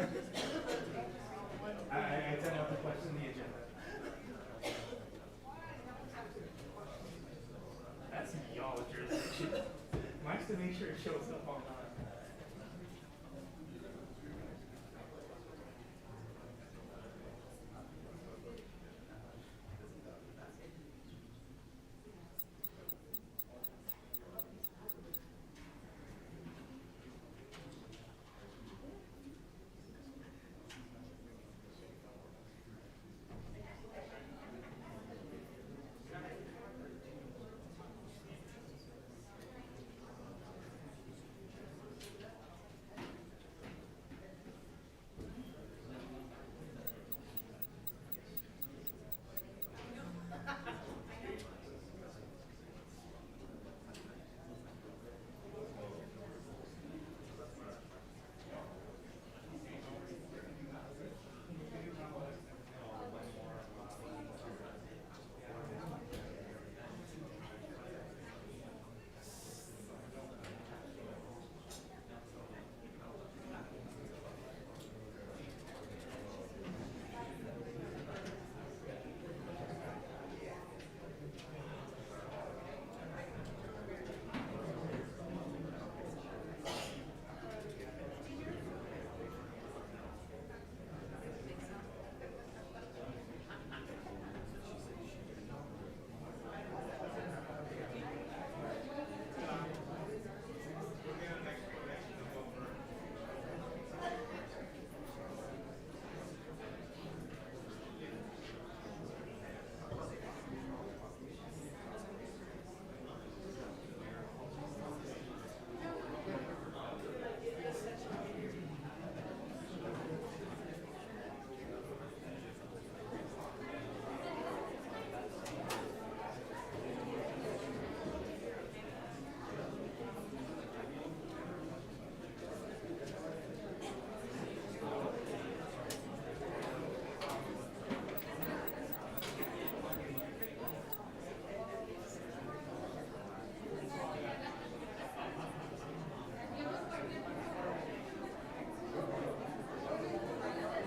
I tend not to question the agenda. That's y'all jurisdiction. Mine's to make sure it shows up on time.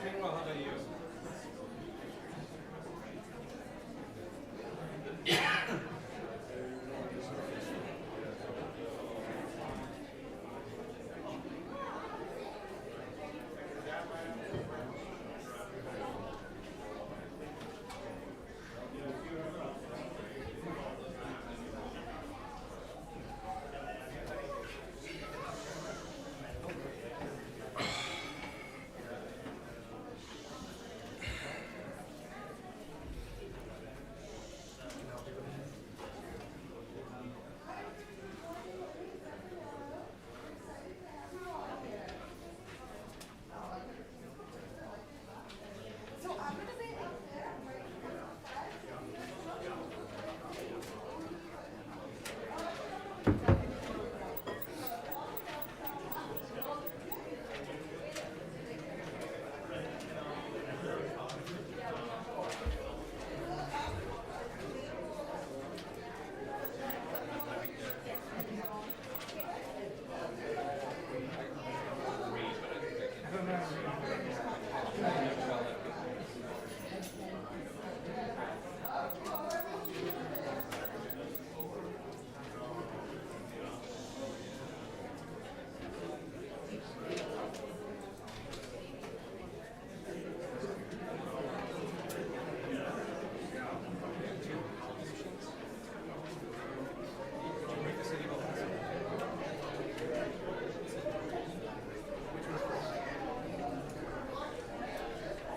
Doing well, how about you?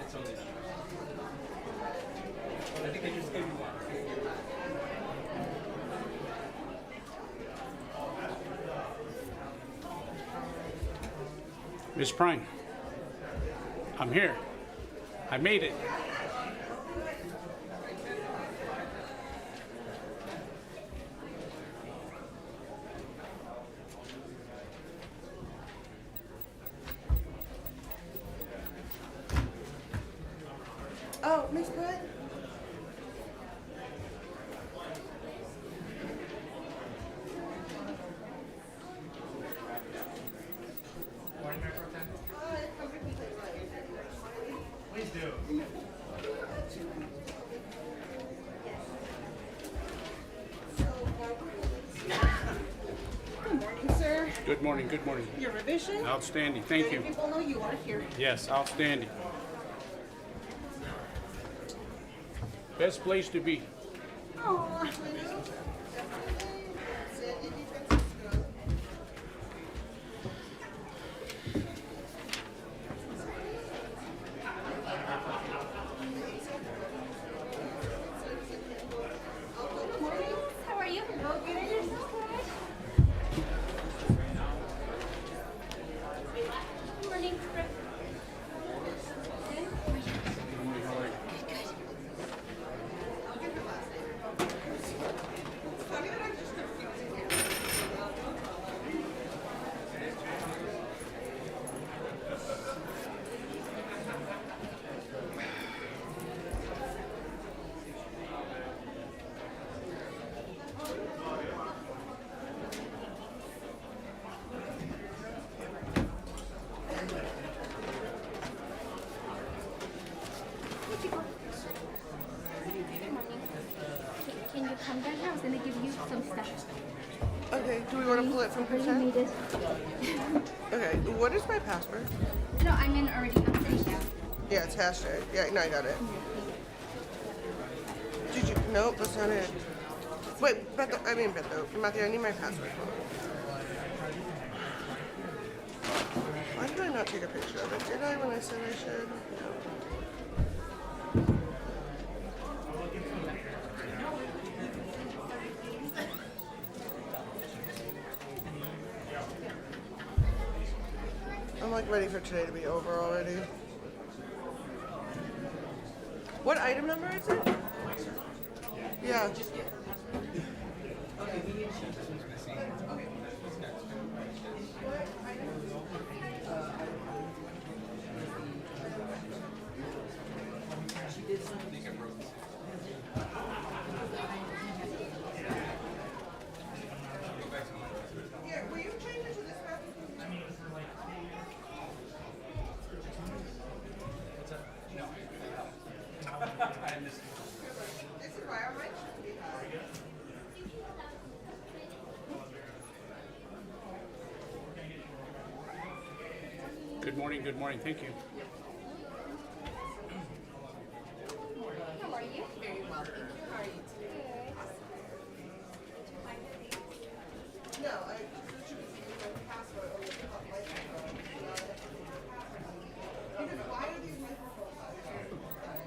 It's only numbers. I think they just gave you one. Miss Prime, I'm here. I made it. Oh, Miss Good? Morning, Mayor Pro Tem. Oh, it's perfectly right. do. Good morning, sir. Good morning, good morning. Your revision? Outstanding, thank Many you. people know you are here. Yes, outstanding. Best place to be. Oh, How are you? Oh, good. You're so good. Good morning. Good morning. Can you come down here? I was gonna give you some stuff. okay. Do we want to pull it from Already consent? made it. Okay. What is my password? No, I'm in already. I'm sitting down. Yeah, it's hashtag. Yeah, no, I got it. Did you? Nope, that's not it. Wait, Beto. Matthew, I need my password. Why did I not take a picture of it? Did I when I said I should? No. I'm like ready for today to be over already. What item number is it? Yeah. Yeah, will you change it to this one? This is why I might should be high. Good morning, thank you. How are you? Very well. Thank you. How are you today? No, I should have password over the microphone. Because why are these microphones?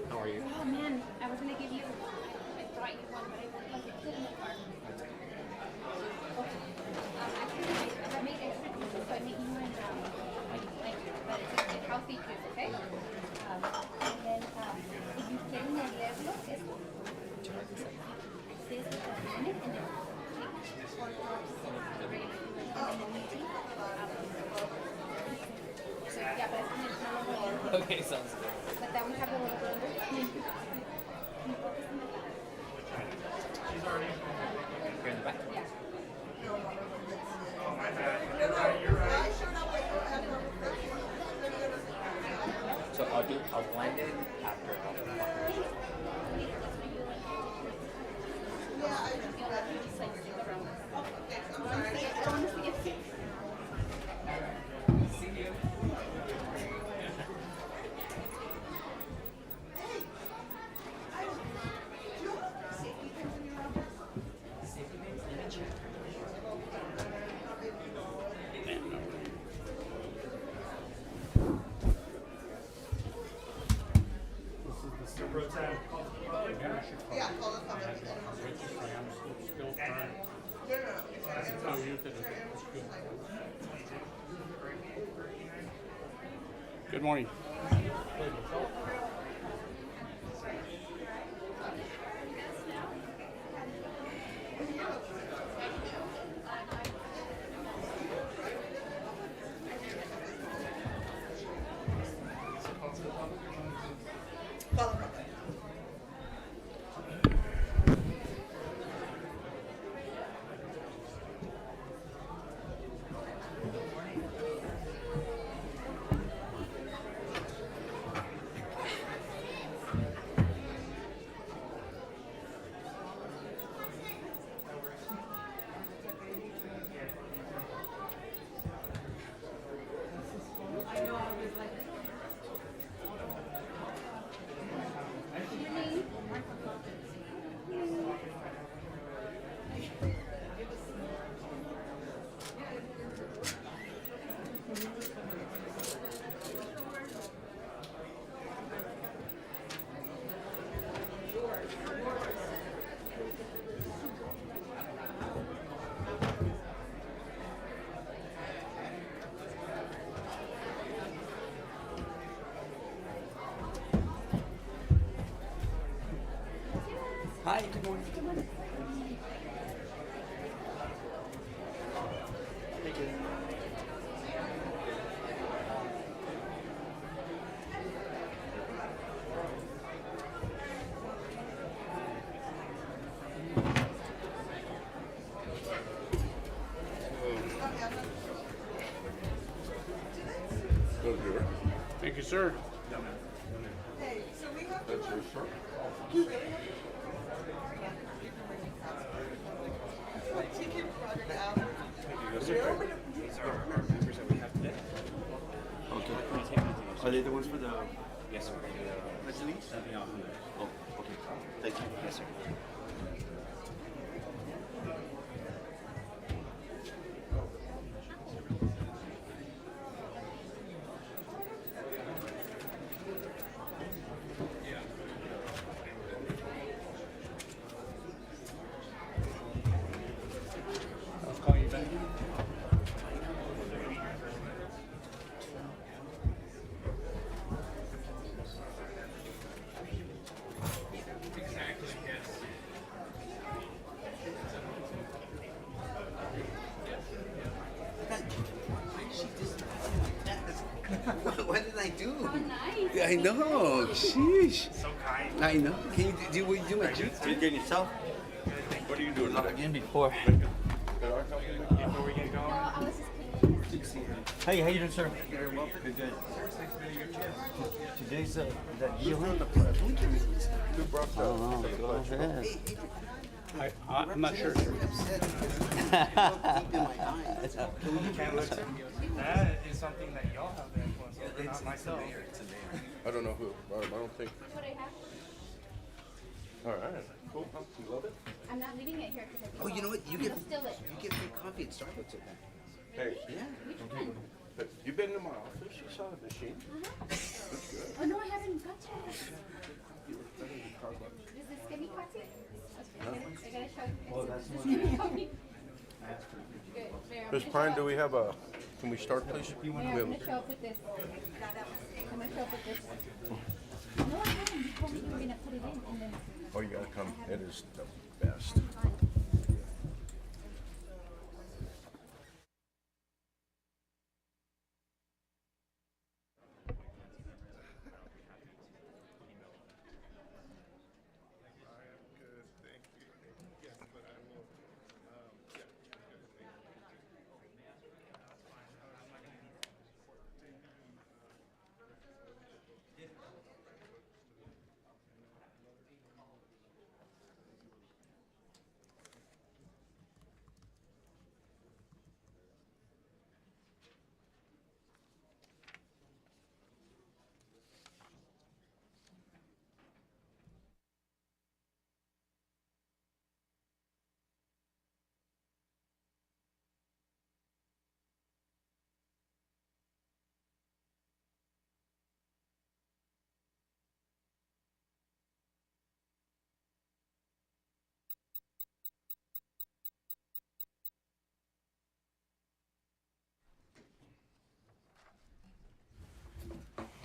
How are you? Oh man, I was gonna give you. I brought you one, but I left it in the car. Actually, I made extra pieces, so I made you one. But it's healthy juice, okay? And then if you quieren leerlo, es ustedes se ponen and then take 4 drops of regular food and then the tea. So yeah, but it's not a little. Okay, sounds good. But that one have a little bit under. You're in the back? Yeah. So I'll blend it after. Just like stick around. I want us to get sick. Pro tab. Yeah, call us public. Still trying to tell you that it's good. Good morning. Hi, good morning. Go here. Thank you, sir. Hey, so we have to. That's your shirt. Take your product out. Okay. Are they the ones for the? Yes, sir. Release? Oh, okay. Thank you. Yes, sir. I'll call you back. Exactly, yes. What did I do? How nice. I know. Sheesh. So kind. I know. Can you do what you do? Are you getting yourself? What are you doing? Not again before. Before we get No, going. I was just kidding. Hey, how you doing, sir? Very well. Good, good. Today's that deal. Who brought that? Oh, go ahead. I'm not sure, sir. That is something that y'all have the influence over, not myself. I don't know who. I don't think. What I have. All right. Cool. You love it? I'm not leaving it here because I think. Oh, you know what? You get Steal it. you get free coffee at Starbucks at that. Hey, Yeah. Which one? but you been in my office? You saw the machine? Oh no, I haven't got you. Is this skinny coffee? Okay, I gotta show you. Oh, that's the skinny coffee. Good. Mayor, I'm Miss gonna Pine, show do up- we have a? Can we start, please? Mayor, I'm gonna show up with this. I'm gonna show up with this. No, I haven't. You told me you were gonna put it in and then. Oh, you gotta come. It is the best.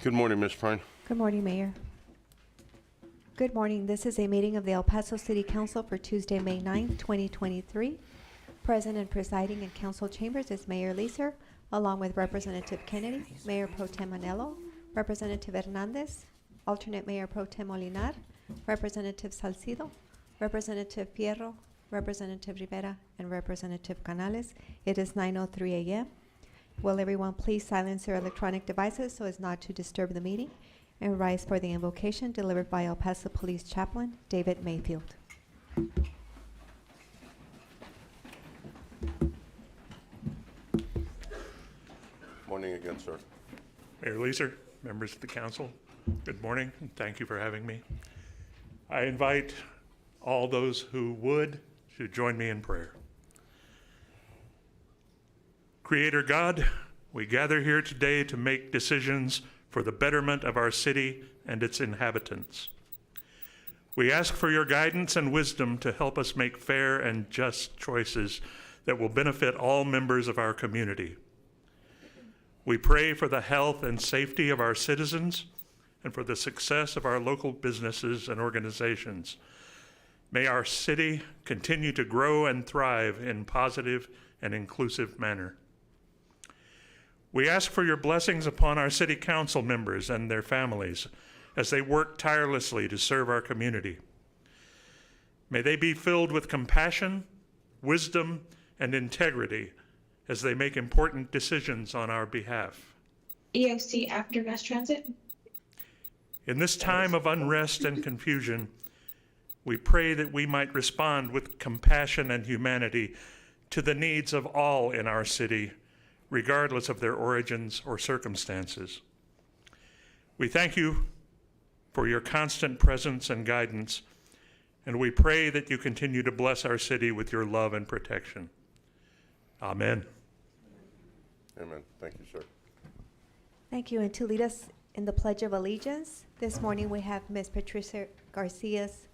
Good morning, Miss Pine. Good morning, Mayor. Good morning. This is a meeting of the El Paso City Council for Tuesday, May 9th, 2023. Present and presiding in council chambers is Mayor Leeser, along with Representative Kennedy, Mayor Pro Tem Manelo, Representative Hernandez, Alternate Mayor Pro Tem Molinar, Representative Salcido, Representative Fierro, Representative Rivera, and Representative Canales. It is 9:03 a.m. Will everyone please silence their electronic devices so as not to disturb the meeting, and rise for the invocation delivered by El Paso Police Chaplain David Mayfield. Morning again, sir. Mayor Leeser, members of the council, good morning, and thank you for having me. I invite all those who would to join me in prayer. Creator God, we gather here today to make decisions for the betterment of our city and its inhabitants. We ask for your guidance and wisdom to help us make fair and just choices that will benefit all members of our community. We pray for the health and safety of our citizens and for the success of our local businesses and organizations. May our city continue to grow and thrive in positive and inclusive manner. We ask for your blessings upon our city council members and their families as they work tirelessly to serve our community. May they be filled with compassion, wisdom, and integrity as they make important decisions on our behalf. EOC after mass transit. In this time of unrest and confusion, we pray that we might respond with compassion and humanity to the needs of all in our city, regardless of their origins or circumstances. We thank you for your constant presence and guidance, and we pray that you continue to bless our city with your love and protection. Amen. Amen. Thank you, sir. Thank you. And to lead us in the Pledge of Allegiance, this morning we have Ms. Patricia Garcia's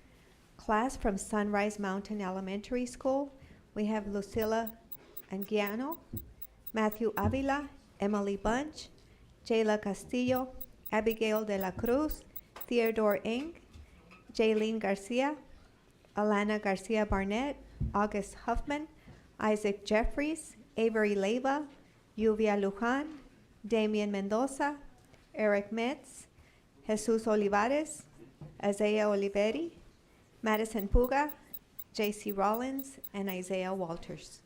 class from Sunrise Mountain Elementary School. We have Lucila Anguiano, Matthew Avila, Emily Bunch, Jayla Castillo, Abigail de la Cruz, Theodore Ng, Jaylene Garcia, Alana Garcia Barnett, August Huffman, Isaac Jeffries, Avery Leyva, Yuvia Lujan, Damian Mendoza, Eric Metz, Jesus Olivares, Isaiah Oliveri, Madison Puga, J.C. Rollins, and Isaiah Walters.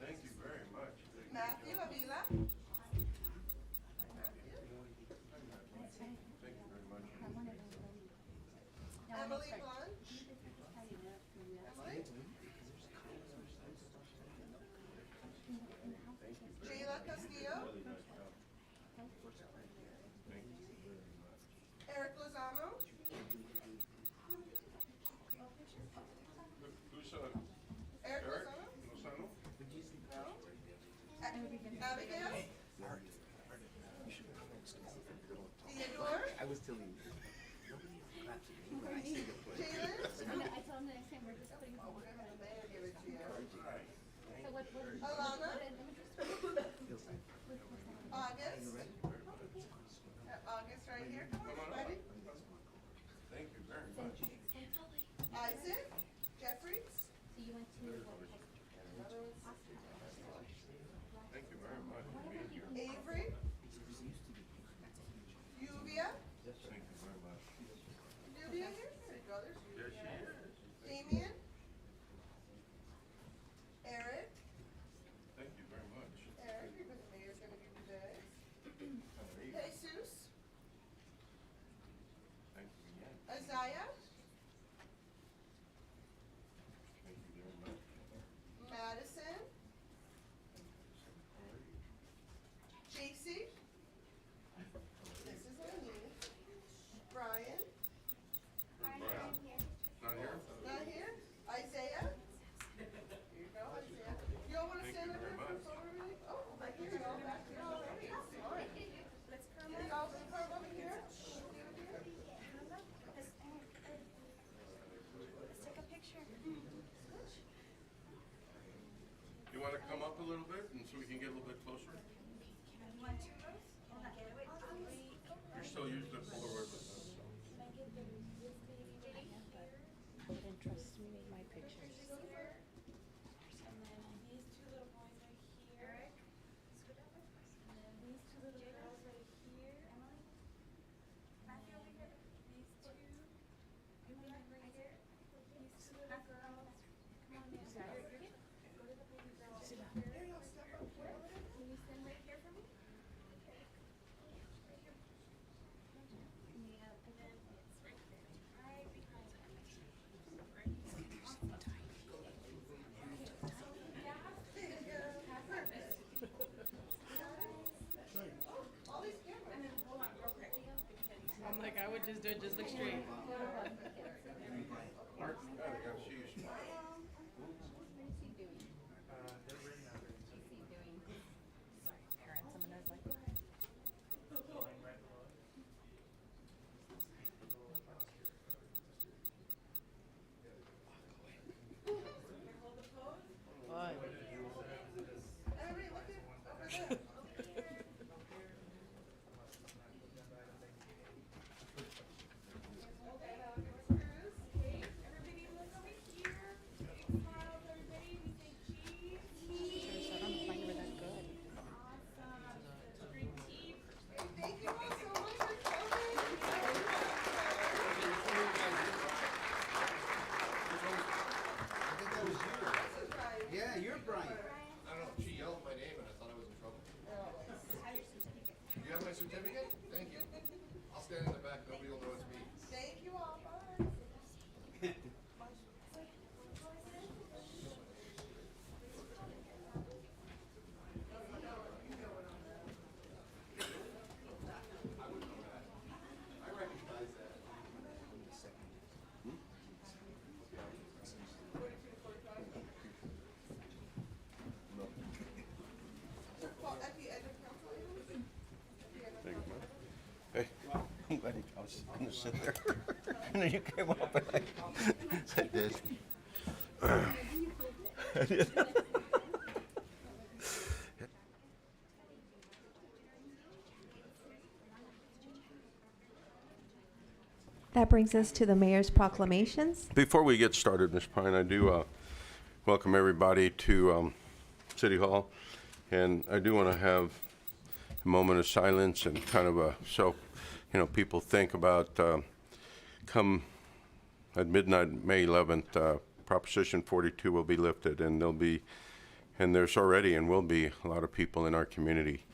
Thank you very much. Matthew Avila. Thank you very much. Emily Blunt. Emily. Jayla Castillo. Eric Lozano. Who's Eric Eric Lozano. Lozano? Abigail. Theodore. I was telling you. Jalen. I told him the next time we're just putting We're gonna have the mayor give it to you. So what Alana. August. August right here. Come on, buddy. Thank you very much. Isaac. Jeffries. So you went to Thank you very much for being here. Avery. Yuvia. Thank you very much. Yuvia here. There you go. There's Yes, she is. Damien. Eric. Thank you very much. Eric, you're the mayor's gonna give you this. Jesus. Thank you again. Isaiah. Thank you very much. Madison. JC. This is Amy. Brian. Brian? Not here? Not here. Isaiah. Here you go, Isaiah. You all wanna stand up here for a photo with me? Oh, right here, you all back here already. Smart. Let's come in. Y'all can come over here. You want to come up a little bit and so we can get a little bit closer? You're still using the Polaroid with us. Can you stand right here for me? I'm like, I would just do it, just look straight. Yeah, you're Brian. I don't know, she yelled my name and I thought I was in trouble. You have my certificate? Thank you. I'll stand in the back, nobody will know it's me. Thank you all, bye. Hey, I'm glad I was gonna sit there. And then you came up and I did. I did. That brings us to the mayor's proclamations. Before we get started, Ms. Pine, I do welcome everybody to City Hall. And I do want to have a moment of silence and kind of people think about come at midnight, May 11th, Proposition 42 will be lifted, and there's already and will be a lot of people in our community.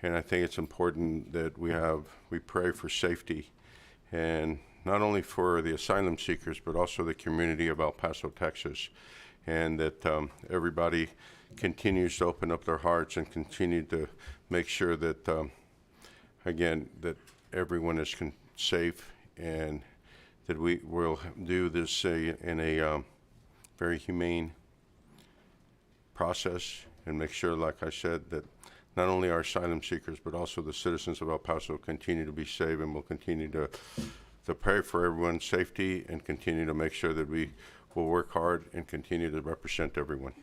And I think it's important that we pray for safety, and not only for the asylum seekers, but also the community of El Paso, Texas, and that everybody continues to open up their hearts and continue to make sure that, again, that everyone is safe, and that we will do this in a very humane process, and make sure, like I said, that not only our asylum seekers, but also the citizens of El Paso continue to be safe, and we'll continue to pray for everyone's safety and continue to make sure that we will work hard and continue to represent everyone.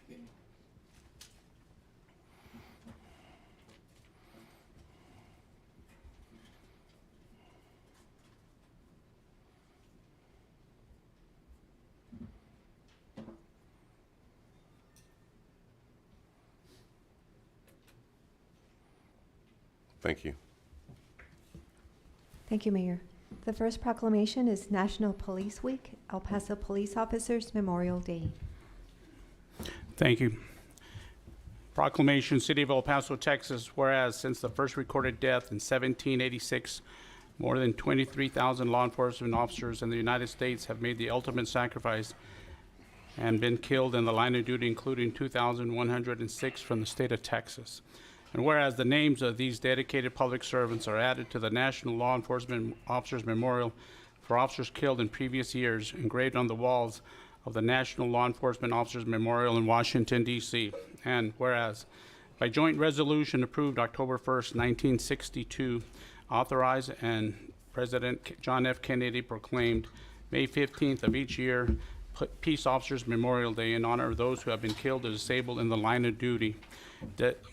Thank you. Thank you, Mayor. The first proclamation is National Police Week, El Paso Police Officers Memorial Day. Thank you. Proclamation, City of El Paso, Texas, whereas since the first recorded death in 1786, more than 23,000 law enforcement officers in the United States have made the ultimate sacrifice and been killed in the line of duty, including 2,106 from the state of Texas. And whereas the names of these dedicated public servants are added to the National Law Enforcement Officers Memorial for officers killed in previous years, engraved on the walls of the National Law Enforcement Officers Memorial in Washington, D.C. And whereas by joint resolution approved October 1st, 1962, authorized and President John F. Kennedy proclaimed May 15th of each year Peace Officers Memorial Day in honor of those who have been killed or disabled in the line of duty.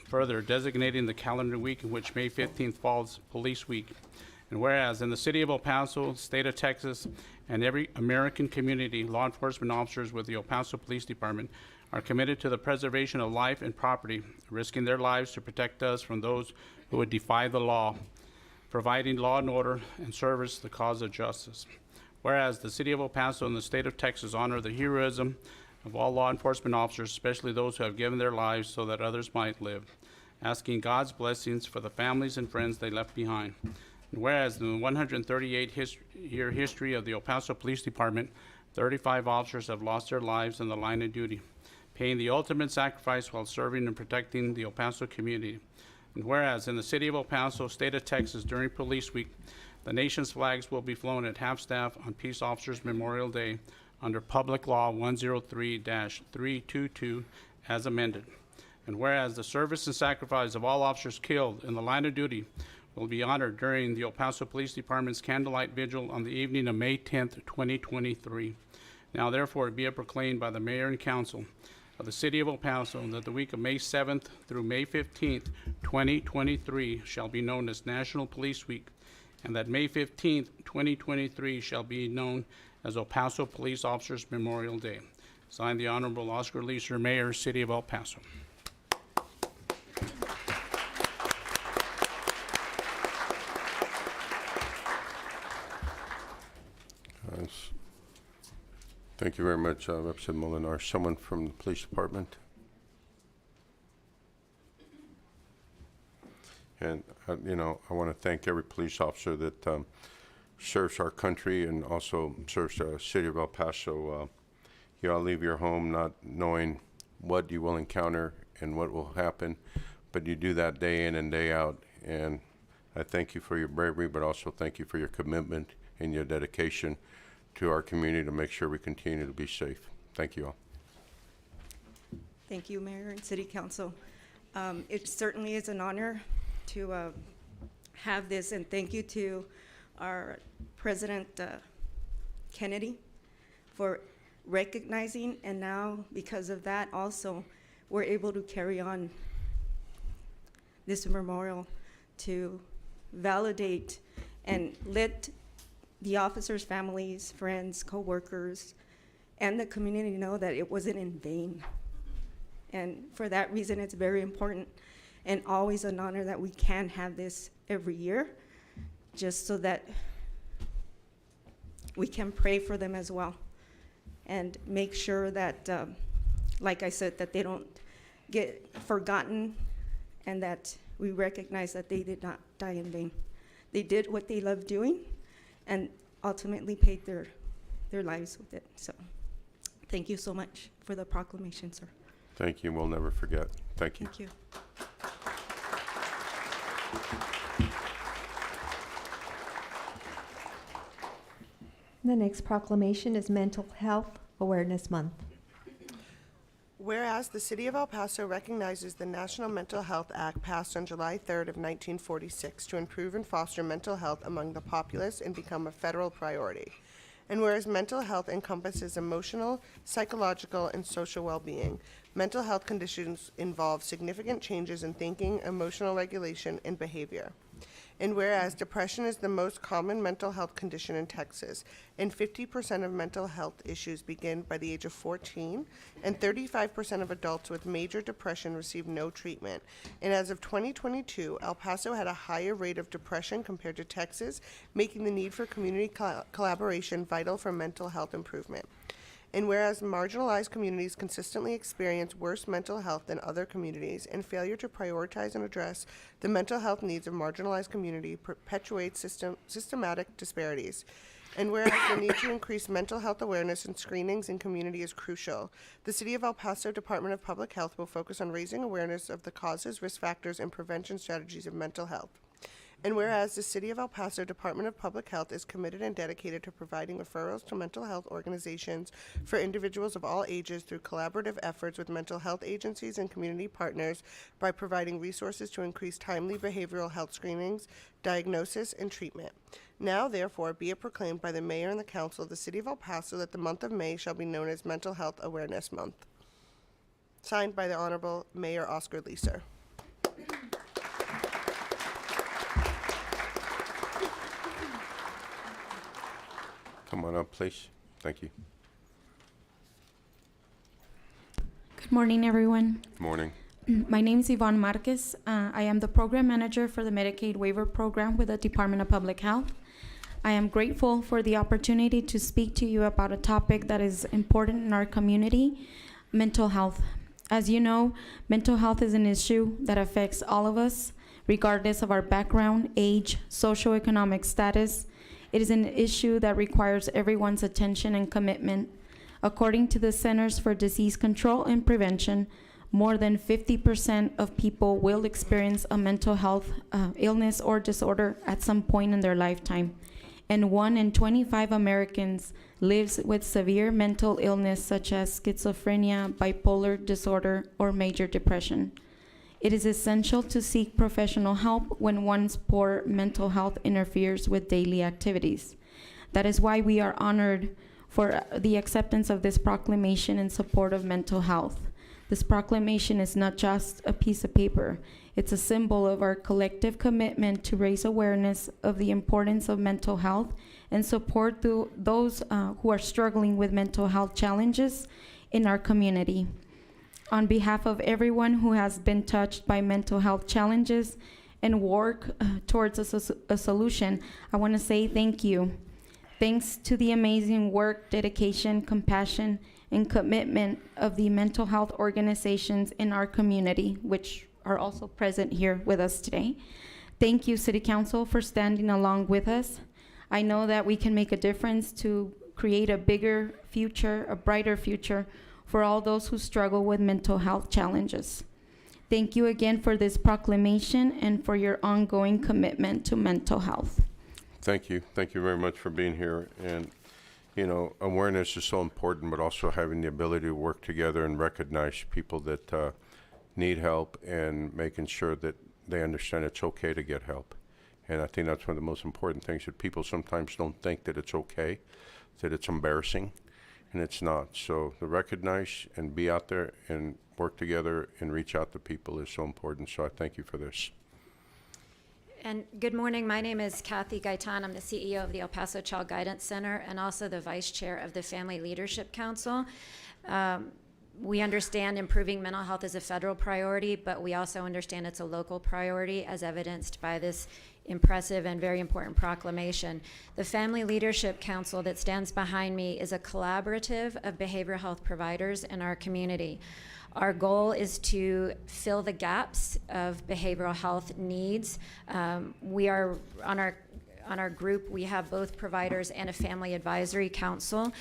Further, designating the calendar week in which May 15th falls Police Week. And whereas in the city of El Paso, state of Texas, and every American community, law enforcement officers with the El Paso Police Department are committed to the preservation of life and property, risking their lives to protect us from those who would defy the law, providing law and order and service the cause of justice. Whereas the city of El Paso and the state of Texas honor the heroism of all law enforcement officers, especially those who have given their lives so that others might live, asking God's blessings for the families and friends they left behind. And whereas in the 138-year history of the El Paso Police Department, 35 officers have lost their lives in the line of duty, paying the ultimate sacrifice while serving and protecting the El Paso community. And whereas in the city of El Paso, state of Texas, during Police Week, The nation's flags will be flown at half-staff on Peace Officers Memorial Day under Public Law 103-322 as amended. And whereas the service and sacrifice of all officers killed in the line of duty will be honored during the El Paso Police Department's candlelight vigil on the evening of May 10th, 2023. Now therefore be it proclaimed by the Mayor and Council of the City of El Paso that the week of May 7th through May 15th, 2023 shall be known as National Police Week, and that May 15th, 2023 shall be known as El Paso Police Officers Memorial Day. Signed, the Honorable Oscar Leeser, Mayor, City of El Paso. Thank you very much, Representative Molinar. Someone from the police department? And, you know, I want to thank every police officer that serves our country and also serves the City of El Paso. You all leave your home not knowing what you will encounter and what will happen, but you do that day in and day out. And I thank you for your bravery, but also thank you for your commitment and your dedication to our community to make sure we continue to be safe. Thank you all. Thank you, Mayor and City Council. It certainly is an honor to have this, and thank you to our President Kennedy for recognizing, and now because of that also, we're able to carry on this memorial to validate and let the officers' families, friends, co-workers, and the community know that it wasn't in vain. And for that reason, it's very important and always an honor that we can have this every year, just so that we can pray for them as well and make sure that, like I said, that they don't get forgotten and that we recognize that they did not die in vain. They did what they loved doing and ultimately paid their lives with it. So thank you so much for the proclamation, sir. Thank you. We'll never forget. Thank you. Thank you. The next proclamation is Mental Health Awareness Month. Whereas the City of El Paso recognizes the National Mental Health Act passed on July 3rd of 1946 to improve and foster mental health among the populace and become a federal priority. And whereas mental health encompasses emotional, psychological, and social well-being, mental health conditions involve significant changes in thinking, emotional regulation, and behavior. And whereas depression is the most common mental health condition in Texas, and 50% of mental health issues begin by the age of 14, and 35% of adults with major depression receive no treatment. And as of 2022, El Paso had a higher rate of depression compared to Texas, making the need for community collaboration vital for mental health improvement. And whereas marginalized communities consistently experience worse mental health than other communities, and failure to prioritize and address the mental health needs of marginalized community perpetuates systematic disparities. And whereas the need to increase mental health awareness and screenings in community is crucial, the City of El Paso Department of Public Health will focus on raising awareness of the causes, risk factors, and prevention strategies of mental health. And whereas the City of El Paso Department of Public Health is committed and dedicated to providing referrals to mental health organizations for individuals of all ages through collaborative efforts with mental health agencies and community partners by providing resources to increase timely behavioral health screenings, diagnosis, and treatment. Now, therefore, be it proclaimed by the Mayor and the Council of the City of El Paso that the month of May shall be known as Mental Health Awareness Month. Signed by the Honorable Mayor Oscar Leeser. Come on up, please. Thank you. Good morning, everyone. Good morning. My name is Yvonne Marquez. I am the program manager for the Medicaid waiver program with the Department of Public Health. I am grateful for the opportunity to speak to you about a topic that is important in our community, mental health. As you know, mental health is an issue that affects all of us, regardless of our background, age, socioeconomic status. It is an issue that requires everyone's attention and commitment. According to the Centers for Disease Control and Prevention, more than 50% of people will experience a mental health illness or disorder at some point in their lifetime. And 1 in 25 Americans lives with severe mental illness such as schizophrenia, bipolar disorder, or major depression. It is essential to seek professional help when one's poor mental health interferes with daily activities. That is why we are honored for the acceptance of this proclamation in support of mental health. This proclamation is not just a piece of paper. It's a symbol of our collective commitment to raise awareness of the importance of mental health and support those who are struggling with mental health challenges in our community. On behalf of everyone who has been touched by mental health challenges and work towards a solution, I want to say thank you. Thanks to the amazing work, dedication, compassion, and commitment of the mental health organizations in our community, which are also present here with us today. Thank you, City Council, for standing along with us. I know that we can make a difference to create a bigger future, a brighter future for all those who struggle with mental health challenges. Thank you again for this proclamation and for your ongoing commitment to mental health. Thank you. Thank you very much for being here. And you know, awareness is so important, but also having the ability to work together and recognize people that need help and making sure that they understand it's okay to get help. And I think that's one of the most important things, that people sometimes don't think that it's okay, that it's embarrassing, and it's not. So to recognize and be out there and work together and reach out to people is so important. So I thank you for this. And good morning. My name is Kathy Gaitan. I'm the CEO of the El Paso Child Guidance Center and also the Vice Chair of the Family Leadership Council. We understand improving mental health is a federal priority, but we also understand it's a local priority, as evidenced by this impressive and very important proclamation. The Family Leadership Council that stands behind me is a collaborative of behavioral health providers in our community. Our goal is to fill the gaps of behavioral health needs. We are on our group, we have both providers and a family advisory council.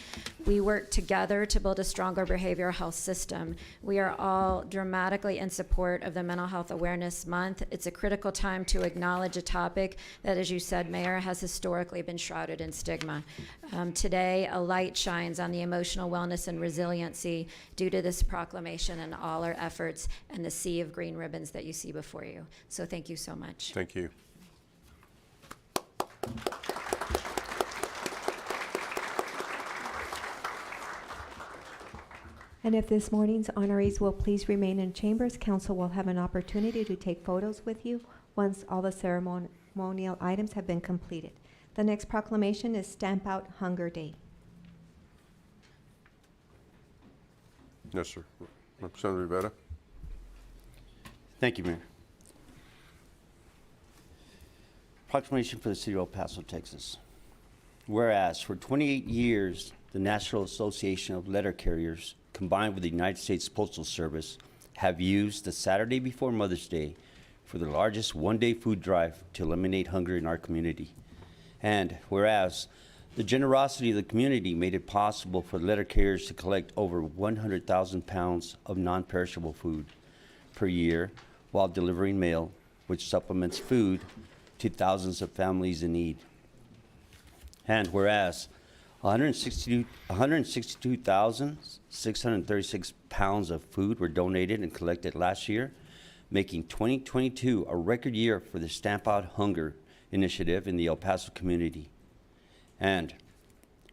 We work together to build a stronger behavioral health system. We are all dramatically in support of the Mental Health Awareness Month. It's a critical time to acknowledge a topic that, as you said, Mayor, has historically been shrouded in stigma. Today, a light shines on the emotional wellness and resiliency due to this proclamation and all our efforts and the sea of green ribbons that you see before you. So thank you so much. Thank you. And if this morning's honorees will please remain in chambers, council will have an opportunity to take photos with you once all the ceremonial items have been completed. The next proclamation is Stamp Out Hunger Day. Yes, sir. Representative Rivera. Thank you, Mayor. Proclamation for the City of El Paso, Texas. Whereas for 28 years, the National Association of Letter Carriers, combined with the United States Postal Service, have used the Saturday before Mother's Day for the largest one-day food drive to eliminate hunger in our community. And whereas the generosity of the community made it possible for letter carriers to collect over 100,000 pounds of non-perishable food per year while delivering mail, which supplements food to thousands of families in need. And whereas 162,636 pounds of food were donated and collected last year, making 2022 a record year for the Stamp Out Hunger initiative in the El Paso community. And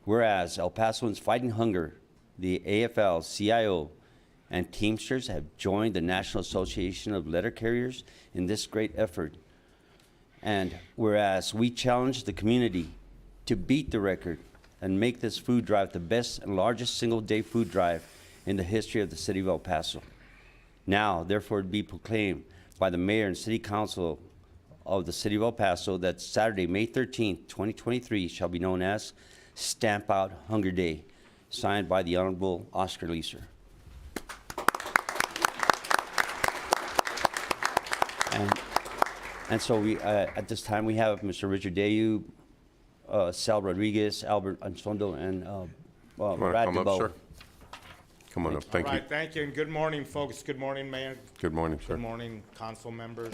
whereas El Pasoans Fighting Hunger, the AFL-CIO, and Teamsters have joined the National Association of Letter Carriers in this great effort. And whereas we challenge the community to beat the record and make this food drive the best and largest single-day food drive in the history of the City of El Paso. Now, therefore, it be proclaimed by the Mayor and City Council of the City of El Paso that Saturday, May 13th, 2023 shall be known as Stamp Out Hunger Day, signed by the Honorable Oscar Leeser. And so we, at this time, we have Mr. Richard Dayu, Sal Rodriguez, Albert Ansondo, and Brad Come up, DeBoe. sir. come on up. Thank All you. right, thank you, and good morning, folks. Good morning, Mayor. Good morning, sir. Good morning, council members.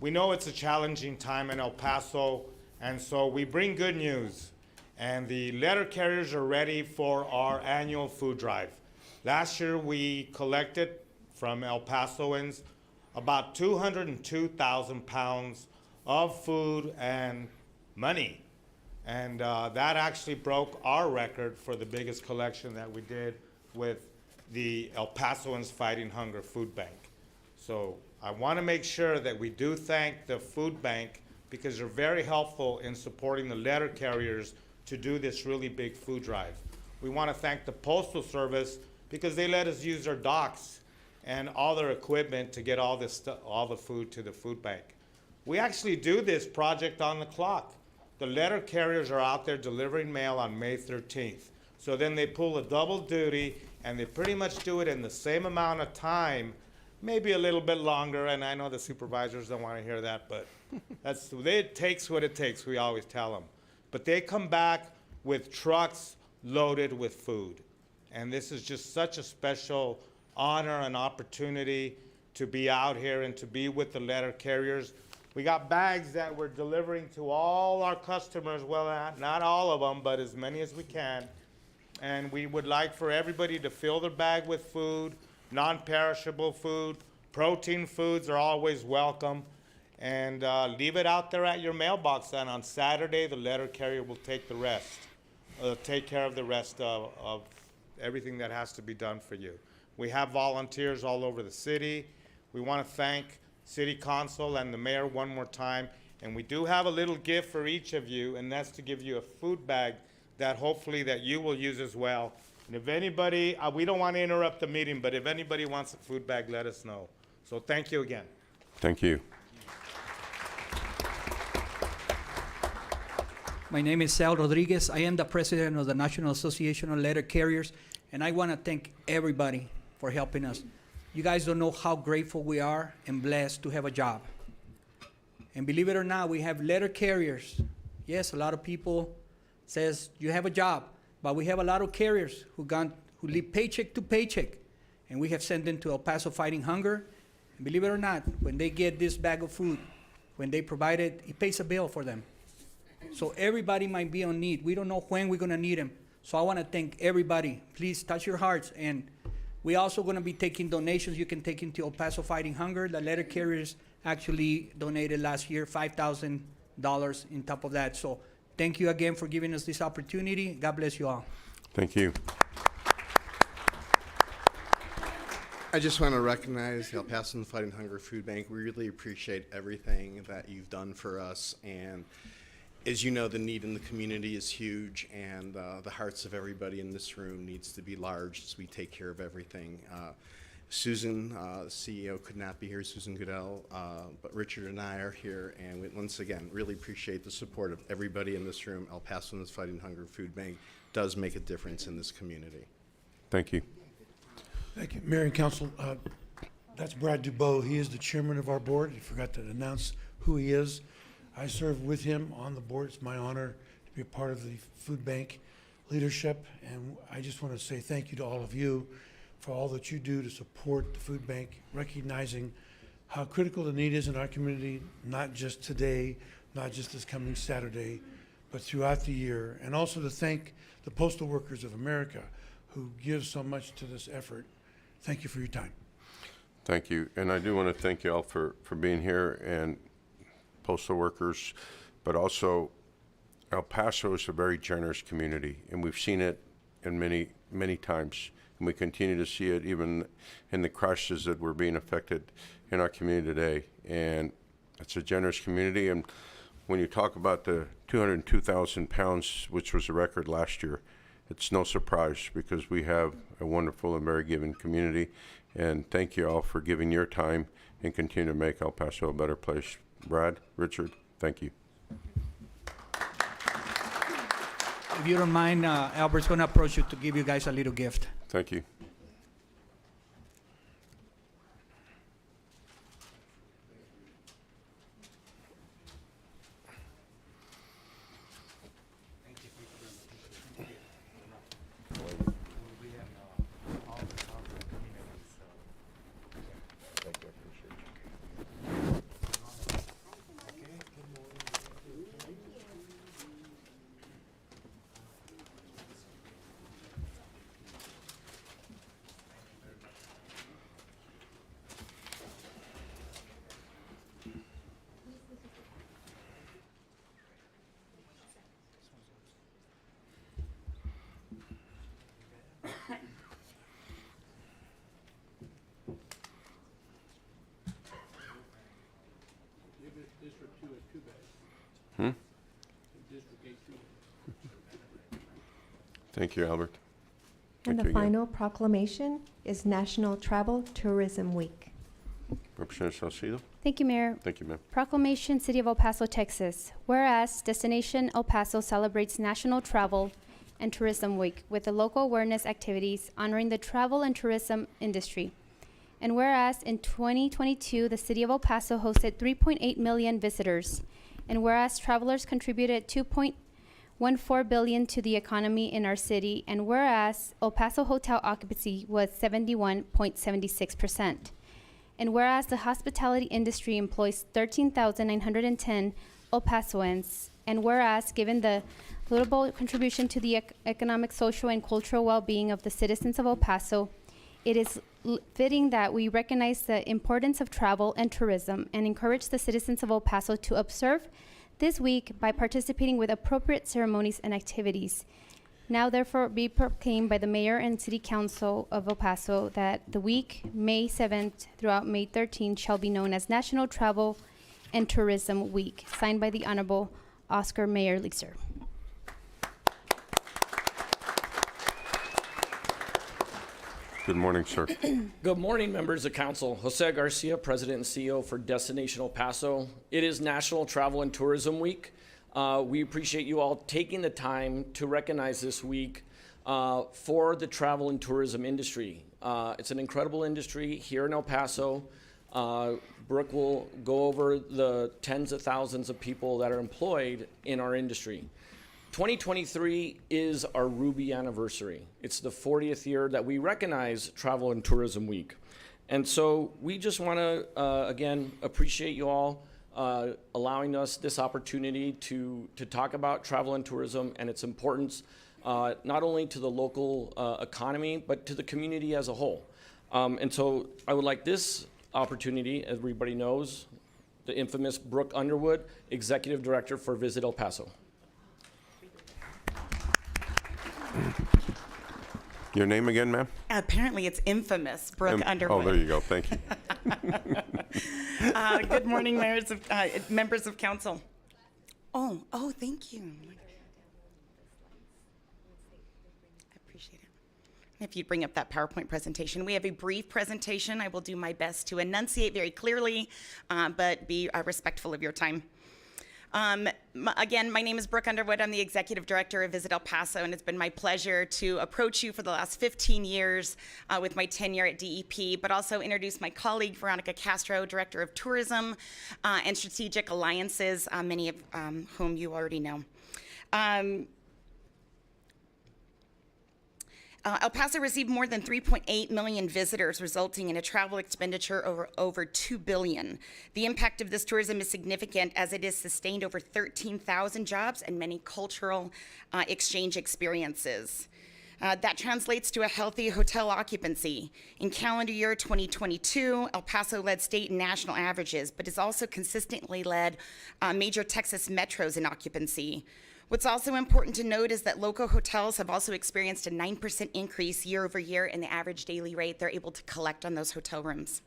We know it's a challenging time in El Paso, and so we bring good news. And the letter carriers are ready for our annual food drive. Last year, we collected from El Pasoans about 202,000 pounds of food and money. And that actually broke our record for the biggest collection that we did with the El Pasoans Fighting Hunger Food Bank. So I want to make sure that we do thank the food bank because they're very helpful in supporting the letter carriers to do this really big food drive. We want to thank the Postal Service because they let us use their docks and all their equipment to get all this all the food to the food bank. We actually do this project on the clock. The letter carriers are out there delivering mail on May 13th. So then they pull a double duty and they pretty much do it in the same amount of time, maybe a little bit longer, and I know the supervisors don't want to hear that, but it takes what it takes, we always tell them. But they come back with trucks loaded with food. And this is just such a special honor and opportunity to be out here and to be with the letter carriers. We got bags that we're delivering to all our customers, well, not all of them, but as many as we can. And we would like for everybody to fill their bag with food, non-perishable food. Protein foods are always welcome. And leave it out there at your mailbox, and on Saturday, the letter carrier will take the rest, take care of the rest of everything that has to be done for you. We have volunteers all over the city. We want to thank City Council and the mayor one more time. And we do have a little gift for each of you, and that's to give you a food bag that hopefully that you will use as well. And if anybody, we don't want to interrupt the meeting, but if anybody wants a food bag, let us know. So thank you again. Thank you. My name is Sal Rodriguez. I am the president of the National Association of Letter Carriers, and I want to thank everybody for helping us. You guys don't know how grateful we are and blessed to have a job. And believe it or not, we have letter carriers. Yes, a lot of people says you have a job, but we have a lot of carriers who live paycheck to paycheck, and we have sent them to El Paso Fighting Hunger. And believe it or not, when they get this bag of food, when they provide it, it pays a bill for them. So everybody might be on need. We don't know when we're gonna need them. So I wanna thank everybody. Please touch your hearts. And we also gonna be taking donations. You can take into El Paso Fighting Hunger. The letter carriers actually donated last year $5,000 in top of that. So thank you again for giving us this opportunity. God bless you all. Thank you. I just want to recognize the El Paso Fighting Hunger Food Bank. We really appreciate everything that you've done for us. And as you know, the need in the community is huge, and the hearts of everybody in this room needs to be large as we take care of everything. Susan, the CEO, could not be here, Susan Goodell, but Richard and I are here, and we, once again, really appreciate the support of everybody in this room. El Paso Fighting Hunger Food Bank does make a difference in this community. Thank you. Thank you, Mayor and Council. That's Brad Dubow. He is the chairman of our board. I forgot to announce who he is. I serve with him on the board. It's my honor to be a part of the food bank leadership, and I just want to say thank you to all of you for all that you do to support the food bank, recognizing how critical the need is in our community, not just today, not just this coming Saturday, but throughout the year. And also to thank the Postal Workers of America who give so much to this effort. Thank you for your time. Thank you. And I do want to thank you all for being here, and postal workers, but also El Paso is a very generous community, and we've seen it in many times, and we continue to see it even in the crashes that were being affected in our community today. And it's a generous community, and when you talk about the 202,000 pounds, which was a record last year, it's no surprise because we have a wonderful and very giving community. And thank you all for giving your time and continue to make El Paso a better place. Brad, Richard, thank you. If you don't mind, Albert's gonna approach you to give you guys a little gift. Thank you. Thank you, Albert. And Thank the you again. final proclamation is National Travel Tourism Week. Representative Salcido. Thank you, Mayor. Thank you, ma'am. Proclamation, City of El Paso, Texas. Whereas Destination El Paso celebrates National Travel and Tourism Week with the local awareness activities honoring the travel and tourism industry. And whereas in 2022, the City of El Paso hosted 3.8 million visitors. And whereas travelers contributed 2.14 billion to the economy in our city. And whereas El Paso hotel occupancy was 71.76%. And whereas the hospitality industry employs 13,910 El Pasoans, and whereas given the notable contribution to the economic, social, and cultural well-being of the citizens of El Paso, it is fitting that we recognize the importance of travel and tourism and encourage the citizens of El Paso to observe this week by participating with appropriate ceremonies and activities. Now therefore be proclaimed by the Mayor and City Council of El Paso that the week, May 7th throughout May 13th, shall be known as National Travel and Tourism Week, signed by the Honorable Oscar Mayer Leeser. Good morning, sir. Good morning, members of council. Jose Garcia, President and CEO for Destination El Paso. It is National Travel and Tourism Week. We appreciate you all taking the time to recognize this week for the travel and tourism industry. It's an incredible industry here in El Paso. Brooke will go over the tens of thousands of people that are employed in our industry. 2023 is our Ruby anniversary. It's the 40th year that we recognize Travel and Tourism Week. And so we just want to, again, appreciate you all allowing us this opportunity to talk about travel and tourism and its importance, not only to the local economy, but to the community as a whole. And so I would like this opportunity, as everybody knows, the infamous Brooke Underwood, Executive Director for Visit El Paso. Your name again, ma'am? Apparently it's infamous, Brooke Underwood. Oh, there you go. Thank you. Good morning, members of council. Oh, thank you. I appreciate it. If you'd bring up that PowerPoint presentation. We have a brief presentation. I will do my best to enunciate very clearly, but be respectful of your time. Again, my name is Brooke Underwood. I'm the Executive Director of Visit El Paso, and it's been my pleasure to approach you for the last 15 years with my tenure at DEP, but also introduce my colleague, Veronica Castro, Director of Tourism and Strategic Alliances, many of whom you already know. El Paso received more than 3.8 million visitors, resulting in a travel expenditure over $2 billion. The impact of this tourism is significant as it has sustained over 13,000 jobs and many cultural exchange experiences. That translates to a healthy hotel occupancy. In calendar year 2022, El Paso led state and national averages, but has also consistently led major Texas metros in occupancy. What's also important to note is that local hotels have also experienced a 9% increase year over year in the average daily rate they're able to collect on those hotel rooms.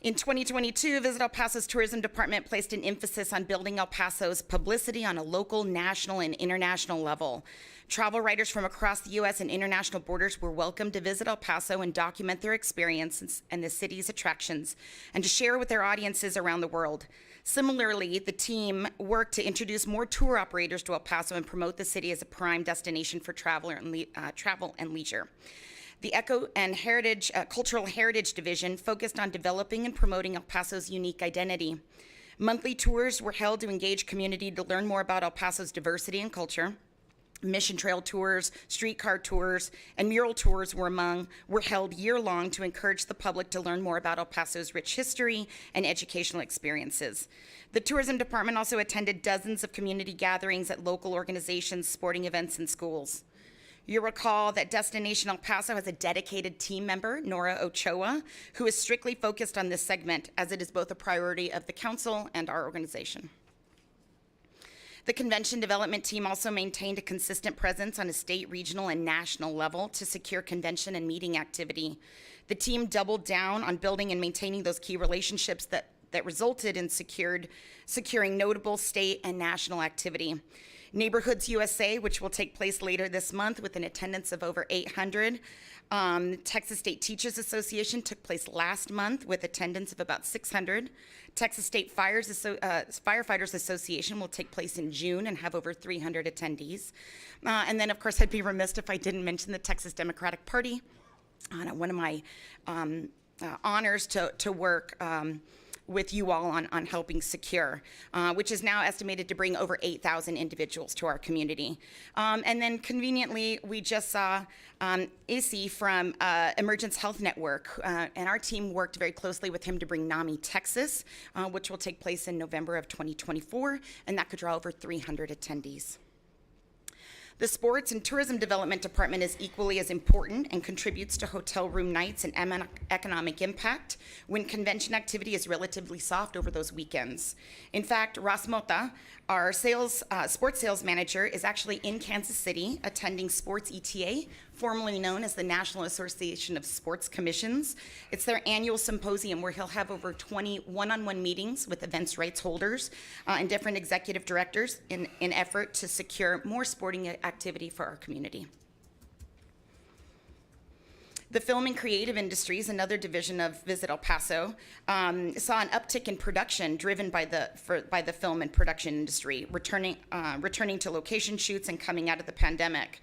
In 2022, Visit El Paso's tourism department placed an emphasis on building El Paso's publicity on a local, national, and international level. Travel writers from across the U.S. and international borders were welcome to visit El Paso and document their experiences and the city's attractions, and to share with their audiences around the world. Similarly, the team worked to introduce more tour operators to El Paso and promote the city as a prime destination for travel and leisure. The Eco and Cultural Heritage Division focused on developing and promoting El Paso's unique identity. Monthly tours were held to engage community to learn more about El Paso's diversity and culture. Mission trail tours, streetcar tours, and mural tours were held year-long to encourage the public to learn more about El Paso's rich history and educational experiences. The tourism department also attended dozens of community gatherings at local organizations, sporting events, and schools. You'll recall that Destination El Paso has a dedicated team member, Nora Ochoa, who is strictly focused on this segment, as it is both a priority of the council and our organization. The convention development team also maintained a consistent presence on a state, regional, and national level to secure convention and meeting activity. The team doubled down on building and maintaining those key relationships that that resulted in securing notable state and national activity. Neighborhoods USA, which will take place later this month with an attendance of over 800. Texas State Teachers Association took place last month with attendance of about 600. Texas State Firefighters Association will take place in June and have over 300 attendees. And then, of course, I'd be remiss if I didn't mention the Texas Democratic Party. One of my honors to work with you all on helping secure, which is now estimated to bring over 8,000 individuals to our community. And then conveniently, we just saw Issy from Emergence Health Network, and our team worked very closely with him to bring NAMI Texas, which will take place in November of 2024, and that could draw over 300 attendees. The Sports and Tourism Development Department is equally as important and contributes to hotel room nights and economic impact when convention activity is relatively soft over those weekends. In fact, Ross Mota, our sports sales manager, is actually in Kansas City attending Sports ETA, formerly known as the National Association of Sports Commissions. It's their annual symposium where he'll have over 20 one-on-one meetings with events rights holders and different executive directors in effort to secure more sporting activity for our community. The film and creative industries, another division of Visit El Paso, saw an uptick in production driven by the film and production industry, returning to location shoots and coming out of the pandemic.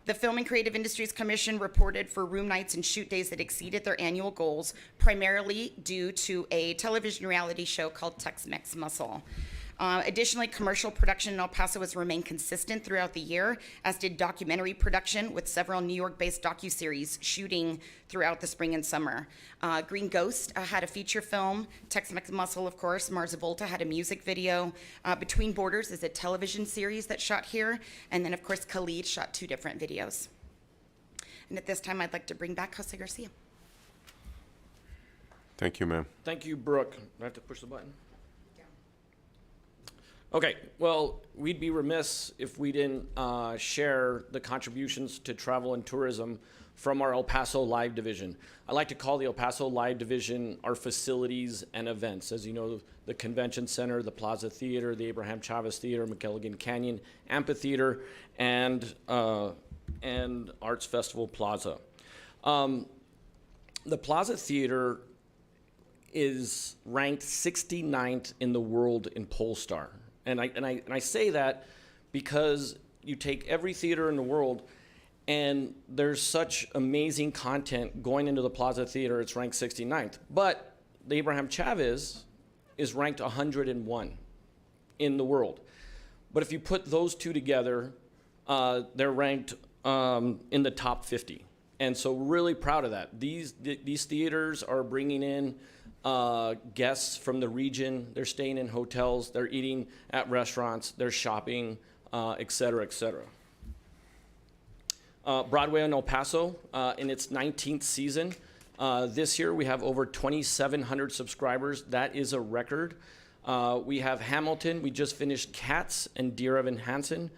The Film and Creative Industries Commission reported for room nights and shoot days that exceeded their annual goals, primarily due to a television reality show called Tex-Mex Muscle. Additionally, commercial production in El Paso has remained consistent throughout the year, as did documentary production, with several New York-based docuseries shooting throughout the spring and summer. Green Ghost had a feature film, Tex-Mex Muscle, of course, Mars Volta had a music video. Between Borders is a television series that shot here, and then, of course, Khalid shot 2 different videos. And at this time, I'd like to bring back Jose Garcia. Thank you, ma'am. Thank you, Brooke. Do I have to push the button? Okay, well, we'd be remiss if we didn't share the contributions to travel and tourism from our El Paso Live division. I like to call the El Paso Live division our facilities and events. As you know, the Convention Center, the Plaza Theater, the Abraham Chavez Theater, McElligin Canyon Amphitheater, and Arts Festival Plaza. The Plaza Theater is ranked 69th in the world in Pollstar. And I say that because you take every theater in the world, and there's such amazing content going into the Plaza Theater. It's ranked 69th. But the Abraham Chavez is ranked 101 in the world. But if you put those two together, they're ranked in the top 50. And so we're really proud of that. These theaters are bringing in guests from the region. They're staying in hotels, they're eating at restaurants, they're shopping, et cetera, et cetera. Broadway in El Paso, in its 19th season. This year we have over 2,700 subscribers. That is a record. We have Hamilton. We just finished Cats and Dear Evan Hansen.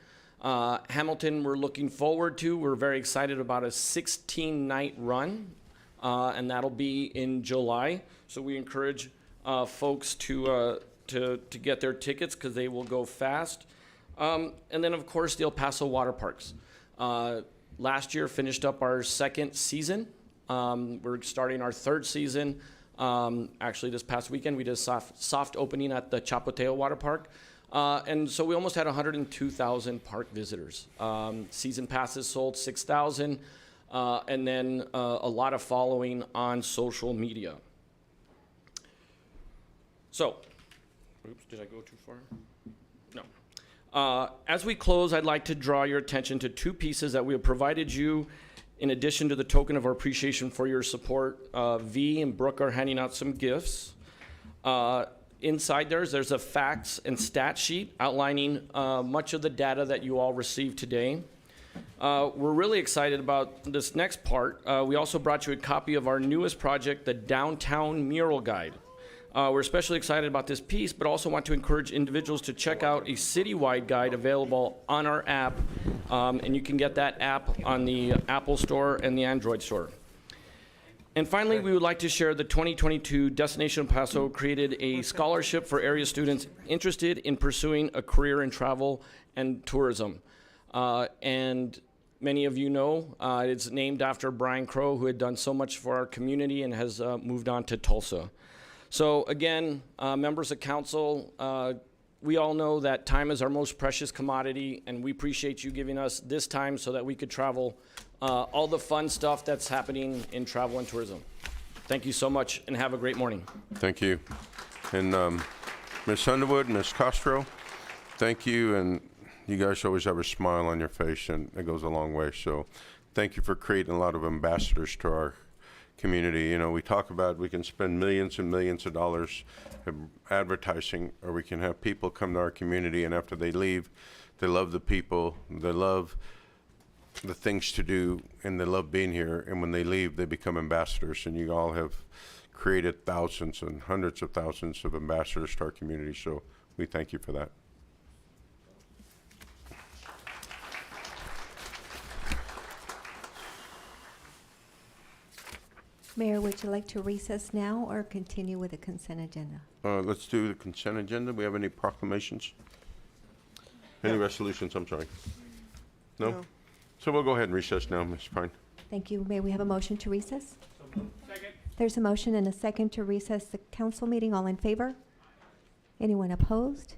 Hamilton we're looking forward to. We're very excited about a 16-night run, and that'll be in July. So we encourage folks to get their tickets because they will go fast. And then, of course, the El Paso Water Parks. Last year finished up our 2nd season. We're starting our 3rd season. Actually, this past weekend, we did a soft opening at the Chapoteo Water Park. And so we almost had 102,000 park visitors. Season passes sold 6,000, and then a lot of following on social media. So, oops, did I go too far? No. As we close, I'd like to draw your attention to 2 pieces that we have provided you in addition to the token of our appreciation for your support. V and Brooke are handing out some gifts. Inside there's a facts and stat sheet outlining much of the data that you all received today. We're really excited about this next part. We also brought you a copy of our newest project, the Downtown Mural Guide. We're especially excited about this piece, but also want to encourage individuals to check out a citywide guide available on our app, and you can get that app on the Apple Store and the Android Store. And finally, we would like to share the 2022 Destination El Paso created a scholarship for area students interested in pursuing a career in travel and tourism. And many of you know, it's named after Brian Crow, who had done so much for our community and has moved on to Tulsa. So again, members of council, we all know that time is our most precious commodity, and we appreciate you giving us this time so that we could travel all the fun stuff that's happening in travel and tourism. Thank you so much, and have a great morning. Thank you. And Ms. Underwood, Ms. Castro, thank you. And you guys always have a smile on your face, and it goes a long way. So thank you for creating a lot of ambassadors to our community. You know, we talk about we can spend millions and millions of dollars advertising, or we can have people come to our community, and after they leave, they love the people, they love the things to do, and they love being here, and when they leave, they become ambassadors. And you all have created thousands and hundreds of thousands of ambassadors to our community, so we thank you for that. Mayor, would you like to recess now or continue with the consent agenda? Let's do the consent agenda. We have any proclamations? Any resolutions, I'm sorry? No? No. So we'll go ahead and recess now, Ms. Pine. Thank you. May we have a motion to recess? Second. There's a motion and a second to recess the council meeting. All in favor? Anyone opposed?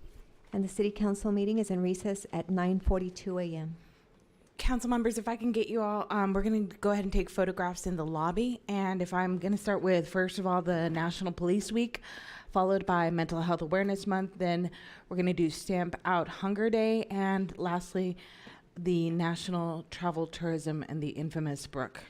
And the city council meeting is in recess at 9:42 a.m. Council members, if I can get you all, we're going to go ahead and take photographs in the lobby. And if I'm going to start with, first of all, the National Police Week, followed by Mental Health Awareness Month. Then we're going to do Stamp Out Hunger Day. And lastly, the National Travel Tourism and the infamous Brook.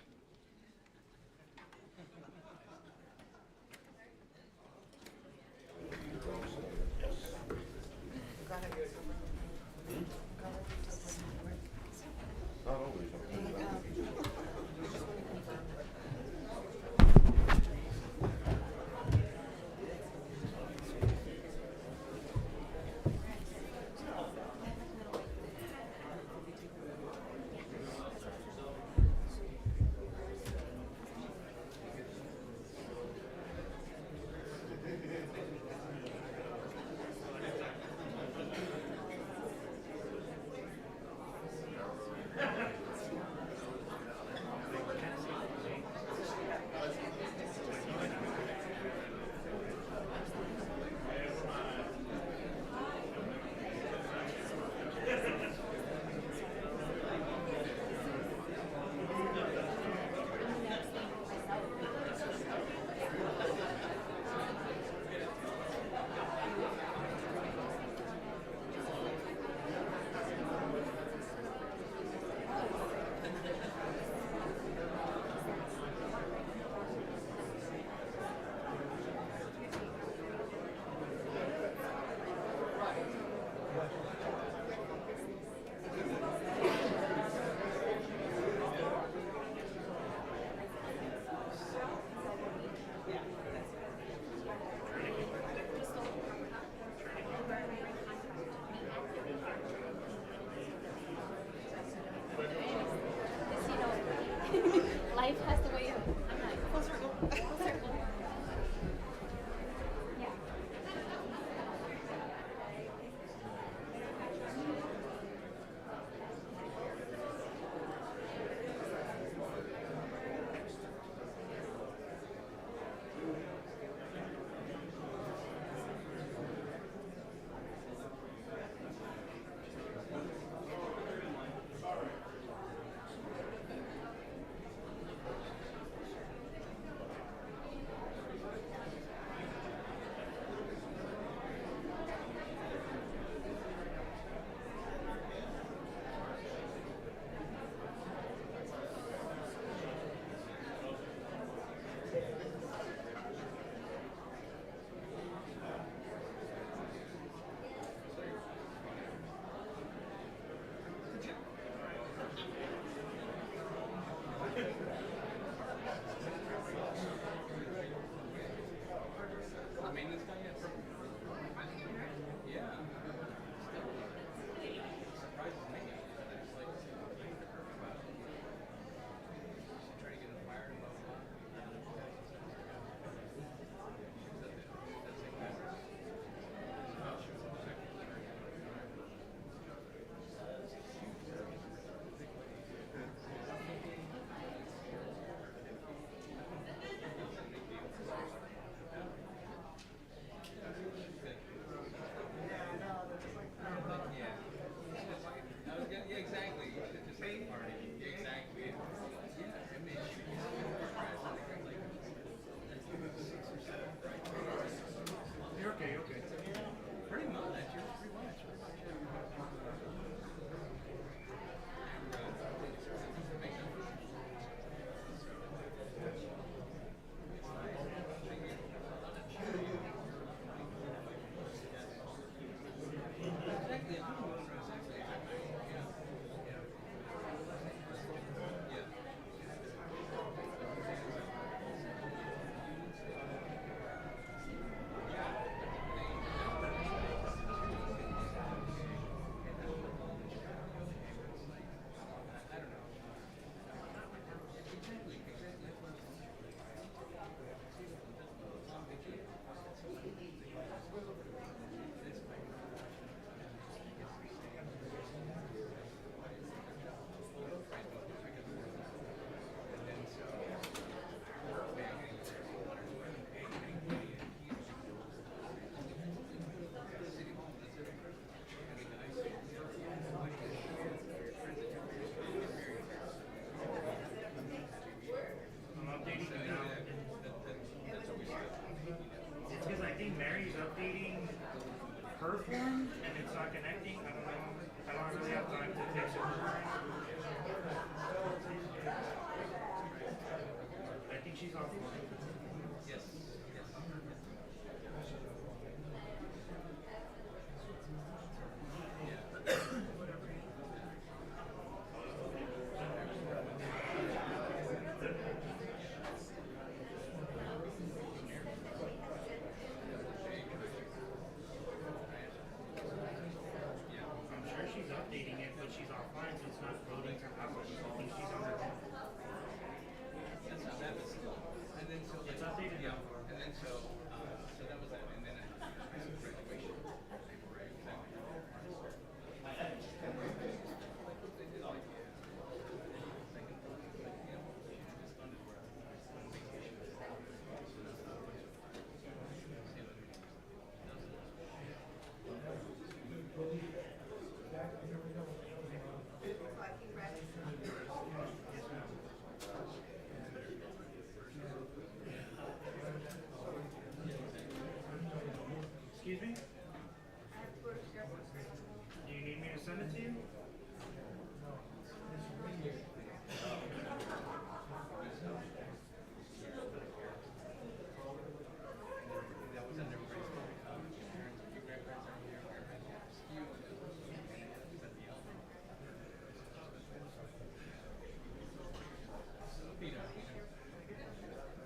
send it to you?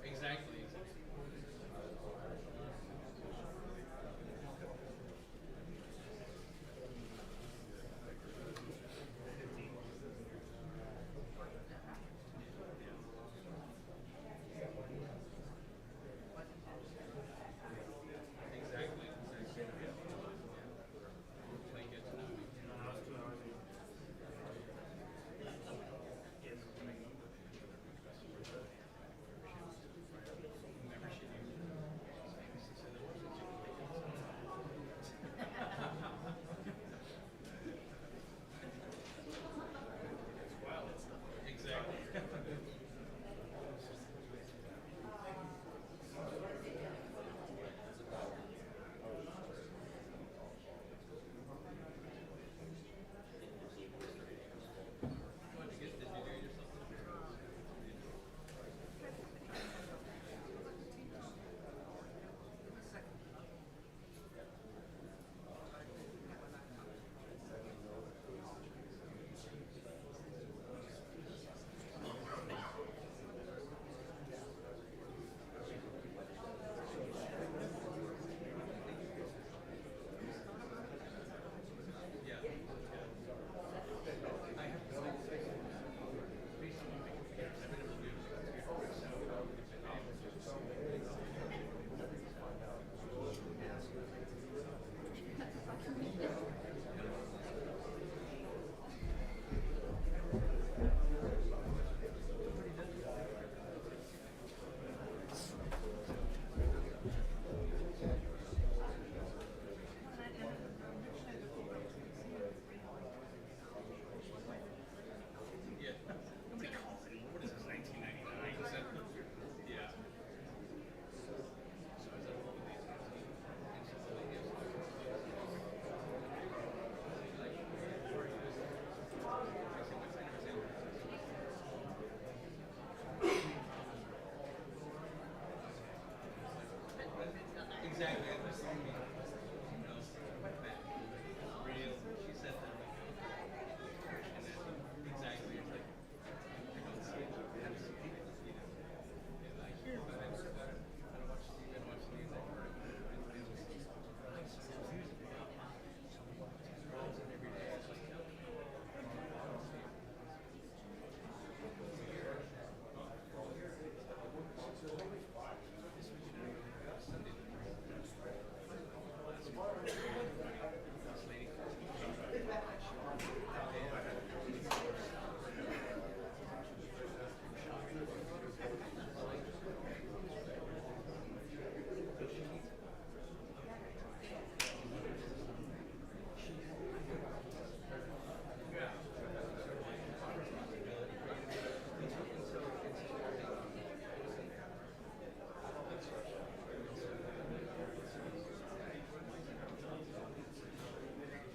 Exactly.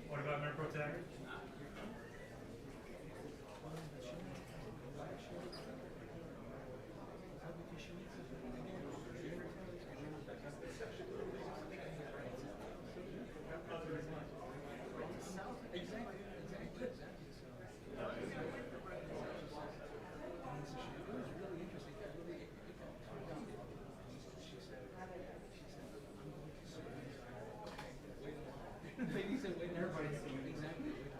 What about Mayor Pro Tem? Everybody's singing, exactly.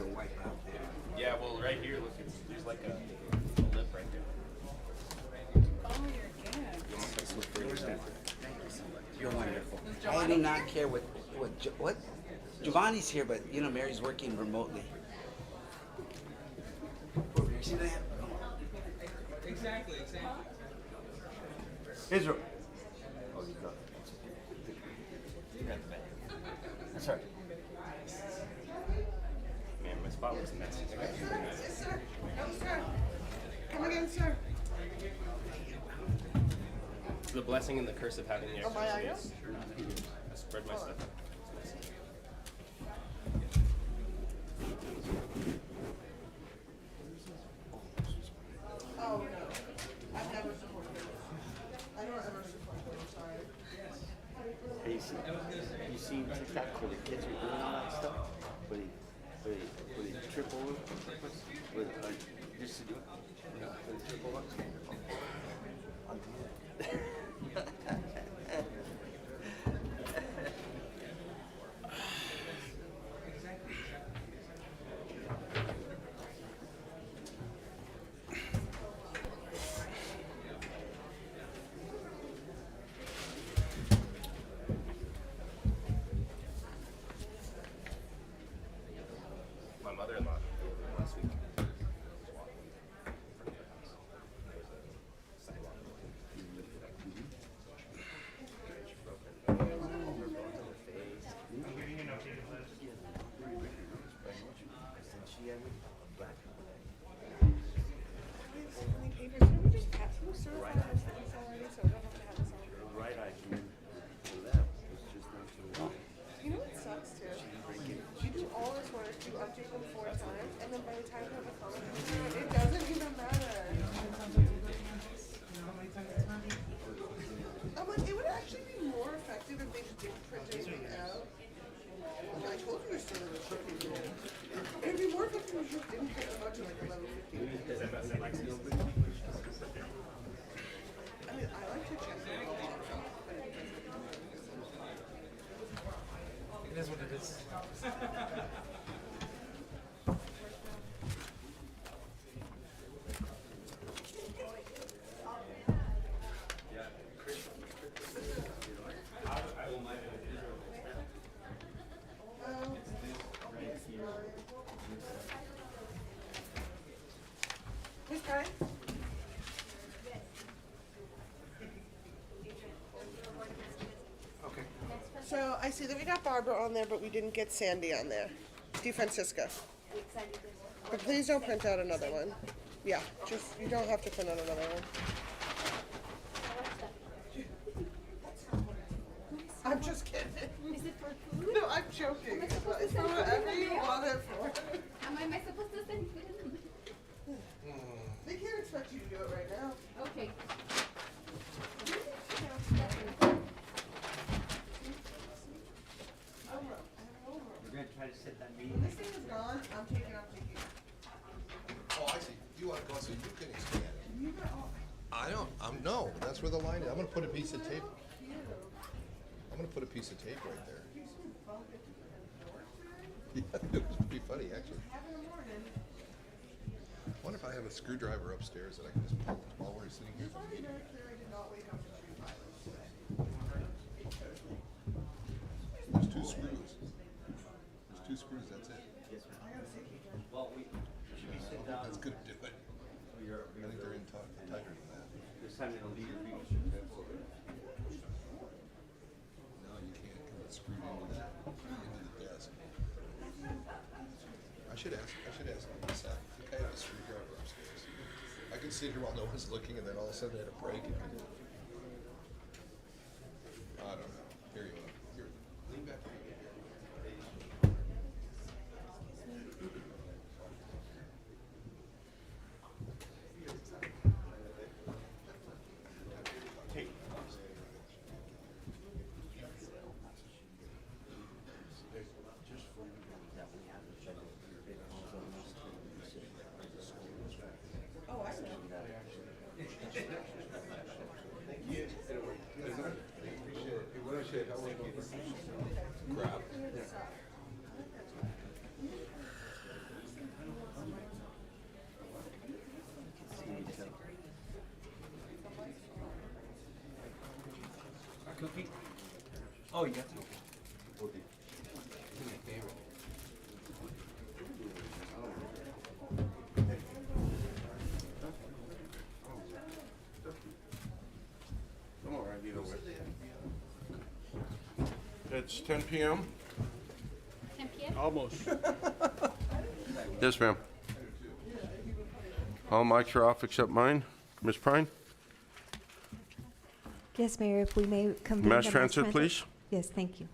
wipe out there. Yeah, well, right here, look, there's like a lip right there. Oh, you're good. You're wonderful. I do not care what Giovanni's here, but you know Mary's working remotely. Over here, see that? Exactly. Israel. Oh, you got it. You got the bag. That's right. Man, my spot looks messy. Yes, sir. No, sir. Come again, sir. It's the blessing and the curse of having the Oh, my extra eye space. I spread my stuff. Oh, no. I've never supported it. I don't ever support it, I'm sorry. Hey, you see TikTok where the kids are doing all that stuff? Where they trip over? Just to do it? Where they trip over? My mother-in-law last week. Right eye came in the left. It was just not too long. You know what sucks too? You do all this work, you update them 4 times, and then by the time you have a comment, it doesn't even matter. I'm like, it would actually be more effective if they just didn't print anything out. I told you to send it to people. It would be more effective if you just didn't print them out till like 11:15. I mean, I like to check them all off, but It is what it is. Who's crying? Okay. So I see that we got Barbara on there, but we didn't get Sandy on there. DeFrancisco. But please don't print out another one. Yeah, just, you don't have to print out another one. I'm just kidding. Is it for food? No, I'm joking. Am I supposed It's to for send food whatever in the you mail? want it for. Am I supposed to send food in the mail? They can't expect you to do it right now. Okay. We're gonna try to set that When meeting. this thing is gone, I'm taking. Oh, I see. You want to go so you can expand it. You got all. I don't, no, that's where the line is. I'm gonna put a piece of tape. I'm gonna put a piece of tape right there. Yeah, it was pretty funny, actually. I wonder if I have a screwdriver upstairs that I can just pull while we're sitting here. It's already very clear I did not wake up to tree violence today. There's 2 screws. There's 2 screws, that's it. Well, we should be sit down. That's good to do it. I think they're in tighter than that. This time it'll be your feet. No, you can't, because it's screwed into the desk. I should ask Seth. I think I have a screwdriver upstairs. I could sit here while no one's looking, and then all of a sudden I had a break. And I don't know. Here you are. Here, lean back. Oh, I know. Oh, you got to. I'm all right either way. It's 10 p.m. 10 p.m.? Almost. Yes, ma'am. All mics are off except mine. Ms. Prine? Yes, Mayor, if we may convene Mass the Transit, please. Yes, thank you.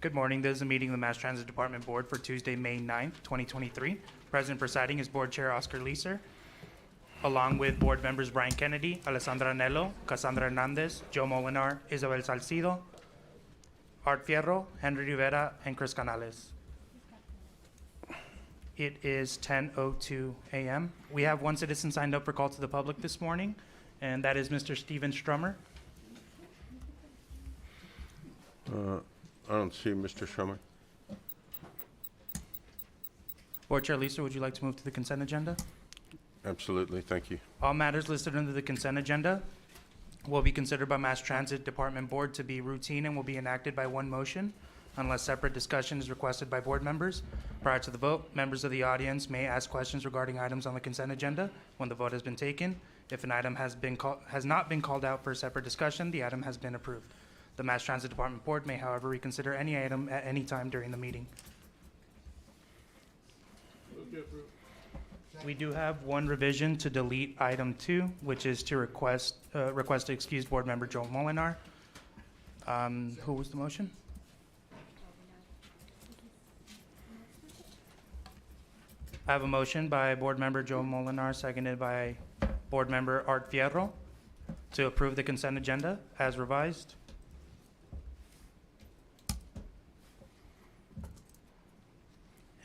Good morning. This is a meeting of the Mass Transit Department Board for Tuesday, May 9th, 2023. President presiding is Board Chair Oscar Leeser, along with board members Brian Kennedy, Alessandra Anello, Cassandra Hernandez, Joe Molinar, Isabel Salcido, Art Fierro, Henry Rivera, and Chris Canales. It is 10:02 a.m. We have one citizen signed up for call to the public this morning, and that is Mr. Steven Strummer. I don't see Mr. Shrummer. Board Chair Leeser, would you like to move to the consent agenda? Absolutely, thank you. All matters listed under the consent agenda will be considered by Mass Transit Department Board to be routine and will be enacted by one motion unless separate discussion is requested by board members. Prior to the vote, members of the audience may ask questions regarding items on the consent agenda when the vote has been taken. If an item has not been called out for separate discussion, the item has been approved. The Mass Transit Department Board may, however, reconsider any item at any time during the meeting. We do have one revision to delete item 2, which is to request to excuse board member Joe Molinar. Who was the motion? I have a motion by board member Joe Molinar, seconded by board member Art Fierro, to approve the consent agenda as revised.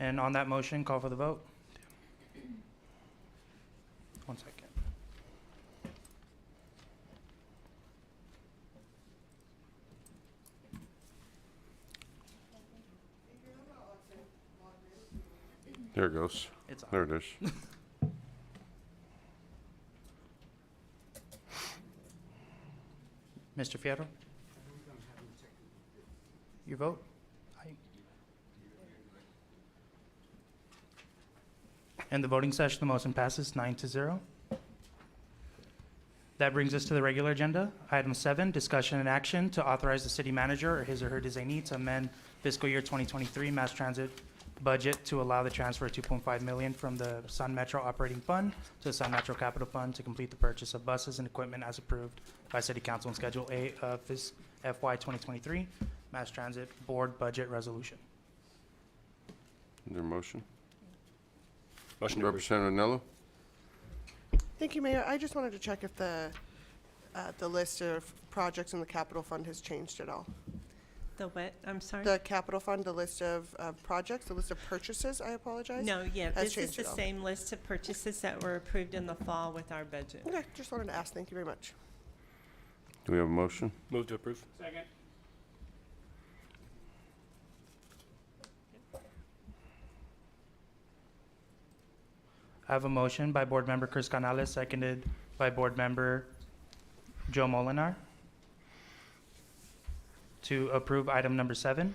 And on that motion, call for the vote. 1 second. There it goes. It's on. There it is. Mr. Fierro? Your vote? Aye. In the voting session, the motion passes 9-0. That brings us to the regular agenda. Item 7, discussion and action to authorize the city manager or his or her designee to amend fiscal year 2023 Mass Transit budget to allow the transfer of $2.5 million from the Sun Metro Operating Fund to the Sun Metro Capital Fund to complete the purchase of buses and equipment as approved by City Council in Schedule A of FY 2023 Mass Transit Board Budget Resolution. Is there a motion? Motion to approve. Representative Nello? Thank you, Mayor. I just wanted to check if the list of projects in the capital fund has changed at all. The what? I'm sorry? The capital fund, the list of projects, the list of purchases, I apologize. No, yeah, has this is changed the at all. same list of purchases that were approved in the fall with our budget. Okay, just wanted to ask. Thank you very much. Do we have a motion? Move to approve. Second. I have a motion by board member Chris Canales, seconded by board member Joe Molinar, to approve item number 7.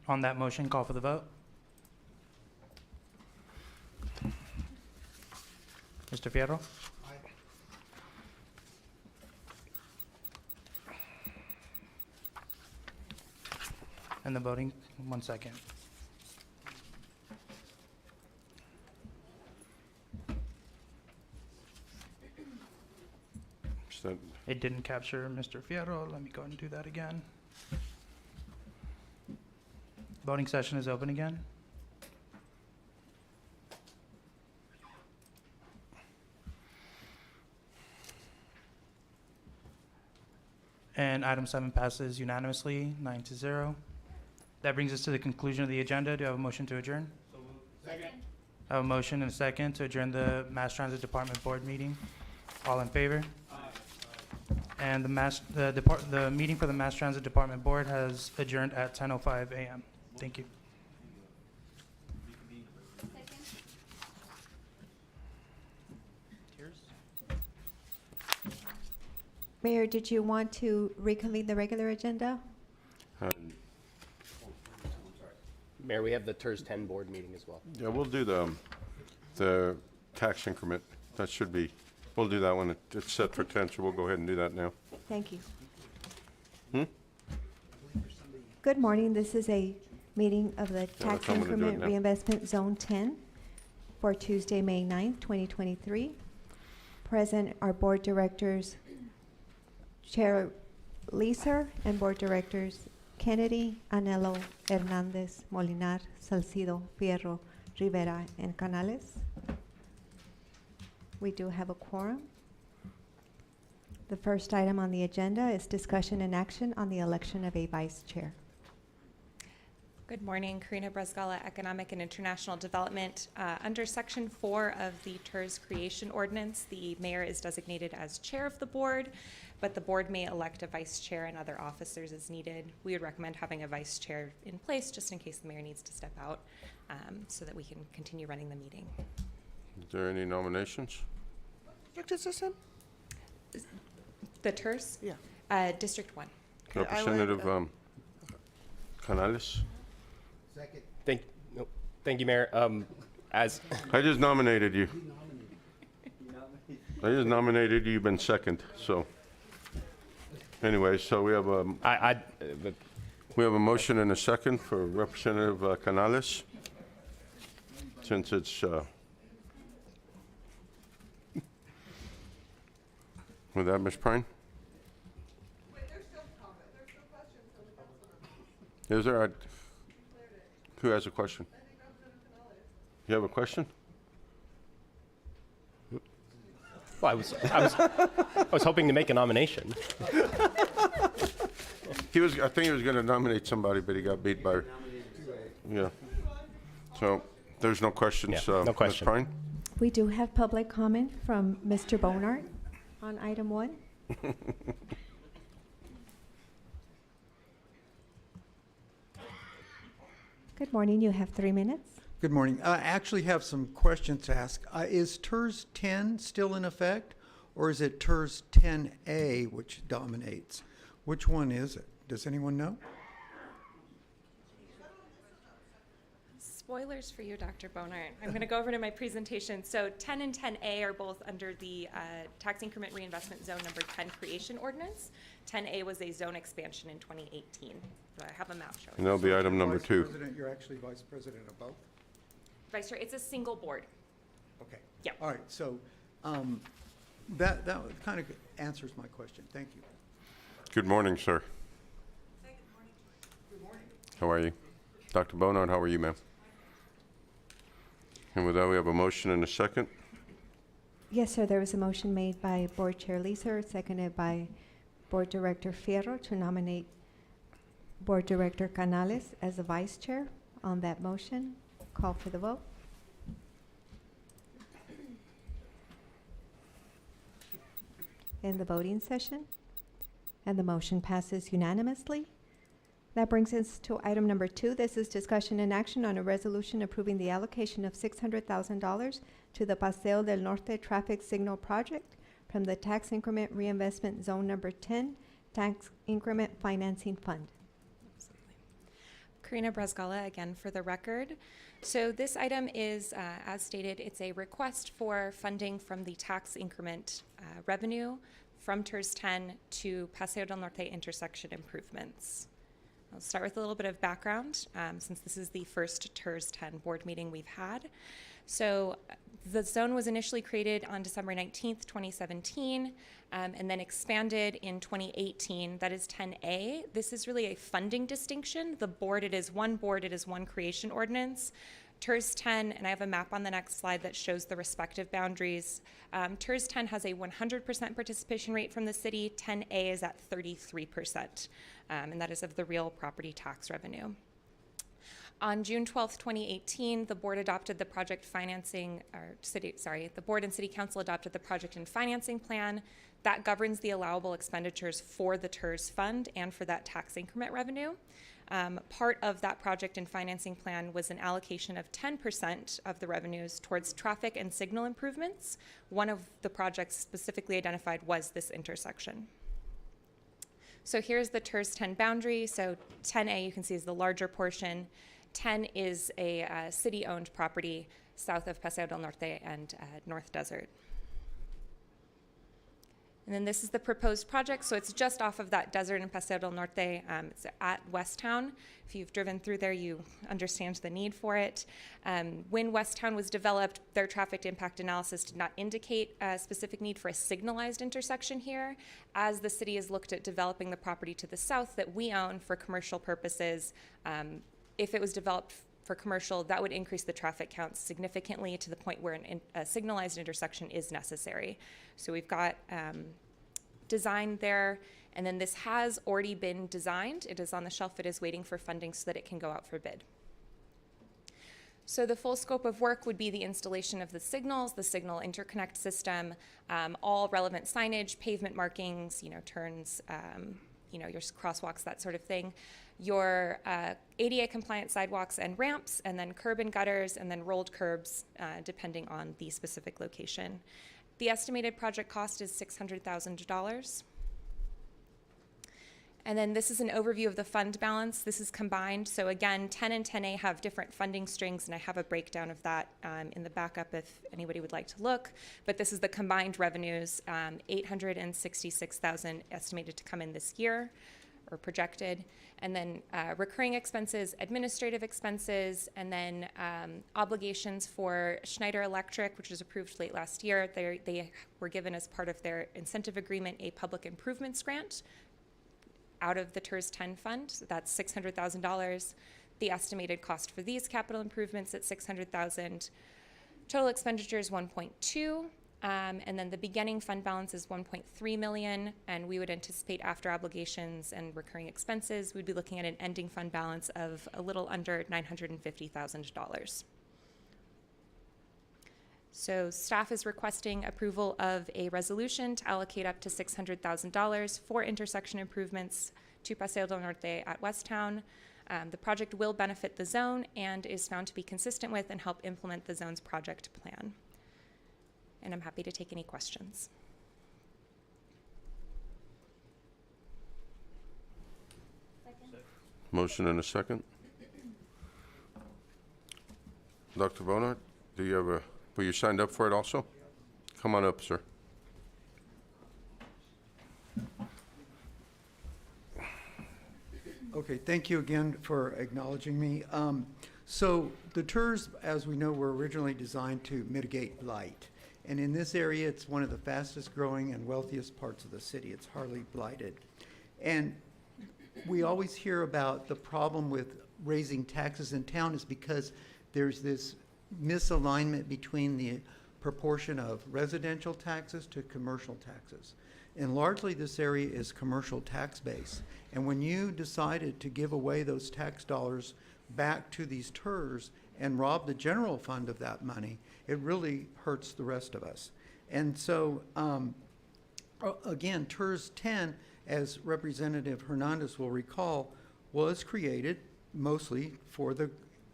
On that motion, call for the vote. Mr. Fierro? And the voting, 1 second. Is that- It didn't capture Mr. Fierro. Let me go ahead and do that again. Voting session is open again. And item 7 passes unanimously, 9-0. That brings us to the conclusion of the agenda. Do I have a motion to adjourn? Second. I have a motion and a second to adjourn the Mass Transit Department Board meeting. All in favor? And the meeting for the Mass Transit Department Board has adjourned at 10:05 a.m. Thank you. Cheers. Mayor, did you want to reconvene the regular agenda? Mayor, we have the TERS 10 board meeting as well. Yeah, we'll do the tax increment. That should be, we'll do that one. It's set for 10, so we'll go ahead and do that now. Thank you. Hmm? Good morning. This is a meeting of the that's Tax how I'm gonna do it Increment now. Reinvestment Zone 10 for Tuesday, May 9th, 2023. Present are Board Directors Chair Leeser and Board Directors Kennedy, Anello, Hernandez, Molinar, Salcido, Fierro, Rivera, and Canales. We do have a quorum. The first item on the agenda is discussion and action on the election of a vice chair. Good morning, Karina Bresgala, Economic and International Development. Under Section 4 of the TERS Creation Ordinance, the mayor is designated as chair of the board, but the board may elect a vice chair and other officers as needed. We would recommend having a vice chair in place just in case the mayor needs to step out, so that we can continue running the meeting. Is there any nominations? What district is this in? The TERS? Yeah. District 1. Okay, I would, Representative Canales? Thank you, Mayor. As I just nominated you. I just nominated you. You've been second, so. Anyway, so we have we have a motion and a second for Representative Canales. Since it's with that, Ms. Prine? Is there who has a question? You have a question? well, I was hoping to make a nomination. I think he was going to nominate somebody, but he got beat by. Yeah. So there's no questions. Yeah, no question. Ms. Prine? We do have public comment from Mr. Bonart on item 1. Good morning. You have 3 minutes. Good morning. I actually have some questions to ask. Is TERS 10 still in effect, or is it TERS 10A which dominates? Which one is it? Does anyone know? Spoilers for you, Dr. Bonart. I'm going to go over to my presentation. So 10 and 10A are both under the Tax Increment Reinvestment Zone number 10 Creation Ordinance. 10A was a zone expansion in 2018. So I have a map showing. And that'll be item number 2. President, you're actually vice president of both? Vice Chair, it's a single board. Okay. Yeah. All right, so that kind of answers my question. Thank you. Good morning, sir. Good morning. How are you? Dr. Bonard, how are you, ma'am? And with that, we have a motion and a second. Yes, sir. There was a motion made by Board Chair Leeser, seconded by Board Director Fierro to nominate Board Director Canales as the vice chair. On that motion, call for the vote. In the voting session, and the motion passes unanimously. That brings us to item number 2. This is discussion and action on a resolution approving the allocation of $600,000 to the Paseo del Norte Traffic Signal Project from the Tax Increment Reinvestment Zone number 10 Tax Increment Financing Fund. Karina Bresgala, again for the record. So this item is, as stated, it's a request for funding from the tax increment revenue from TERS 10 to Paseo del Norte intersection improvements. I'll start with a little bit of background, since this is the first TERS 10 board meeting we've had. So the zone was initially created on December 19th, 2017, and then expanded in 2018. That is 10A. This is really a funding distinction. The board, it is one creation ordinance. TERS 10, and I have a map on the next slide that shows the respective boundaries. TERS 10 has a 100% participation rate from the city. 10A is at 33%, and that is of the real property tax revenue. On June 12th, 2018, the board adopted the project financing, the board and city council adopted the project and financing plan that governs the allowable expenditures for the TERS fund and for that tax increment revenue. Part of that project and financing plan was an allocation of 10% of the revenues towards traffic and signal improvements. One of the projects specifically identified was this intersection. So here's the TERS 10 boundary. So 10A, you can see, is the larger portion. 10 is a city-owned property south of Paseo del Norte and North Desert. And then this is the proposed project. So it's just off of that Desert and Paseo del Norte. It's at Westtown. If you've driven through there, you understand the need for it. When Westtown was developed, their traffic impact analysis did not indicate a specific need for a signalized intersection here. As the city has looked at developing the property to the south that we own for commercial purposes, if it was developed for commercial, that would increase the traffic count significantly to the point where a signalized intersection is necessary. So we've got design there, and then this has already been designed. It is on the shelf. It is waiting for funding so that it can go out for bid. So the full scope of work would be the installation of the signals, the signal interconnect system, all relevant signage, pavement markings, turns, your crosswalks, that sort of thing. Your ADA compliant sidewalks and ramps, and then curb and gutters, and then rolled curbs, depending on the specific location. The estimated project cost is $600,000. And then this is an overview of the fund balance. This is combined. So again, 10 and 10A have different funding strings, and I have a breakdown of that in the backup if anybody would like to look. But this is the combined revenues, $866,000 estimated to come in this year, or projected. And then recurring expenses, administrative expenses, and then obligations for Schneider Electric, which was approved late last year. They were given as part of their incentive agreement a public improvements grant out of the TERS 10 fund. So that's $600,000. The estimated cost for these capital improvements at $600,000. Total expenditures 1.2. And then the beginning fund balance is 1.3 million, and we would anticipate after obligations and recurring expenses, we'd be looking at an ending fund balance of a little under $950,000. So staff is requesting approval of a resolution to allocate up to $600,000 for intersection improvements to Paseo del Norte at Westtown. The project will benefit the zone and is found to be consistent with and help implement the zone's project plan. And I'm happy to take any questions. Motion and a second. Dr. Bonart, do you have were you signed up for it also? Come on up, sir. Okay, thank you again for acknowledging me. So the TERS, as we know, were originally designed to mitigate blight. And in this area, it's one of the fastest growing and wealthiest parts of the city. It's hardly blighted. And we always hear about the problem with raising taxes in town is because there's this misalignment between the proportion of residential taxes to commercial taxes. And largely this area is commercial tax base. And when you decided to give away those tax dollars back to these TERS and rob the general fund of that money, it really hurts the rest of us. And so, again, TERS 10, as Representative Hernandez will recall, was created mostly for the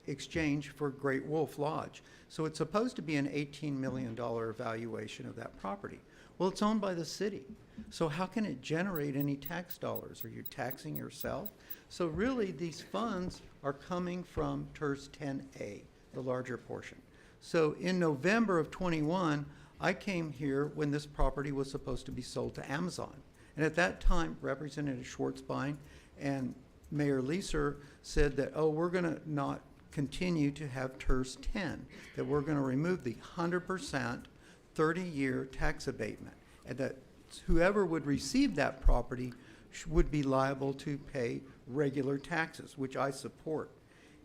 exchange for Great Wolf Lodge. So it's supposed to be an $18 million valuation of that property. Well, it's owned by the city. So how can it generate any tax dollars? Are you taxing yourself? So really, these funds are coming from TERS 10A, the larger portion. So in November of 21, I came here when this property was supposed to be sold to Amazon. And at that time, Representative Schwartzbein and Mayor Leeser said that, oh, we're going to not continue to have TERS 10, that we're going to remove the 100% 30-year tax abatement, and that whoever would receive that property would be liable to pay regular taxes, which I support.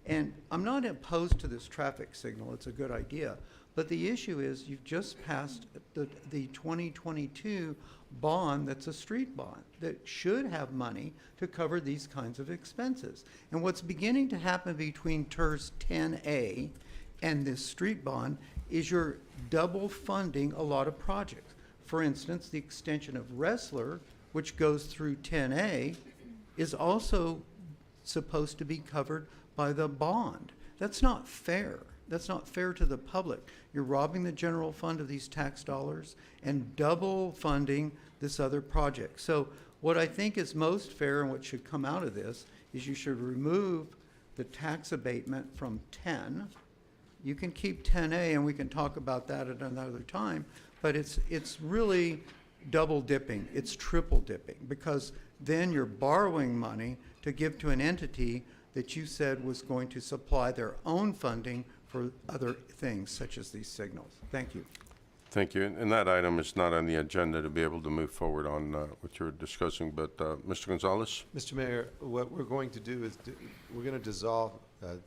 And I'm not opposed to this traffic signal. It's a good idea. But the issue is you've just passed the 2022 bond that's a street bond that should have money to cover these kinds of expenses. And what's beginning to happen between TERS 10A and this street bond is you're double funding a lot of projects. For instance, the extension of Ressler, which goes through 10A, is also supposed to be covered by the bond. That's not fair. That's not fair to the public. You're robbing the general fund of these tax dollars and double funding this other project. So What I think is most fair and what should come out of this is you should remove the tax abatement from 10. You can keep 10A, and we can talk about that at another time, but it's really double dipping. It's triple dipping, because then you're borrowing money to give to an entity that you said was going to supply their own funding for other things, such as these signals. Thank you. Thank you. And that item is not on the agenda to be able to move forward on what you're discussing, but Mr. Gonzalez? Mr. Mayor, what we're going to do is we're going to dissolve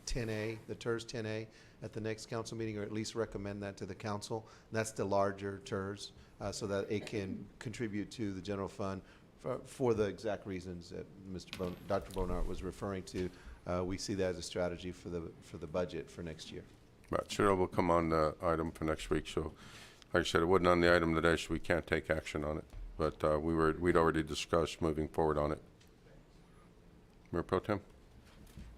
10A, the TERS 10A, at the next council meeting, or at least recommend that to the council. And that's the larger TERS, so that it can contribute to the general fund for the exact reasons that Dr. Bonart was referring to. We see that as a strategy for the budget for next year. Right, so it will come on the item for next week. So, like I said, it wasn't on the item today, so we can't take action on it. But we'd already discussed moving forward on it. Mayor Pro Tem?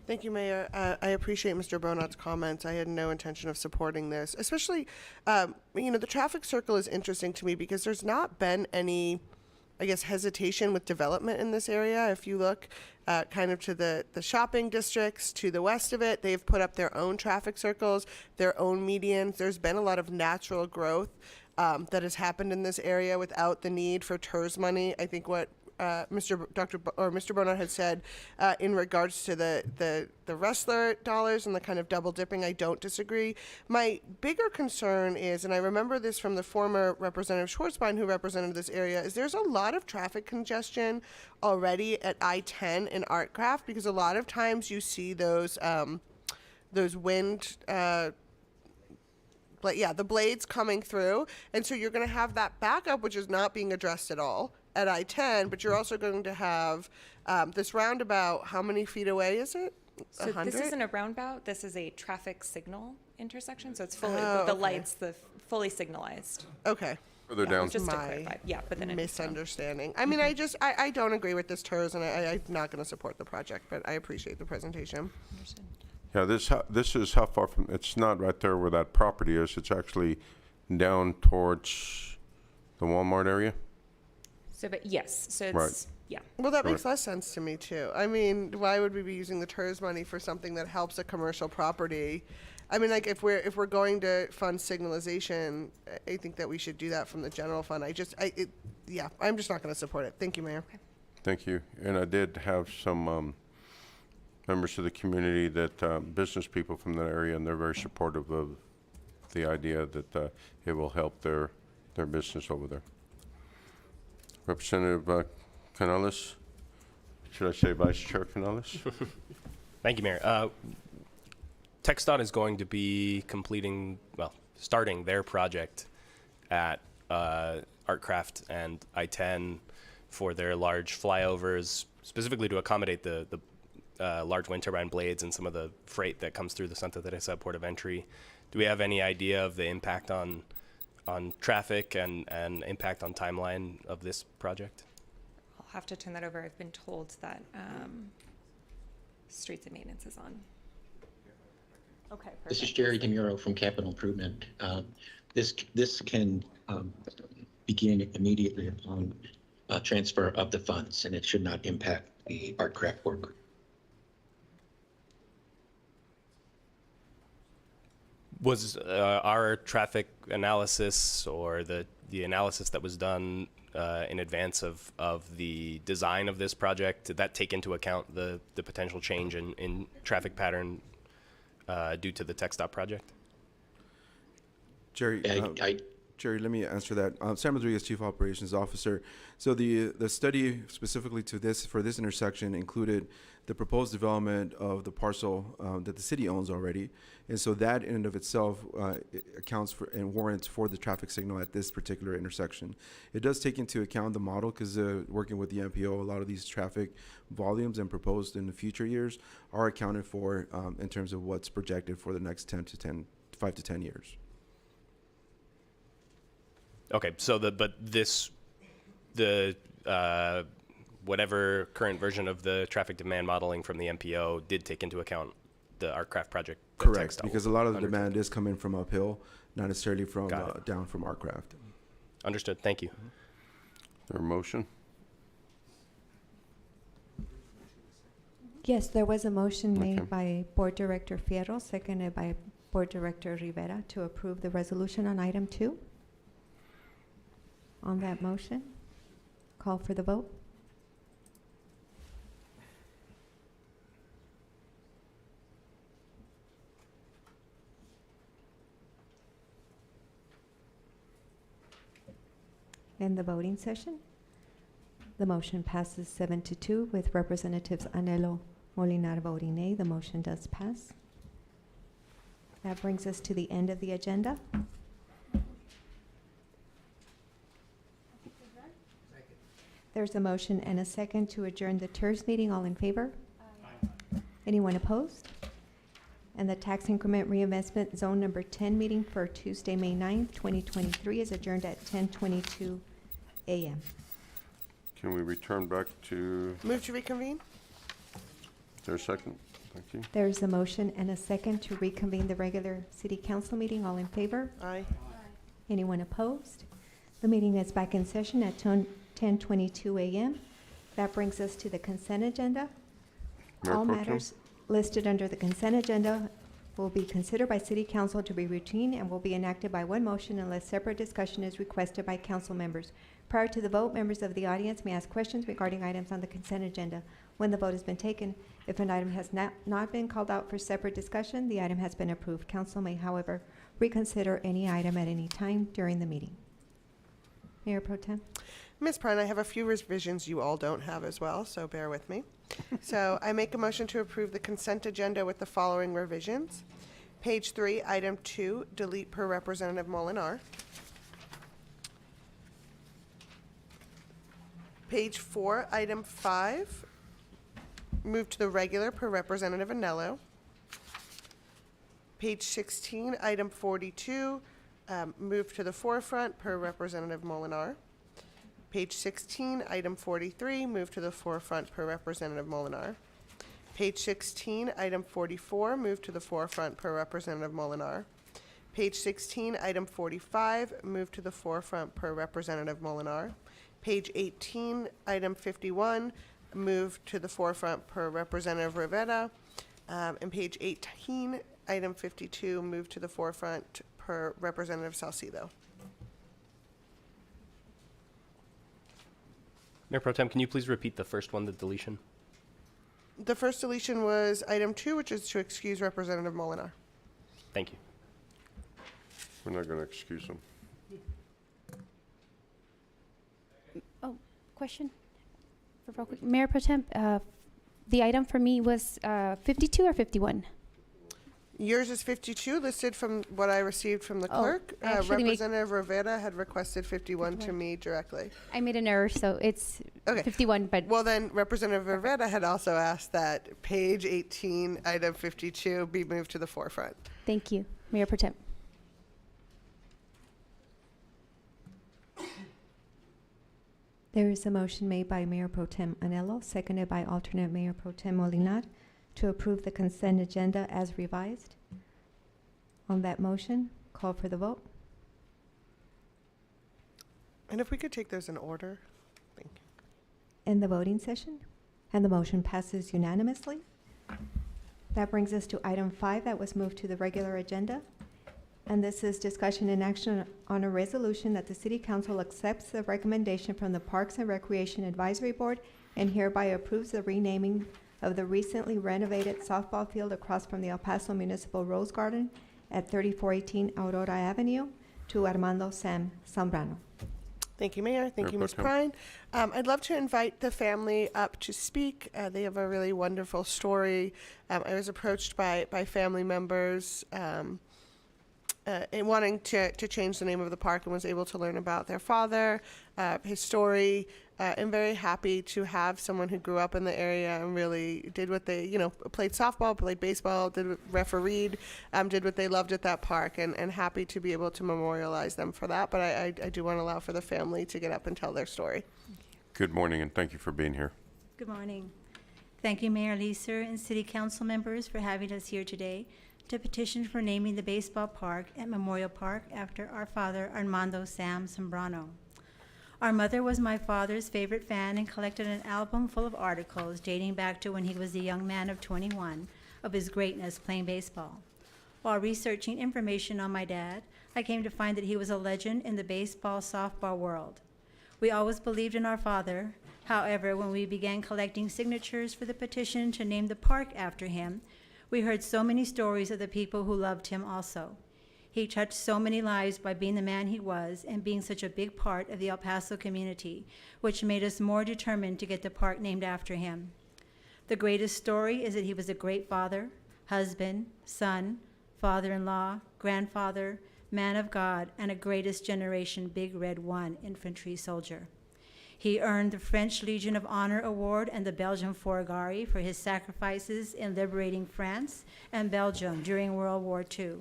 Thank you, Mayor. I appreciate Mr. Bonat's comments. I had no intention of supporting this, especially, the traffic circle is interesting to me because there's not been any, I guess, hesitation with development in this area. If you look kind of to the shopping districts to the west of it, they've put up their own traffic circles, their own medians. There's been a lot of natural growth that has happened in this area without the need for TERS money. I think what Mr. Bonat had said in regards to the wrestler dollars and the kind of double dipping, I don't disagree. My bigger concern is, and I remember this from the former Representative Schwartzbein who represented this area, is there's a lot of traffic congestion already at I-10 in Artcraft, because a lot of times you see those wind the blades coming through, and so you're going to have that backup, which is not being addressed at all at I-10, but you're also going to have this roundabout. How many feet away is it? So 100? this isn't a roundabout. This is a traffic signal intersection. So it's fully lights, fully signalized. Okay. Further down. Just to My clarify. Yeah, but then misunderstanding. I mean, I don't agree with this TERS, and I'm not going to support the project, but I appreciate the presentation. Understood. Yeah, this is how far from, it's not right there where that property is. It's actually down towards the Walmart area. So, but yes, so it's, Right. yeah. Well, that makes less sense to me, too. I mean, why would we be using the TERS money for something that helps a commercial property? I mean, like, if we're going to fund signalization, I think that we should do that from the general fund. I'm just not going to support it. Thank you, Mayor. Okay. Thank you. And I did have some members of the community that, business people from that area, and they're very supportive of the idea that it will help their business over there. Representative Canales, should I say Vice Chair Canales? Thank you, Mayor. TxDOT is going to be starting their project at Artcraft and I-10 for their large flyovers, specifically to accommodate the large wind turbine blades and some of the freight that comes through the Santa Teresa port of entry. Do we have any idea of the impact on traffic and impact on timeline of this project? I'll have to turn that over. I've been told that streets and maintenance is on. Okay, perfect. This is Jerry DeMuro from Capital Improvement. This can begin immediately upon transfer of the funds, and it should not impact the Artcraft work. Was our traffic analysis or the analysis that was done in advance of the design of this project, did that take into account the potential change in traffic pattern due to the TxDOT project? Jerry, Jerry, let me answer that. Sam Rodriguez, Chief Operations Officer. So the study specifically for this intersection included the proposed development of the parcel that the city owns already. And so that in and of itself accounts for and warrants for the traffic signal at this particular intersection. It does take into account the model because working with the MPO, a lot of these traffic volumes and proposed in the future years are accounted for in terms of what's projected for the next 5 to 10 years. Okay, so whatever current version of the traffic demand modeling from the MPO did take into account the Artcraft project. Correct, because a lot of the demand is coming from uphill, not necessarily from down from Artcraft. Understood. Thank you. There a motion? Yes, there was a motion Okay. made by Board Director Fierro, seconded by Board Director Rivera to approve the resolution on item 2. On that motion, call for the vote. In the voting session, the motion passes 7-2 with Representatives Anelo Molinar voting nay. The motion does pass. That brings us to the end of the agenda. There's a motion and a second to adjourn the TERS meeting. All in favor? Anyone opposed? And the tax increment reinvestment zone number 10 meeting for Tuesday, May 9th, 2023 is adjourned at 10:22 a.m. Can we return back to, Move to reconvene? is there a second? Thank you. There's a motion and a second to reconvene the regular city council meeting. All in favor? Aye. Anyone opposed? The meeting is back in session at 10:22 a.m. That brings us to the consent agenda. Mayor All Pro Tem? matters listed under the consent agenda will be considered by city council to be routine and will be enacted by one motion unless separate discussion is requested by council members. Prior to the vote, members of the audience may ask questions regarding items on the consent agenda. When the vote has been taken, if an item has not been called out for separate discussion, the item has been approved. Council may, however, reconsider any item at any time during the meeting. Mayor Pro Tem? Ms. Prine, I have a few revisions you all don't have as well, so bear with me. So I make a motion to approve the consent agenda with the following revisions. Page 3, item 2, delete per Representative Molinar. Page 4, item 5, move to the regular per Representative Anello. Page 16, item 42, move to the forefront per Representative Molinar. Page 16, item 43, move to the forefront per Representative Molinar. Page 16, item 44, move to the forefront per Representative Molinar. Page 16, item 45, move to the forefront per Representative Molinar. Page 18, item 51, move to the forefront per Representative Rivera. And page 18, item 52, move to the forefront per Representative Salcido. Mayor Pro Tem, can you please repeat the first one, the deletion? The first deletion was item 2, which is to excuse Representative Molinar. Thank you. We're not going to excuse him. Oh, question? Real quick. Mayor Pro Tem, the item for me was 52 or 51? Yours is 52, listed from what I received from the Oh, clerk. I actually make- Representative Rivera had requested 51 to me directly. I made an error, so it's Okay. 51, but Well, then Representative Rivera had also asked that page 18, item 52 be moved to the forefront. thank you, Mayor Pro Tem. There is a motion made by Mayor Pro Tem Anello, seconded by alternate Mayor Pro Tem Molinar, to approve the consent agenda as revised. On that motion, call for the vote. And if we could take those in order. Thank you. In the voting session, and the motion passes unanimously. That brings us to item 5 that was moved to the regular agenda. And this is discussion and action on a resolution that the City Council accepts the recommendation from the Parks and Recreation Advisory Board and hereby approves the renaming of the recently renovated softball field across from the El Paso Municipal Rose Garden at 3418 Aurora Avenue to Armando Sam Zambrano. Thank you, Mayor. Thank you, Ms. Prine. I'd love to invite the family up to speak. They have a really wonderful story. I was approached by family members in wanting to change the name of the park and was able to learn about their father, his story. I'm very happy to have someone who grew up in the area and really did what they, played softball, played baseball, refereed, did what they loved at that park, and happy to be able to memorialize them for that. But I do want to allow for the family to get up and tell their story. Good morning, and thank you for being here. Good morning. Thank you, Mayor Leeser and City Council members for having us here today to petition for naming the baseball park at Memorial Park after our father, Armando Sam Zambrano. Our mother was my father's favorite fan and collected an album full of articles dating back to when he was a young man of 21 of his greatness playing baseball. While researching information on my dad, I came to find that he was a legend in the baseball softball world. We always believed in our father. However, when we began collecting signatures for the petition to name the park after him, we heard so many stories of the people who loved him also. He touched so many lives by being the man he was and being such a big part of the El Paso community, which made us more determined to get the park named after him. The greatest story is that he was a great father, husband, son, father-in-law, grandfather, man of God, and a greatest generation Big Red 1 infantry soldier. He earned the French Legion of Honor Award and the Belgian Four Garry for his sacrifices in liberating France and Belgium during World War II.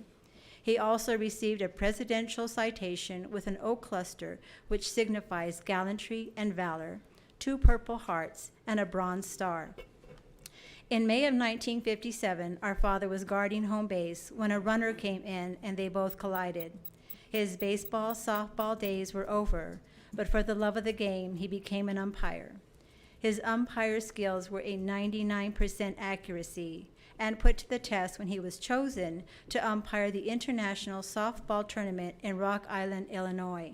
He also received a presidential citation with an oak cluster, which signifies gallantry and valor, 2 Purple Hearts, and a Bronze Star. In May of 1957, our father was guarding home base when a runner came in and they both collided. His baseball, softball days were over, but for the love of the game, he became an umpire. His umpire skills were a 99% accuracy and put to the test when he was chosen to umpire the International Softball Tournament in Rock Island, Illinois.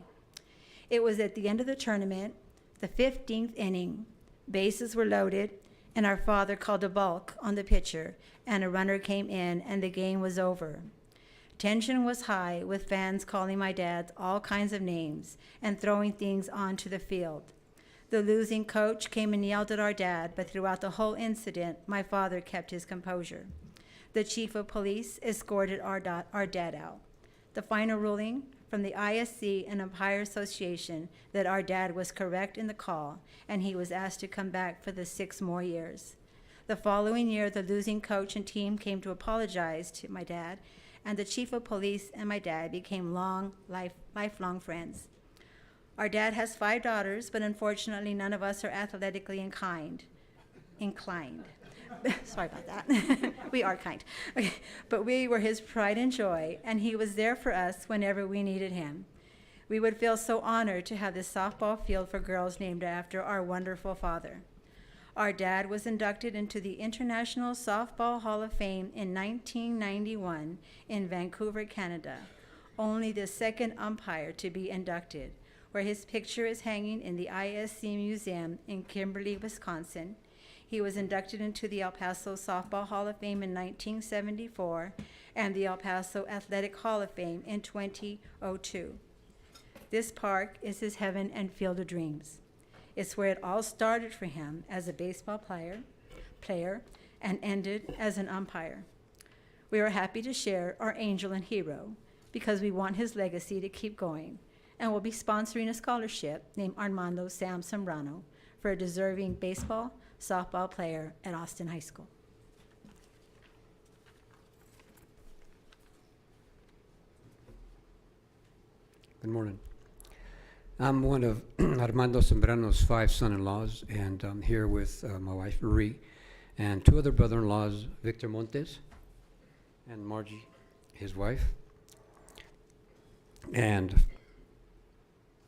It was at the end of the tournament, the 15th inning, bases were loaded, and our father called a balk on the pitcher, and a runner came in, and the game was over. Tension was high, with fans calling my dad all kinds of names and throwing things onto the field. The losing coach came and yelled at our dad, but throughout the whole incident, my father kept his composure. The chief of police escorted our dad out. The final ruling from the ISC and Umpire Association that our dad was correct in the call, and he was asked to come back for the 6 more years. The following year, the losing coach and team came to apologize to my dad, and the chief of police and my dad became lifelong friends. Our dad has 5 daughters, but unfortunately none of us are athletically inclined. Sorry about that. We are kind. Okay. But we were his pride and joy, and he was there for us whenever we needed him. We would feel so honored to have this softball field for girls named after our wonderful father. Our dad was inducted into the International Softball Hall of Fame in 1991 in Vancouver, Canada, only the second umpire to be inducted, where his picture is hanging in the ISC Museum in Kimberly, Wisconsin. He was inducted into the El Paso Softball Hall of Fame in 1974 and the El Paso Athletic Hall of Fame in 2002. This park is his heaven and field of dreams. It's where it all started for him as a baseball player, and ended as an umpire. We are happy to share our angel and hero because we want his legacy to keep going, and will be sponsoring a scholarship named Armando Sam Zambrano for a deserving baseball, softball player at Austin High School. Good morning. I'm one of Armando Zambrano's 5 son-in-laws, and I'm here with my wife, Marie, and 2 other brother-in-laws, Victor Montes and Margie, his wife, and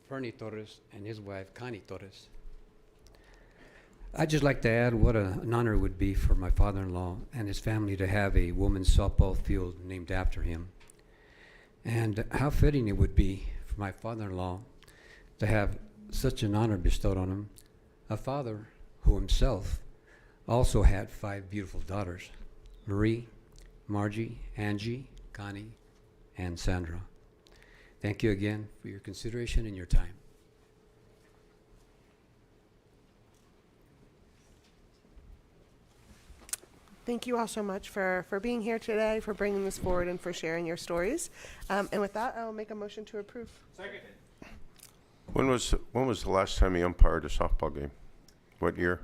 Fernie Torres and his wife, Connie Torres. I'd just like to add what an honor it would be for my father-in-law and his family to have a women's softball field named after him. And how fitting it would be for my father-in-law to have such an honor bestowed on him, a father who himself also had 5 beautiful daughters, Marie, Margie, Angie, Connie, and Sandra. Thank you again for your consideration and your time. Thank you all so much for being here today, for bringing this forward, and for sharing your stories. And with that, I'll make a motion to approve. Second. When was the last time he umpired a softball game? What year?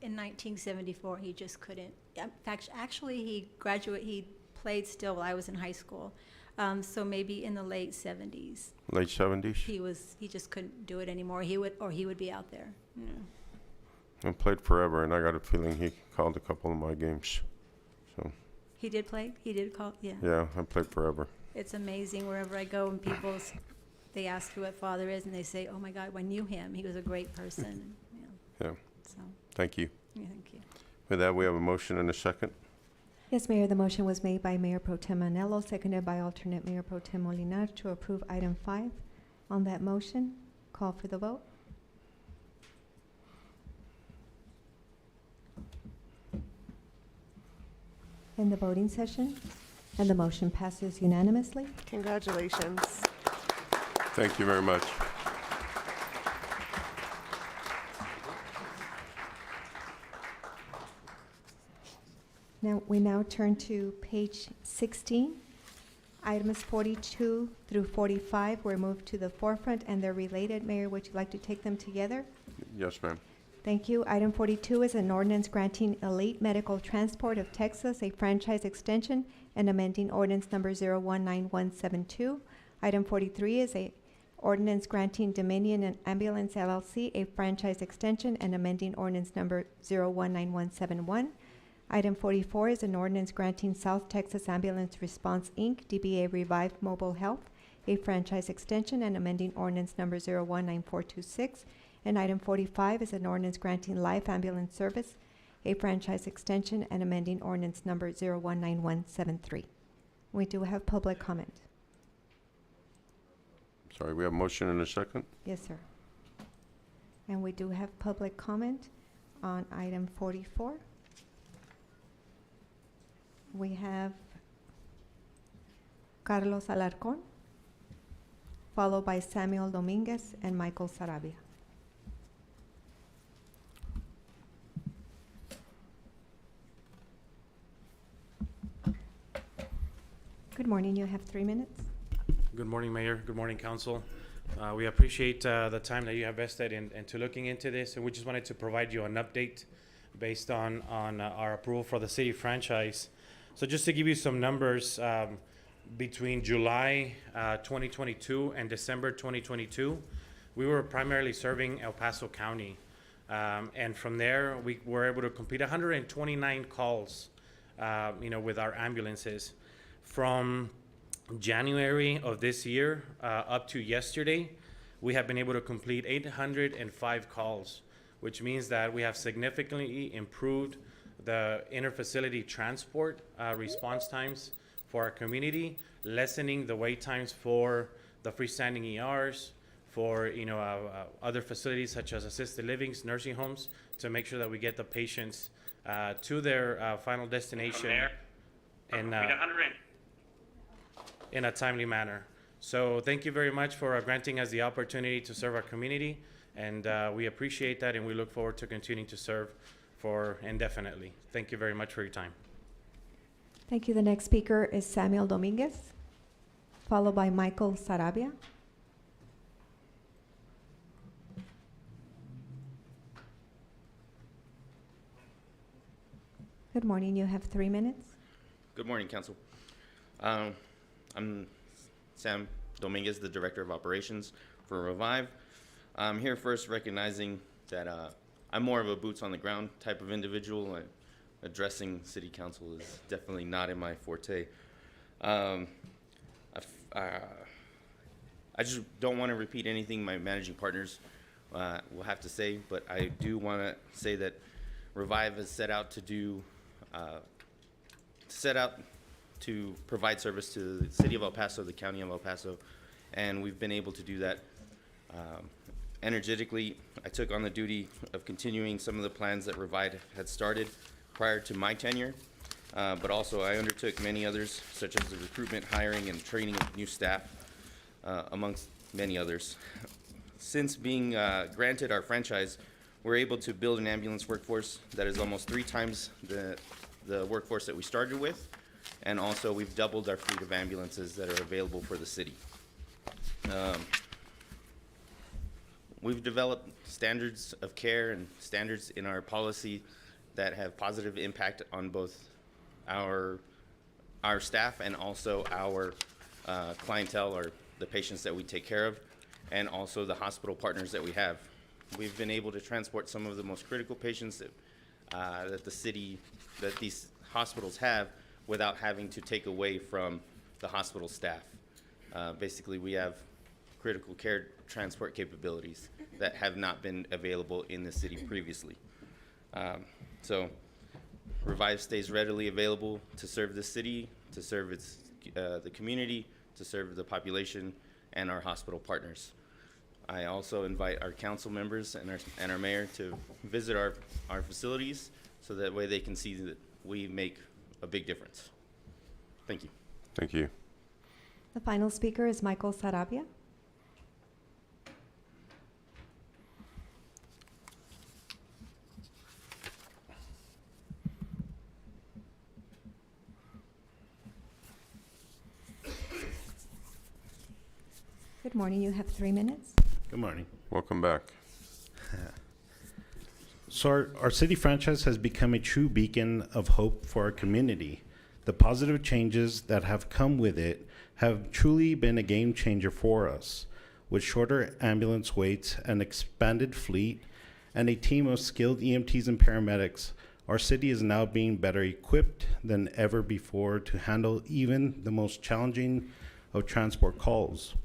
In 1974, he just couldn't. In fact, actually, he played still while I was in high school. So maybe in the late 70s. Late 70s? He just couldn't do it anymore. He would be out there. Yeah. I played forever, and I got a feeling he called a couple of my games. So. He did play? He did call? Yeah. Yeah, I played forever. It's amazing wherever I go and people they ask who what father is, and they say, oh my God, I knew him. He was a great person. Yeah. So, Thank you. yeah, thank you. With that, we have a motion and a second. Yes, Mayor, the motion was made by Mayor Pro Tem Manello, seconded by alternate Mayor Pro Tem Molinar to approve item 5. On that motion, call for the vote. In the voting session, and the motion passes unanimously. Congratulations. Thank you very much. Now, we now turn to page 16. Items 42 through 45 were moved to the forefront and they're related. Mayor, would you like to take them together? Yes, ma'am. Thank you. Item 42 is an ordinance granting Elite Medical Transport of Texas a franchise extension and amending ordinance number 019172. Item 43 is a ordinance granting Dominion and Ambulance LLC a franchise extension and amending ordinance number 019171. Item 44 is an ordinance granting South Texas Ambulance Response, Inc., DBA Revive Mobile Health, a franchise extension and amending ordinance number 019426. And item 45 is an ordinance granting Life Ambulance Service, a franchise extension and amending ordinance number 019173. We do have public comment. Sorry, we have a motion and a second. Yes, sir. And we do have public comment on item 44. We have Carlos Alarcón, followed by Samuel Dominguez and Michael Sarabia. Good morning. You have 3 minutes. Good morning, Mayor. Good morning, Council. We appreciate the time that you have invested into looking into this, and we just wanted to provide you an update based on our approval for the city franchise. So just to give you some numbers, between July 2022 and December 2022, we were primarily serving El Paso County. And from there, we were able to complete 129 calls, with our ambulances. From January of this year up to yesterday, we have been able to complete 805 calls, which means that we have significantly improved the interfacility transport response times for our community, lessening the wait times for the freestanding ERs, for other facilities such as assisted livings, nursing homes, to make sure that we get the patients to their final destination in a timely manner. So thank you very much for granting us the opportunity to serve our community, and we appreciate that, and we look forward to continuing to serve for indefinitely. Thank you very much for your time. Thank you. The next speaker is Samuel Dominguez, followed by Michael Sarabia. Good morning. You have 3 minutes. Good morning, Council. I'm Sam Dominguez, the Director of Operations for Revive. I'm here first recognizing that I'm more of a boots-on-the-ground type of individual. Addressing City Council is definitely not in my forte. I just don't want to repeat anything my managing partners will have to say, but I do want to say that Revive has set out to provide service to the City of El Paso, the County of El Paso, and we've been able to do that energetically. I took on the duty of continuing some of the plans that Revive had started prior to my tenure, but also I undertook many others, such as the recruitment, hiring, and training of new staff, amongst many others. Since being granted our franchise, we're able to build an ambulance workforce that is almost 3 times the workforce that we started with, and also we've doubled our fleet of ambulances that are available for the city. We've developed standards of care and standards in our policy that have positive impact on both our staff and also our clientele, or the patients that we take care of, and also the hospital partners that we have. We've been able to transport some of the most critical patients that these hospitals have without having to take away from the hospital staff. Basically, we have critical care transport capabilities that have not been available in the city previously. So Revive stays readily available to serve the city, to serve the community, to serve the population and our hospital partners. I also invite our council members and our mayor to visit our facilities so that way they can see that we make a big difference. Thank you. Thank you. The final speaker is Michael Sarabia. Good morning. You have 3 minutes. Good morning. Welcome back. So our city franchise has become a true beacon of hope for our community. The positive changes that have come with it have truly been a game changer for us. With shorter ambulance waits, an expanded fleet, and a team of skilled EMTs and paramedics, our city is now being better equipped than ever before to handle even the most challenging of transport calls.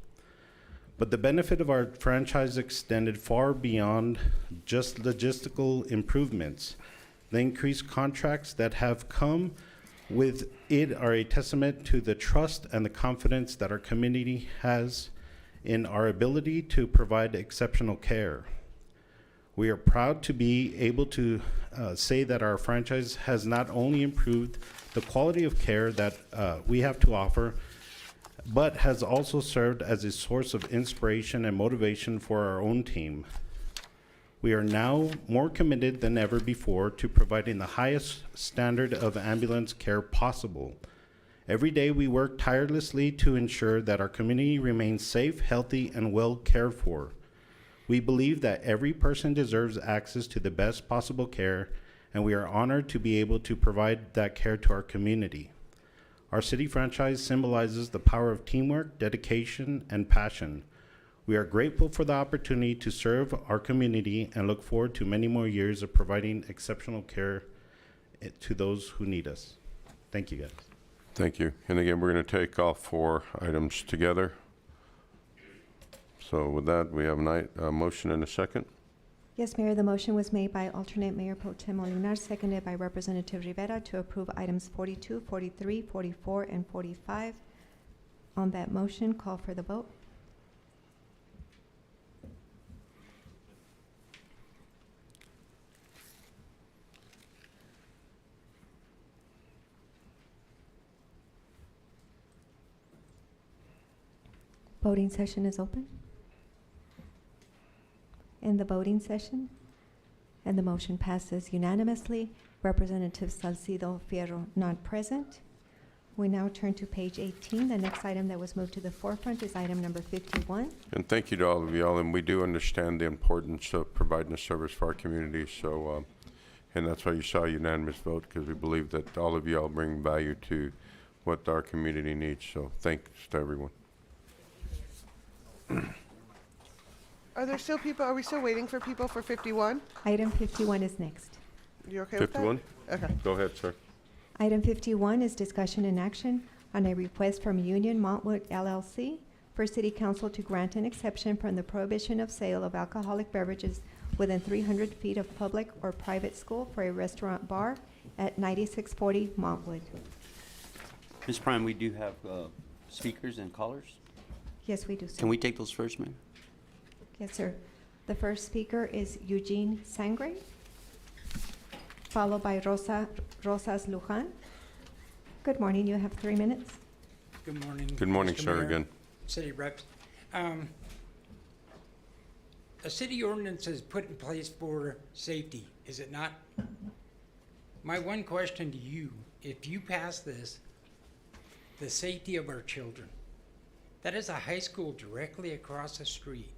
But the benefit of our franchise extended far beyond just logistical improvements. The increased contracts that have come with it are a testament to the trust and the confidence that our community has in our ability to provide exceptional care. We are proud to be able to say that our franchise has not only improved the quality of care that we have to offer, but has also served as a source of inspiration and motivation for our own team. We are now more committed than ever before to providing the highest standard of ambulance care possible. Every day we work tirelessly to ensure that our community remains safe, healthy, and well cared for. We believe that every person deserves access to the best possible care, and we are honored to be able to provide that care to our community. Our city franchise symbolizes the power of teamwork, dedication, and passion. We are grateful for the opportunity to serve our community and look forward to many more years of providing exceptional care to those who need us. Thank you, guys. Thank you. And again, we're going to take all 4 items together. So with that, we have a motion and a second. Yes, Mayor, the motion was made by alternate Mayor Pro Tem Molinar, seconded by Representative Rivera to approve items 42, 43, 44, and 45. On that motion, call for the vote. Voting session is open. In the voting session, and the motion passes unanimously. Representative Salcido Fierro not present. We now turn to page 18. The next item that was moved to the forefront is item number 51. And thank you to all of y'all, and we do understand the importance of providing a service for our community. So, and that's why you saw a unanimous vote, because we believe that all of y'all bring value to what our community needs. So thanks to everyone. Are there still people, are we still waiting for people for 51? Item 51 is next. You okay with that? 51? Okay. Go ahead, sir. Item 51 is discussion and action on a request from Union Montwood LLC for City Council to grant an exception from the prohibition of sale of alcoholic beverages within 300 feet of public or private school for a restaurant bar at 9640 Montwood. Ms. Prime, we do have speakers and callers. Yes, we do, sir. Can we take those first, ma'am? Yes, sir. The first speaker is Eugene Sangre, followed by Rosas Lujan. Good morning. You have 3 minutes. Good morning. Good morning, Mr. sir, Mayor, again. City reps. A city ordinance is put in place for safety, is it not? My one question to you, if you pass this, the safety of our children, that is a high school directly across the street,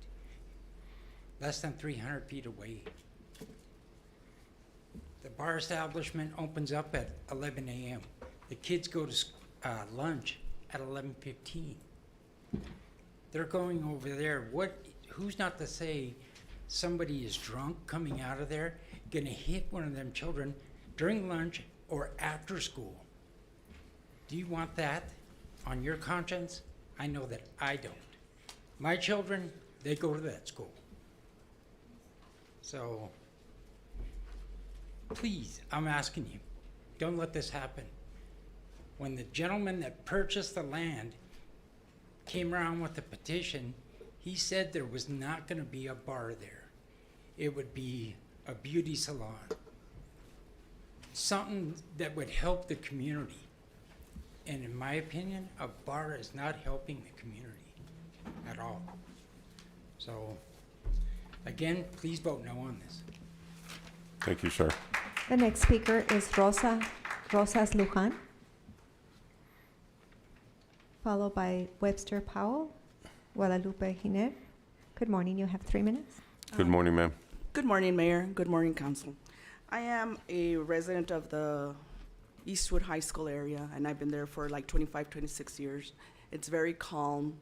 less than 300 feet away. The bar establishment opens up at 11 a.m. The kids go to lunch at 11:15. They're going over there. Who's not to say somebody is drunk coming out of there, gonna hit one of them children during lunch or after school? Do you want that on your conscience? I know that I don't. My children, they go to that school. So, please, I'm asking you, don't let this happen. When the gentleman that purchased the land came around with the petition, he said there was not gonna be a bar there. It would be a beauty salon. Something that would help the community. And in my opinion, a bar is not helping the community at all. So, again, please vote no on this. Thank you, sir. The next speaker is Rosas Lujan, followed by Webster Powell, Guadalupe Giner. Good morning, you have 3 minutes. Good morning, ma'am. Good morning, Mayor. Good morning, Council. I am a resident of the Eastwood High School area, and I've been there for like 25, 26 years. It's very calm.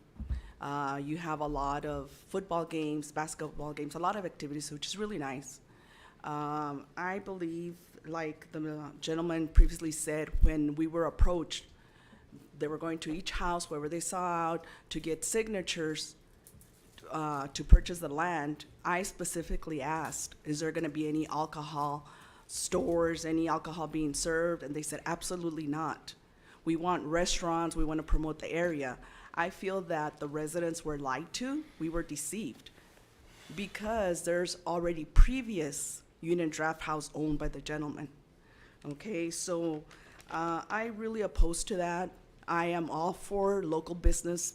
You have a lot of football games, basketball games, a lot of activities, which is really nice. I believe, like the gentleman previously said, when we were approached, they were going to each house, wherever they saw out, to get signatures to purchase the land. I specifically asked, is there gonna be any alcohol stores, any alcohol being served? And they said, absolutely not. We want restaurants, we wanna promote the area. I feel that the residents were lied to, we were deceived, because there's already previous Union Draft House owned by the gentleman. Okay, so I really oppose to that. I am all for local business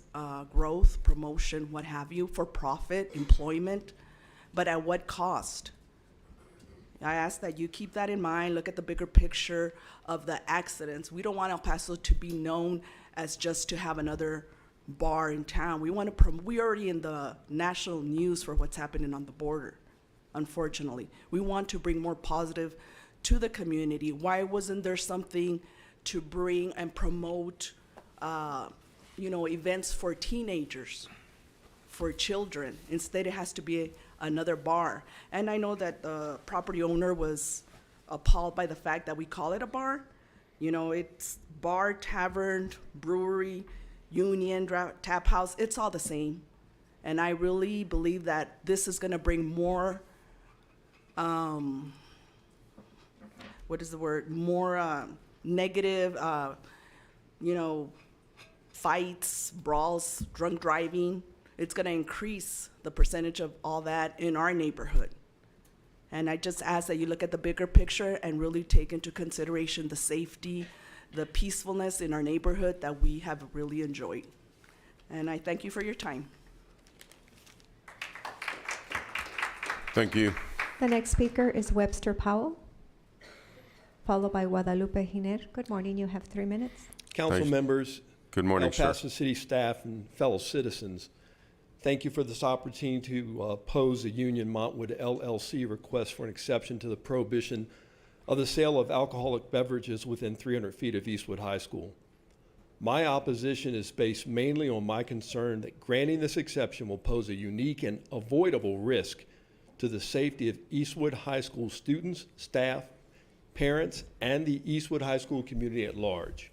growth, promotion, what have you, for profit, employment, but at what cost? I ask that you keep that in mind, look at the bigger picture of the accidents. We don't want El Paso to be known as just to have another bar in town. We want to we're already in the national news for what's happening on the border, unfortunately. We want to bring more positive to the community. Why wasn't there something to bring and promote events for teenagers, for children? Instead, it has to be another bar. And I know that the property owner was appalled by the fact that we call it a bar. You know, it's bar, tavern, brewery, union, tap house, it's all the same. And I really believe that this is gonna bring more, more negative, fights, brawls, drunk driving. It's gonna increase the percentage of all that in our neighborhood. And I just ask that you look at the bigger picture and really take into consideration the safety, the peacefulness in our neighborhood that we have really enjoyed. And I thank you for your time. Thank you. The next speaker is Webster Powell, followed by Guadalupe Giner. Good morning, you have 3 minutes. Council Thanks. members, Good morning, El sir. Paso City staff, and fellow citizens, thank you for this opportunity to oppose the Union Montwood LLC request for an exception to the prohibition of the sale of alcoholic beverages within 300 feet of Eastwood High School. My opposition is based mainly on my concern that granting this exception will pose a unique and avoidable risk to the safety of Eastwood High School students, staff, parents, and the Eastwood High School community at large.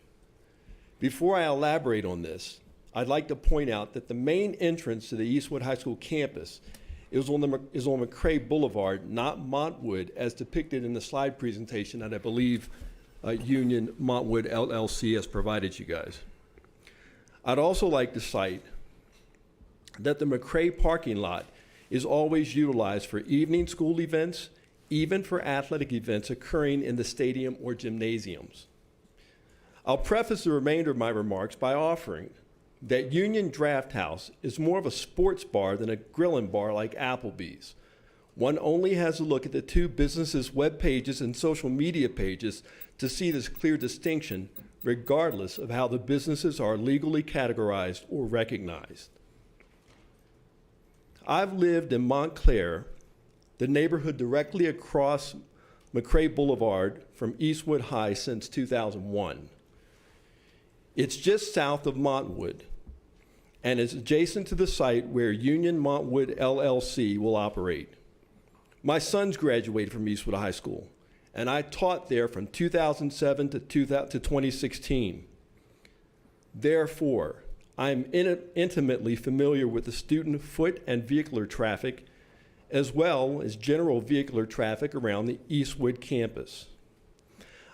Before I elaborate on this, I'd like to point out that the main entrance to the Eastwood High School campus is on McCray Boulevard, not Montwood, as depicted in the slide presentation that I believe Union Montwood LLC has provided you guys. I'd also like to cite that the McCray parking lot is always utilized for evening school events, even for athletic events occurring in the stadium or gymnasiums. I'll preface the remainder of my remarks by offering that Union Draft House is more of a sports bar than a grilling bar like Applebee's. One only has to look at the two businesses' web pages and social media pages to see this clear distinction, regardless of how the businesses are legally categorized or recognized. I've lived in Montclair, the neighborhood directly across McCray Boulevard from Eastwood High, since 2001. It's just south of Montwood and is adjacent to the site where Union Montwood LLC will operate. My sons graduated from Eastwood High School, and I taught there from 2007 to 2016. Therefore, I am intimately familiar with the student foot and vehicular traffic, as well as general vehicular traffic around the Eastwood campus.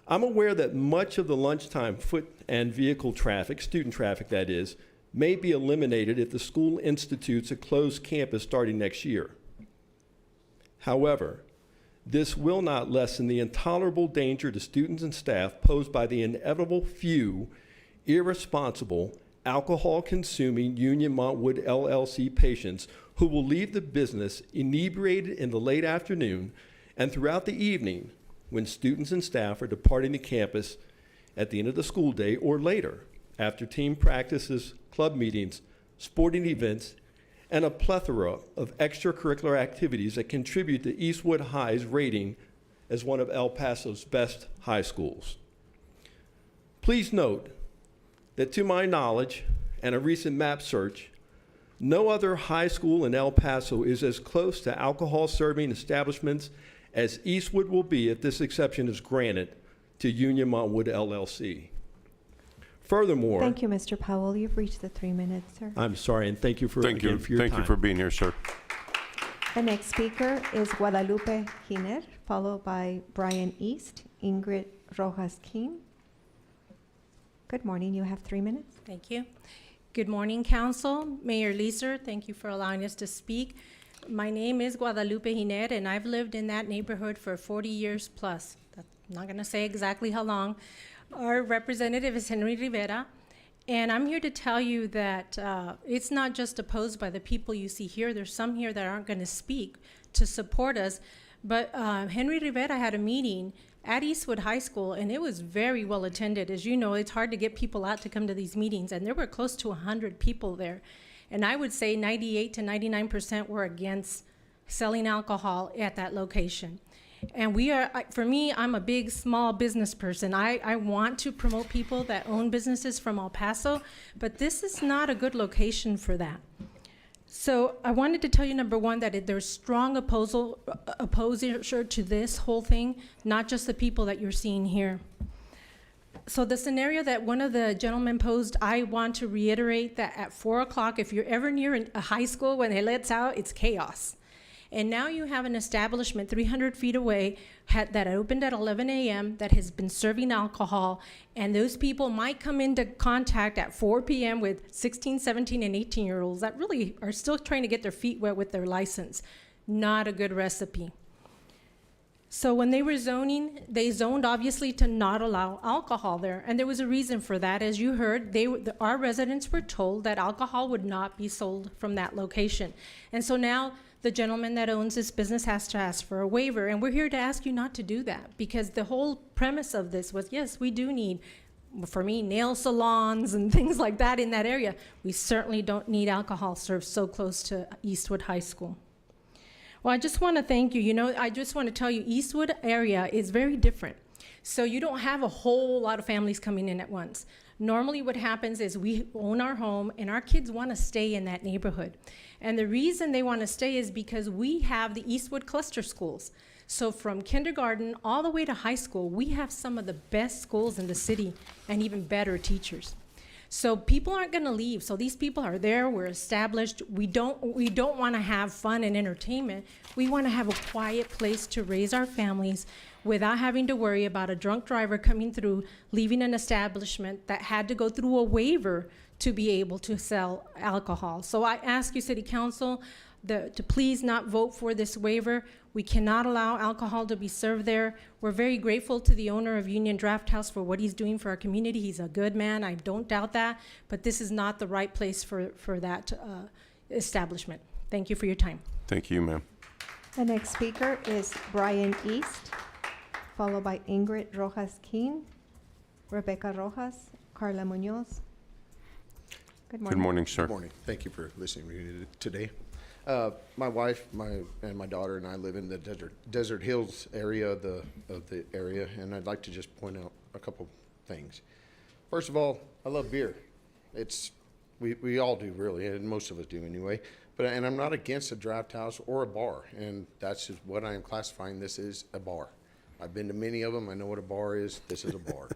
I'm aware that much of the lunchtime foot and vehicle traffic, student traffic that is, may be eliminated if the school institutes a closed campus starting next year. However, this will not lessen the intolerable danger to students and staff posed by the inevitable few irresponsible, alcohol-consuming Union Montwood LLC patients who will leave the business inebriated in the late afternoon and throughout the evening when students and staff are departing the campus at the end of the school day or later after team practices, club meetings, sporting events, and a plethora of extracurricular activities that contribute to Eastwood High's rating as one of El Paso's best high schools. Please note that to my knowledge and a recent map search, no other high school in El Paso is as close to alcohol-serving establishments as Eastwood will be if this exception is granted to Union Montwood LLC. Furthermore, Thank you, Mr. Powell. You've reached the 3 minutes, sir. I'm sorry, and thank you for, Thank you. again, for your Thank time. you for being here, sir. The next speaker is Guadalupe Giner, followed by Brian East, Ingrid Rojas King. Good morning. You have 3 minutes. Thank you. Good morning, Council. Mayor Leeser, thank you for allowing us to speak. My name is Guadalupe Giner, and I've lived in that neighborhood for 40 years plus. I'm not going to say exactly how long. Our representative is Henry Rivera, and I'm here to tell you that it's not just opposed by the people you see here. There's some here that aren't going to speak to support us, but Henry Rivera had a meeting at Eastwood High School, and it was very well attended. As you know, it's hard to get people out to come to these meetings, and there were close to 100 people there. And I would say 98 to 99% were against selling alcohol at that location. And we are, for me, I'm a big small business person. I want to promote people that own businesses from El Paso, but this is not a good location for that. So I wanted to tell you, number one, that there's strong opposure to this whole thing, not just the people that you're seeing here. So the scenario that one of the gentlemen posed, I want to reiterate that at 4 o'clock, if you're ever near a high school when it lets out, it's chaos. And now you have an establishment 300 feet away that opened at 11 a.m. that has been serving alcohol, and those people might come into contact at 4 p.m. with 16, 17, and 18-year-olds that really are still trying to get their feet wet with their license. Not a good recipe. So when they were zoning, they zoned obviously to not allow alcohol there, and there was a reason for that. As you heard, our residents were told that alcohol would not be sold from that location. And so now the gentleman that owns this business has to ask for a waiver, and we're here to ask you not to do that, because the whole premise of this was, yes, we do need, for me, nail salons and things like that in that area. We certainly don't need alcohol served so close to Eastwood High School. Well, I just want to thank you. You know, I just want to tell you, Eastwood area is very different. So you don't have a whole lot of families coming in at once. Normally what happens is we own our home and our kids want to stay in that neighborhood. And the reason they want to stay is because we have the Eastwood cluster schools. So from kindergarten all the way to high school, we have some of the best schools in the city and even better teachers. So people aren't going to leave. So these people are there. We're established. We don't want to have fun and entertainment. We want to have a quiet place to raise our families without having to worry about a drunk driver coming through, leaving an establishment that had to go through a waiver to be able to sell alcohol. So I ask you, City Council, to please not vote for this waiver. We cannot allow alcohol to be served there. We're very grateful to the owner of Union Draft House for what he's doing for our community. He's a good man, I don't doubt that, but this is not the right place for that establishment. Thank you for your time. Thank you, ma'am. The next speaker is Brian East, followed by Ingrid Rojas King, Rebecca Rojas, Carla Munoz. Good morning. Good morning, sir. Good morning. Thank you for listening to me today. My wife, and my daughter and I live in the Desert Hills area of the area, and I'd like to just point out a couple things. First of all, I love beer. We all do really, and most of us do anyway. And I'm not against a draft house or a bar, and that's just what I am classifying this as, a bar. I've been to many of them. I know what a bar is. This is a bar.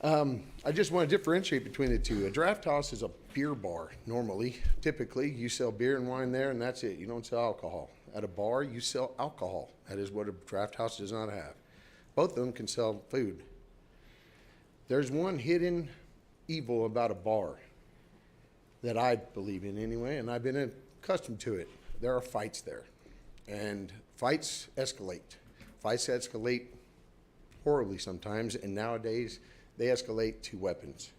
I just want to differentiate between the two. A draft house is a beer bar normally. Typically, you sell beer and wine there, and that's it. You don't sell alcohol. At a bar, you sell alcohol. That is what a draft house does not have. Both of them can sell food. There's one hidden evil about a bar that I believe in anyway, and I've been accustomed to it. There are fights there, and fights escalate. Fights escalate horribly sometimes, and nowadays they escalate to weapons.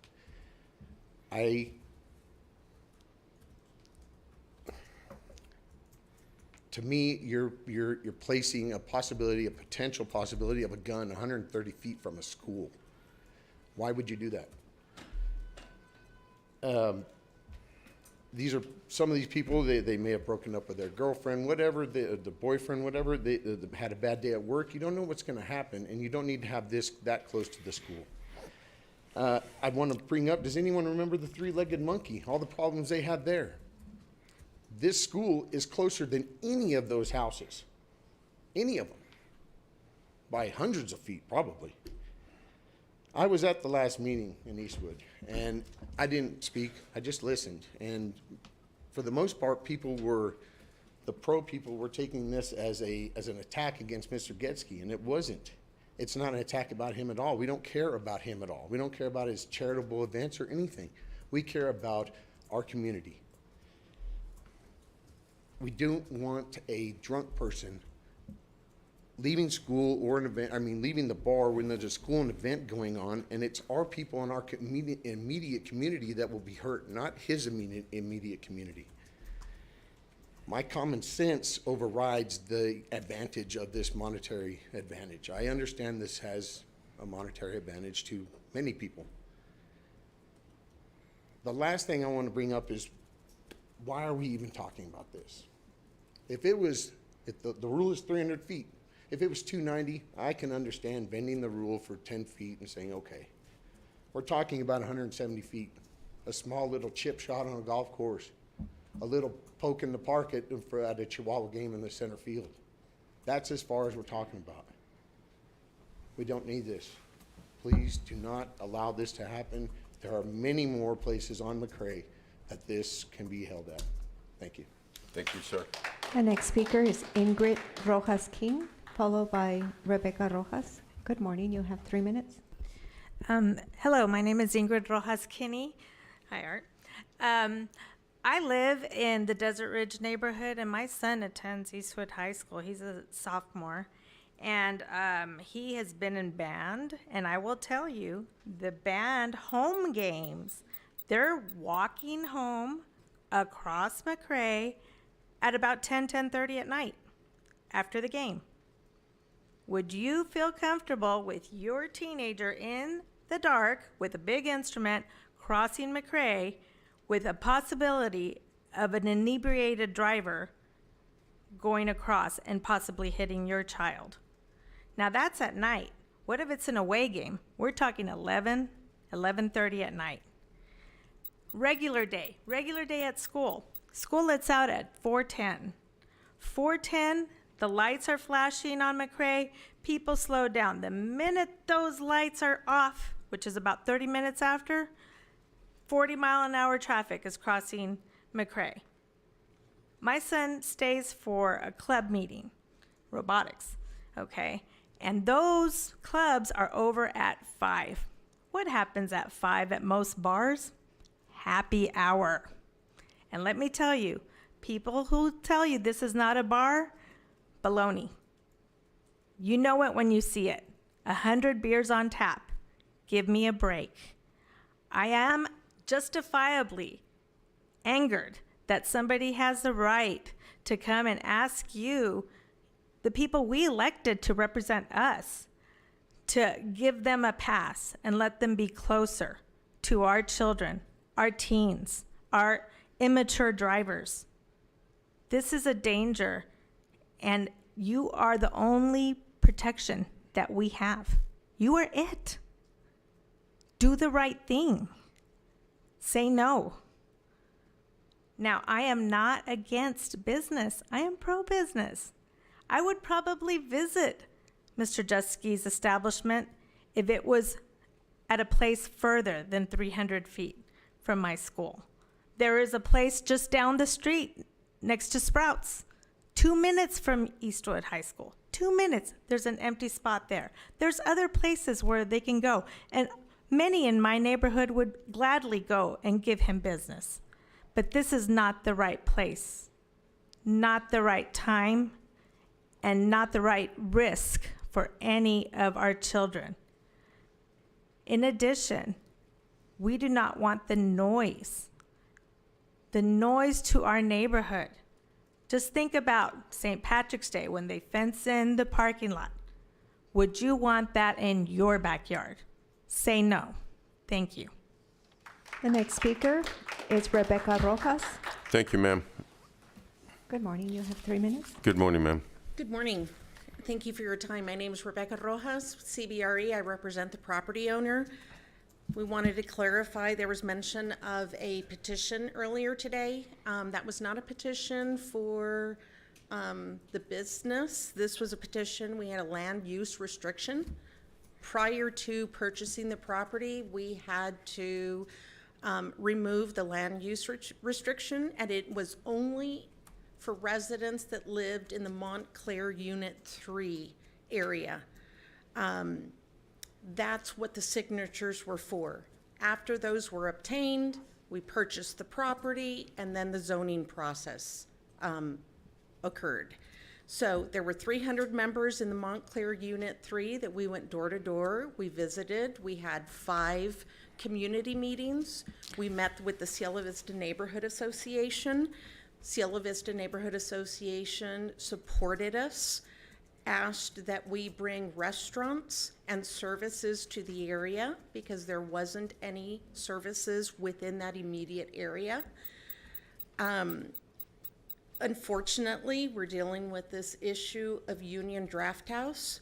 To me, you're placing a potential possibility of a gun 130 feet from a school. Why would you do that? These are some of these people, they may have broken up with their girlfriend, whatever, the boyfriend, whatever, they had a bad day at work. You don't know what's going to happen, and you don't need to have this that close to the school. I want to bring up, does anyone remember the three-legged monkey? All the problems they had there. This school is closer than any of those houses. Any of them. By hundreds of feet, probably. I was at the last meeting in Eastwood, and I didn't speak. I just listened. And for the most part, the pro people were taking this as an attack against Mr. Getsky, and it wasn't. It's not an attack about him at all. We don't care about him at all. We don't care about his charitable events or anything. We care about our community. We don't want a drunk person leaving school or leaving the bar when there's a school and event going on, and it's our people in our immediate community that will be hurt, not his immediate community. My common sense overrides the advantage of this monetary advantage. I understand this has a monetary advantage to many people. The last thing I want to bring up is, why are we even talking about this? If the rule is 300 feet, if it was 290, I can understand bending the rule for 10 feet and saying, okay. We're talking about 170 feet, a small little chip shot on a golf course, a little poke in the park at a Chihuahua game in the center field. That's as far as we're talking about. We don't need this. Please do not allow this to happen. There are many more places on McCray that this can be held at. Thank you. Thank you, sir. The next speaker is Ingrid Rojas King, followed by Rebecca Rojas. Good morning. You have 3 minutes. Hello, my name is Ingrid Rojas Kinney. Hi, Art. I live in the Desert Ridge neighborhood, and my son attends Eastwood High School. He's a sophomore, and he has been in band, and I will tell you, the band home games, they're walking home across McCray at about 10:30 at night after the game. Would you feel comfortable with your teenager in the dark with a big instrument crossing McCray with a possibility of an inebriated driver going across and possibly hitting your child? Now that's at night. What if it's an away game? We're talking 11:30 at night. Regular day at school. School lets out at 4:10. 4:10, the lights are flashing on McCray. People slow down. The minute those lights are off, which is about 30 minutes after, 40-mile-an-hour traffic is crossing McCray. My son stays for a club meeting, robotics, okay? And those clubs are over at 5. What happens at 5 at most bars? Happy hour. And let me tell you, people who tell you this is not a bar, baloney. You know it when you see it. 100 beers on tap. Give me a break. I am justifiably angered that somebody has the right to come and ask you, the people we elected to represent us, to give them a pass and let them be closer to our children, our teens, our immature drivers. This is a danger, and you are the only protection that we have. You are it. Do the right thing. Say no. Now, I am not against business. I am pro-business. I would probably visit Mr. Jusky's establishment if it was at a place further than 300 feet from my school. There is a place just down the street next to Sprouts, 2 minutes from Eastwood High School. 2 minutes, there's an empty spot there. There's other places where they can go, and many in my neighborhood would gladly go and give him business. But this is not the right place, not the right time, and not the right risk for any of our children. In addition, we do not want the noise to our neighborhood. Just think about St. Patrick's Day when they fence in the parking lot. Would you want that in your backyard? Say no. Thank you. The next speaker is Rebecca Rojas. Thank you, ma'am. Good morning. You have 3 minutes. Good morning, ma'am. Good morning. Thank you for your time. My name is Rebecca Rojas, CBRE. I represent the property owner. We wanted to clarify, there was mention of a petition earlier today. That was not a petition for the business. This was a petition, we had a land use restriction. Prior to purchasing the property, we had to remove the land use restriction, and it was only for residents that lived in the Montclair Unit 3 area. That's what the signatures were for. After those were obtained, we purchased the property, and then the zoning process occurred. So there were 300 members in the Montclair Unit 3 that we went door to door. We visited. We had 5 community meetings. We met with the Cielo Vista Neighborhood Association. Cielo Vista Neighborhood Association supported us, asked that we bring restaurants and services to the area because there wasn't any services within that immediate area. Unfortunately, we're dealing with this issue of Union Draft House.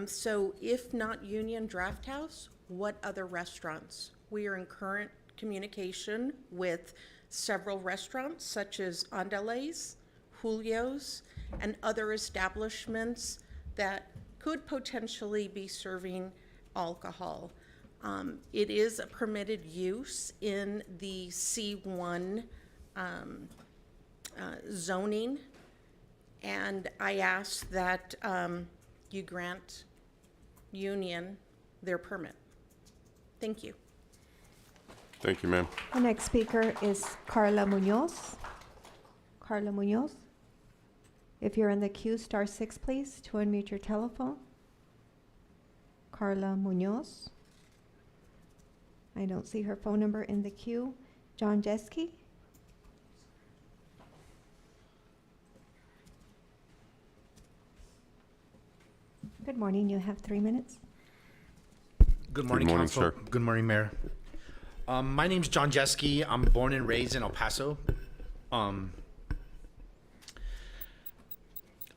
So if not Union Draft House, what other restaurants? We are in current communication with several restaurants such as Andales, Julio's, and other establishments that could potentially be serving alcohol. It is a permitted use in the C1 zoning, and I ask that you grant Union their permit. Thank you. Thank you, ma'am. The next speaker is Carla Munoz. Carla Munoz. If you're in the queue, star 6, please, to unmute your telephone. Carla Munoz. I don't see her phone number in the queue. John Jeske. Good morning. You have 3 minutes. Good morning, Council. sir. Good morning, Mayor. My name's John Jeske. I'm born and raised in El Paso. I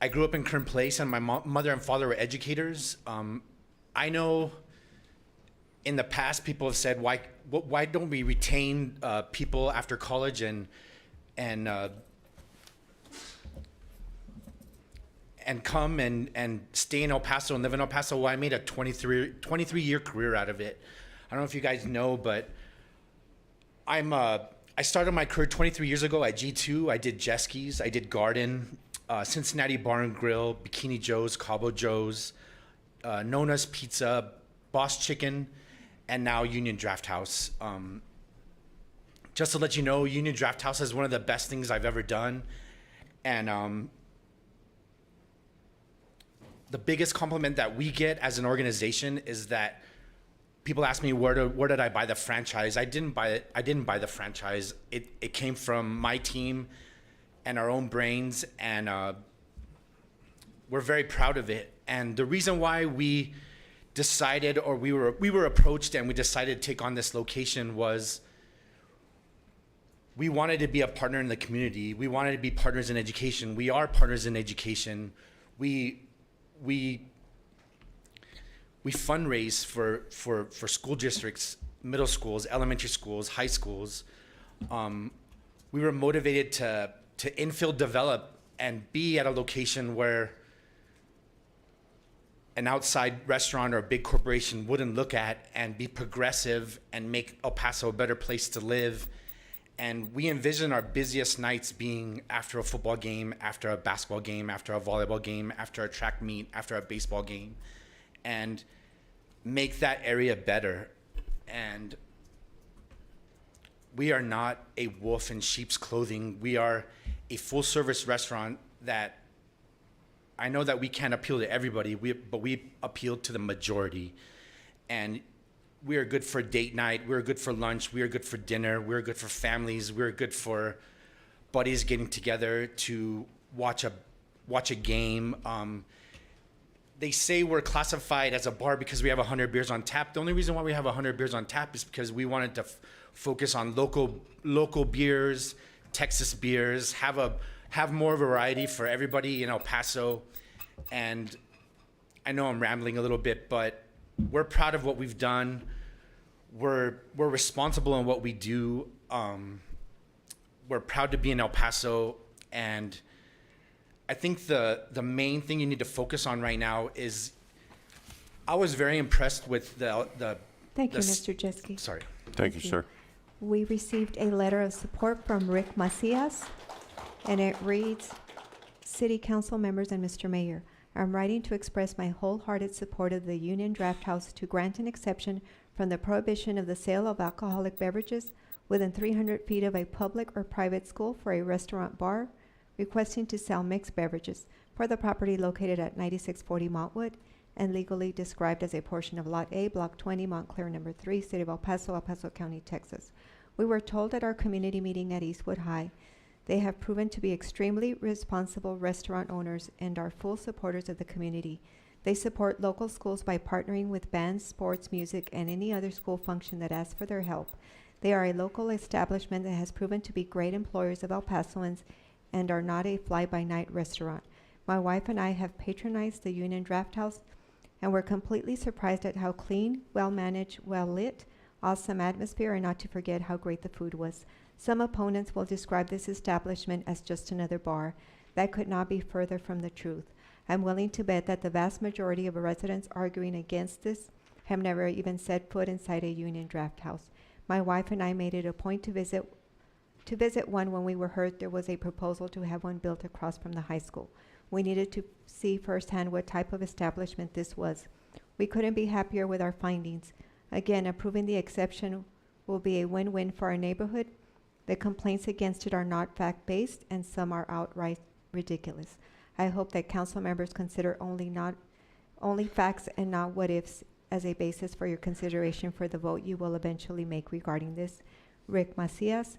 grew up in Kern Place, and my mother and father were educators. I know in the past people have said, why don't we retain people after college and come and stay in El Paso and live in El Paso? Well, I made a 23-year career out of it. I don't know if you guys know, but I started my career 23 years ago at G2. I did Jeske's, I did Garden, Cincinnati Bar and Grill, Bikini Joe's, Cabo Joe's, Nona's Pizza, Boss Chicken, and now Union Draft House. Just to let you know, Union Draft House is one of the best things I've ever done. And the biggest compliment that we get as an organization is that people ask me where did I buy the franchise. I didn't buy the franchise. It came from my team and our own brains, and we're very proud of it. And the reason why we decided, or we were approached and we decided to take on this location, was we wanted to be a partner in the community. We wanted to be partners in education. We are partners in education. We fundraise for school districts, middle schools, elementary schools, high schools. We were motivated to infill, develop, and be at a location where an outside restaurant or a big corporation wouldn't look at and be progressive and make El Paso a better place to live. And we envision our busiest nights being after a football game, after a basketball game, after a volleyball game, after a track meet, after a baseball game, and make that area better. And we are not a wolf in sheep's clothing. We are a full service restaurant that I know that we can't appeal to everybody, but we appeal to the majority. And we are good for date night. We're good for lunch. We are good for dinner. We're good for families. We're good for buddies getting together to watch a game. They say we're classified as a bar because we have 100 beers on tap. The only reason why we have 100 beers on tap is because we wanted to focus on local beers, Texas beers, have more variety for everybody in El Paso. And I know I'm rambling a little bit, but we're proud of what we've done. We're responsible in what we do. We're proud to be in El Paso, and I think the main thing you need to focus on right now is I was very impressed with the Thank you, Mr. Jeske. Sorry. Thank you, sir. We received a letter of support from Rick Macias, and it reads, City Council members and Mr. Mayor, I'm writing to express my wholehearted support of the Union Draft House to grant an exception from the prohibition of the sale of alcoholic beverages within 300 feet of a public or private school for a restaurant bar, requesting to sell mixed beverages for the property located at 9640 Montwood and legally described as a portion of Lot A, Block 20, Montclair Number 3, City of El Paso County, Texas. We were told at our community meeting at Eastwood High they have proven to be extremely responsible restaurant owners and are full supporters of the community. They support local schools by partnering with bands, sports, music, and any other school function that asks for their help. They are a local establishment that has proven to be great employers of El Pasoans and are not a fly-by-night restaurant. My wife and I have patronized the Union Draft House, and we're completely surprised at how clean, well-managed, well-lit, awesome atmosphere, and not to forget how great the food was. Some opponents will describe this establishment as just another bar. That could not be further from the truth. I'm willing to bet that the vast majority of residents arguing against this have never even set foot inside a Union Draft House. My wife and I made it a point to visit one when we were heard there was a proposal to have one built across from the high school. We needed to see firsthand what type of establishment this was. We couldn't be happier with our findings. Again, approving the exception will be a win-win for our neighborhood. The complaints against it are not fact-based, and some are outright ridiculous. I hope that council members consider only facts and not what-ifs as a basis for your consideration for the vote you will eventually make regarding this. Rick Macias.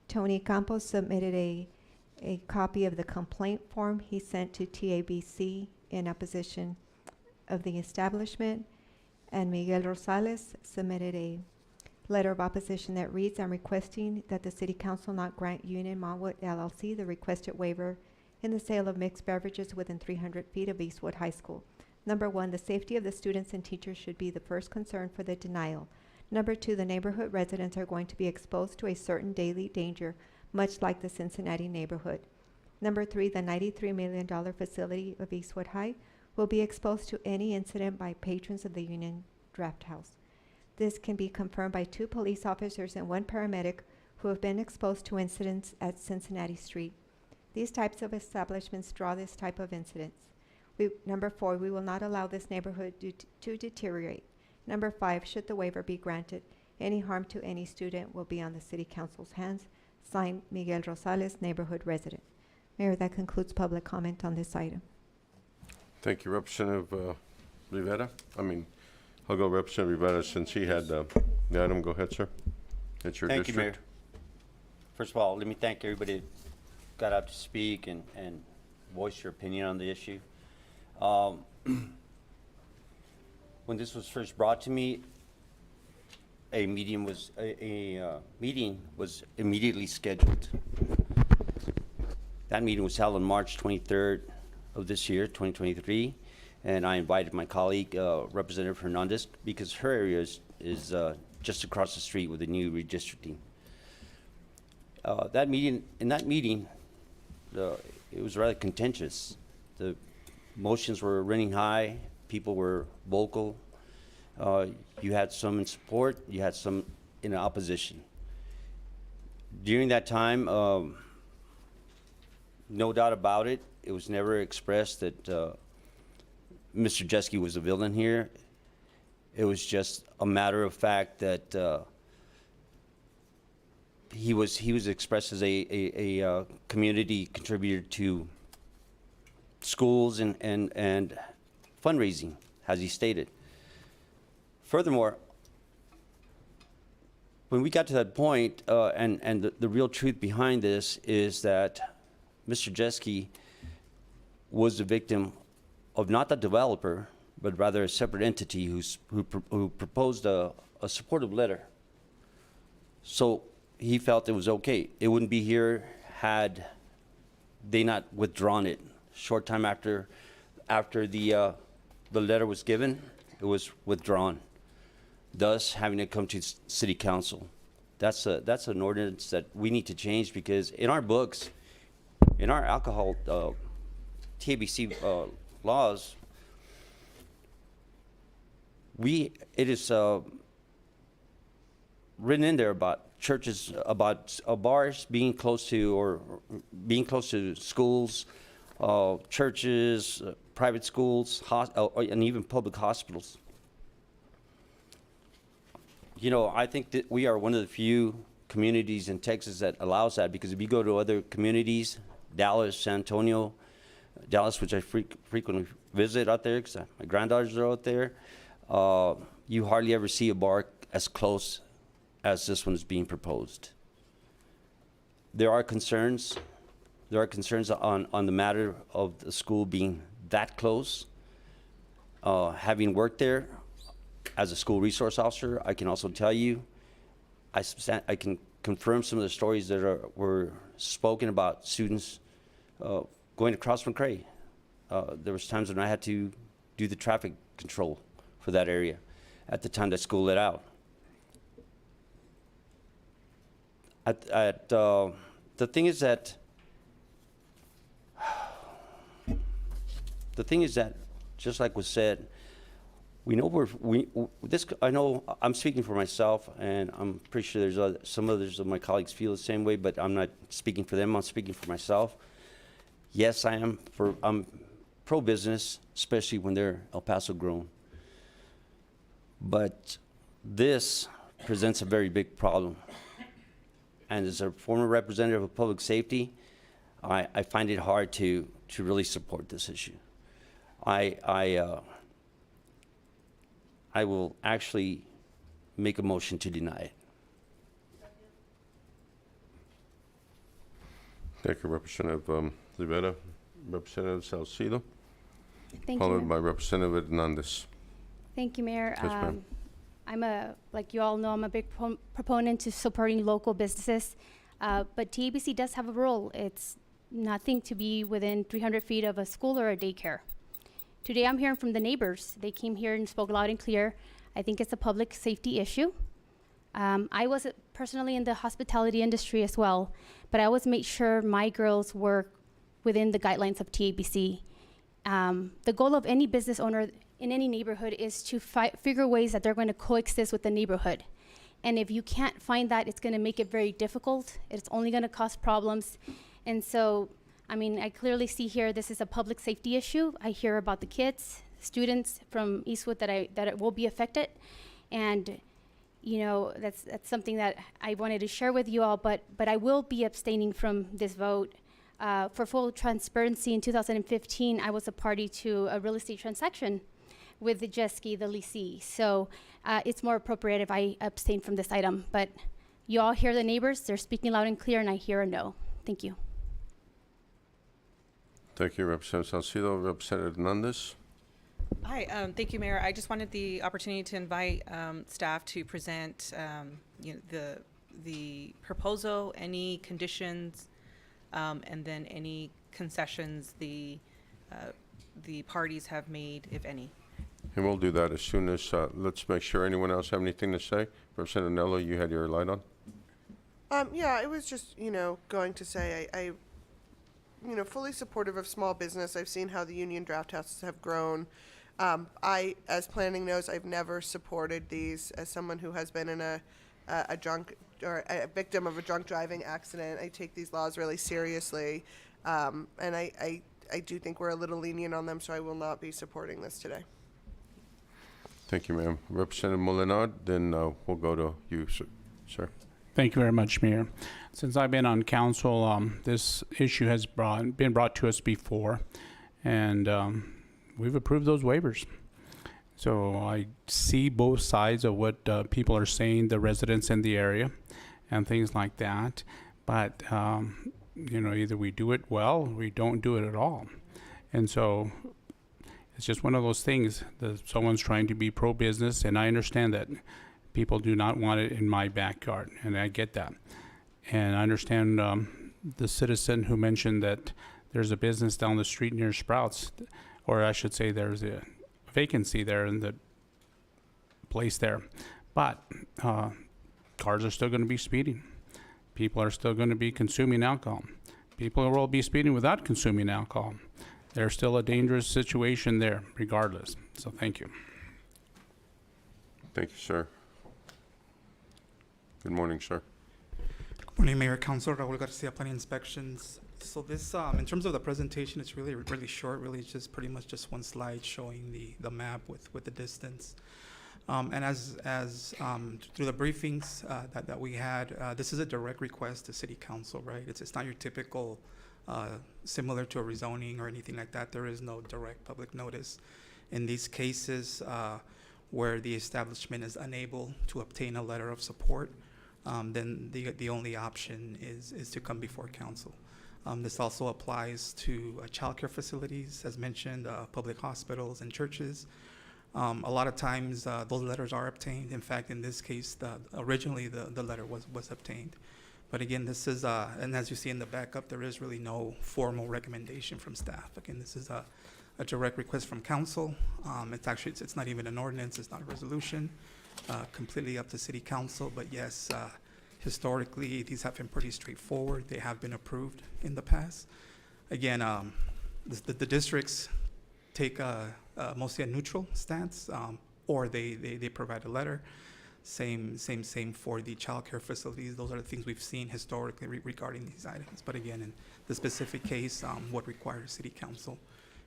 Tony Campos submitted a copy of the complaint form he sent to TABC in opposition of the establishment, and Miguel Rosales submitted a letter of opposition that reads, I'm requesting that the City Council not grant Union Montwood LLC the requested waiver in the sale of mixed beverages within 300 feet of Eastwood High School. Number one, the safety of the students and teachers should be the first concern for the denial. Number two, the neighborhood residents are going to be exposed to a certain daily danger, much like the Cincinnati neighborhood. Number three, the $93 million facility of Eastwood High will be exposed to any incident by patrons of the Union Draft House. This can be confirmed by 2 police officers and 1 paramedic who have been exposed to incidents at Cincinnati Street. These types of establishments draw this type of incidents. Number 4, we will not allow this neighborhood to deteriorate. Number 5, should the waiver be granted, any harm to any student will be on the City Council's hands. Signed, Miguel Rosales, neighborhood resident. Mayor, that concludes public comment on this item. Thank you, Representative Rivera. I'll go Representative Rivera since he had the item. Go ahead, sir. It's your Thank district. you, Mayor. First of all, let me thank everybody that got up to speak and voice your opinion on the issue. When this was first brought to me, a meeting was immediately scheduled. That meeting was held on March 23rd of this year, 2023, and I invited my colleague, Representative Hernandez, because her area is just across the street with the new redistricting. In that meeting, it was rather contentious. The motions were running high. people were vocal. You had some in support, you had some in opposition. During that time, no doubt about it, it was never expressed that Mr. Jeske was a villain here. It was just a matter of fact that he was expressed as a community contributor to schools and fundraising, as he stated. Furthermore, when we got to that point, and the real truth behind this is that Mr. Jeske was the victim of not the developer, but rather a separate entity who proposed a supportive letter. So he felt it was okay. It wouldn't be here had they not withdrawn it. Short time after the letter was given, it was withdrawn, thus having to come to City Council. That's an ordinance that we need to change, because in our books, in our alcohol TABC laws, it is written in there about churches, about bars being close to, or being close to schools, churches, private schools, and even public hospitals. You know, I think that we are one of the few communities in Texas that allows that, because if you go to other communities, Dallas, San Antonio, Dallas, which I frequently visit out there because my granddaughters are out there, you hardly ever see a bar as close as this one is being proposed. There are concerns. There are concerns on the matter of the school being that close. Having worked there as a school resource officer, I can also tell you, I can confirm some of the stories that were spoken about students going across from Cray. There was times when I had to do the traffic control for that area at the time that school let out. The thing is that just like was said, we know I know I'm speaking for myself, and I'm pretty sure there's some others of my colleagues feel the same way, but I'm not speaking for them, I'm speaking for myself. Yes, I'm pro-business, especially when they're El Paso grown. But this presents a very big problem. And as a former representative of public safety, I find it hard to really support this issue. I will actually make a motion to deny it. Thank you, Representative Rivera. Representative Salcido. Thank Followed you. by Representative Hernandez. Thank you, Mayor. Yes, ma'am. Like you all know, I'm a big proponent to supporting local businesses, but TABC does have a rule. It's nothing to be within 300 feet of a school or a daycare. Today, I'm hearing from the neighbors. They came here and spoke loud and clear. I think it's a public safety issue. I was personally in the hospitality industry as well, but I always made sure my girls were within the guidelines of TABC. The goal of any business owner in any neighborhood is to figure ways that they're going to coexist with the neighborhood. And if you can't find that, it's going to make it very difficult. It's only going to cause problems. And so, I mean, I clearly see here this is a public safety issue. I hear about the kids, students from Eastwood that it will be affected. And, you know, that's something that I wanted to share with you all, but I will be abstaining from this vote. For full transparency, in 2015, I was a party to a real estate transaction with the Jeske, the leasee. So it's more appropriate if I abstain from this item. But you all hear the neighbors, they're speaking loud and clear, and I hear a no. Thank you. Thank you, Representative Salcido. Representative Hernandez. Hi, thank you, Mayor. I just wanted the opportunity to invite staff to present the proposal, any conditions, and then any concessions the parties have made, if any. And we'll do that as soon as, let's make sure anyone else have anything to say. Representative Nello, you had your light on. Yeah, I was just, going to say I fully supportive of small business. I've seen how the union draft houses have grown. I, as planning knows, I've never supported these. As someone who has been in a drunk or a victim of a drunk driving accident, I take these laws really seriously. And I do think we're a little lenient on them, so I will not be supporting this today. Thank you, ma'am. Representative Molinard, then we'll go to you, sir. Thank you very much, Mayor. Since I've been on council, this issue has been brought to us before, and we've approved those waivers. So I see both sides of what people are saying, the residents in the area, and things like that. But you know, either we do it well, or we don't do it at all. And so it's just one of those things that someone's trying to be pro-business, and I understand that people do not want it in my backyard, and I get that. And I understand the citizen who mentioned that there's a business down the street near Sprouts, or I should say there's a vacancy there in the place there. But cars are still going to be speeding. People are still going to be consuming alcohol. People will be speeding without consuming alcohol. There's still a dangerous situation there, regardless. So thank you. Thank you, sir. Good morning, sir. Good morning, Mayor, Council. Raul Garcia, Planning Inspections. So this, in terms of the presentation, it's really short. Really, it's just pretty much just one slide showing the map with the distance. And as through the briefings that we had, this is a direct request to City Council, right? It's not your typical similar to a rezoning or anything like that. There is no direct public notice. In these cases where the establishment is unable to obtain a letter of support, then the only option is to come before council. This also applies to childcare facilities, as mentioned, public hospitals and churches. A lot of times those letters are obtained. In fact, in this case, originally the letter was obtained. But again, this is, and as you see in the backup, there is really no formal recommendation from staff. Again, this is a direct request from council. It's not even an ordinance, it's not a resolution, completely up to City Council. But yes, historically, these have been pretty straightforward. They have been approved in the past. Again, the districts take mostly a neutral stance, or they provide a letter. Same for the childcare facilities. Those are the things we've seen historically regarding these items. But again, in the specific case, what requires City Council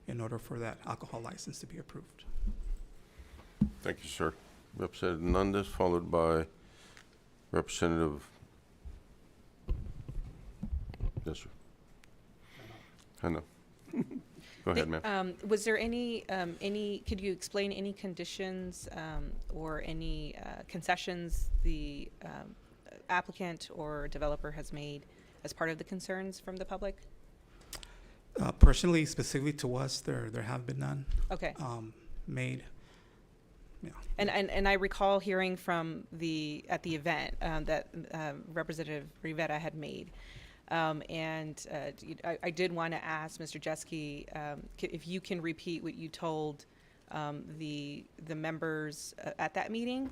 in order for that alcohol license to be approved. Thank you, sir. Representative Hernandez, followed by Representative. Yes, sir. I know. Go ahead, ma'am. Was there any, could you explain any conditions or any concessions the applicant or developer has made as part of the concerns from the public? Personally, specifically to us, there have been none. Okay. Made. Yeah. And I recall hearing from at the event that Representative Rivera had made. I did want to ask Mr. Jeske if you can repeat what you told the members at that meeting,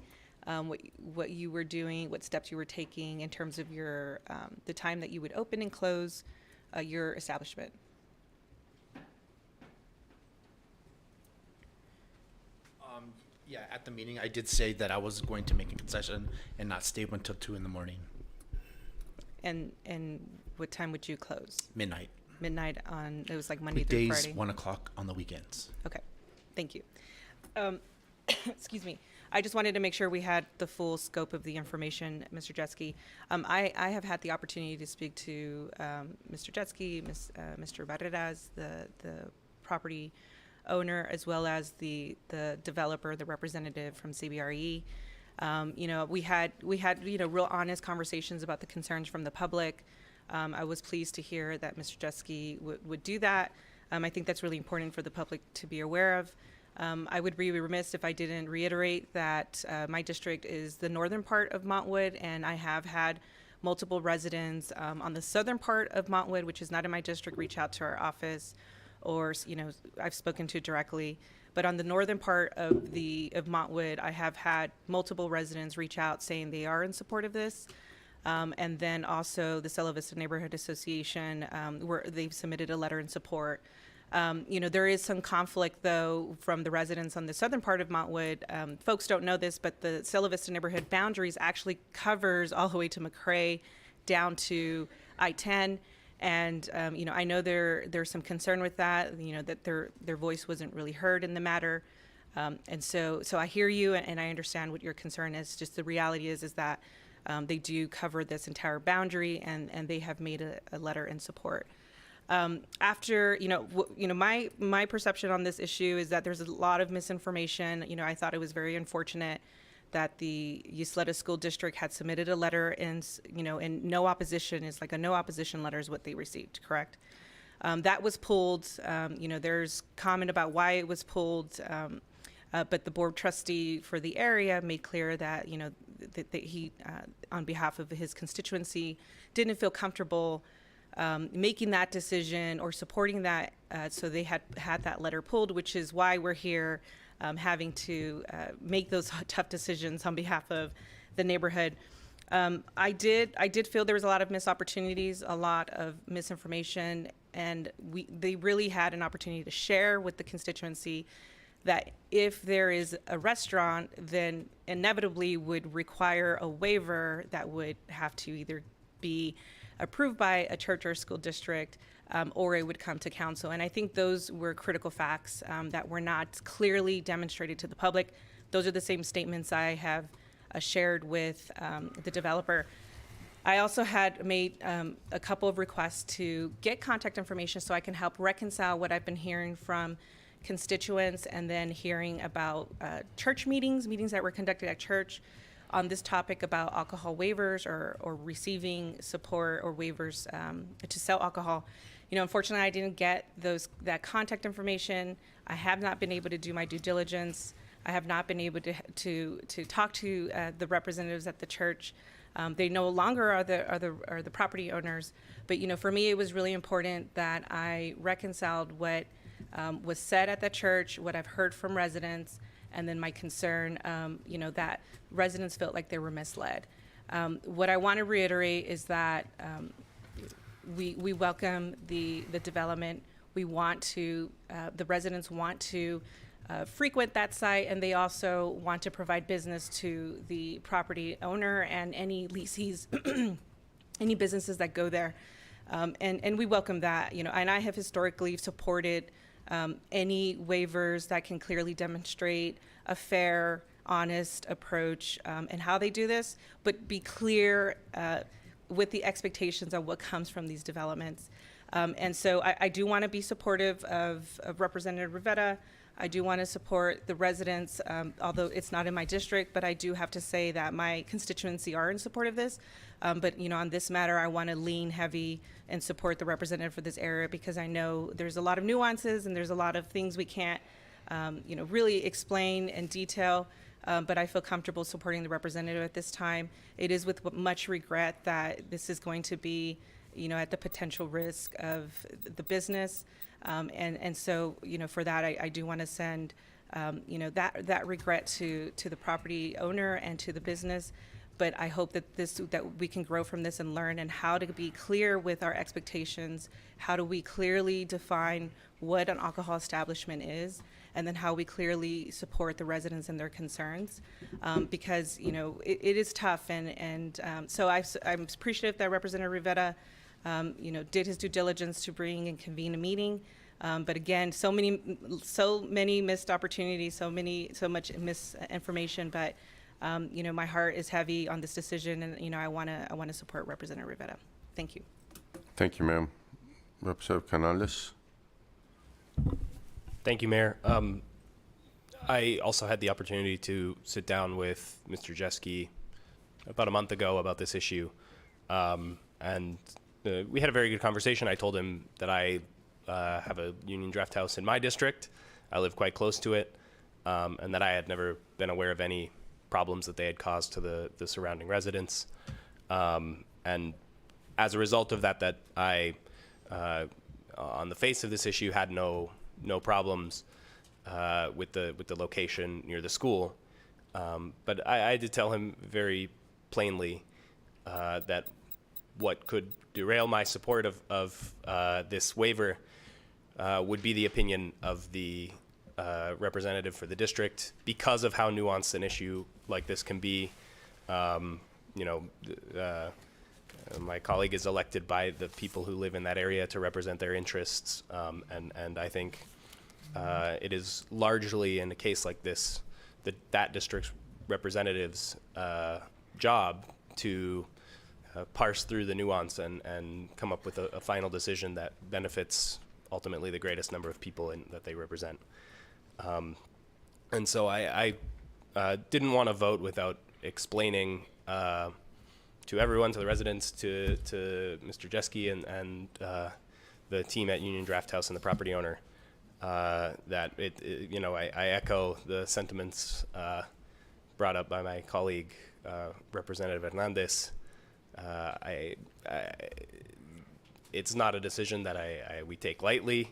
what you were doing, what steps you were taking in terms of your the time that you would open and close your establishment. Yeah, at the meeting, I did say that I was going to make a concession and not stay until 2 in the morning. And what time would you close? Midnight. Midnight on, it was like Monday through Weekdays, Friday? 1 o'clock on the weekends. Okay, thank you. Excuse me. I just wanted to make sure we had the full scope of the information, Mr. Jeske. I have had the opportunity to speak to Mr. Jeske, Mr. Barreras, the property owner, as well as the developer, the representative from CBRE. We had real honest conversations about the concerns from the public. I was pleased to hear that Mr. Jeske would do that. I think that's really important for the public to be aware of. I would be remiss if I didn't reiterate that my district is the northern part of Montwood, and I have had multiple residents on the southern part of Montwood, which is not in my district, reach out to our office, or I've spoken to directly. But on the northern part of Montwood, I have had multiple residents reach out saying they are in support of this. And then also the Sela Vista Neighborhood Association, where they've submitted a letter in support. There is some conflict, though, from the residents on the southern part of Montwood. Folks don't know this, but the Cielo Vista neighborhood boundaries actually covers all the way to McRae down to I-10. And, I know there's some concern with that, that their voice wasn't really heard in the matter. And so I hear you, and I understand what your concern is. Just the reality is that they do cover this entire boundary, and they have made a letter in support. After, my perception on this issue is that there's a lot of misinformation. I thought it was very unfortunate that the Ysleta School District had submitted a letter in no opposition. It's like a no opposition letter is what they received, correct? That was pulled. There's comment about why it was pulled, but the board trustee for the area made clear that, that he, on behalf of his constituency, didn't feel comfortable making that decision or supporting that, so they had that letter pulled, which is why we're here having to make those tough decisions on behalf of the neighborhood. I did feel there was a lot of missed opportunities, a lot of misinformation, and they really had an opportunity to share with the constituency that if there is a restaurant, then inevitably would require a waiver that would have to either be approved by a church or school district, or it would come to council. And I think those were critical facts that were not clearly demonstrated to the public. Those are the same statements I have shared with the developer. I also had made a couple of requests to get contact information so I can help reconcile what I've been hearing from constituents and then hearing about church meetings that were conducted at church on this topic about alcohol waivers or receiving support or waivers to sell alcohol. Unfortunately, I didn't get that contact information. I have not been able to do my due diligence. I have not been able to talk to the representatives at the church. They no longer are the property owners. But for me, it was really important that I reconciled what was said at the church, what I've heard from residents, and then my concern, that residents felt like they were misled. What I want to reiterate is that we welcome the development. We want to, the residents want to frequent that site, and they also want to provide business to the property owner and any leasees, any businesses that go there. And we welcome that, and I have historically supported any waivers that can clearly demonstrate a fair, honest approach and how they do this, but be clear with the expectations of what comes from these developments. And so I do want to be supportive of Representative Rivera. I do want to support the residents, although it's not in my district, but I do have to say that my constituency are in support of this. But on this matter, I want to lean heavy and support the representative for this area because I know there's a lot of nuances and there's a lot of things we can't, really explain in detail. But I feel comfortable supporting the representative at this time. It is with much regret that this is going to be, at the potential risk of the business. And so, for that, I do want to send, that regret to the property owner and to the business. But I hope that that we can grow from this and learn and how to be clear with our expectations. How do we clearly define what an alcohol establishment is? And then how we clearly support the residents and their concerns, because it is tough, and so I'm appreciative that Representative Rivera, did his due diligence to bring and convene a meeting, but again, so many missed opportunities, so much misinformation, but my heart is heavy on this decision, and I want to support Representative Rivera. Thank you. Thank you, ma'am. Representative Canales. Thank you, Mayor. I also had the opportunity to sit down with Mr. Jeske about a month ago about this issue, and we had a very good conversation. I told him that I have a Union Draft House in my district. I live quite close to it, and that I had never been aware of any problems that they had caused to the surrounding residents. And as a result of that I, on the face of this issue, had no problems with the location near the school. But I did tell him very plainly that what could derail my support of this waiver would be the opinion of the representative for the district because of how nuanced an issue like this can be. My colleague is elected by the people who live in that area to represent their interests, and I think it is largely in a case like this that district's representative's job to parse through the nuance and come up with a final decision that benefits ultimately the greatest number of people that they represent. And so I didn't want to vote without explaining to everyone, to the residents, to Mr. Jeske and the team at Union Draft House and the property owner, that I echo the sentiments brought up by my colleague, Representative Hernandez. It's not a decision that we take lightly.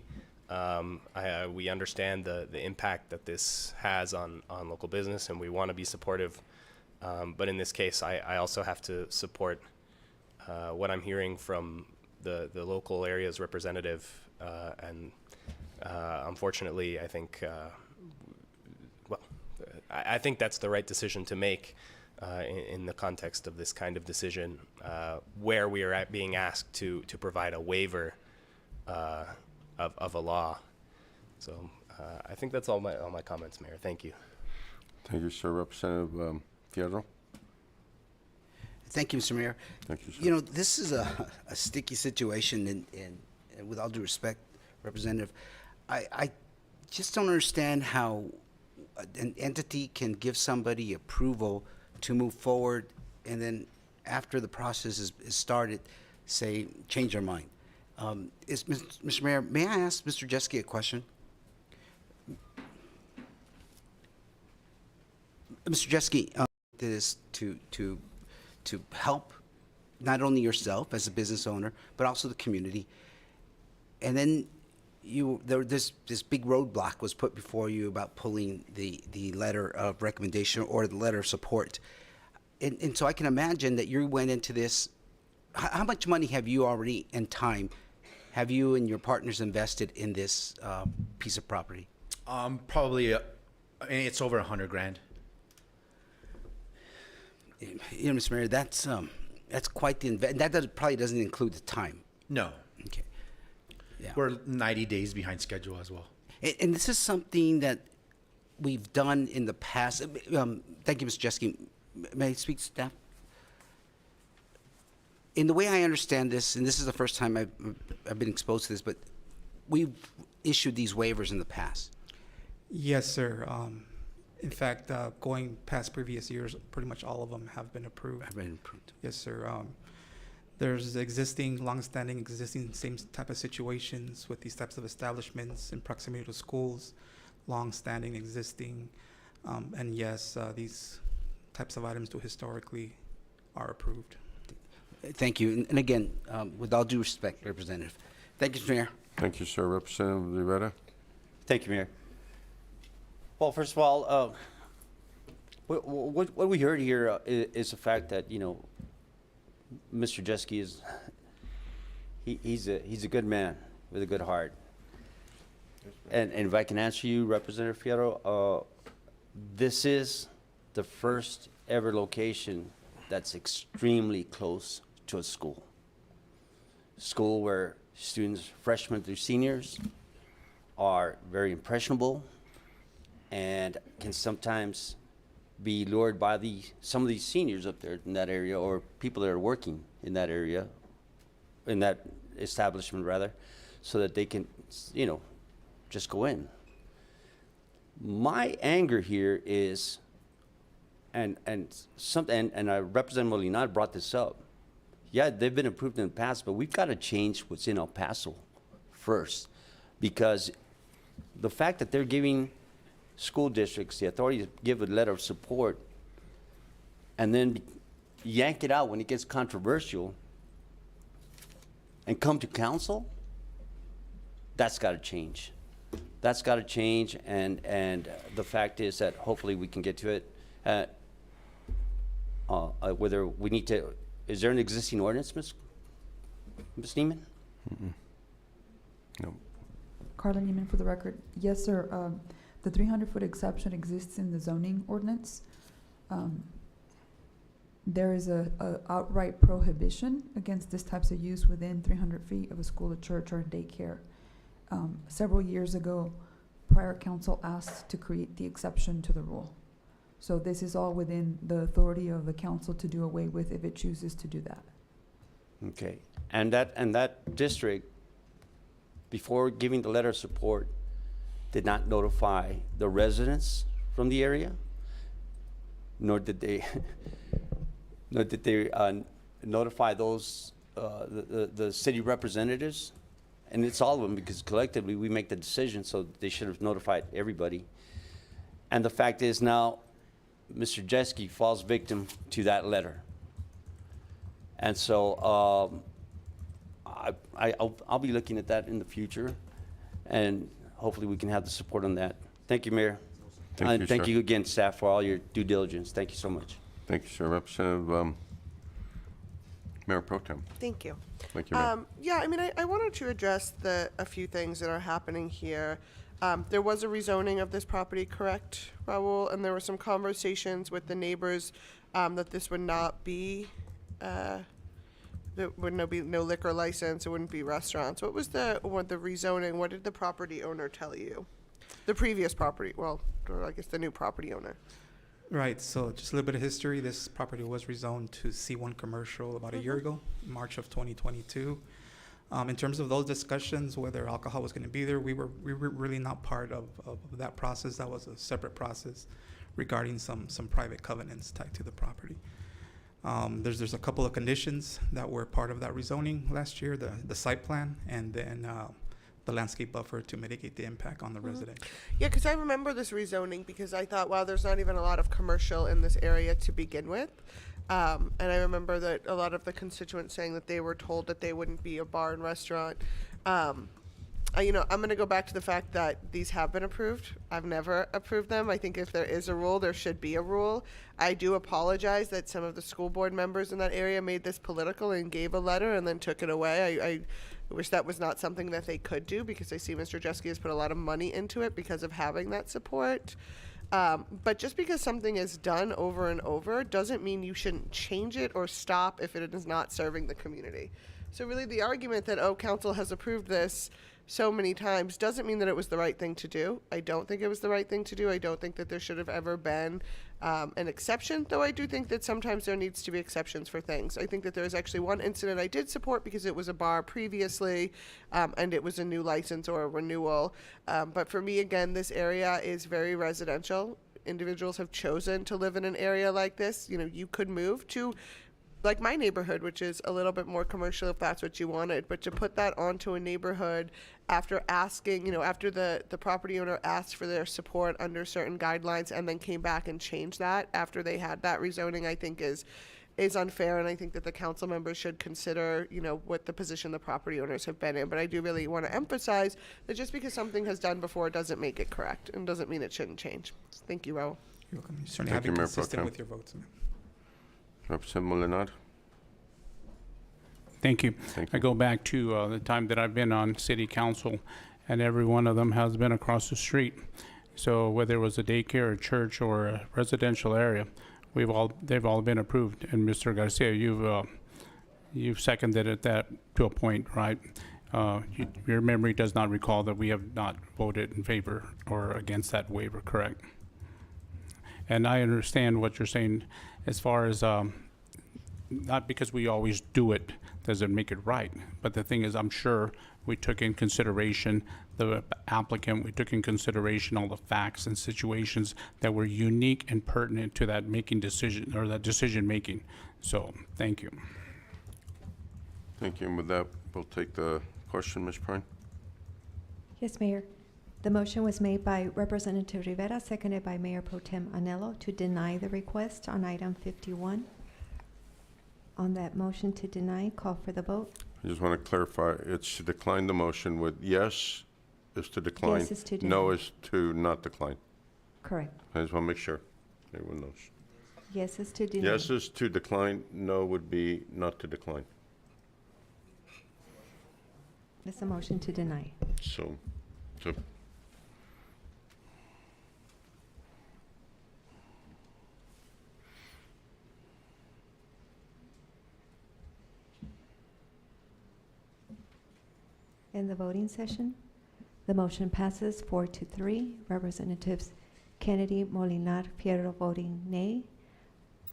We understand the impact that this has on local business, and we want to be supportive. But in this case, I also have to support what I'm hearing from the local area's representative. And unfortunately, I think, I think that's the right decision to make in the context of this kind of decision, where we are being asked to provide a waiver of a law. So I think that's all my comments, Mayor. Thank you. Thank you, sir. Representative Fierro. Thank you, Mr. Mayor. Thank you, sir. You know, this is a sticky situation, and with all due respect, Representative, I just don't understand how an entity can give somebody approval to move forward, and then after the process is started, say, change their mind. Mr. Mayor, may I ask Mr. Jeske a question? Mr. Jeske, this to help not only yourself as a business owner, but also the community. And then this big roadblock was put before you about pulling the letter of recommendation or the letter of support. And so I can imagine that you went into this. How much money have you already, and time, have you and your partners invested in this piece of property? Probably, it's over $100,000. You know, Mr. Mayor, that's quite the investment. That probably doesn't include the time. No. Okay. Yeah. We're 90 days behind schedule as well. And this is something that we've done in the past. Thank you, Mr. Jeske. May I speak to staff? In the way I understand this, and this is the first time I've been exposed to this, but we've issued these waivers in the past. Yes, sir. In fact, going past previous years, pretty much all of them have been approved. Have been approved. Yes, sir. There's longstanding same type of situations with these types of establishments in proximity to schools, longstanding existing, and yes, these types of items do historically are approved. Thank you. And again, with all due respect, Representative. Thank you, Mr. Mayor. Thank you, sir. Representative Rivera. Thank you, Mayor. Well, first of all, what we heard here is the fact that, you know, Mr. Jeske is he's a good man with a good heart. And if I can answer you, Representative Fierro, this is the first ever location that's extremely close to a school. School where students, freshmen through seniors, are very impressionable and can sometimes be lured by some of these seniors up there in that area, or people that are working in that area, in that establishment rather, so that they can, you know, just go in. My anger here is, and Representative Molina brought this up. Yeah, they've been approved in the past, but we've got to change what's in El Paso first, because the fact that they're giving school districts the authority to give a letter of support and then yank it out when it gets controversial and come to council, that's got to change. That's got to change, and the fact is that hopefully we can get to it. Whether we need to, is there an existing ordinance, Ms. Neiman? No. Carla Neiman for the record. Yes, sir. The 300-foot exception exists in the zoning ordinance. There is a outright prohibition against this types of use within 300 feet of a school, a church, or a daycare. Several years ago, prior council asked to create the exception to the rule. So this is all within the authority of the council to do away with if it chooses to do that. Okay, and that district, before giving the letter of support, did not notify the residents from the area, nor did they, notify those, the city representatives. And it's all of them, because collectively we make the decision, so they should have notified everybody. And the fact is now, Mr. Jeske falls victim to that letter. And so I'll be looking at that in the future, and hopefully we can have the support on that. Thank you, Mayor. Thank you, Thank sir. you again, staff, for all your due diligence. Thank you so much. Thank you, sir. Representative Mayor Pro Tem. Thank you. Thank you, Mayor. Yeah, I mean, I wanted to address a few things that are happening here. There was a rezoning of this property, correct, Raul? And there were some conversations with the neighbors that this would not be, there would be no liquor license, it wouldn't be restaurants. What was the rezoning? What did the property owner tell you? The previous property, well, or I guess the new property owner. Right, so just a little bit of history. This property was rezoned to C1 commercial about a year ago, March of 2022. In terms of those discussions, whether alcohol was going to be there, we were really not part of that process. That was a separate process regarding some private covenants tied to the property. There's a couple of conditions that were part of that rezoning last year, the site plan, and then the landscape buffer to mitigate the impact on the residential. Yeah, because I remember this rezoning because I thought, wow, there's not even a lot of commercial in this area to begin with. And I remember that a lot of the constituents saying that they were told that they wouldn't be a bar and restaurant. I'm going to go back to the fact that these have been approved. I've never approved them. I think if there is a rule, there should be a rule. I do apologize that some of the school board members in that area made this political and gave a letter and then took it away. I wish that was not something that they could do, because I see Mr. Jeske has put a lot of money into it because of having that support. But just because something is done over and over doesn't mean you shouldn't change it or stop if it is not serving the community. So really the argument that, oh, council has approved this so many times doesn't mean that it was the right thing to do. I don't think it was the right thing to do. I don't think that there should have ever been an exception, though I do think that sometimes there needs to be exceptions for things. I think that there was actually one incident I did support because it was a bar previously, and it was a new license or a renewal. But for me, again, this area is very residential. Individuals have chosen to live in an area like this. You know, you could move to like my neighborhood, which is a little bit more commercial if that's what you wanted, but to put that onto a neighborhood after asking, after the property owner asked for their support under certain guidelines and then came back and changed that after they had that rezoning, I think is unfair. And I think that the council members should consider, what the position the property owners have been in. But I do really want to emphasize that just because something has done before doesn't make it correct and doesn't mean it shouldn't change. Thank you, Raul. You're welcome. You certainly have been consistent with your votes. Representative Molinaro. Thank you. I go back to the time that I've been on city council, and every one of them has been across the street. So whether it was a daycare, a church, or a residential area, they've all been approved. And Mr. Garcia, you've seconded it that to a point, right? Your memory does not recall that we have not voted in favor or against that waiver, correct? And I understand what you're saying as far as not because we always do it doesn't make it right, but the thing is, I'm sure we took in consideration the applicant, we took in consideration all the facts and situations that were unique and pertinent to that decision making. So thank you. Thank you. And with that, we'll take the question, Ms. Prine. Yes, Mayor. The motion was made by Representative Rivera, seconded by Mayor Pro Tem Anello, to deny the request on item 51. On that motion to deny, call for the vote. I just want to clarify, it's to decline the motion with yes is to decline. Yes is to deny. No is to not decline. Correct. I just want to make sure everyone knows. Yes is to deny. Yes is to decline, no would be not to decline. It's a motion to deny. So So, In the voting session, the motion passes 4-3. Representatives Kennedy, Molinar, Fierro voting nay.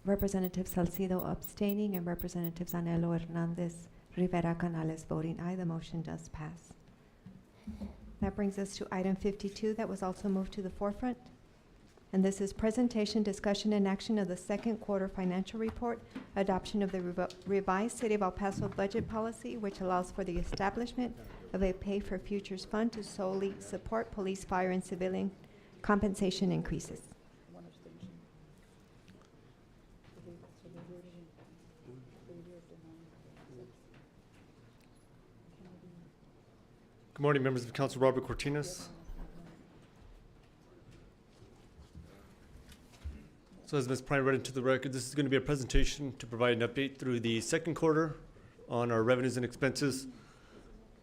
Representative Salcido abstaining, and Representatives Anelo Hernandez, Rivera Canales voting aye. The motion does pass. That brings us to item 52 that was also moved to the forefront. And this is presentation, discussion, and action of the second quarter financial report, adoption of the revised City of El Paso budget policy, which allows for the establishment of a Pay for Futures fund to solely support police, fire, and civilian compensation increases. Good morning, members of council. Robert Cortinas. So as Ms. Prine read into the record, this is going to be a presentation to provide an update through the second quarter on our revenues and expenses.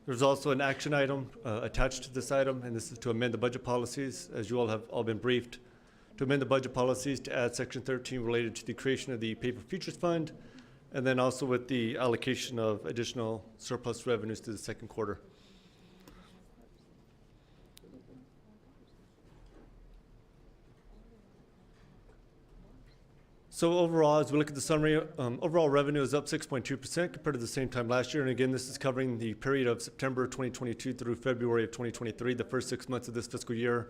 There's also an action item attached to this item, and this is to amend the budget policies, as you all have all been briefed, to amend the budget policies to add section 13 related to the creation of the Pay for Futures Fund, and then also with the allocation of additional surplus revenues to the second quarter. So overall, as we look at the summary, overall revenue is up 6.2% compared to the same time last year. And again, this is covering the period of September 2022 through February of 2023, the first 6 months of this fiscal year.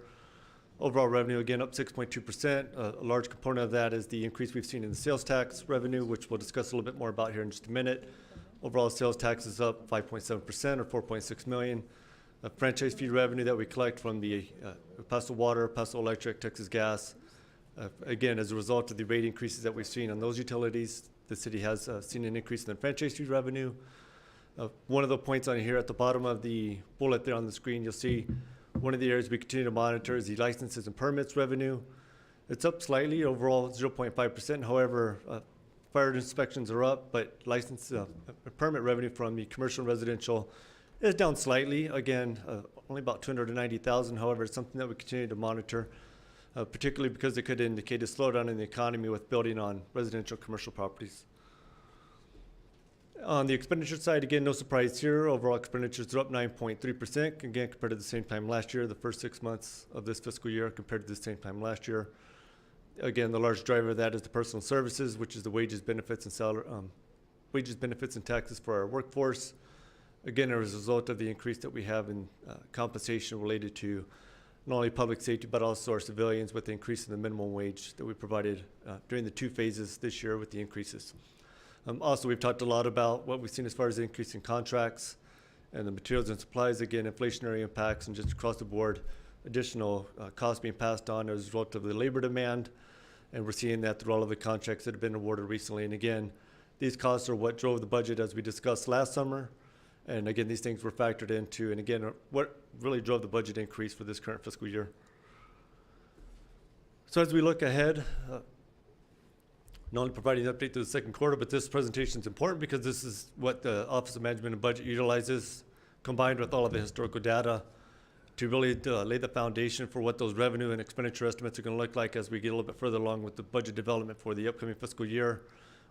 Overall revenue, again, up 6.2%. A large component of that is the increase we've seen in the sales tax revenue, which we'll discuss a little bit more about here in just a minute. Overall sales tax is up 5.7% or $4.6 million. Franchise fee revenue that we collect from the El Paso Water, El Paso Electric, Texas Gas. Again, as a result of the rate increases that we've seen on those utilities, the city has seen an increase in the franchise fee revenue. One of the points on here at the bottom of the bullet there on the screen, you'll see one of the areas we continue to monitor is the licenses and permits revenue. It's up slightly, overall 0.5%. However, fire inspections are up, but license permit revenue from the commercial and residential is down slightly. Again, only about 290,000. However, it's something that we continue to monitor. Particularly because it could indicate a slowdown in the economy with building on residential commercial properties. On the expenditure side, again, no surprise here. Overall expenditures are up 9.3%, again, compared to the same time last year, the first 6 months of this fiscal year compared to the same time last year. Again, the large driver of that is the personal services, which is the wages, benefits, and salary, wages, benefits, and taxes for our workforce. Again, as a result of the increase that we have in compensation related to not only public safety, but also our civilians with the increase in the minimum wage that we provided during the 2 phases this year with the increases. Also, we've talked a lot about what we've seen as far as the increase in contracts and the materials and supplies, again, inflationary impacts and just across the board, additional costs being passed on as a result of the labor demand. And we're seeing that through all of the contracts that have been awarded recently. And again, these costs are what drove the budget as we discussed last summer. And again, these things were factored into, and again, what really drove the budget increase for this current fiscal year. So as we look ahead, not only providing an update to the second quarter, but this presentation is important because this is what the Office of Management and Budget utilizes, combined with all of the historical data, to really lay the foundation for what those revenue and expenditure estimates are going to look like as we get a little bit further along with the budget development for the upcoming fiscal year,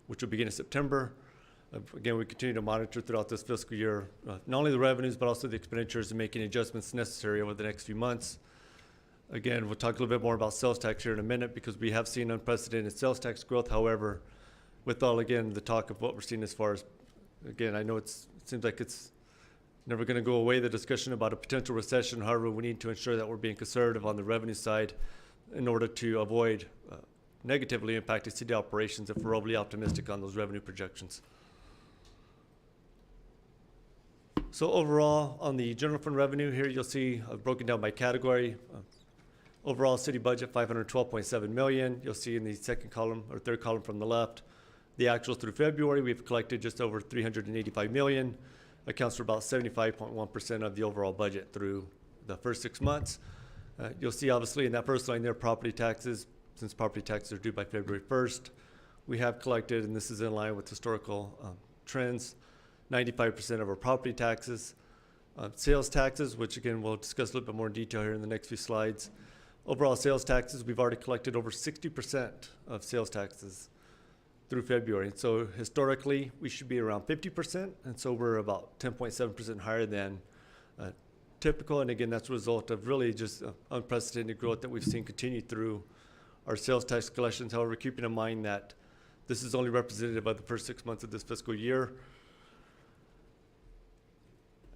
which will begin in September. Again, we continue to monitor throughout this fiscal year, not only the revenues, but also the expenditures and making adjustments necessary over the next few months. Again, we'll talk a little bit more about sales tax here in a minute because we have seen unprecedented sales tax growth. However, with all, again, the talk of what we're seeing as far as, again, I know it seems like it's never going to go away, the discussion about a potential recession. However, we need to ensure that we're being conservative on the revenue side in order to avoid negatively impacting city operations if we're overly optimistic on those revenue projections. So overall, on the general fund revenue here, you'll see broken down by category. Overall city budget, $512.7 million. You'll see in the second column or third column from the left, the actuals through February, we've collected just over $385 million. Accounts for about 75.1% of the overall budget through the first 6 months. You'll see obviously in that first line there, property taxes, since property taxes are due by February 1st. We have collected, and this is in line with historical trends, 95% of our property taxes. Sales taxes, which again, we'll discuss a little bit more in detail here in the next few slides. Overall sales taxes, we've already collected over 60% of sales taxes through February. So historically, we should be around 50%, and so we're about 10.7% higher than typical. And again, that's a result of really just unprecedented growth that we've seen continue through our sales tax collections. However, keeping in mind that this is only representative of the first 6 months of this fiscal year.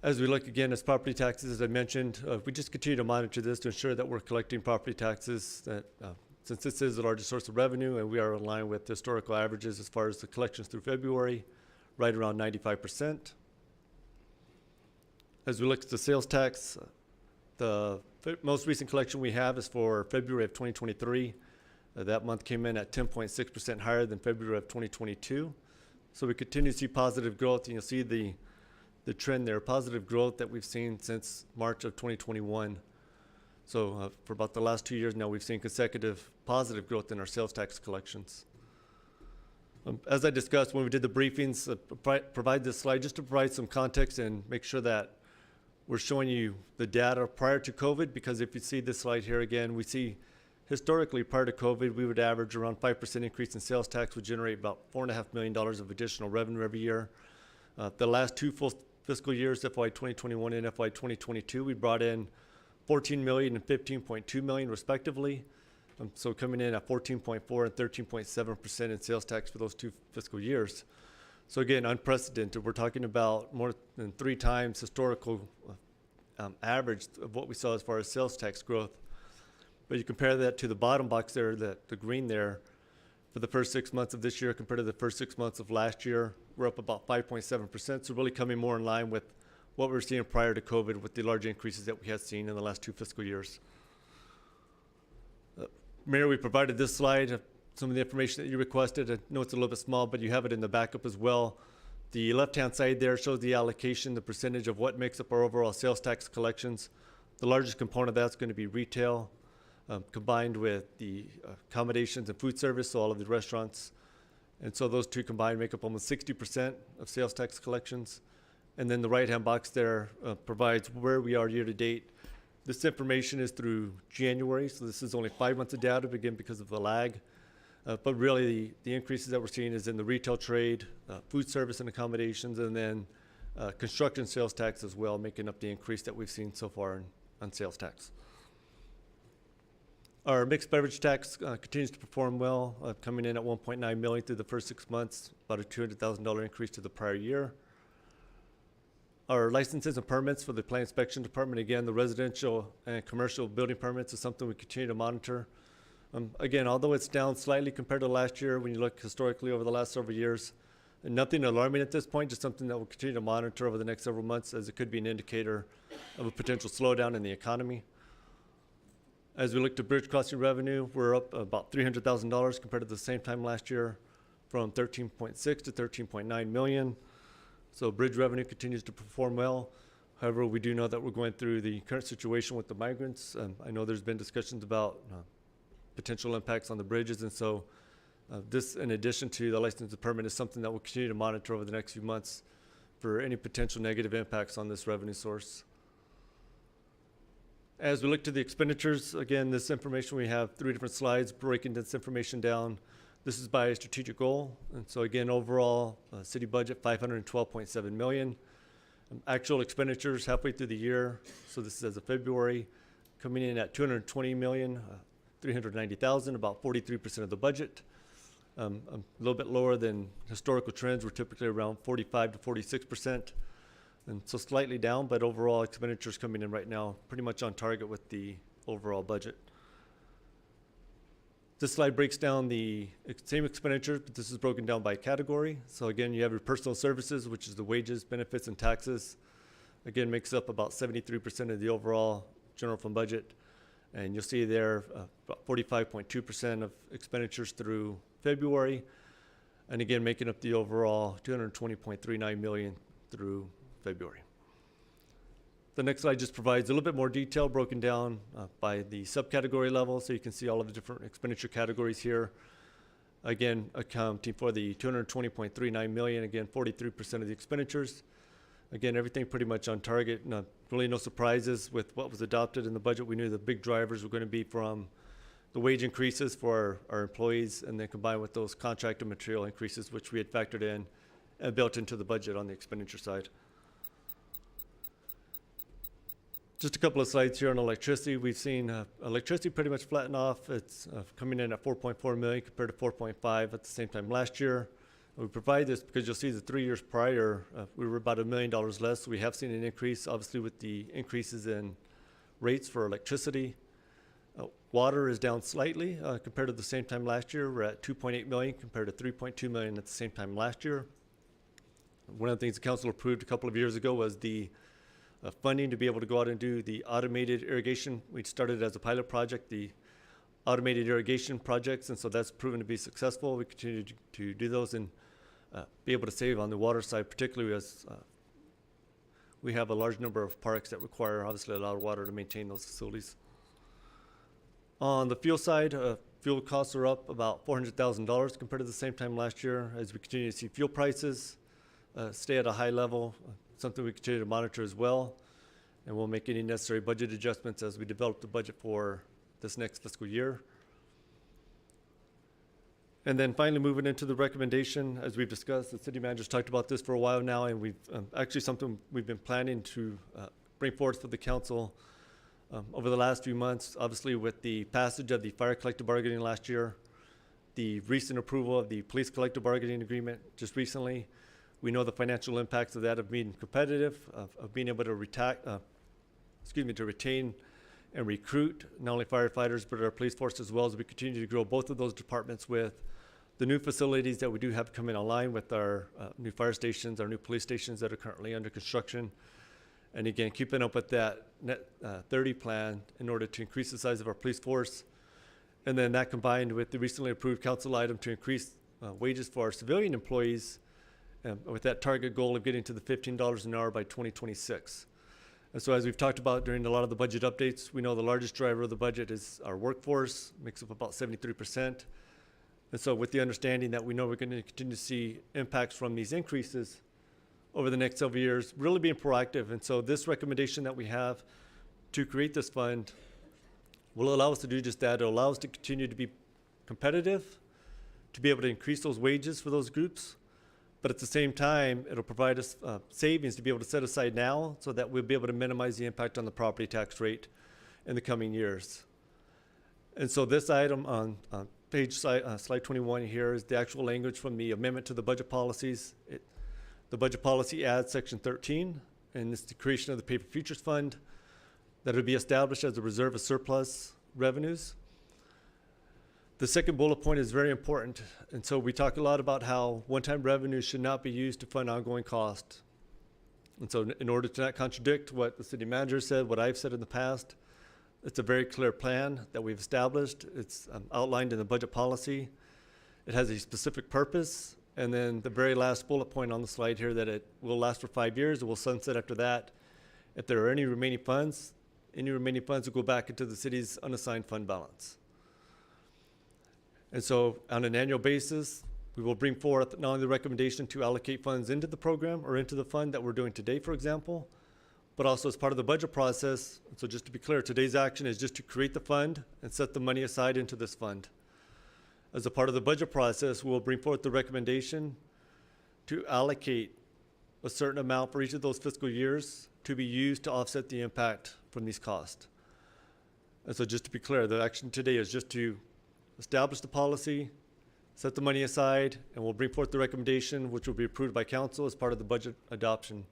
As we look again as property taxes, as I mentioned, we just continue to monitor this to ensure that we're collecting property taxes that since this is the largest source of revenue and we are in line with historical averages as far as the collections through February, right around 95%. As we look at the sales tax, the most recent collection we have is for February of 2023. That month came in at 10.6% higher than February of 2022. So we continue to see positive growth, and you'll see the trend there, positive growth that we've seen since March of 2021. So for about the last 2 years now, we've seen consecutive positive growth in our sales tax collections. As I discussed when we did the briefings, provide this slide just to provide some context and make sure that we're showing you the data prior to COVID, because if you see this slide here again, we see historically prior to COVID, we would average around 5% increase in sales tax would generate about $4.5 million of additional revenue every year. The last two full fiscal years, FY 2021 and FY 2022, we brought in $14 million and $15.2 million respectively. So coming in at 14.4 and 13.7% in sales tax for those two fiscal years. So again, unprecedented. We're talking about more than 3 times historical average of what we saw as far as sales tax growth. But you compare that to the bottom box there, the green there, for the first 6 months of this year compared to the first 6 months of last year, we're up about 5.7%. So really coming more in line with what we were seeing prior to COVID with the large increases that we had seen in the last 2 fiscal years. Mayor, we provided this slide, some of the information that you requested. I know it's a little bit small, but you have it in the backup as well. The left-hand side there shows the allocation, the percentage of what makes up our overall sales tax collections. The largest component of that's going to be retail, combined with the accommodations and food service, so all of the restaurants. And so those two combined make up almost 60% of sales tax collections. And then the right-hand box there provides where we are year to date. This information is through January, so this is only 5 months of data, again, because of the lag. But really, the increases that we're seeing is in the retail trade, food service and accommodations, and then construction sales tax as well, making up the increase that we've seen so far on sales tax. Our mixed beverage tax continues to perform well, coming in at $1.9 million through the first 6 months, about a $200,000 increase to the prior year. Our licenses and permits for the plant inspection department, again, the residential and commercial building permits is something we continue to monitor. Again, although it's down slightly compared to last year, when you look historically over the last several years, nothing alarming at this point, just something that we'll continue to monitor over the next several months, as it could be an indicator of a potential slowdown in the economy. As we look to bridge crossing revenue, we're up about $300,000 compared to the same time last year, from 13.6 to 13.9 million. So bridge revenue continues to perform well. However, we do know that we're going through the current situation with the migrants. I know there's been discussions about potential impacts on the bridges, and so this, in addition to the license and permit, is something that we'll continue to monitor over the next few months for any potential negative impacts on this revenue source. As we look to the expenditures, again, this information, we have 3 different slides breaking this information down. This is by strategic goal. And so again, overall city budget, $512.7 million. Actual expenditures halfway through the year, so this is as of February, coming in at $220,390,000, about 43% of the budget. A little bit lower than historical trends. We're typically around 45 to 46%. And so slightly down, but overall expenditures coming in right now pretty much on target with the overall budget. This slide breaks down the same expenditures, but this is broken down by category. So again, you have your personal services, which is the wages, benefits, and taxes. Again, makes up about 73% of the overall general fund budget. And you'll see there about 45.2% of expenditures through February. And again, making up the overall $220.39 million through February. The next slide just provides a little bit more detail broken down by the subcategory level, so you can see all of the different expenditure categories here. Again, accounting for the $220.39 million, again, 43% of the expenditures. Again, everything pretty much on target. Really no surprises with what was adopted in the budget. We knew the big drivers were going to be from the wage increases for our employees, and then combined with those contracted material increases, which we had factored in and built into the budget on the expenditure side. Just a couple of slides here on electricity. We've seen electricity pretty much flatten off. It's coming in at 4.4 million compared to 4.5 at the same time last year. We provide this because you'll see the 3 years prior, we were about $1 million less. So we have seen an increase, obviously, with the increases in rates for electricity. Water is down slightly compared to the same time last year. We're at 2.8 million compared to 3.2 million at the same time last year. One of the things the council approved a couple of years ago was the funding to be able to go out and do the automated irrigation. We started as a pilot project, the automated irrigation projects, and so that's proven to be successful. We continue to do those and be able to save on the water side, particularly as we have a large number of parks that require obviously a lot of water to maintain those facilities. On the fuel side, fuel costs are up about $400,000 compared to the same time last year as we continue to see fuel prices stay at a high level, something we continue to monitor as well. And we'll make any necessary budget adjustments as we develop the budget for this next fiscal year. And then finally moving into the recommendation, as we've discussed, the city manager's talked about this for a while now, and we've actually something we've been planning to bring forth for the council over the last few months, obviously with the passage of the fire collective bargaining last year, the recent approval of the police collective bargaining agreement just recently. We know the financial impacts of that of being competitive, of being able to retain and recruit not only firefighters but our police force as well, as we continue to grow both of those departments with the new facilities that we do have coming online with our new fire stations, our new police stations that are currently under construction. And again, keeping up with that Net 30 plan in order to increase the size of our police force. And then that combined with the recently approved council item to increase wages for our civilian employees with that target goal of getting to the $15 an hour by 2026. And so as we've talked about during a lot of the budget updates, we know the largest driver of the budget is our workforce, makes up about 73%. And so with the understanding that we know we're going to continue to see impacts from these increases over the next several years, really being proactive. And so this recommendation that we have to create this fund will allow us to do just that. It'll allow us to continue to be competitive, to be able to increase those wages for those groups. But at the same time, it'll provide us savings to be able to set aside now so that we'll be able to minimize the impact on the property tax rate in the coming years. And so this item on slide 21 here is the actual language from the amendment to the budget policies. The budget policy adds section 13, and it's the creation of the Paper Futures Fund that would be established as a reserve of surplus revenues. The second bullet point is very important, and so we talk a lot about how one-time revenues should not be used to fund ongoing cost. And so in order to not contradict what the city manager said, what I've said in the past, it's a very clear plan that we've established. It's outlined in the budget policy. It has a specific purpose, and then the very last bullet point on the slide here that it will last for 5 years, it will sunset after that. If there are any remaining funds will go back into the city's unassigned fund balance. And so on an annual basis, we will bring forth not only the recommendation to allocate funds into the program or into the fund that we're doing today, for example, but also as part of the budget process. So just to be clear, today's action is just to create the fund and set the money aside into this fund. As a part of the budget process, we'll bring forth the recommendation to allocate a certain amount for each of those fiscal years to be used to offset the impact from these costs. And so just to be clear, the action today is just to establish the policy, set the money aside, and we'll bring forth the recommendation, which will be approved by council as part of the budget adoption.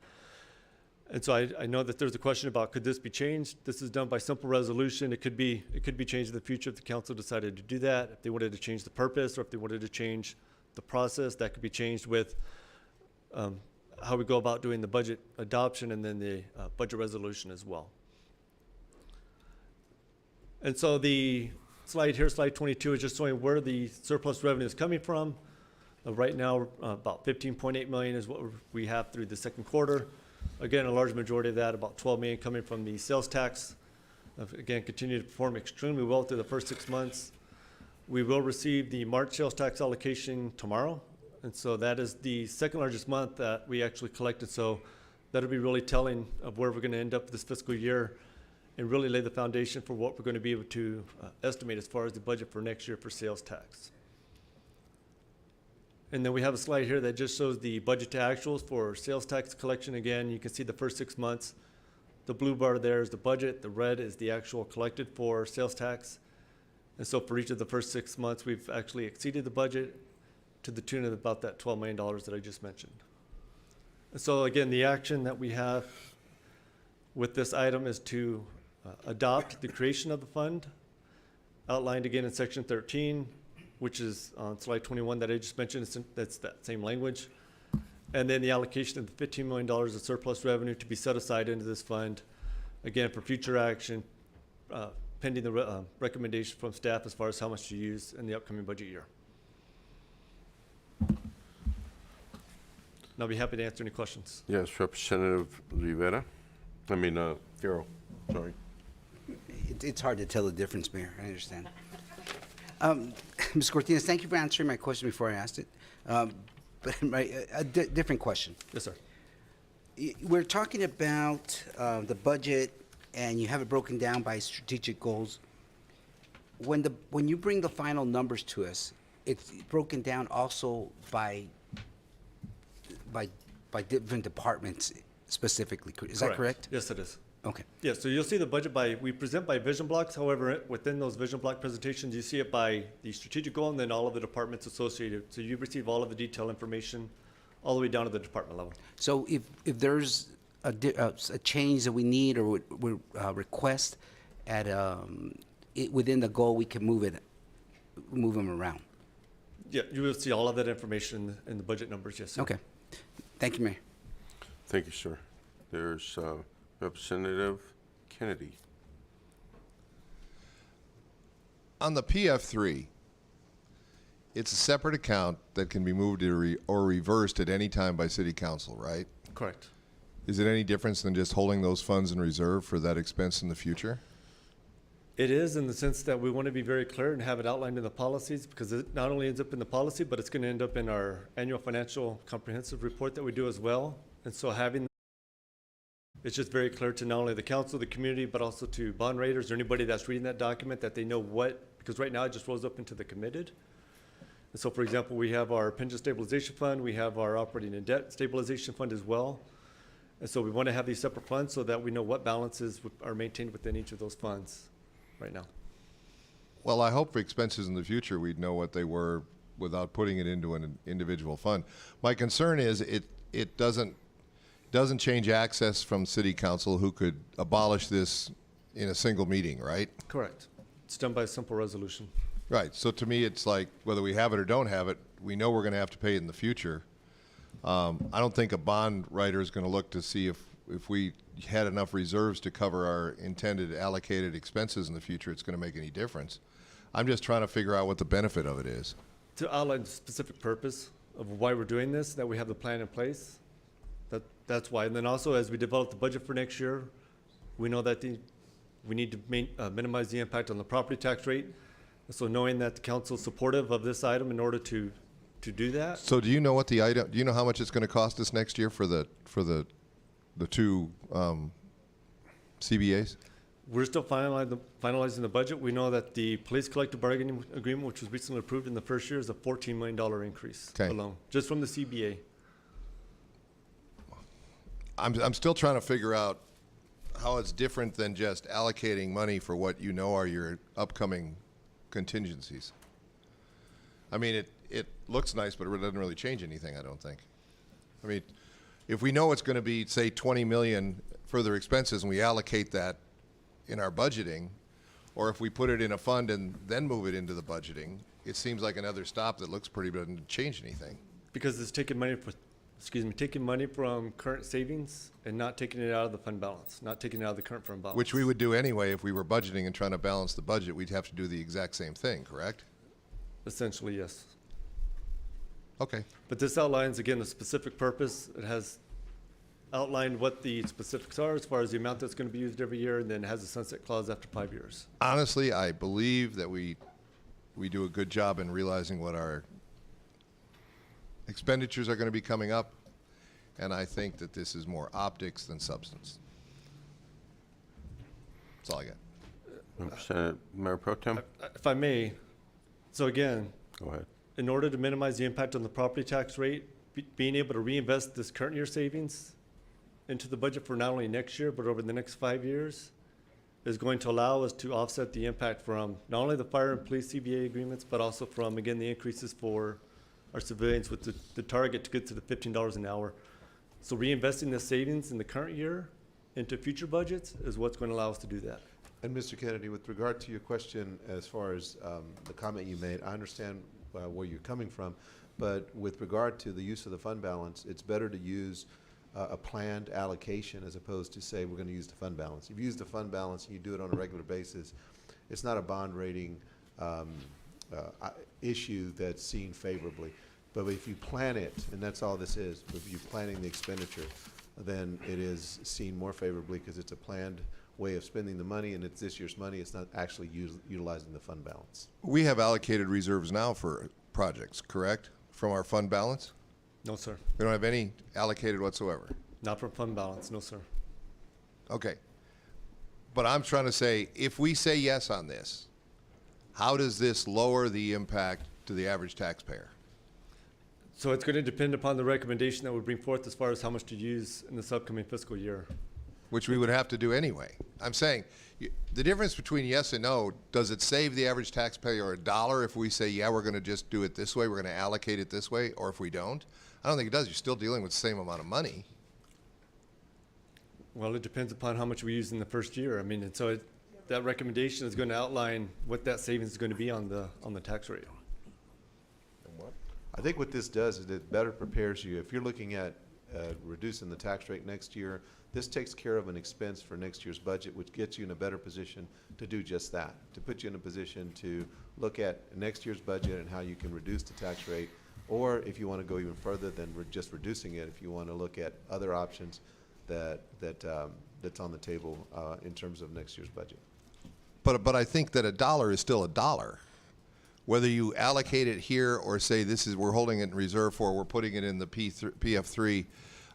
And so I know that there's a question about could this be changed? This is done by simple resolution. It could be changed in the future if the council decided to do that. If they wanted to change the purpose or if they wanted to change the process, that could be changed with how we go about doing the budget adoption and then the budget resolution as well. And so the slide here, slide 22, is just showing where the surplus revenue is coming from. Right now, about 15.8 million is what we have through the second quarter. Again, a large majority of that, about 12 million, coming from the sales tax. Again, continue to perform extremely well through the first 6 months. We will receive the March sales tax allocation tomorrow. And so that is the second largest month that we actually collected. So That'll be really telling of where we're going to end up this fiscal year and really lay the foundation for what we're going to be able to estimate as far as the budget for next year for sales tax. And then we have a slide here that just shows the budget to actuals for sales tax collection. Again, you can see the first 6 months. The blue bar there is the budget. The red is the actual collected for sales tax. And so for each of the first 6 months, we've actually exceeded the budget to the tune of about that $12 million that I just mentioned. And so again, the action that we have with this item is to adopt the creation of the fund, outlined again in section 13, which is on slide 21 that I just mentioned. That's that same language. And then the allocation of the $15 million of surplus revenue to be set aside into this fund, again, for future action, pending the recommendation from staff as far as how much to use in the upcoming budget year. And I'll be happy to answer any questions. Yes, Representative Rivera. Farrell, sorry. It's hard to tell the difference, Mayor. I understand. Ms. Cortines, thank you for answering my question before I asked it. But a different question. Yes, sir. We're talking about the budget, and you have it broken down by strategic goals. When you bring the final numbers to us, it's broken down also by different departments specifically. Is that correct? Yes, it is. Okay. Yeah, so you'll see the budget we present by vision blocks. However, within those vision block presentations, you see it by the strategic goal and then all of the departments associated. So you receive all of the detailed information all the way down to the department level. So if there's a change that we need or we request at within the goal, we can move them around. Yeah, you will see all of that information in the budget numbers, yes, sir. Okay. Thank you, Mayor. Thank you, sir. There's Representative Kennedy. On the PF3, it's a separate account that can be moved or reversed at any time by City Council, right? Correct. Is it any difference than just holding those funds in reserve for that expense in the future? It is, in the sense that we want to be very clear and have it outlined in the policies, because it not only ends up in the policy, but it's going to end up in our annual financial comprehensive report that we do as well. And so it's just very clear to not only the council, the community, but also to bond raters or anybody that's reading that document that they know because right now it just rolls up into the committed. And so, for example, we have our pension stabilization fund, we have our operating and debt stabilization fund as well. And so we want to have these separate funds so that we know what balances are maintained within each of those funds right now. Well, I hope for expenses in the future we'd know what they were without putting it into an individual fund. My concern is it doesn't change access from City Council, who could abolish this in a single meeting, right? Correct. It's done by a simple resolution. Right. So to me, it's like whether we have it or don't have it, we know we're going to have to pay it in the future. I don't think a bond writer is going to look to see if we had enough reserves to cover our intended allocated expenses in the future, it's going to make any difference. I'm just trying to figure out what the benefit of it is. To outline the specific purpose of why we're doing this, that we have the plan in place. That's why. And then also, as we develop the budget for next year, we know that we need to minimize the impact on the property tax rate. So knowing that the council is supportive of this item in order to do that. So do you know what the item? Do you know how much it's going to cost us next year for the two CBAs? We're still finalizing the budget. We know that the police collective bargaining agreement, which was recently approved in the first year, is a $14 million increase alone, just from the CBA. I'm still trying to figure out how it's different than just allocating money for what you know are your upcoming contingencies. I mean, it looks nice, but it doesn't really change anything, I don't think. I mean, if we know it's going to be, say, 20 million further expenses and we allocate that in our budgeting, or if we put it in a fund and then move it into the budgeting, it seems like another stop that looks pretty, but doesn't change anything. Because it's taking money from current savings and not taking it out of the fund balance, not taking it out of the current fund balance. Which we would do anyway if we were budgeting and trying to balance the budget. We'd have to do the exact same thing, correct? Essentially, yes. Okay. But this outlines, again, the specific purpose. It has outlined what the specifics are as far as the amount that's going to be used every year, and then it has a sunset clause after 5 years. Honestly, I believe that we do a good job in realizing what our expenditures are going to be coming up. and I think that this is more optics than substance. That's all I got. Mayor Pro Tem? If I may, so again, Go ahead. in order to minimize the impact on the property tax rate, being able to reinvest this current year savings into the budget for not only next year, but over the next 5 years, is going to allow us to offset the impact from not only the fire and police CBA agreements, but also from, again, the increases for our civilians with the target to get to the $15 an hour. So reinvesting the savings in the current year into future budgets is what's going to allow us to do that. And Mr. Kennedy, with regard to your question as far as the comment you made, I understand where you're coming from, but with regard to the use of the fund balance, it's better to use a planned allocation as opposed to say we're going to use the fund balance. If you use the fund balance and you do it on a regular basis, it's not a bond rating issue that's seen favorably. But if you plan it, and that's all this is, if you're planning the expenditure, then it is seen more favorably because it's a planned way of spending the money, and it's this year's money. It's not actually utilizing the fund balance. We have allocated reserves now for projects, correct? From our fund balance? No, sir. We don't have any allocated whatsoever. Not from fund balance, no, sir. Okay. But I'm trying to say, if we say yes on this, how does this lower the impact to the average taxpayer? So it's going to depend upon the recommendation that we bring forth as far as how much to use in this upcoming fiscal year. Which we would have to do anyway. I'm saying, the difference between yes and no, does it save the average taxpayer $1 if we say, yeah, we're going to just do it this way, we're going to allocate it this way, or if we don't? I don't think it does. You're still dealing with the same amount of money. Well, it depends upon how much we use in the first year. I mean, and so that recommendation is going to outline what that savings is going to be on the tax rate. I think what this does is it better prepares you. If you're looking at reducing the tax rate next year, this takes care of an expense for next year's budget, which gets you in a better position to do just that, to put you in a position to look at next year's budget and how you can reduce the tax rate, or if you want to go even further than just reducing it, if you want to look at other options that's on the table in terms of next year's budget. But I think that $1 is still $1. Whether you allocate it here or say this is, we're holding it in reserve for, we're putting it in the PF3,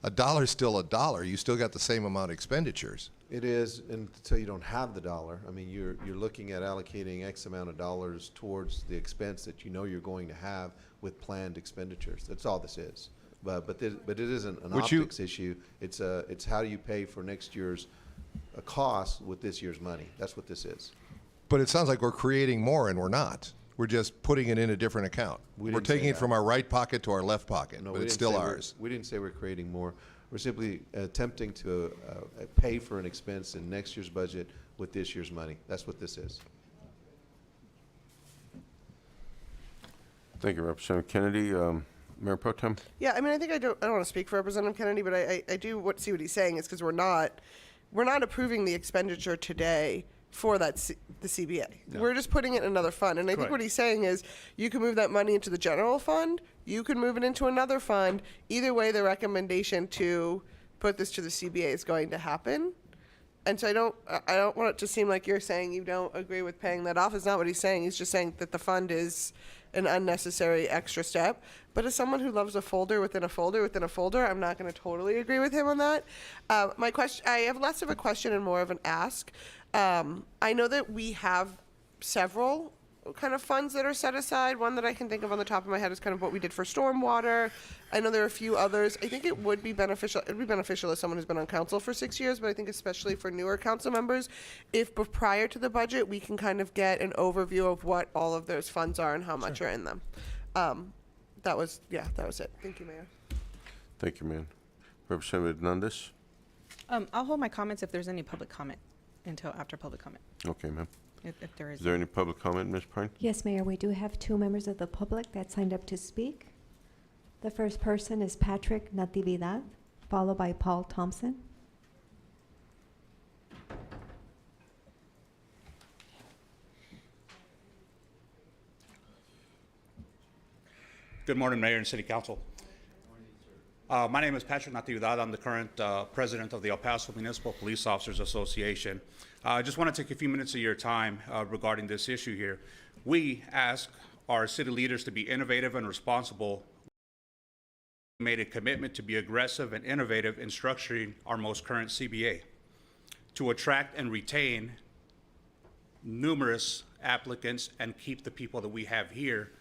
$1 is still $1. You still got the same amount of expenditures. It is until you don't have the dollar. I mean, you're looking at allocating X amount of dollars towards the expense that you know you're going to have with planned expenditures. That's all this is. But it isn't an optics issue. It's how do you pay for next year's cost with this year's money. That's what this is. But it sounds like we're creating more, and we're not. We're just putting it in a different account. We're taking it from our right pocket to our left pocket, but it's still ours. We didn't say we're creating more. We're simply attempting to pay for an expense in next year's budget with this year's money. That's what this is. Thank you, Representative Kennedy. Mayor Pro Tem? Yeah, I mean, I think I don't want to speak for Representative Kennedy, but I do see what he's saying is because we're not approving the expenditure today for the CBA. No. We're just putting it in another fund. And I think Correct. what he's saying is you can move that money into the general fund, you can move it into another fund. Either way, the recommendation to put this to the CBA is going to happen. And so I don't want it to seem like you're saying you don't agree with paying that off. It's not what he's saying. He's just saying that the fund is an unnecessary extra step. But as someone who loves a folder within a folder within a folder, I'm not going to totally agree with him on that. My question, I have less of a question and more of an ask. I know that we have several kind of funds that are set aside. One that I can think of on the top of my head is kind of what we did for stormwater. I know there are a few others. I think it would be beneficial. It would be beneficial as someone who's been on council for 6 years, but I think especially for newer council members, if prior to the budget, we can kind of get an overview of what all of those funds are and how much are in them. That was it. Thank you, Mayor. Thank you, ma'am. Representative Hernandez? I'll hold my comments if there's any public comment until after public comment. Okay, ma'am. If there is. Is there any public comment, Ms. Pine? Yes, Mayor, we do have 2 members of the public that signed up to speak. The first person is Patrick Natividad, followed by Paul Thompson. Good morning, Mayor and City Council. My name is Patrick Natividad. I'm the current president of the El Paso Municipal Police Officers Association. I just want to take a few minutes of your time regarding this issue here. We ask our city leaders to be innovative and responsible made a commitment to be aggressive and innovative in structuring our most current CBA, to attract and retain numerous applicants and keep the people that we have here,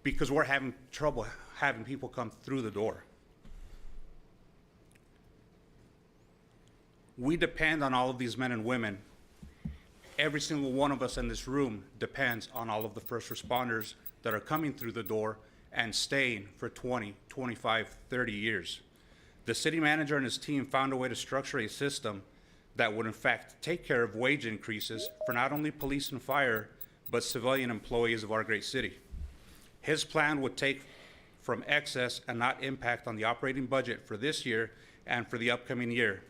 because we're having trouble having people come through the door. We depend on all of these men and women. Every single one of us in this room depends on all of the first responders that are coming through the door and staying for 20, 25, 30 years. The city manager and his team found a way to structure a system that would in fact take care of wage increases for not only police and fire, but civilian employees of our great city. His plan would take from excess and not impact on the operating budget for this year and for the upcoming year.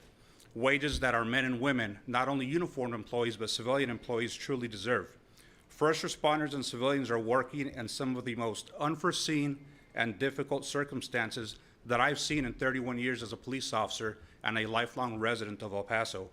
Wages that our men and women, not only uniformed employees, but civilian employees truly deserve. First responders and civilians are working in some of the most unforeseen and difficult circumstances that I've seen in 31 years as a police officer and a lifelong resident of El Paso.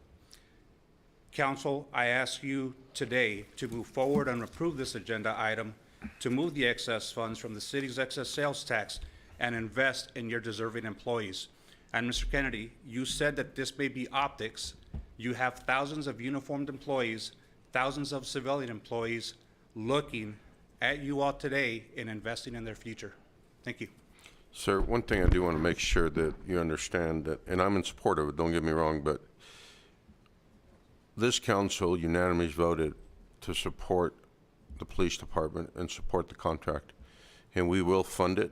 Council, I ask you today to move forward and approve this agenda item to move the excess funds from the city's excess sales tax and invest in your deserving employees. And Mr. Kennedy, you said that this may be optics. You have thousands of uniformed employees, thousands of civilian employees looking at you all today and investing in their future. Thank you. Sir, one thing I do want to make sure that you understand that, and I'm in support of it, don't get me wrong, but this council unanimously voted to support the police department and support the contract. And we will fund it,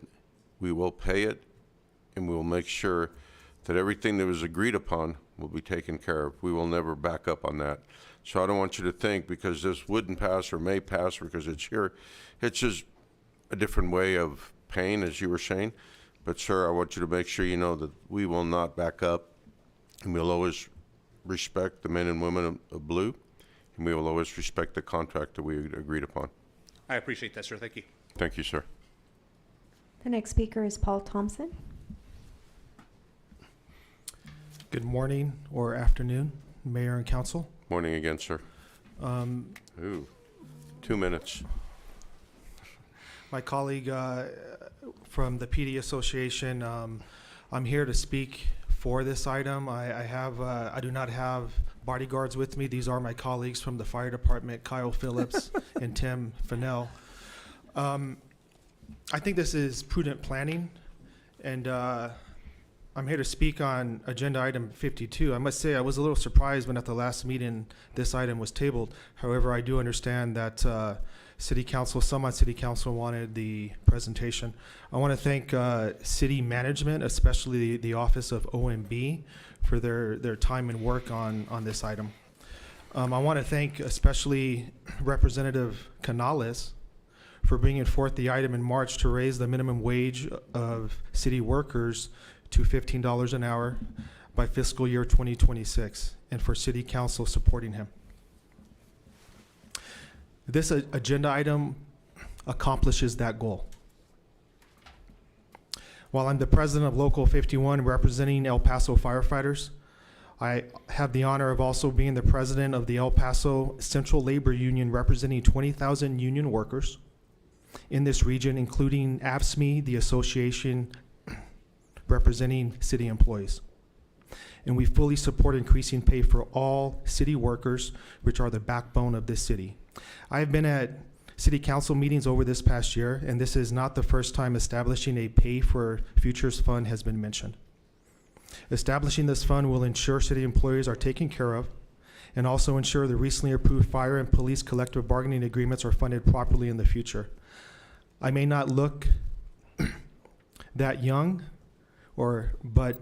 we will pay it, and we will make sure that everything that was agreed upon will be taken care of. We will never back up on that. So I don't want you to think because this wouldn't pass or may pass because it's here, it's just a different way of paying, as you were saying. But sir, I want you to make sure you know that we will not back up, and we'll always respect the men and women of blue, and we will always respect the contract that we agreed upon. I appreciate that, sir. Thank you. Thank you, sir. The next speaker is Paul Thompson. Good morning or afternoon, Mayor and Council. Morning again, sir. Ooh, 2 minutes. My colleague from the PD Association, I'm here to speak for this item. I do not have bodyguards with me. These are my colleagues from the fire department, Kyle Phillips and Tim Fennell. I think this is prudent planning, and I'm here to speak on agenda item 52. I must say I was a little surprised when at the last meeting this item was tabled. However, I do understand that some on City Council wanted the presentation. I want to thank City Management, especially the Office of OMB, for their time and work on this item. I want to thank especially Representative Canales for bringing forth the item in March to raise the minimum wage of city workers to $15 an hour by fiscal year 2026, and for City Council supporting him. This agenda item accomplishes that goal. While I'm the president of Local 51 representing El Paso firefighters, I have the honor of also being the president of the El Paso Central Labor Union representing 20,000 union workers in this region, including AFSCME, the association representing city employees. And we fully support increasing pay for all city workers, which are the backbone of this city. I have been at City Council meetings over this past year, and this is not the first time establishing a Pay for Futures Fund has been mentioned. Establishing this fund will ensure city employees are taken care of and also ensure the recently approved fire and police collective bargaining agreements are funded properly in the future. I may not look that young, but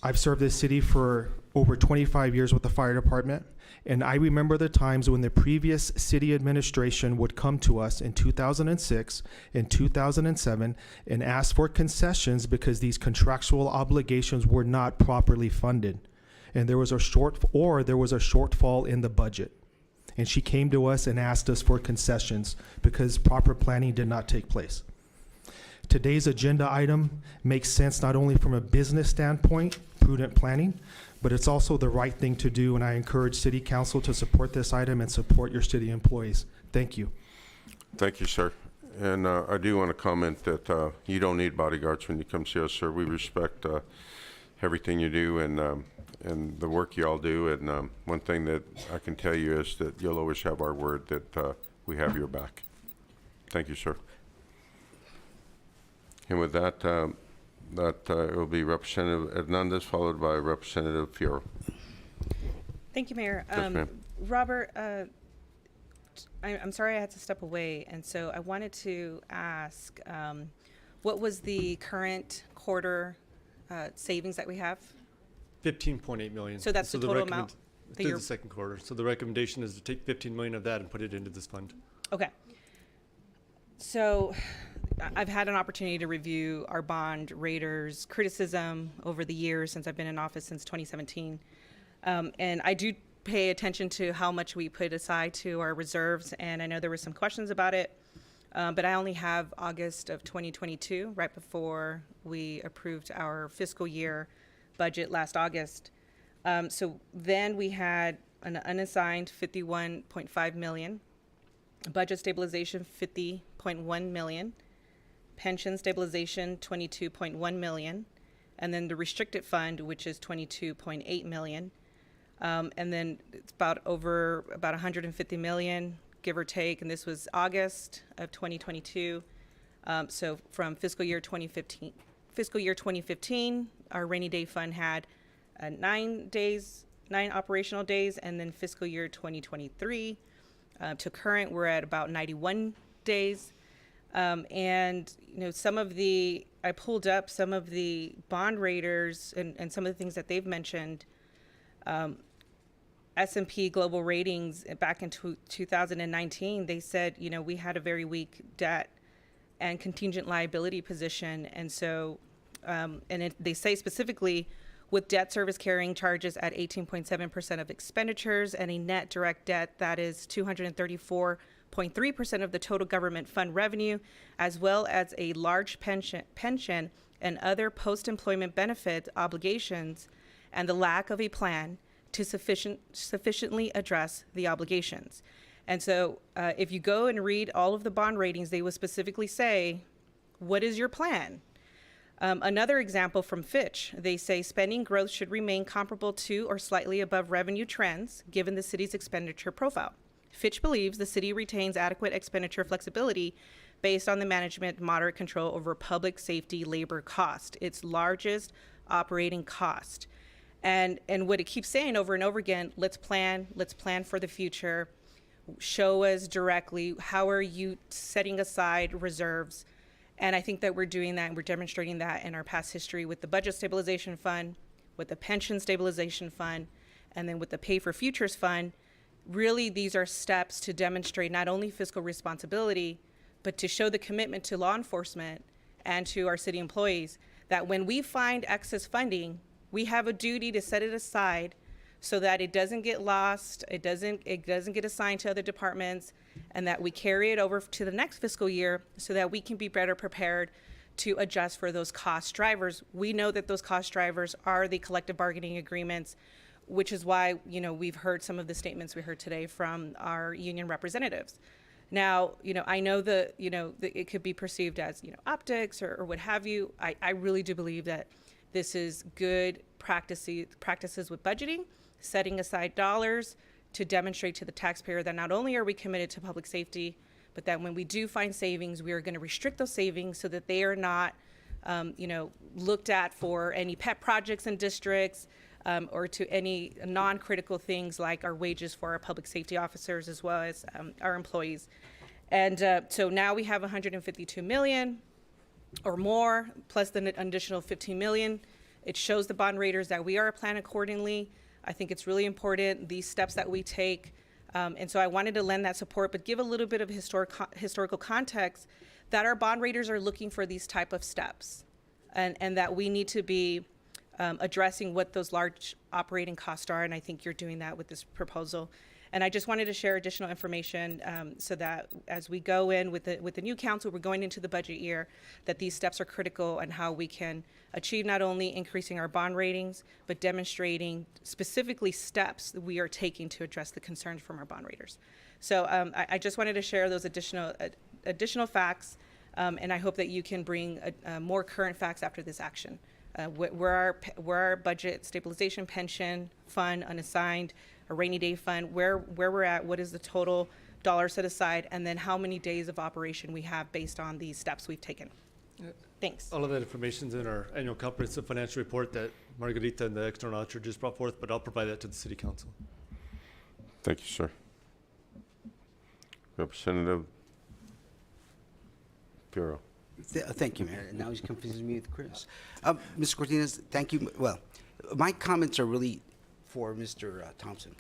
I've served this city for over 25 years with the fire department, and I remember the times when the previous city administration would come to us in 2006 and 2007 and ask for concessions because these contractual obligations were not properly funded, and there was a shortfall in the budget. And she came to us and asked us for concessions because proper planning did not take place. Today's agenda item makes sense not only from a business standpoint, prudent planning, but it's also the right thing to do, and I encourage City Council to support this item and support your city employees. Thank you. Thank you, sir. And I do want to comment that you don't need bodyguards when you come see us, sir. We respect everything you do and the work you all do. And one thing that I can tell you is that you'll always have our word that we have your back. Thank you, sir. And with that, it will be Representative Hernandez, followed by Representative Fierro. Thank you, Mayor. Yes, ma'am. Robert, I'm sorry I had to step away, and so I wanted to ask, what was the current quarter savings that we have? 15.8 million. So that's the total amount that through you're- the second quarter. So the recommendation is to take 15 million of that and put it into this fund. Okay. So I've had an opportunity to review our bond raters' criticism over the years since I've been in office since 2017. And I do pay attention to how much we put aside to our reserves, and I know there were some questions about it, but I only have August of 2022, right before we approved our fiscal year budget last August. So then we had an unassigned 51.5 million, budget stabilization 50.1 million, pension stabilization 22.1 million, and then the restricted fund, which is 22.8 million. And then it's about 150 million, give or take, and this was August of 2022. So from fiscal year 2015, our rainy day fund had 9 operational days, and then fiscal year 2023 to current, we're at about 91 days. And I pulled up some of the bond raters and some of the things that they've mentioned. S&P Global Ratings back in 2019, they said, we had a very weak debt and contingent liability position. And so, they say specifically, with debt service carrying charges at 18.7% of expenditures and a net direct debt that is 234.3% of the total government fund revenue, as well as a large pension and other post-employment benefit obligations, and the lack of a plan to sufficiently address the obligations. And so if you go and read all of the bond ratings, they will specifically say, what is your plan? Another example from Fitch, they say spending growth should remain comparable to or slightly above revenue trends given the city's expenditure profile. Fitch believes the city retains adequate expenditure flexibility based on the management moderate control over public safety labor cost, its largest operating cost. And what it keeps saying over and over again, let's plan for the future. Show us directly, how are you setting aside reserves? And I think that we're doing that, and we're demonstrating that in our past history with the Budget Stabilization Fund, with the Pension Stabilization Fund, and then with the Pay for Futures Fund. Really, these are steps to demonstrate not only fiscal responsibility, but to show the commitment to law enforcement and to our city employees that when we find excess funding, we have a duty to set it aside so that it doesn't get lost, it doesn't get assigned to other departments, and that we carry it over to the next fiscal year so that we can be better prepared to adjust for those cost drivers. We know that those cost drivers are the collective bargaining agreements, which is why, we've heard some of the statements we heard today from our union representatives. Now, I know that, it could be perceived as, optics or what have you. I really do believe that this is good practices with budgeting, setting aside dollars to demonstrate to the taxpayer that not only are we committed to public safety, but that when we do find savings, we are going to restrict those savings so that they are not, looked at for any pet projects in districts or to any non-critical things like our wages for our public safety officers as well as our employees. And so now we have 152 million or more, plus the additional 15 million. It shows the bond raters that we are plan accordingly. I think it's really important, these steps that we take. And so I wanted to lend that support, but give a little bit of historical context that our bond raters are looking for these type of steps, and that we need to be addressing what those large operating costs are. And I think you're doing that with this proposal. And I just wanted to share additional information so that as we go in with the new council, we're going into the budget year, that these steps are critical and how we can achieve not only increasing our bond ratings, but demonstrating specifically steps that we are taking to address the concerns from our bond raters. So I just wanted to share those additional additional facts, and I hope that you can bring more current facts after this action. Where our budget stabilization pension fund, unassigned, a rainy day fund, where we're at, what is the total dollar set aside, and then how many days of operation we have based on these steps we've taken. Thanks. All of that information's in our annual comprehensive financial report that Margarita and the external auditor just brought forth, but I'll provide that to the city council. Thank you, sir. Representative Bureau. Thank you, Mayor. Now he's confusing me with Chris. Mr. Cortines, thank you. Well, my comments are really for Mr. Thompson.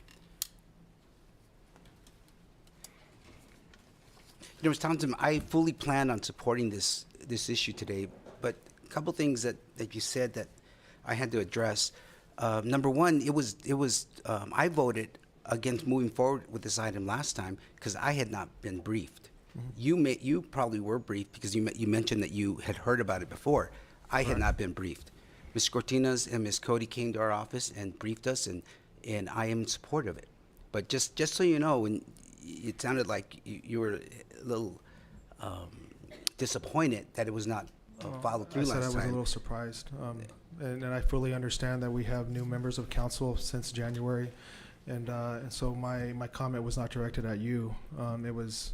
You know, Mr. Thompson, I fully plan on supporting this issue today, but a couple things that you said that I had to address. Number one, I voted against moving forward with this item last time because I had not been briefed. You probably were briefed because you mentioned that you had heard about it before. I had not been briefed. Ms. Cortines and Ms. Cody came to our office and briefed us, and I am in support of it. But just so you know, when it sounded like you were a little disappointed that it was not followed through last time. I said I was a little surprised, and I fully understand that we have new members of council since January. And so my comment was not directed at you. It was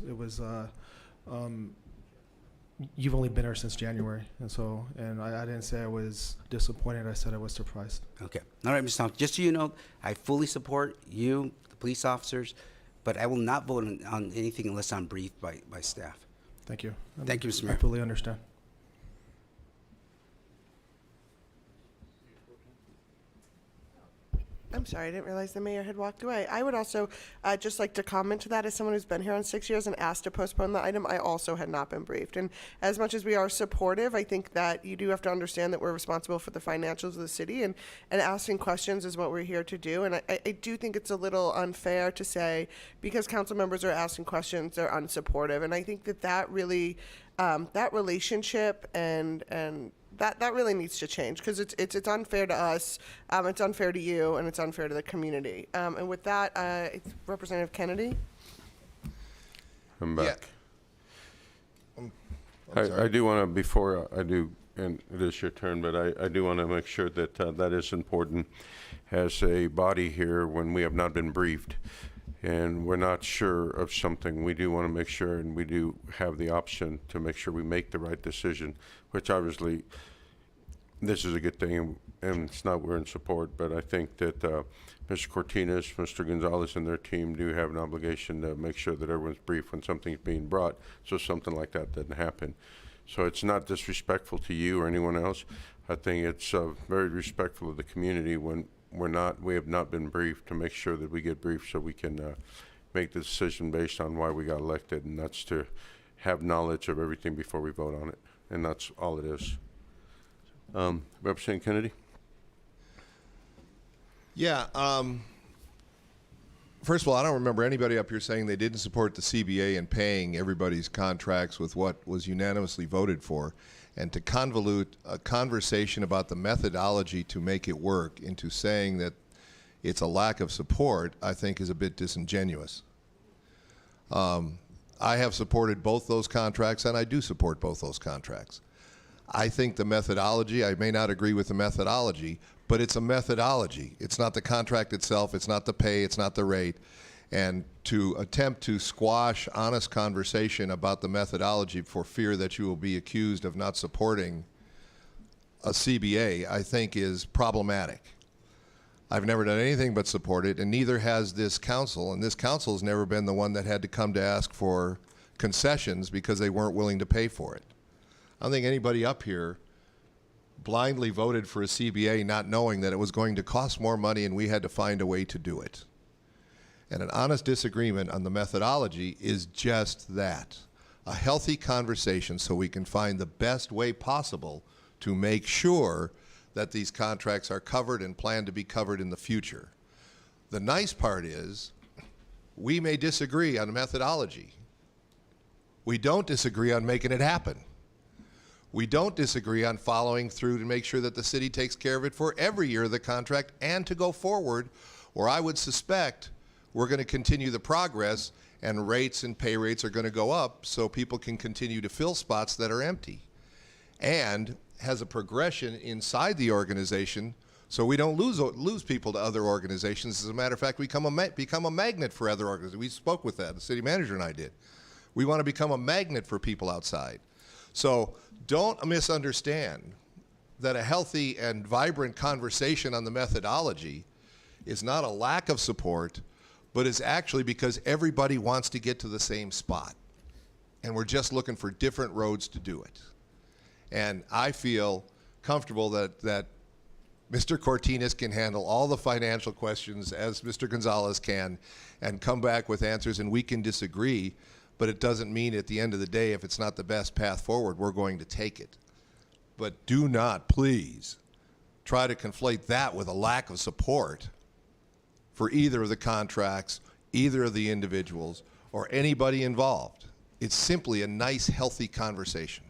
you've only been here since January, and I didn't say I was disappointed. I said I was surprised. Okay. All right, Mr. Thompson. Just so you know, I fully support you, the police officers, but I will not vote on anything unless I'm briefed by staff. Thank you. Thank you, Mr. Mayor. I fully understand. I'm sorry, I didn't realize the mayor had walked away. I would also just like to comment to that as someone who's been here on 6 years and asked to postpone the item. I also had not been briefed. And as much as we are supportive, I think that you do have to understand that we're responsible for the financials of the city, and asking questions is what we're here to do. And I do think it's a little unfair to say because council members are asking questions, they're unsupportive. And I think that really, that relationship and that really needs to change because it's unfair to us, it's unfair to you, and it's unfair to the community. And with that, Representative Kennedy. I'm back. I'm I do want to, before I do, and it is your turn, but I do want to make sure that that is important as a body here when we have not been briefed and we're not sure of something. We do want to make sure, and we do have the option to make sure we make the right decision, which obviously this is a good thing, and it's not we're in support, but I think that Mr. Cortines, Mr. Gonzalez, and their team do have an obligation to make sure that everyone's briefed when something's being brought, so something like that doesn't happen. So it's not disrespectful to you or anyone else. I think it's very respectful of the community when we have not been briefed, to make sure that we get briefed so we can make the decision based on why we got elected, and that's to have knowledge of everything before we vote on it, and that's all it is. Representative Kennedy? Yeah. First of all, I don't remember anybody up here saying they didn't support the CBA and paying everybody's contracts with what was unanimously voted for. And to convolute a conversation about the methodology to make it work into saying that it's a lack of support, I think is a bit disingenuous. I have supported both those contracts, and I do support both those contracts. I think the methodology, I may not agree with the methodology, but it's a methodology. It's not the contract itself, it's not the pay, it's not the rate. And to attempt to squash honest conversation about the methodology for fear that you will be accused of not supporting a CBA, I think is problematic. I've never done anything but support it, and neither has this council. And this council has never been the one that had to come to ask for concessions because they weren't willing to pay for it. I don't think anybody up here blindly voted for a CBA not knowing that it was going to cost more money and we had to find a way to do it. And an honest disagreement on the methodology is just that, a healthy conversation so we can find the best way possible to make sure that these contracts are covered and plan to be covered in the future. The nice part is we may disagree on methodology. We don't disagree on making it happen. We don't disagree on following through to make sure that the city takes care of it for every year of the contract and to go forward, or I would suspect we're going to continue the progress and rates and pay rates are going to go up so people can continue to fill spots that are empty, and has a progression inside the organization so we don't lose people to other organizations. As a matter of fact, we become a magnet for other organizations. We spoke with that, the city manager and I did. We want to become a magnet for people outside. So don't misunderstand that a healthy and vibrant conversation on the methodology is not a lack of support, but is actually because everybody wants to get to the same spot. And we're just looking for different roads to do it. And I feel comfortable that Mr. Cortines can handle all the financial questions as Mr. Gonzalez can and come back with answers, and we can disagree, but it doesn't mean at the end of the day, if it's not the best path forward, we're going to take it. But do not, please, try to conflate that with a lack of support for either of the contracts, either of the individuals, or anybody involved. It's simply a nice, healthy conversation.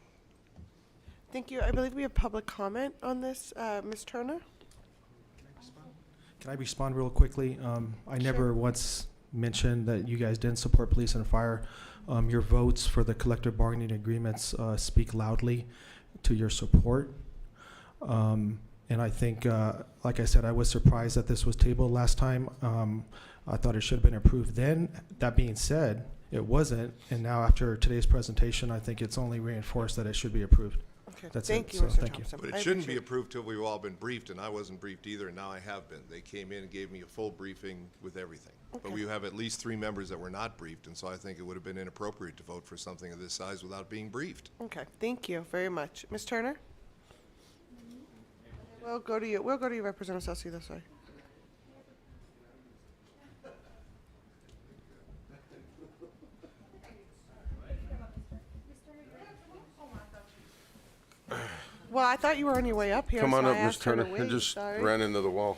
Thank you. I believe we have public comment on this. Ms. Turner? Can I respond real quickly? I never once mentioned that you guys didn't support police and fire. Your votes for the collective bargaining agreements speak loudly to your support. And I think, like I said, I was surprised that this was tabled last time. I thought it should have been approved then. That being said, it wasn't. And now after today's presentation, I think it's only reinforced that it should be approved. Okay. That's Thank it. you, So, Mr. thank you. Thompson. But I it shouldn't be appreciate- approved till we've all been briefed, and I wasn't briefed either, and now I have been. They came in and gave me a full briefing with everything. But Okay. we have at least 3 members that were not briefed, and so I think it would have been inappropriate to vote for something of this size without being briefed. Okay, thank you very much. Ms. Turner? We'll go to you, Representative Salcido, sorry. Well, I thought you were on your way up here, Come on so I up, Ms. asked her to Turner. I wait, just sorry. ran into the wall.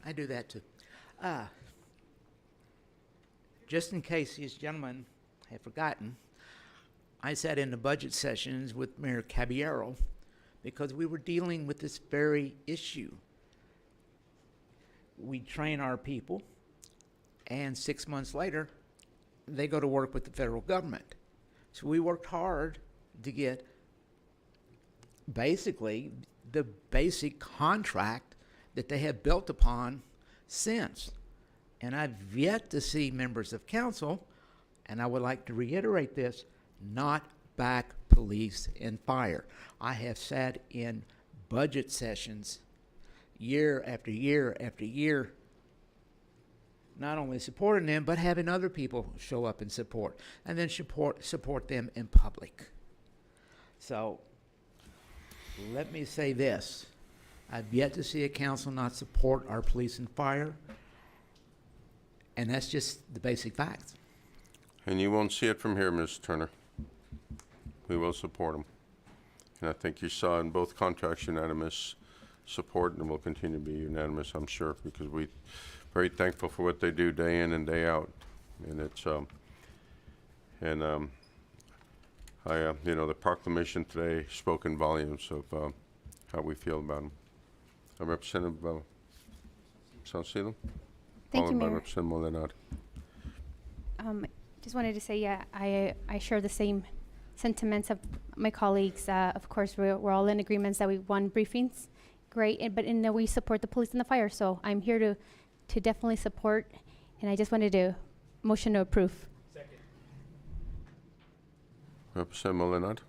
I do that too. Just in case these gentlemen have forgotten, I sat in the budget sessions with Mayor Caballero because we were dealing with this very issue. We train our people, and 6 months later, they go to work with the federal government. So we worked hard to get basically the basic contract that they have built upon since. And I've yet to see members of council, and I would like to reiterate this, not back police and fire. I have sat in budget sessions year after year after year, not only supporting them, but having other people show up and support, and then support them in public. So let me say this. I've yet to see a council not support our police and fire, and that's just the basic facts. And you won't see it from here, Ms. Turner. We will support them. And I think you saw in both contracts unanimous support, and will continue to be unanimous, I'm sure, because we're very thankful for what they do day in and day out. And it's, the proclamation today spoke in volumes of how we feel about them. Representative Salcido? Thank you, Followed by Mayor. Representative Molinari. Just wanted to say, yeah, I share the same sentiments of my colleagues. Of course, we're all in agreements that we won briefings, great, but we support the police and the fire. So I'm here to definitely support, and I just wanted to motion to approve. Representative Molinari?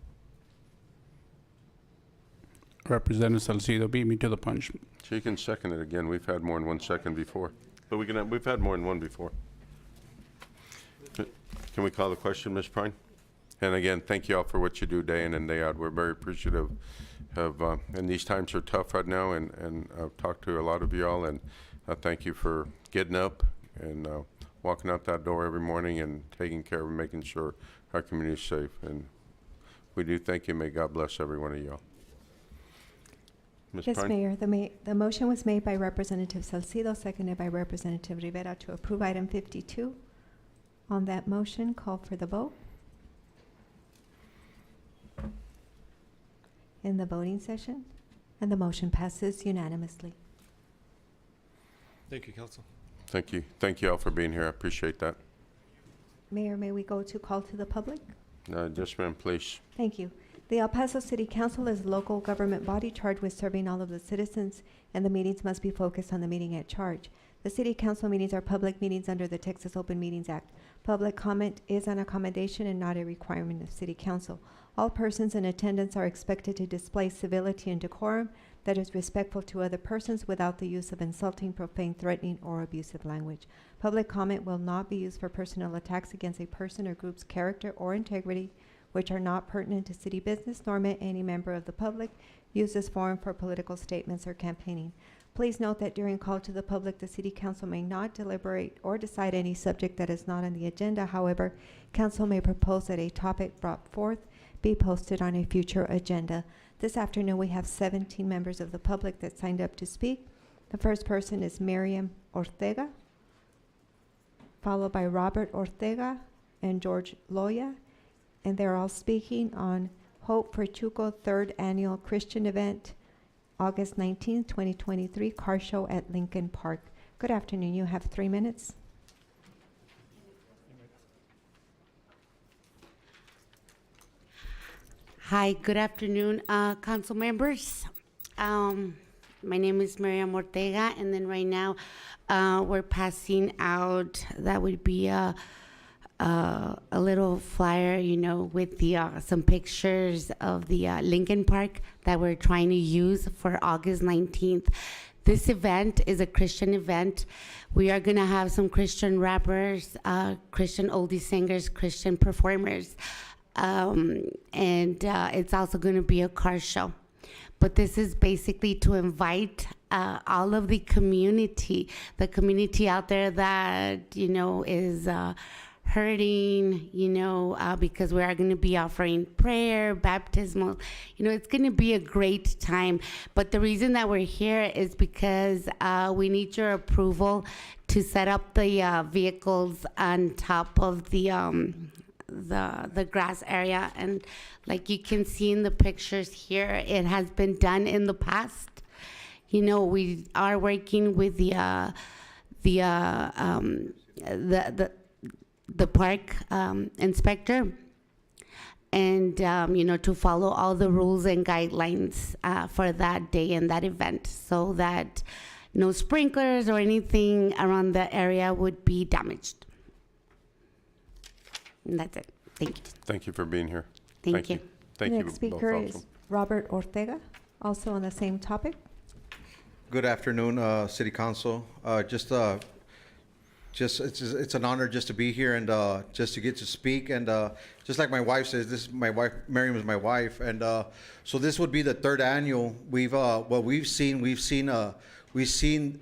Representative Salcido beat me to the punch. She can second it again. We've had more than 1 second before. But we've had more than one before. Can we call the question, Ms. Prine? And again, thank you all for what you do day in and day out. We're very appreciative of, and these times are tough right now, and I've talked to a lot of y'all, and thank you for getting up and walking out that door every morning and taking care of making sure our community is safe. And we do thank you. May God bless every one of y'all. Ms. Yes, Prine? Mayor, the motion was made by Representative Salcido, seconded by Representative Rivera to approve item 52. On that motion, call for the vote. In the voting session, and the motion passes unanimously. Thank you, Council. Thank you. Thank you all for being here. I appreciate that. Mayor, may we go to call to the public? Yes, ma'am, please. Thank you. The El Paso City Council is a local government body charged with serving all of the citizens, and the meetings must be focused on the meeting at charge. The city council meetings are public meetings under the Texas Open Meetings Act. Public comment is an accommodation and not a requirement of city council. All persons in attendance are expected to display civility and decorum that is respectful to other persons without the use of insulting, profane, threatening, or abusive language. Public comment will not be used for personal attacks against a person or group's character or integrity, which are not pertinent to city business, nor may any member of the public use this forum for political statements or campaigning. Please note that during call to the public, the city council may not deliberate or decide any subject that is not on the agenda. However, council may propose that a topic brought forth be posted on a future agenda. This afternoon, we have 17 members of the public that signed up to speak. The first person is Miriam Ortega, followed by Robert Ortega and George Loya, and they're all speaking on Hope for Chuco third annual Christian event, August 19th, 2023, car show at Lincoln Park. Good afternoon. You have 3 minutes. Hi, good afternoon, council members. My name is Miriam Ortega, and then right now we're passing out, that would be a little flyer, you know, with the some pictures of the Lincoln Park that we're trying to use for August 19th. This event is a Christian event. We are gonna have some Christian rappers, Christian oldie singers, Christian performers. And it's also going to be a car show. But this is basically to invite all of the community out there that, you know, is hurting, you know, because we are going to be offering prayer, baptismal. You know, it's going to be a great time. But the reason that we're here is because we need your approval to set up the vehicles on top of the grass area, and like you can see in the pictures here, it has been done in the past. You know, we are working with the park inspector, and you know, to follow all the rules and guidelines for that day and that event, so that no sprinklers or anything around the area would be damaged. And that's it. Thank you. Thank you for being here. Thank you. Thank you. Next speaker is Robert Ortega, also on the same topic. Good afternoon, City Council. It's an honor just to be here and just to get to speak. And just like my wife says, this is my wife. Miriam is my wife, and so this would be the third annual. We've seen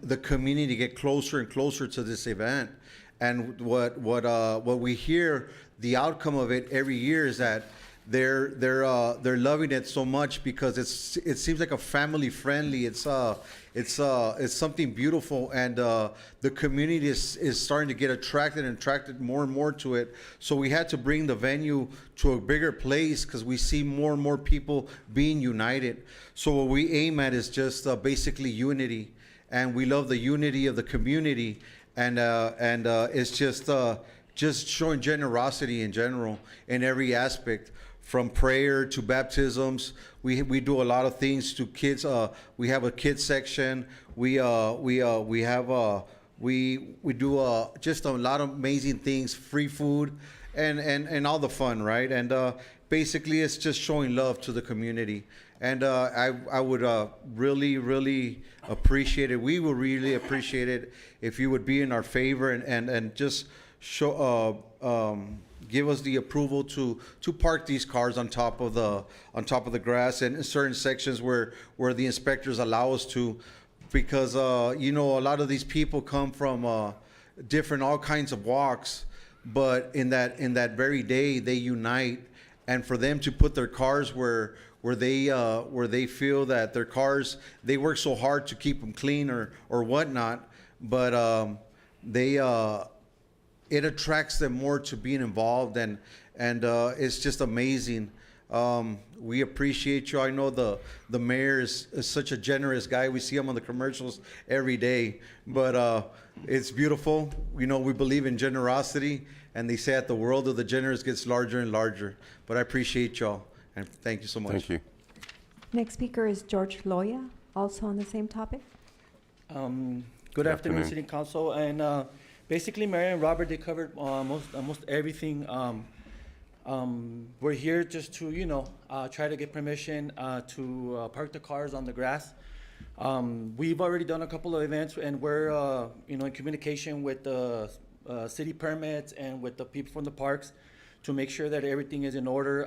the community get closer and closer to this event. And what we hear, the outcome of it every year is that they're loving it so much because it seems like a family friendly. It's something beautiful, and the community is starting to get attracted more and more to it. So we had to bring the venue to a bigger place because we see more and more people being united. So what we aim at is just basically unity, and we love the unity of the community. And it's just showing generosity in general in every aspect, from prayer to baptisms. We do a lot of things to kids. We have a kids section. We do just a lot of amazing things, free food, and all the fun, right? And basically, it's just showing love to the community. And I would really appreciate it. We would really appreciate it if you would be in our favor and just show give us the approval to park these cars on top of the grass and in certain sections where the inspectors allow us to, because you know, a lot of these people come from all kinds of walks, but in that very day they unite, and for them to put their cars where they feel that their cars, they work so hard to keep them clean or whatnot, but it attracts them more to being involved, and it's just amazing We appreciate you. I know the mayor is such a generous guy. We see him on the commercials every day, but it's beautiful. You know, we believe in generosity, and they say that the world of the generous gets larger and larger. But I appreciate y'all, and thank you so much. Thank you. Next speaker is George Loya, also on the same topic. Good afternoon, afternoon. City Council. And basically, Mary and Robert, they covered almost everything. We're here just to, try to get permission to park the cars on the grass. We've already done a couple of events, and we're, in communication with the city permits and with the people from the parks to make sure that everything is in order.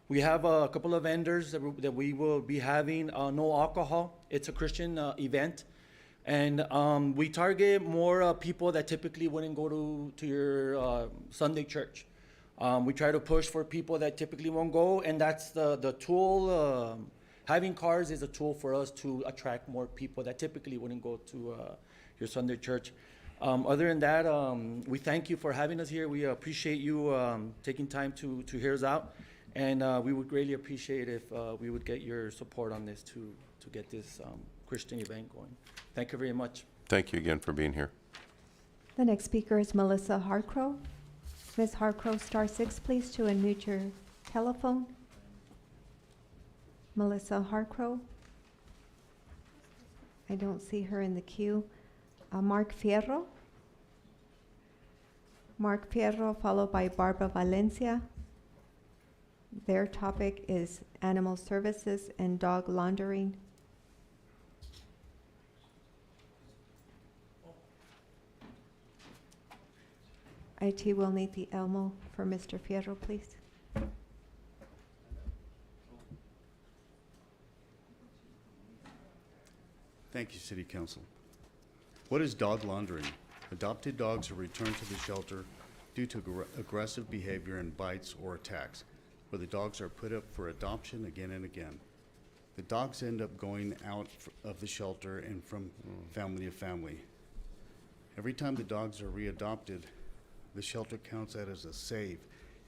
We have a couple of vendors that we will be having no alcohol. It's a Christian event. And we target more people that typically wouldn't go to your Sunday church. We try to push for people that typically won't go, and that's the tool. Having cars is a tool for us to attract more people that typically wouldn't go to your Sunday church. Other than that, we thank you for having us here. We appreciate you taking time to hear us out, and we would greatly appreciate if we would get your support on this to get this Christian event going. Thank you very much. Thank you again for being here. The next speaker is Melissa Harcrow. Ms. Harcrow, *6, please, to unmute your telephone. Melissa Harcrow. I don't see her in the queue. Mark Fierro. Mark Fierro, followed by Barbara Valencia. Their topic is animal services and dog laundering. IT will need the Elmo for Mr. Fierro, please. Thank you, City Council. What is dog laundering? Adopted dogs are returned to the shelter due to aggressive behavior and bites or attacks, where the dogs are put up for adoption again and again. The dogs end up going out of the shelter and from family to family. Every time the dogs are readopted, the shelter counts that as a save,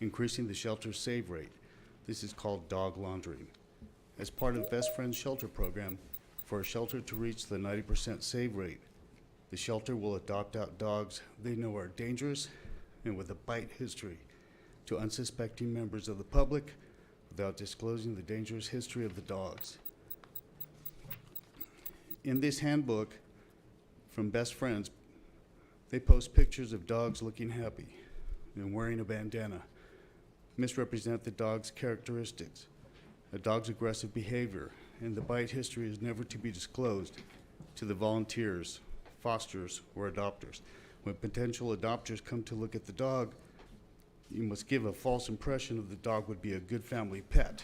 increasing the shelter's save rate. This is called dog laundering. As part of Best Friends Shelter program, for a shelter to reach the 90% save rate, the shelter will adopt out dogs they know are dangerous and with a bite history to unsuspecting members of the public without disclosing the dangerous history of the dogs. In this handbook from Best Friends, they post pictures of dogs looking happy and wearing a bandana, misrepresent the dog's characteristics. A dog's aggressive behavior and the bite history is never to be disclosed to the volunteers, fosters, or adopters. When potential adopters come to look at the dog, you must give a false impression of the dog would be a good family pet.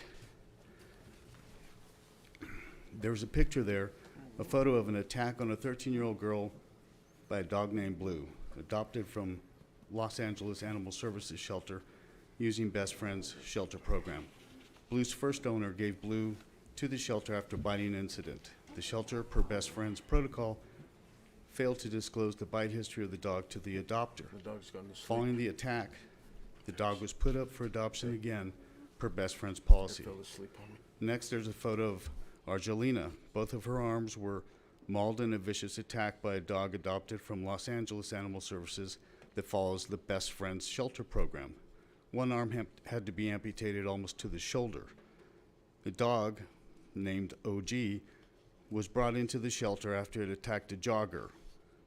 There's a picture there, a photo of an attack on a 13-year-old girl by a dog named Blue, adopted from Los Angeles Animal Services Shelter using Best Friends Shelter program. Blue's first owner gave Blue to the shelter after biting incident. The shelter, per Best Friends protocol, failed to disclose the bite history of the dog to the adopter. The dog's gone to sleep. Following the attack, the dog was put up for adoption again, per Best Friends policy. Fell asleep on me. Next, there's a photo of Argelina. Both of her arms were mauled in a vicious attack by a dog adopted from Los Angeles Animal Services that follows the Best Friends Shelter program. One arm had to be amputated almost to the shoulder. The dog, named OG, was brought into the shelter after it attacked a jogger,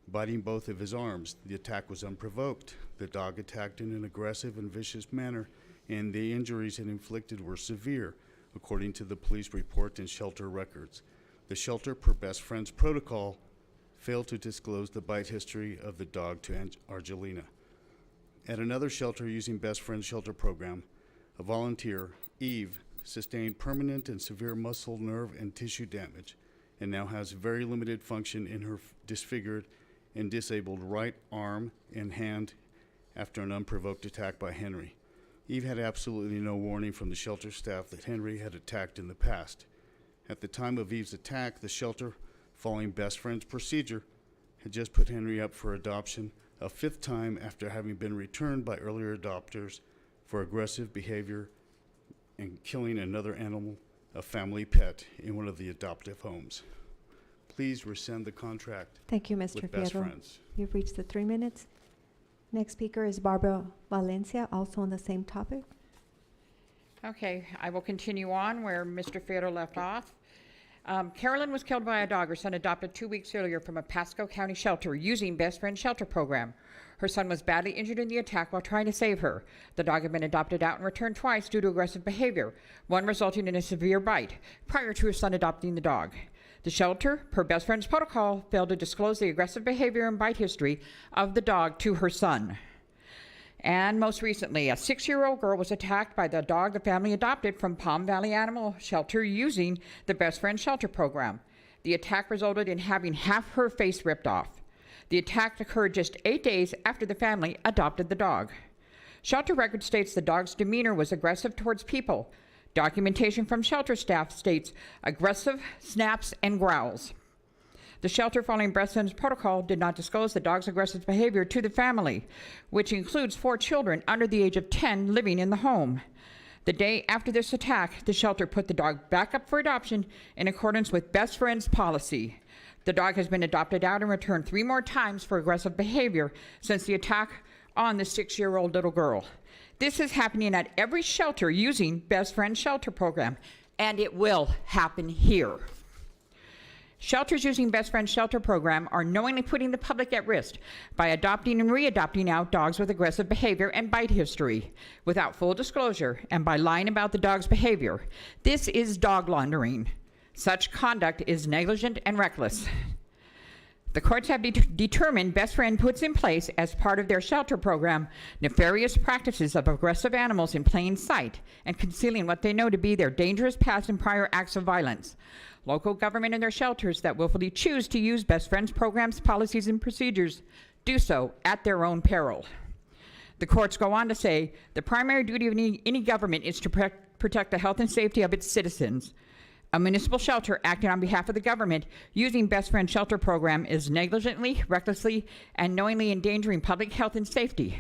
biting both of his arms. The attack was unprovoked. The dog attacked in an aggressive and vicious manner, and the injuries it inflicted were severe, according to the police report and shelter records. The shelter, per Best Friends protocol, failed to disclose the bite history of the dog to Argelina. At another shelter using Best Friends Shelter program, a volunteer, Eve, sustained permanent and severe muscle, nerve, and tissue damage, and now has very limited function in her disfigured and disabled right arm and hand after an unprovoked attack by Henry. Eve had absolutely no warning from the shelter staff that Henry had attacked in the past. At the time of Eve's attack, the shelter, following Best Friends procedure, had just put Henry up for adoption a 5th time after having been returned by earlier adopters for aggressive behavior and killing another animal, a family pet, in one of the adoptive homes. Please rescind the contract Thank you, Mr. with Best Fierro. Friends. You've reached the 3 minutes. Next speaker is Barbara Valencia, also on the same topic. Okay, I will continue on where Mr. Fierro left off. Carolyn was killed by a dog her son adopted 2 weeks earlier from a Pasco County shelter using Best Friend Shelter program. Her son was badly injured in the attack while trying to save her. The dog had been adopted out and returned twice due to aggressive behavior, one resulting in a severe bite, prior to her son adopting the dog. The shelter, per Best Friend's protocol, failed to disclose the aggressive behavior and bite history of the dog to her son. And most recently, a 6-year-old girl was attacked by the dog the family adopted from Palm Valley Animal Shelter using the Best Friend Shelter program. The attack resulted in having half her face ripped off. The attack occurred just 8 days after the family adopted the dog. Shelter record states the dog's demeanor was aggressive towards people. Documentation from shelter staff states aggressive snaps and growls. The shelter, following Best Friend's protocol, did not disclose the dog's aggressive behavior to the family, which includes 4 children under the age of 10 living in the home. The day after this attack, the shelter put the dog back up for adoption in accordance with Best Friend's policy. The dog has been adopted out and returned 3 more times for aggressive behavior since the attack on the 6-year-old little girl. This is happening at every shelter using Best Friend Shelter program, and it will happen here. Shelters using Best Friend Shelter program are knowingly putting the public at risk by adopting and readopting out dogs with aggressive behavior and bite history without full disclosure and by lying about the dog's behavior. This is dog laundering. Such conduct is negligent and reckless. The courts have determined Best Friend puts in place, as part of their shelter program, nefarious practices of aggressive animals in plain sight and concealing what they know to be their dangerous past and prior acts of violence. Local government and their shelters that willfully choose to use Best Friends programs, policies, and procedures do so at their own peril. The courts go on to say the primary duty of any government is to protect the health and safety of its citizens. A municipal shelter acting on behalf of the government using Best Friend Shelter program is negligently, recklessly, and knowingly endangering public health and safety.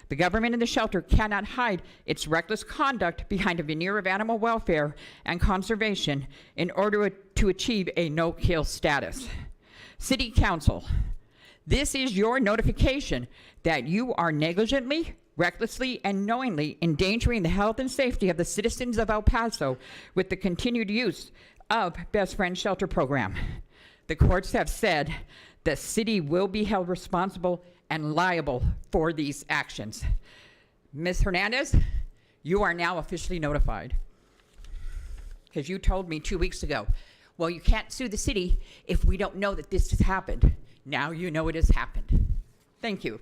The government and the shelter cannot hide its reckless conduct behind a veneer of animal welfare and conservation in order to achieve a no-kill status. City Council, this is your notification that you are negligently, recklessly, and knowingly endangering the health and safety of the citizens of El Paso with the continued use of Best Friend Shelter program. The courts have said the city will be held responsible and liable for these actions. Ms. Hernandez, you are now officially notified. Because you told me 2 weeks ago, well, you can't sue the city if we don't know that this has happened. Now you know it has happened. Thank you.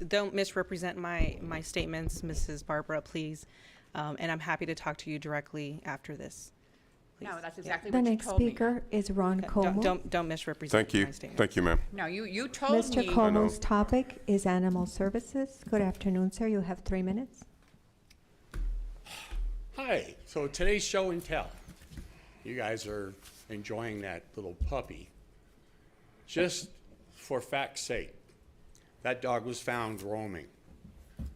Don't misrepresent my statements, Mrs. Barbara, please. And I'm happy to talk to you directly after this. Please. No, that's exactly The what you next told me. speaker is Ron Como. Don't misrepresent Thank you. my statement. Thank you, ma'am. No, you told me. Mr. Como's topic is animal services. Good afternoon, sir. You have 3 minutes. Hi, so today's show and tell. You guys are enjoying that little puppy. Just for fact's sake, that dog was found roaming.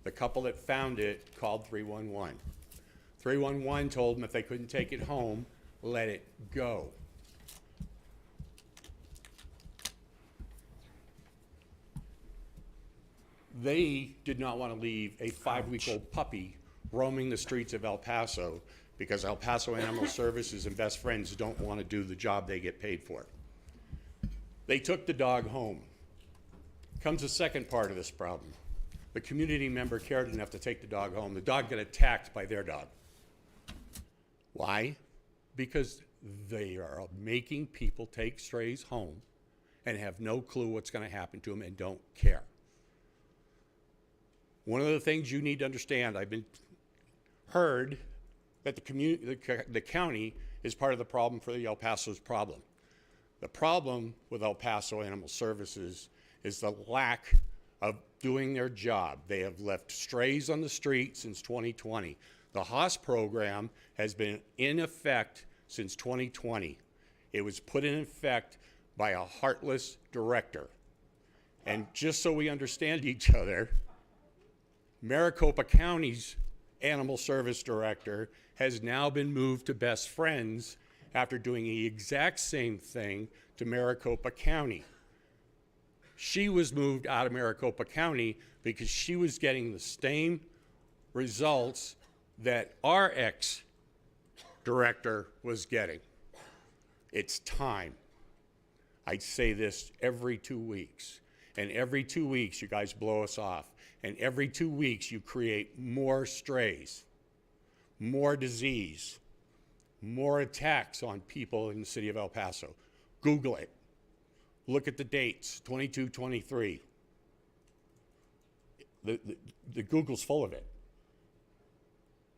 The couple that found it called 311. 311 told them if they couldn't take it home, let it go. They did not want to leave a 5-week-old puppy roaming the streets of El Paso because El Paso Animal Services and Best Friends don't want to do the job they get paid for. They took the dog home. Comes the second part of this problem. The community member cared enough to take the dog home. The dog got attacked by their dog. Why? Because they are making people take strays home and have no clue what's going to happen to them and don't care. One of the things you need to understand, I've been heard that the county is part of the problem for the El Paso's problem. The problem with El Paso Animal Services is the lack of doing their job. They have left strays on the street since 2020. The HOS program has been in effect since 2020. It was put in effect by a heartless director. And just so we understand each other, Maricopa County's animal service director has now been moved to Best Friends after doing the exact same thing to Maricopa County. She was moved out of Maricopa County because she was getting the same results that our ex-director was getting. It's time. I say this every 2 weeks, and every 2 weeks you guys blow us off, and every 2 weeks you create more strays, more disease, more attacks on people in the city of El Paso. Google it. Look at the dates, 22, 23. The Google's full of it.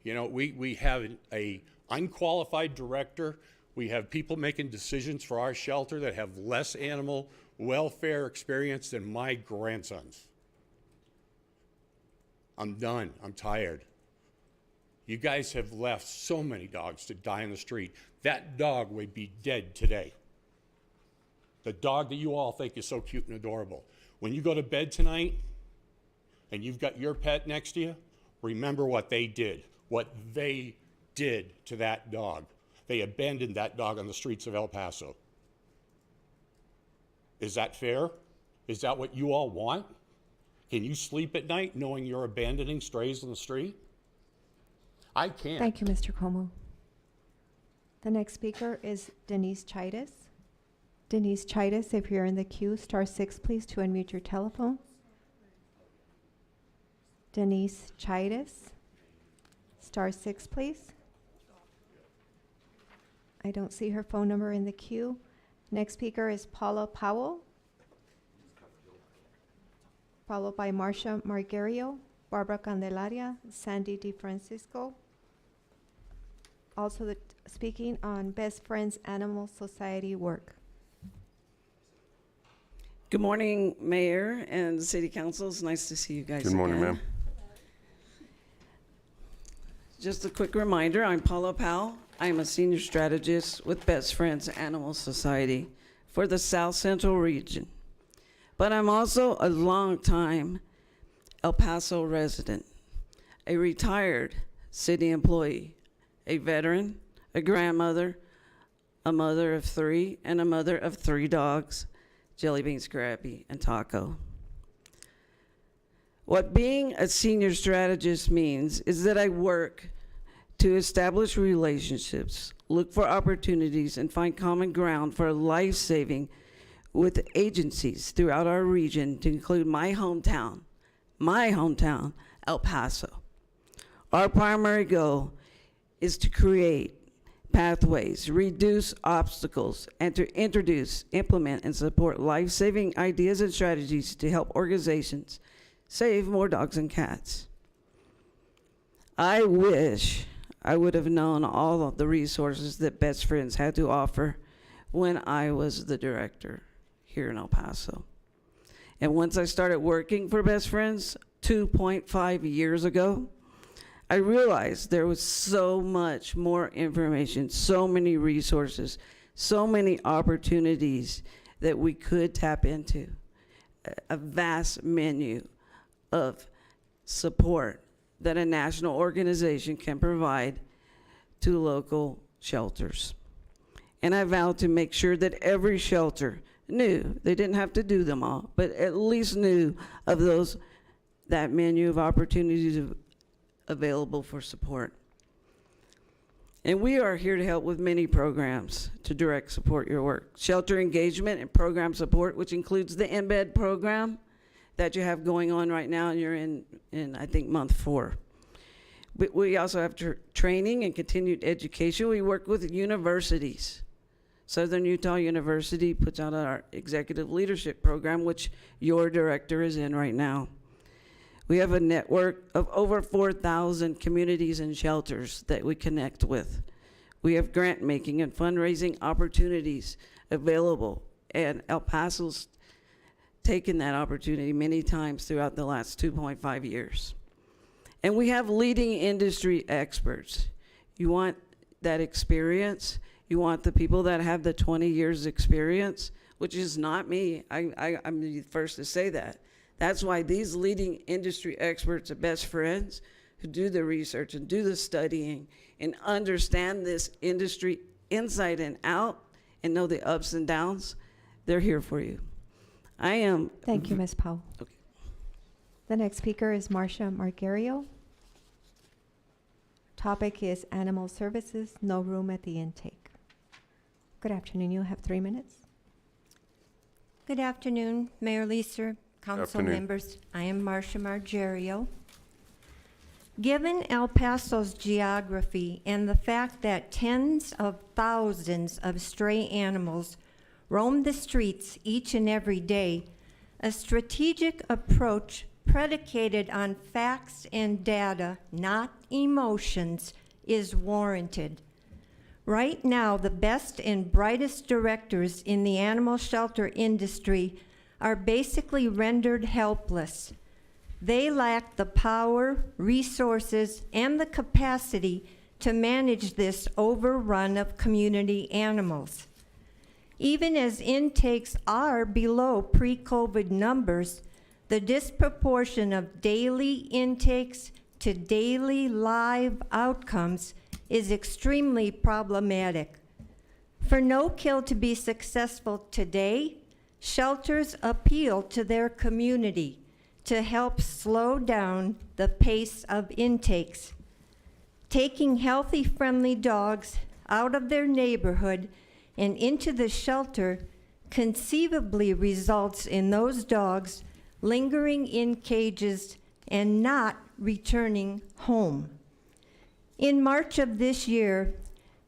You know, we have a unqualified director. We have people making decisions for our shelter that have less animal welfare experience than my grandsons. I'm done. I'm tired. You guys have left so many dogs to die in the street. That dog would be dead today. The dog that you all think is so cute and adorable. When you go to bed tonight and you've got your pet next to you, remember what they did. What they did to that dog. They abandoned that dog on the streets of El Paso. Is that fair? Is that what you all want? Can you sleep at night knowing you're abandoning strays on the street? I can't. Thank you, Mr. Como. The next speaker is Denise Chidas. Denise Chidas, if you're in the queue, *6 please to unmute your telephone. Denise Chidas, *6 please. I don't see her phone number in the queue. Next speaker is Paula Powell, followed by Marcia Margario, Barbara Candelaria, Sandy DeFrancisco. Also speaking on Best Friends Animal Society work. Good morning, Mayor and City Council. It's nice to see you guys Good morning, again. ma'am. Just a quick reminder, I'm Paula Powell. I'm a senior strategist with Best Friends Animal Society for the South Central region. But I'm also a longtime El Paso resident, a retired city employee, a veteran, a grandmother, a mother of 3, and a mother of 3 dogs, Jelly Bean, Scrappy, and Taco. What being a senior strategist means is that I work to establish relationships, look for opportunities, and find common ground for life-saving with agencies throughout our region, to include my hometown, El Paso. Our primary goal is to create pathways, reduce obstacles, and to introduce, implement, and support life-saving ideas and strategies to help organizations save more dogs and cats. I wish I would have known all of the resources that Best Friends had to offer when I was the director here in El Paso. And once I started working for Best Friends 2.5 years ago, I realized there was so much more information, so many resources, so many opportunities that we could tap into, a vast menu of support that a national organization can provide to local shelters. And I vowed to make sure that every shelter knew, they didn't have to do them all, but at least knew of that menu of opportunities available for support. And we are here to help with many programs to direct support your work. Shelter engagement and program support, which includes the Embed program that you have going on right now, and you're in I think, month 4. But we also have training and continued education. We work with universities. Southern Utah University puts out our executive leadership program, which your director is in right now. We have a network of over 4,000 communities and shelters that we connect with. We have grant making and fundraising opportunities available, and El Paso's taken that opportunity many times throughout the last 2.5 years. And we have leading industry experts. You want that experience, you want the people that have the 20 years experience, which is not me. I'm the first to say that. That's why these leading industry experts at Best Friends, who do the research and do the studying and understand this industry inside and out and know the ups and downs, they're here for you. I am. Thank you, Ms. Powell. Okay. The next speaker is Marcia Margario. Topic is animal services, no room at the intake. Good afternoon. You have 3 minutes. Good afternoon, Mayor Leeser, council Afternoon. members. I am Marcia Margario. Given El Paso's geography and the fact that tens of thousands of stray animals roam the streets each and every day, a strategic approach predicated on facts and data, not emotions, is warranted. Right now, the best and brightest directors in the animal shelter industry are basically rendered helpless. They lack the power, resources, and the capacity to manage this overrun of community animals. Even as intakes are below pre-COVID numbers, the disproportion of daily intakes to daily live outcomes is extremely problematic. For no-kill to be successful today, shelters appeal to their community to help slow down the pace of intakes. Taking healthy, friendly dogs out of their neighborhood and into the shelter conceivably results in those dogs lingering in cages and not returning home. In March of this year,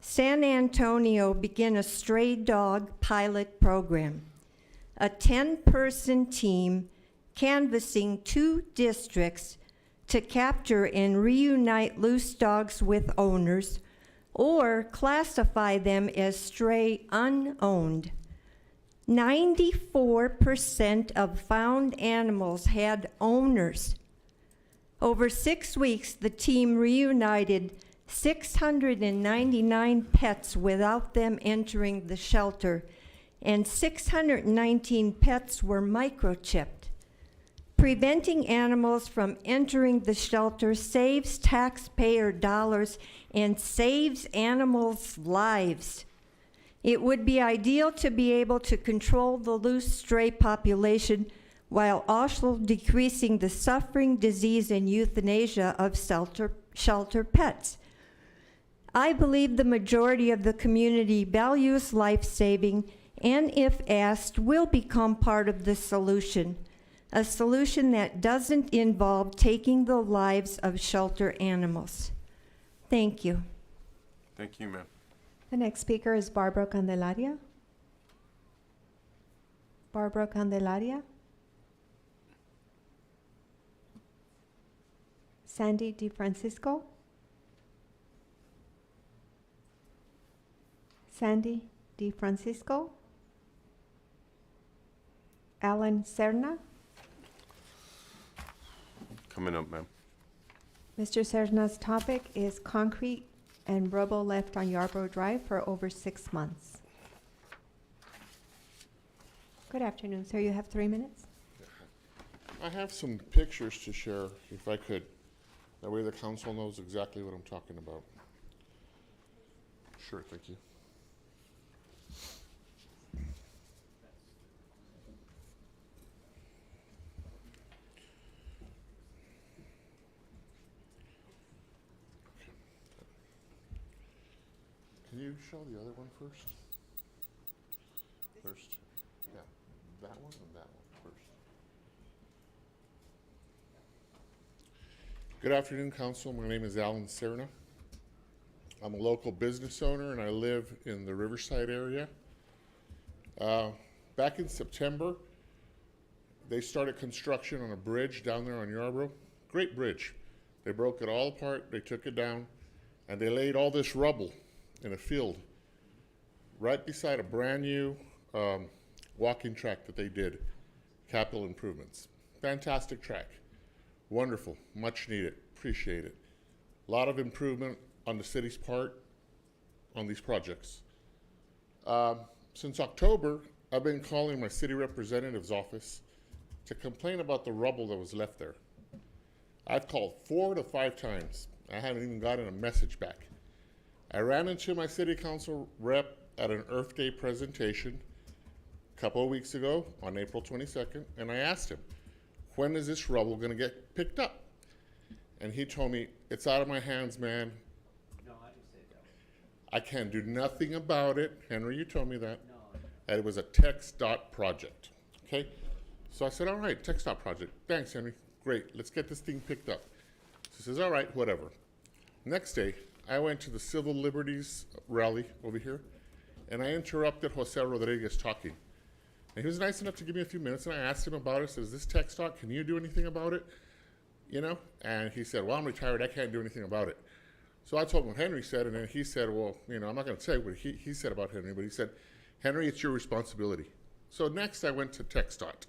San Antonio began a stray dog pilot program. A 10-person team canvassing 2 districts to capture and reunite loose dogs with owners or classify them as stray unowned. 94% of found animals had owners. Over 6 weeks, the team reunited 699 pets without them entering the shelter, and 619 pets were microchipped. Preventing animals from entering the shelter saves taxpayer dollars and saves animals' lives. It would be ideal to be able to control the loose stray population while also decreasing the suffering, disease, and euthanasia of shelter pets. I believe the majority of the community values life-saving and, if asked, will become part of the solution. A solution that doesn't involve taking the lives of shelter animals. Thank you. Thank you, ma'am. The next speaker is Barbara Candelaria. Barbara Candelaria. Sandy DeFrancisco. Sandy DeFrancisco. Alan Serna. Coming up, ma'am. Mr. Serna's topic is concrete and rubble left on Yarborough Drive for over 6 months. Good afternoon, sir. You have 3 minutes. I have some pictures to share, if I could. That way the council knows exactly what I'm talking about. Sure, thank you. Can you show the other one first? First? Yeah, that one and that one first. Good afternoon, Council. My name is Alan Serna. I'm a local business owner and I live in the Riverside area. Back in September, they started construction on a bridge down there on Yarborough. Great bridge. They broke it all apart, they took it down, and they laid all this rubble in a field right beside a brand new walking track that they did, capital improvements. Fantastic track. Wonderful, much needed, appreciate it. A lot of improvement on the city's part on these projects. Since October, I've been calling my city representative's office to complain about the rubble that was left there. I've called 4 to 5 times. I haven't even gotten a message back. I ran into my city council rep at an Earth Day presentation a couple of weeks ago on April 22nd, and I asked him, when is this rubble going to get picked up? And he told me, it's out of my hands, man. No, I didn't say that. I can't do nothing about it. Henry, you told me that. No. And it was a TxDOT project, okay? So I said, all right, TxDOT project. Thanks, Henry. Great, let's get this thing picked up. So he says, all right, whatever. Next day, I went to the Civil Liberties rally over here, and I interrupted Jose Rodriguez talking. And he was nice enough to give me a few minutes, and I asked him about it. I said, is this TxDOT? Can you do anything about it? You know? And he said, well, I'm retired. I can't do anything about it. So I told him what Henry said, and then he said, well, you know, I'm not going to say what he said about Henry, but he said, Henry, it's your responsibility. So next I went to TxDOT.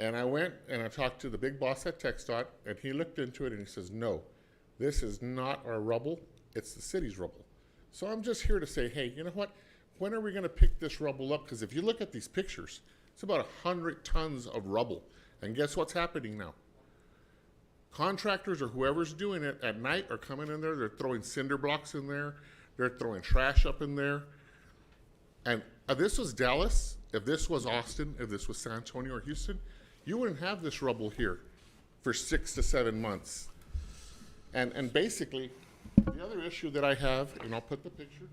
And I went and I talked to the big boss at TxDOT, and he looked into it and he says, no, this is not our rubble, it's the city's rubble. So I'm just here to say, hey, you know what? When are we going to pick this rubble up? Because if you look at these pictures, it's about 100 tons of rubble. And guess what's happening now? Contractors or whoever's doing it at night are coming in there, they're throwing cinder blocks in there, they're throwing trash up in there. And if this was Dallas, if this was Austin, if this was San Antonio or Houston, you wouldn't have this rubble here for 6 to 7 months. And basically, the other issue that I have, and I'll put the picture.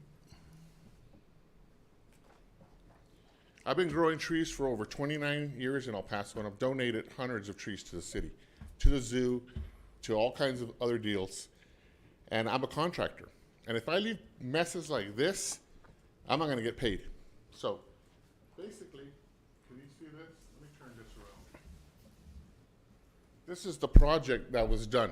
I've been growing trees for over 29 years in El Paso, and I've donated hundreds of trees to the city, to the zoo, to all kinds of other deals. And I'm a contractor. And if I leave messes like this, I'm not going to get paid. So basically, can you see this? Let me turn this around. This is the project that was done,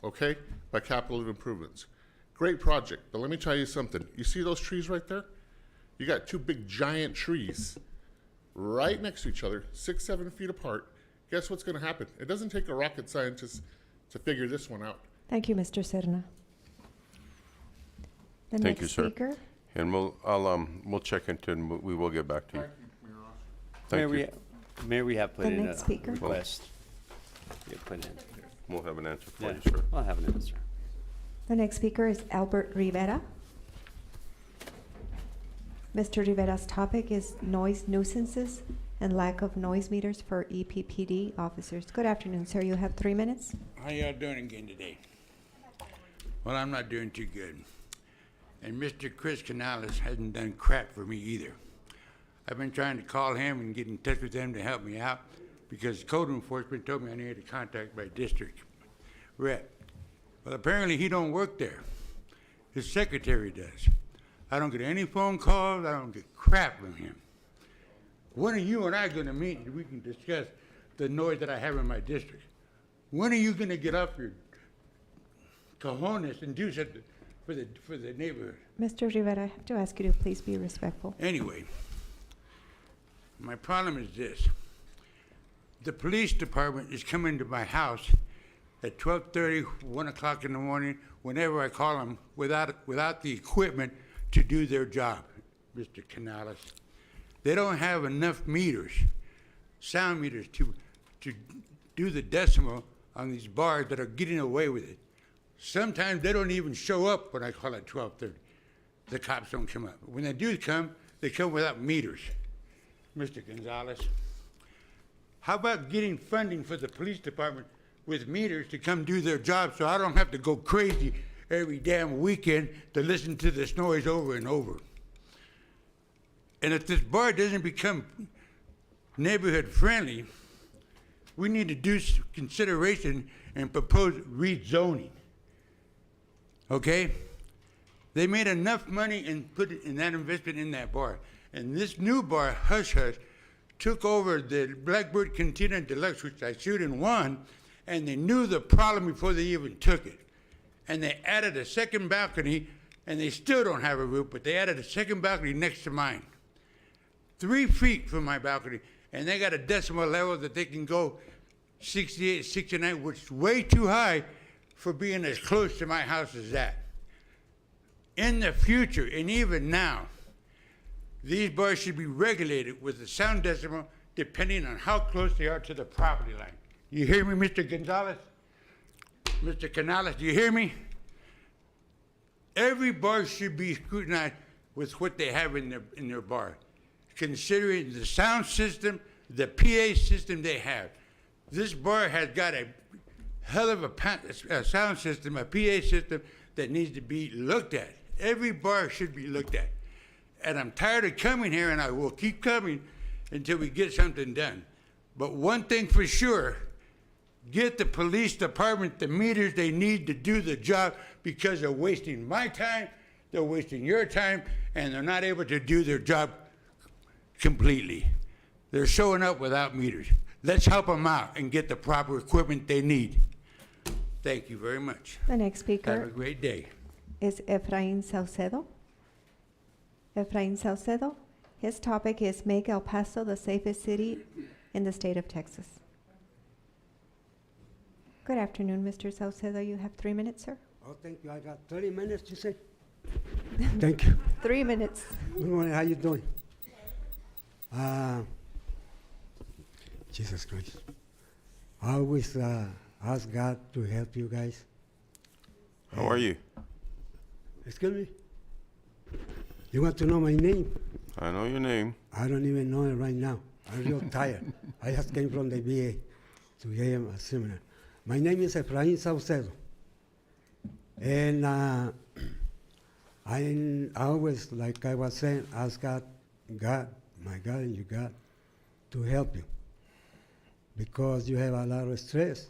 okay, by Capital Improvements. Great project, but let me tell you something. You see those trees right there? You got 2 big giant trees right next to each other, 6, 7 feet apart. Guess what's going to happen? It doesn't take a rocket scientist to figure this one out. Thank you, Mr. Serna. The Thank next you, sir. speaker. And we'll check into it and we will get back to you. Thank you. Mayor, we have put The in next a speaker. request. We have put in. We'll have an answer for Yeah, you, sir. I'll have an answer. The next speaker is Albert Rivera. Mr. Rivera's topic is noise nuisances and lack of noise meters for EPPD officers. Good afternoon, sir. You have 3 minutes. How y'all doing again today? Well, I'm not doing too good. And Mr. Chris Canales hasn't done crap for me either. I've been trying to call him and get in touch with him to help me out because code enforcement told me I needed to contact my district rep. Well, apparently he don't work there. His secretary does. I don't get any phone calls. I don't get crap from him. When are you and I going to meet and we can discuss the noise that I have in my district? When are you going to get up your cojones and do something for the neighborhood? Mr. Rivera, I have to ask you to please be respectful. Anyway, my problem is this. The police department is coming to my house at 12:30, 1 o'clock in the morning, whenever I call them, without the equipment to do their job, Mr. Canales. They don't have enough meters, sound meters, to do the decimal on these bars that are getting away with it. Sometimes they don't even show up when I call at 12:30. The cops don't come up. When they do come, they come without meters. Mr. Gonzalez, how about getting funding for the police department with meters to come do their job so I don't have to go crazy every damn weekend to listen to this noise over and over? And if this bar doesn't become neighborhood friendly, we need to do consideration and propose rezoning. Okay? They made enough money and put it in that investment in that bar. And this new bar, Hush Hush, took over the Blackbird Cantina Deluxe, which I sued and won, and they knew the problem before they even took it. And they added a second balcony, and they still don't have a roof, but they added a second balcony next to mine. 3 feet from my balcony, and they got a decimal level that they can go 68, 69, which is way too high for being as close to my house as that. In the future, and even now, these bars should be regulated with a sound decimal depending on how close they are to the property line. You hear me, Mr. Gonzalez? Mr. Canales, do you hear me? Every bar should be scrutinized with what they have in their bar, considering the sound system, the PA system they have. This bar has got a hell of a sound system, a PA system that needs to be looked at. Every bar should be looked at. And I'm tired of coming here, and I will keep coming until we get something done. But one thing for sure, get the police department the meters they need to do the job, because they're wasting my time, they're wasting your time, and they're not able to do their job completely. They're showing up without meters. Let's help them out and get the proper equipment they need. Thank you very much. The next Have a speaker great day. is Efrain Saucedo. Efrain Saucedo. His topic is Make El Paso the safest city in the state of Texas. Good afternoon, Mr. Saucedo. You have 3 minutes, sir. Oh, thank you. I got 30 minutes, you say? Thank you. 3 minutes. Good morning. How you doing? Jesus Christ. I always ask God to help you guys. How are you? Excuse me? You want to know my name? I know your name. I don't even know it right now. I'm real tired. I just came from the VA to give him a seminar. My name is Efrain Saucedo. And I always, like I was saying, ask God, my God and you God, to help you. Because you have a lot of stress,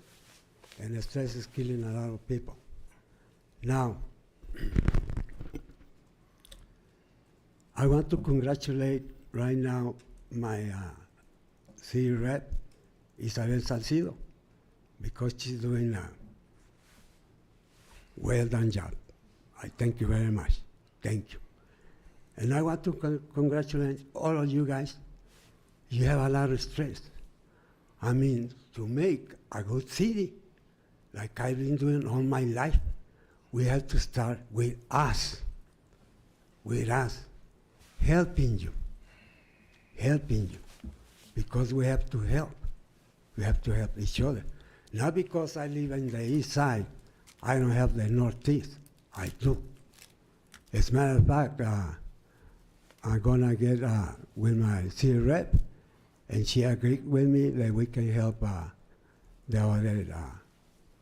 and the stress is killing a lot of people. Now, I want to congratulate right now my city rep, Isabel Salcido, because she's doing a well done job. I thank you very much. Thank you. And I want to congratulate all of you guys. You have a lot of stress. I mean, to make a good city, like I've been doing all my life, we have to start with us, helping you, because we have to help. We have to help each other. Not because I live in the east side, I don't help the northeast. I do. As a matter of fact, I'm gonna get with my city rep, and she agreed with me that we can help the other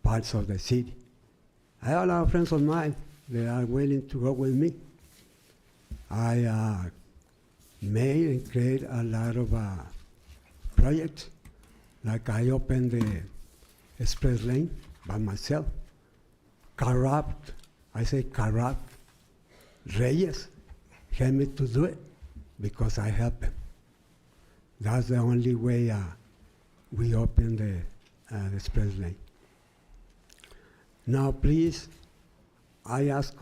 parts of the city. I have a lot of friends of mine that are willing to go with me. I made and create a lot of projects, like I opened the express lane by myself. Corrupt Reyes helped me to do it because I helped him. That's the only way we open the express lane. Now, please, I ask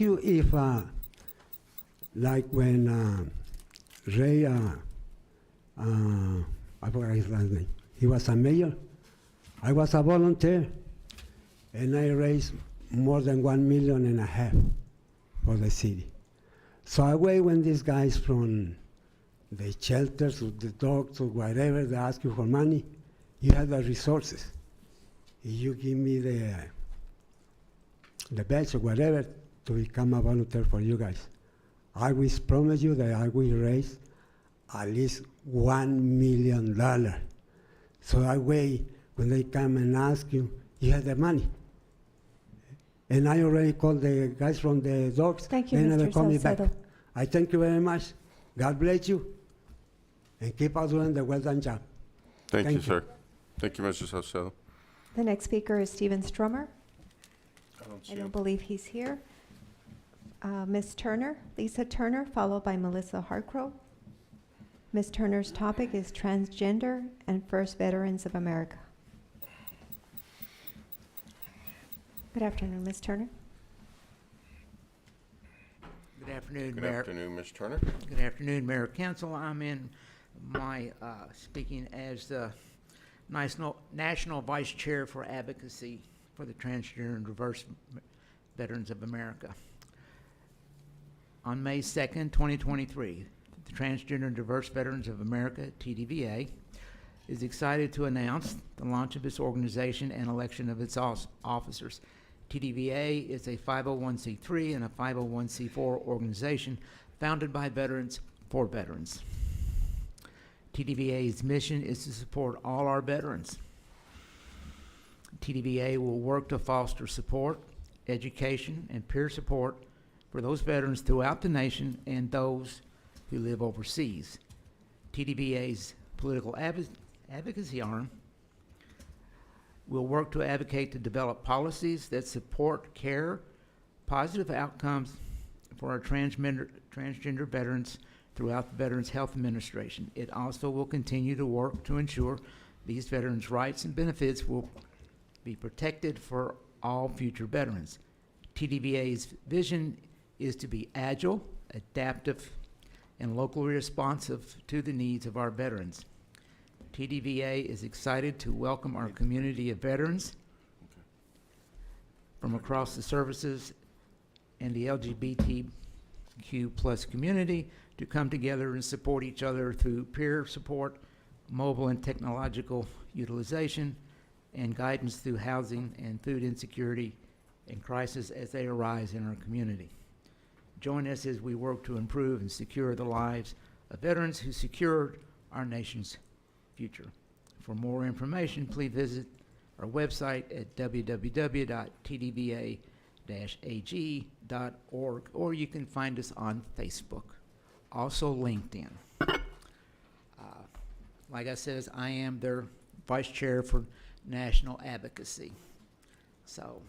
you if, like when Ray, I forgot his last name, he was a mayor, I was a volunteer, and I raised more than $1.5 million for the city. So I wait when these guys from the shelters or the dogs or whatever, they ask you for money, you have the resources. You give me the badge or whatever to become a volunteer for you guys. I will promise you that I will raise at least $1 million. So that way, when they come and ask you, you have the money. And I already called the guys from the dogs. Thank you, They never Mr. call me back. Salcedo. I thank you very much. God bless you. And keep on doing the well done job. Thank you, sir. Thank you, Mr. Saucedo. The next speaker is Stephen Stromer. I him. don't believe he's here. Ms. Turner, Lisa Turner, followed by Melissa Hartgrove. Ms. Turner's topic is transgender and First Veterans of America. Good afternoon, Ms. Turner. Good afternoon, Good Mayor. afternoon, Ms. Turner. Good afternoon, Mayor Council. I'm in my speaking as the National Vice Chair for Advocacy for the Transgender and Diverse Veterans of America. On May 2nd, 2023, the Transgender and Diverse Veterans of America, TDVA, is excited to announce the launch of its organization and election of its officers. TDVA is a 501c3 and a 501c4 organization founded by veterans for veterans. TDVA's mission is to support all our veterans. TDVA will work to foster support, education, and peer support for those veterans throughout the nation and those who live overseas. TDVA's political advocacy arm will work to advocate to develop policies that support care, positive outcomes for our transgender veterans throughout the Veterans Health Administration. It also will continue to work to ensure these veterans' rights and benefits will be protected for all future veterans. TDVA's vision is to be agile, adaptive, and locally responsive to the needs of our veterans. TDVA is excited to welcome our community of veterans from across the services and the LGBTQ+ community to come together and support each other through peer support, mobile and technological utilization, and guidance through housing and food insecurity and crisis as they arise in our community. Join us as we work to improve and secure the lives of veterans who secured our nation's future. For more information, please visit our website at www.tdva-ag.org, or you can find us on Facebook, also LinkedIn. Like I said, I am their vice chair for national advocacy. So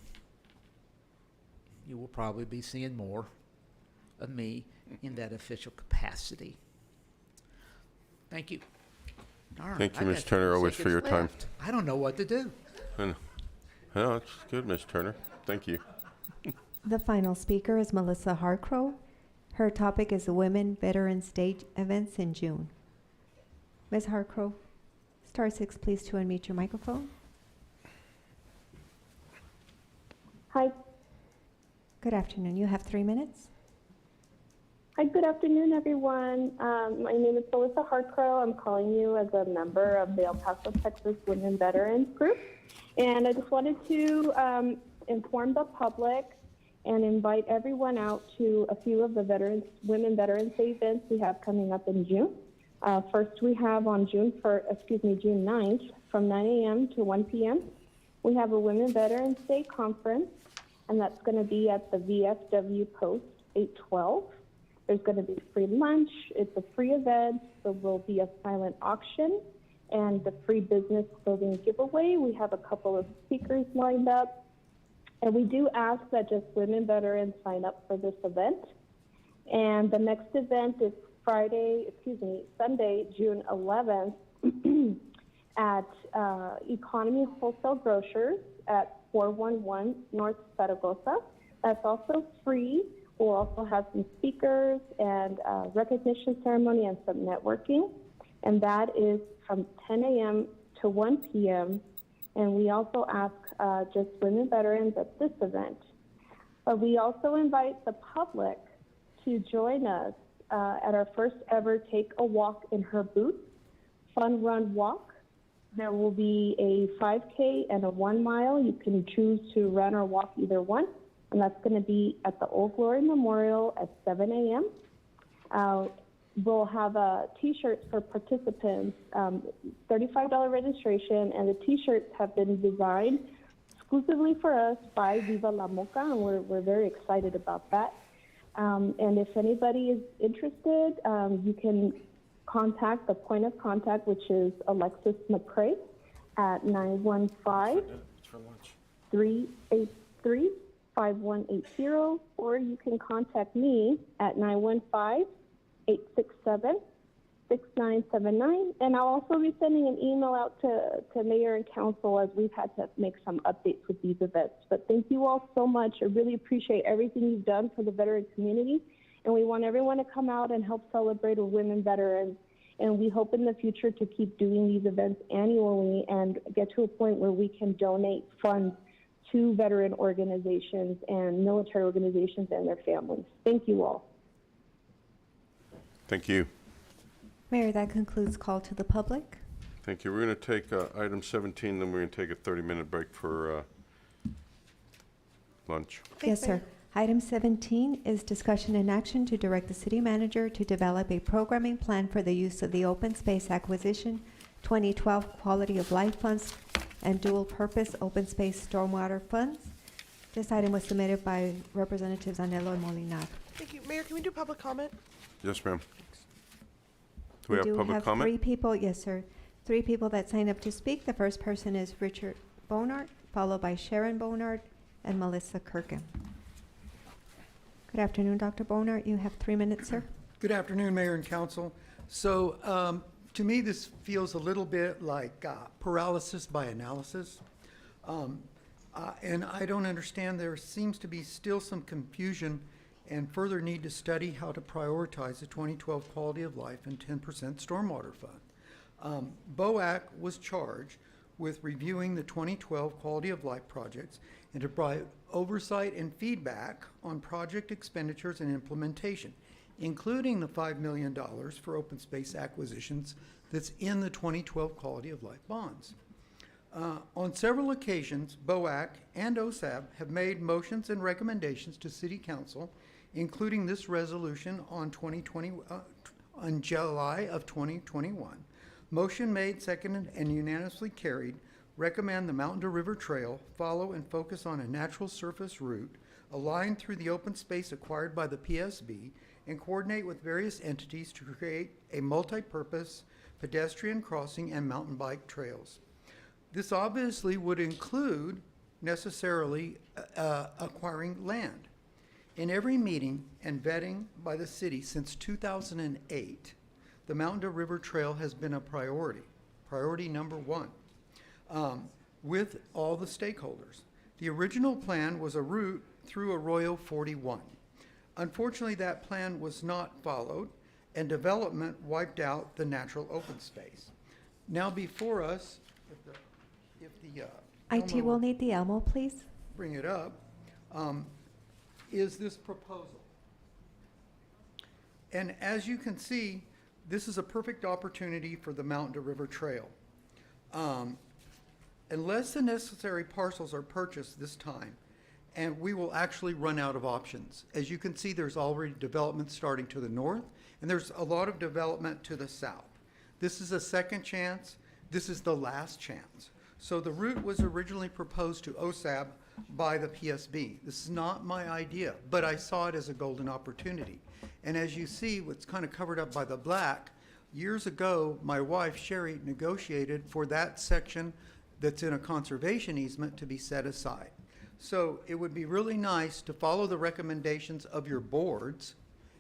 you will probably be seeing more of me in that official capacity. Thank you. Darn, Thank you, I Ms. got Turner, 30 always for your seconds time. left. I don't know what to do. No, it's good, Ms. Turner. Thank you. The final speaker is Melissa Harcrow. Her topic is the Women Veterans Day events in June. Ms. Harcrow, star 6, please, to unmute your microphone. Hi. Good afternoon. You have 3 minutes. Hi, good afternoon, everyone. My name is Melissa Harcrow. I'm calling you as a member of the El Paso, Texas Women Veterans Group. And I just wanted to inform the public and invite everyone out to a few of the Women Veterans Day events we have coming up in June. First, we have on June 9th from 9 a.m. to 1 p.m. We have a Women Veterans Day conference, and that's going to be at the VFW Post 812. There's going to be free lunch. It's a free event. There will be a silent auction and the free business clothing giveaway. We have a couple of speakers lined up. And we do ask that just women veterans sign up for this event. And the next event is Sunday, June 11th at Economy Wholesale Grocers at 411 North Zaragoza. That's also free. We'll also have some speakers and recognition ceremony and some networking. And that is from 10 a.m. to 1 p.m. And we also ask just women veterans at this event. But we also invite the public to join us at our first ever Take a Walk in Her Boots Fun Run Walk. There will be a 5K and a 1 mile. You can choose to run or walk either one. And that's going to be at the Old Glory Memorial at 7 a.m. We'll have T-shirts for participants, $35 registration, and the T-shirts have been designed exclusively for us by Viva La Moca, and we're very excited about that. And if anybody is interested, you can contact the point of contact, which is Alexis McCrae at 915-383-5180, or you can contact me at 915-867-6979, and I'll also be sending an email out to Mayor and Council as we've had to make some updates with these events. But thank you all so much. I really appreciate everything you've done for the veteran community, and we want everyone to come out and help celebrate with women veterans. And we hope in the future to keep doing these events annually and get to a point where we can donate funds to veteran organizations and military organizations and their families. Thank you all. Thank you. Mayor, that concludes call to the public. Thank you. We're going to take item 17, then we're going to take a 30-minute break for lunch. Yes, sir. Item 17 is discussion and action to direct the city manager to develop a programming plan for the use of the Open Space Acquisition 2012 Quality of Life Funds and Dual Purpose Open Space Stormwater Funds. This item was submitted by Representatives Anelo and Molinar. Thank you. Mayor, can we do public comment? Yes, ma'am. Do we have do public have comment? 3 people, yes, sir. 3 people that signed up to speak. The first person is Richard Bonard, followed by Sharon Bonard and Melissa Kirkin. Good afternoon, Dr. Bonard. You have 3 minutes, sir. Good afternoon, Mayor and Council. So to me, this feels a little bit like paralysis by analysis. And I don't understand. There seems to be still some confusion and further need to study how to prioritize the 2012 Quality of Life and 10% Stormwater Fund. BOAC was charged with reviewing the 2012 Quality of Life projects and to provide oversight and feedback on project expenditures and implementation, including the $5 million for open space acquisitions that's in the 2012 Quality of Life bonds. On several occasions, BOAC and OSAB have made motions and recommendations to City Council, including this resolution on July of 2021. Motion made, seconded, and unanimously carried. Recommend the Mountain to River Trail follow and focus on a natural surface route aligned through the open space acquired by the PSB and coordinate with various entities to create a multi-purpose pedestrian crossing and mountain bike trails. This obviously would include necessarily acquiring land. In every meeting and vetting by the city since 2008, the Mountain to River Trail has been a priority number 1, with all the stakeholders. The original plan was a route through Arroyo 41. Unfortunately, that plan was not followed, and development wiped out the natural open space. Now before us, if the IT will need the Elmo, please. bring it up, is this proposal. And as you can see, this is a perfect opportunity for the Mountain to River Trail. Unless the necessary parcels are purchased this time, and we will actually run out of options. As you can see, there's already development starting to the north, and there's a lot of development to the south. This is a second chance. This is the last chance. So the route was originally proposed to OSAB by the PSB. This is not my idea, but I saw it as a golden opportunity. And as you see, what's kind of covered up by the black, years ago, my wife, Sherry, negotiated for that section that's in a conservation easement to be set aside. So it would be really nice to follow the recommendations of your boards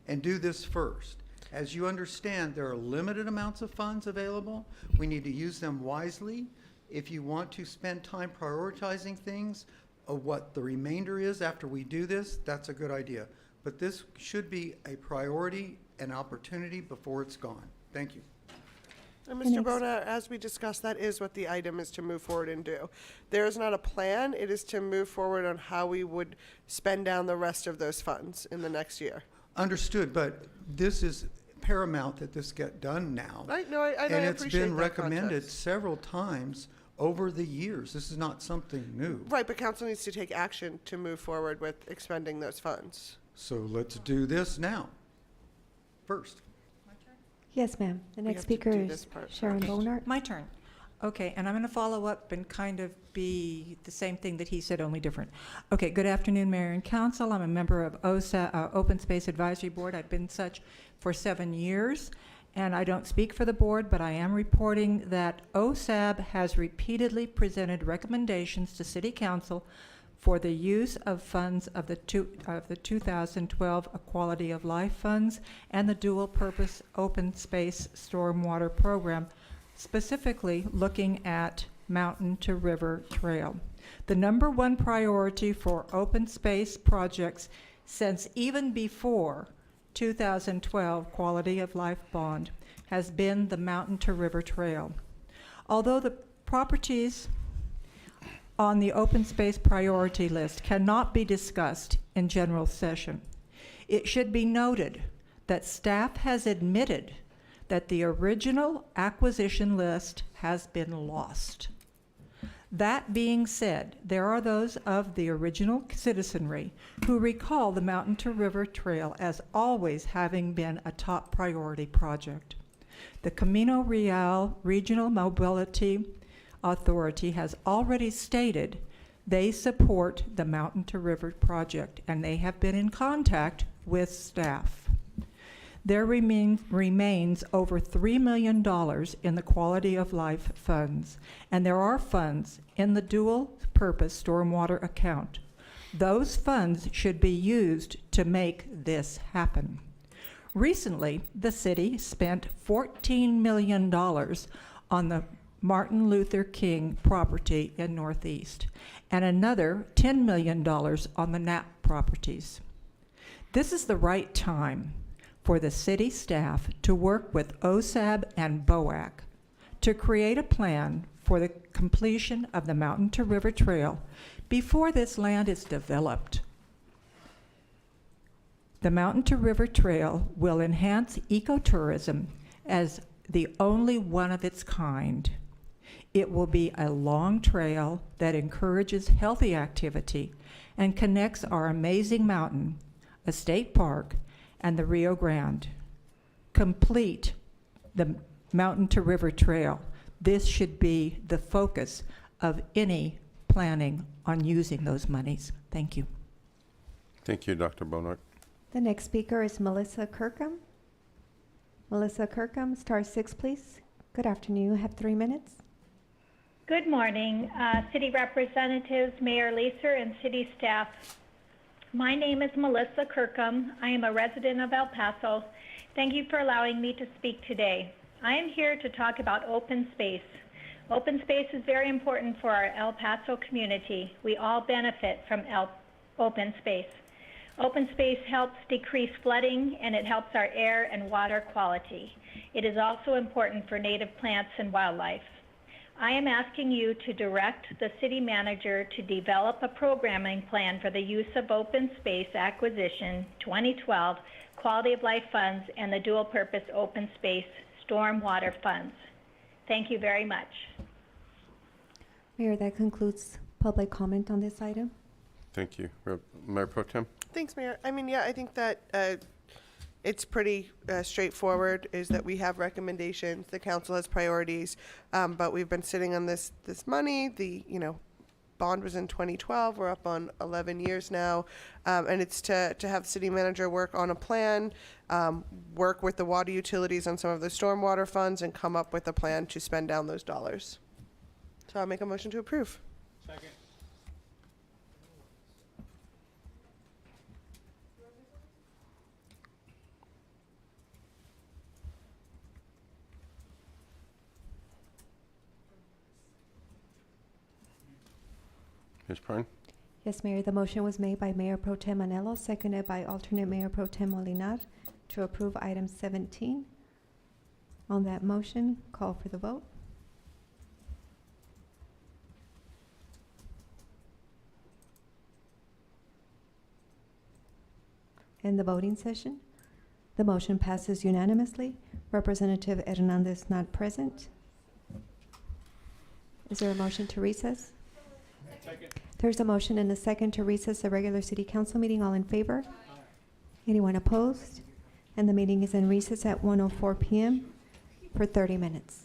and do this first. As you understand, there are limited amounts of funds available. We need to use them wisely. If you want to spend time prioritizing things, of what the remainder is after we do this, that's a good idea. But this should be a priority and opportunity before it's gone. Thank you. And Mr. Bona, as we discussed, that is what the item is to move forward and do. There is not a plan. It is to move forward on how we would spend down the rest of those funds in the next year. Understood, but this is paramount that this get done now. I know, I And it's appreciate been that recommended context. several times over the years. This is not something new. Right, but council needs to take action to move forward with expending those funds. So let's do this now, first. Yes, ma'am. The We next have to speaker do is this part Sharon first. Bonard. My turn. Okay, and I'm going to follow up and kind of be the same thing that he said, only different. Okay, good afternoon, Mayor and Council. I'm a member of OSA, Open Space Advisory Board. I've been such for 7 years, and I don't speak for the board, but I am reporting that OSAB has repeatedly presented recommendations to City Council for the use of funds of the 2012 Quality of Life funds and the dual purpose open space stormwater program, specifically looking at Mountain to River Trail. The #1 priority for open space projects since even before 2012 Quality of Life bond has been the Mountain to River Trail. Although the properties on the open space priority list cannot be discussed in general session, it should be noted that staff has admitted that the original acquisition list has been lost. That being said, there are those of the original citizenry who recall the Mountain to River Trail as always having been a top priority project. The Camino Real Regional Mobility Authority has already stated they support the Mountain to River project, and they have been in contact with staff. There remains over $3 million in the quality of life funds, and there are funds in the dual-purpose stormwater account. Those funds should be used to make this happen. Recently, the city spent $14 million on the Martin Luther King property in Northeast, and another $10 million on the Knapp properties. This is the right time for the city staff to work with OSAB and BOAC to create a plan for the completion of the Mountain to River Trail before this land is developed. The Mountain to River Trail will enhance ecotourism as the only one of its kind. It will be a long trail that encourages healthy activity and connects our amazing mountain, a state park, and the Rio Grande. Complete the Mountain to River Trail. This should be the focus of any planning on using those monies. Thank you. Thank you, Dr. Bonart. The next speaker is Melissa Kirkham. Melissa Kirkham, star 6, please. Good afternoon. You have 3 minutes. Good morning, city representatives, Mayor Leeser, and city staff. My name is Melissa Kirkham. I am a resident of El Paso. Thank you for allowing me to speak today. I am here to talk about open space. Open space is very important for our El Paso community. We all benefit from open space. Open space helps decrease flooding, and it helps our air and water quality. It is also important for native plants and wildlife. I am asking you to direct the city manager to develop a programming plan for the use of open space acquisition 2012 quality of life funds and the dual purpose open space stormwater funds. Thank you very much. Mayor, that concludes public comment on this item. Thank you. Mayor Pro Tem? Thanks, Mayor. I mean, yeah, I think that it's pretty straightforward, is that we have recommendations, the council has priorities, but we've been sitting on this money. The bond was in 2012. We're up on 11 years now, and it's to have the city manager work on a plan, work with the water utilities on some of the stormwater funds, and come up with a plan to spend down those dollars. So I'll make a motion to approve. Second. Ms. Prine? Yes, Mayor, the motion was made by Mayor Pro Tem Anello, seconded by alternate Mayor Pro Tem Molinar to approve item 17. On that motion, call for the vote. In the voting session, the motion passes unanimously. Representative Hernandez not present. Is there a motion to recess? Second. There's a motion and a second to recess the regular city council meeting. All in favor? Anyone opposed? And the meeting is in recess at 1:04 p.m. for 30 minutes.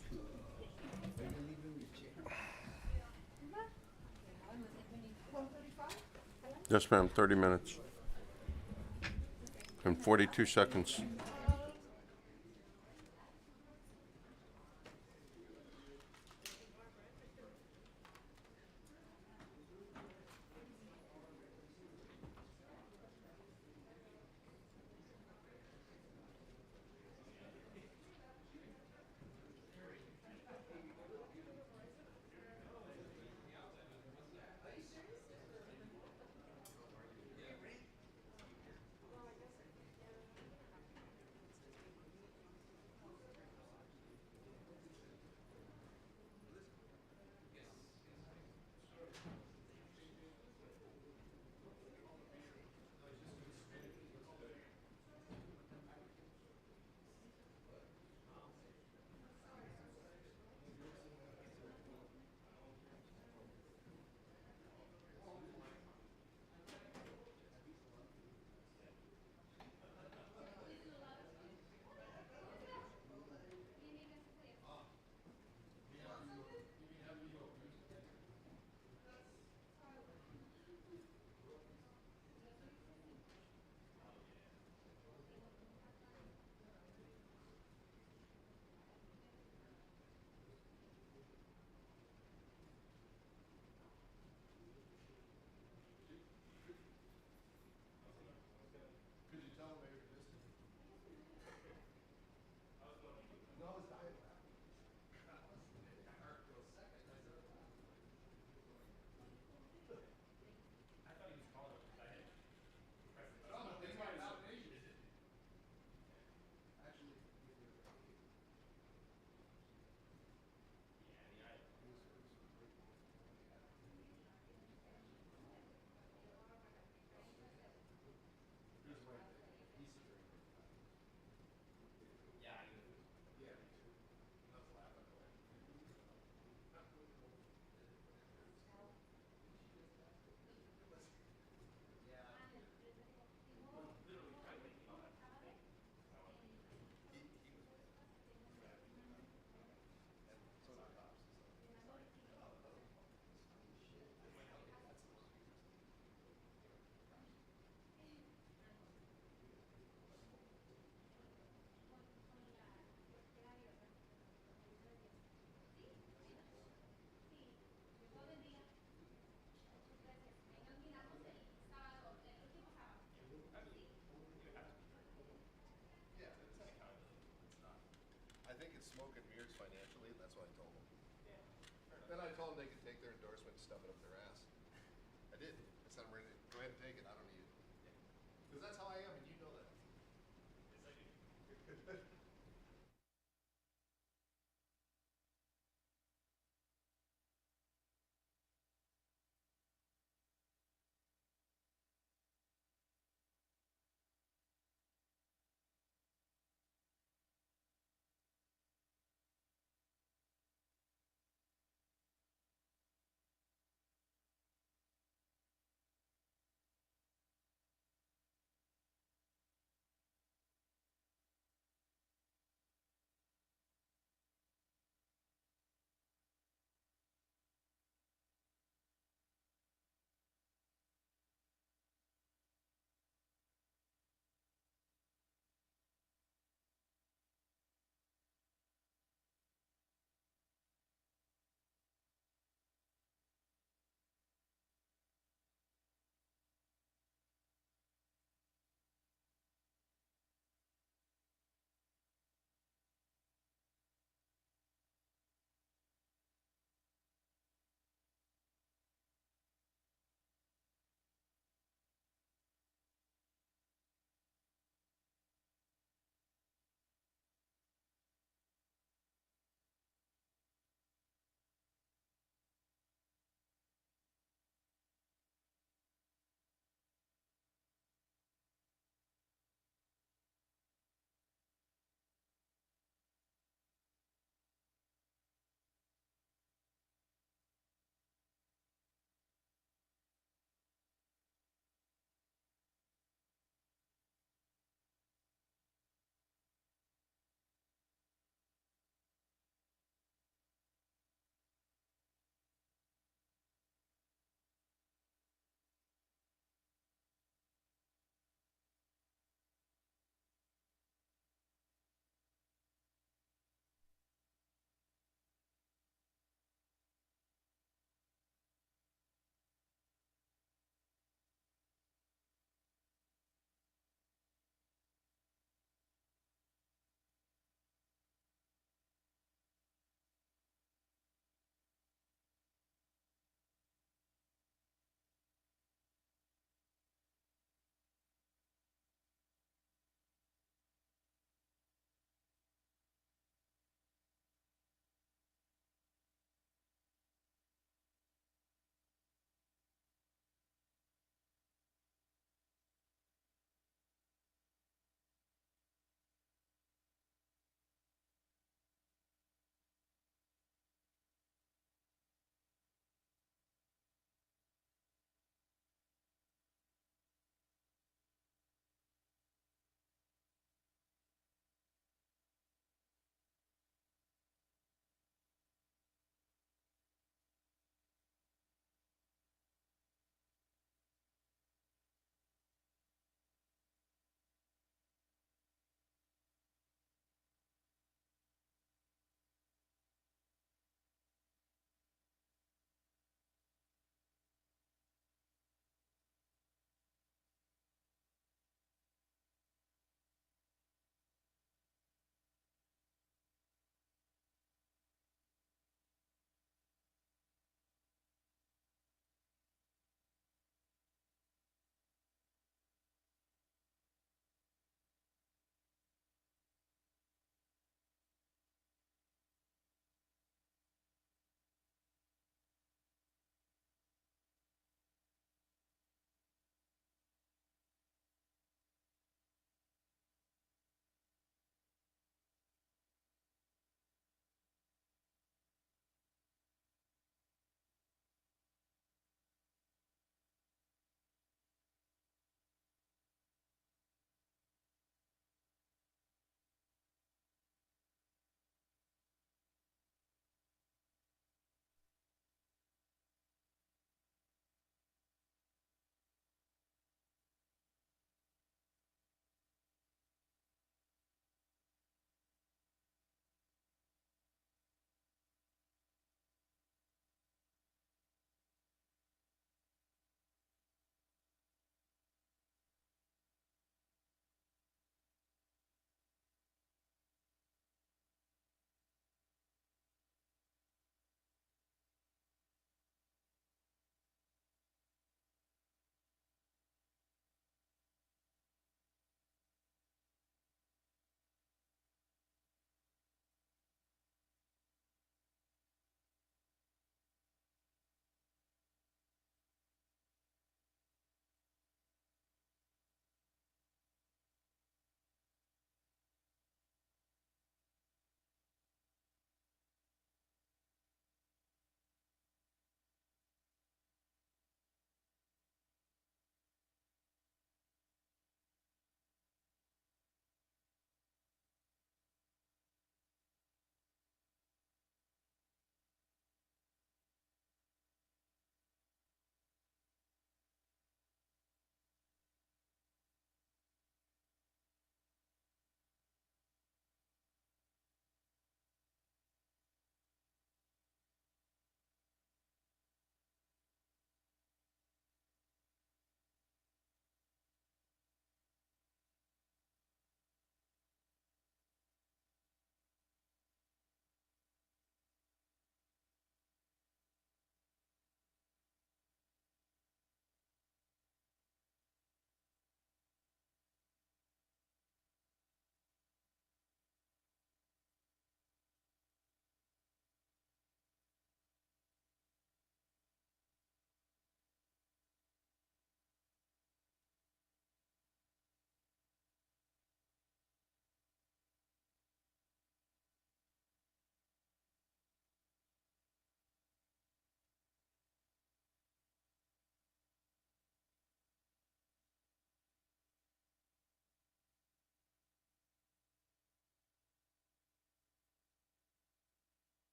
Yes, ma'am, 30 minutes. And 42 seconds. smoke and mirrors financially, and that's what I told them. Then I told them they could take their endorsement and stuff it up their ass. I did. I said, I'm ready to go ahead and take it. I don't need it. Because that's how I am, and you know that. Yes, I do.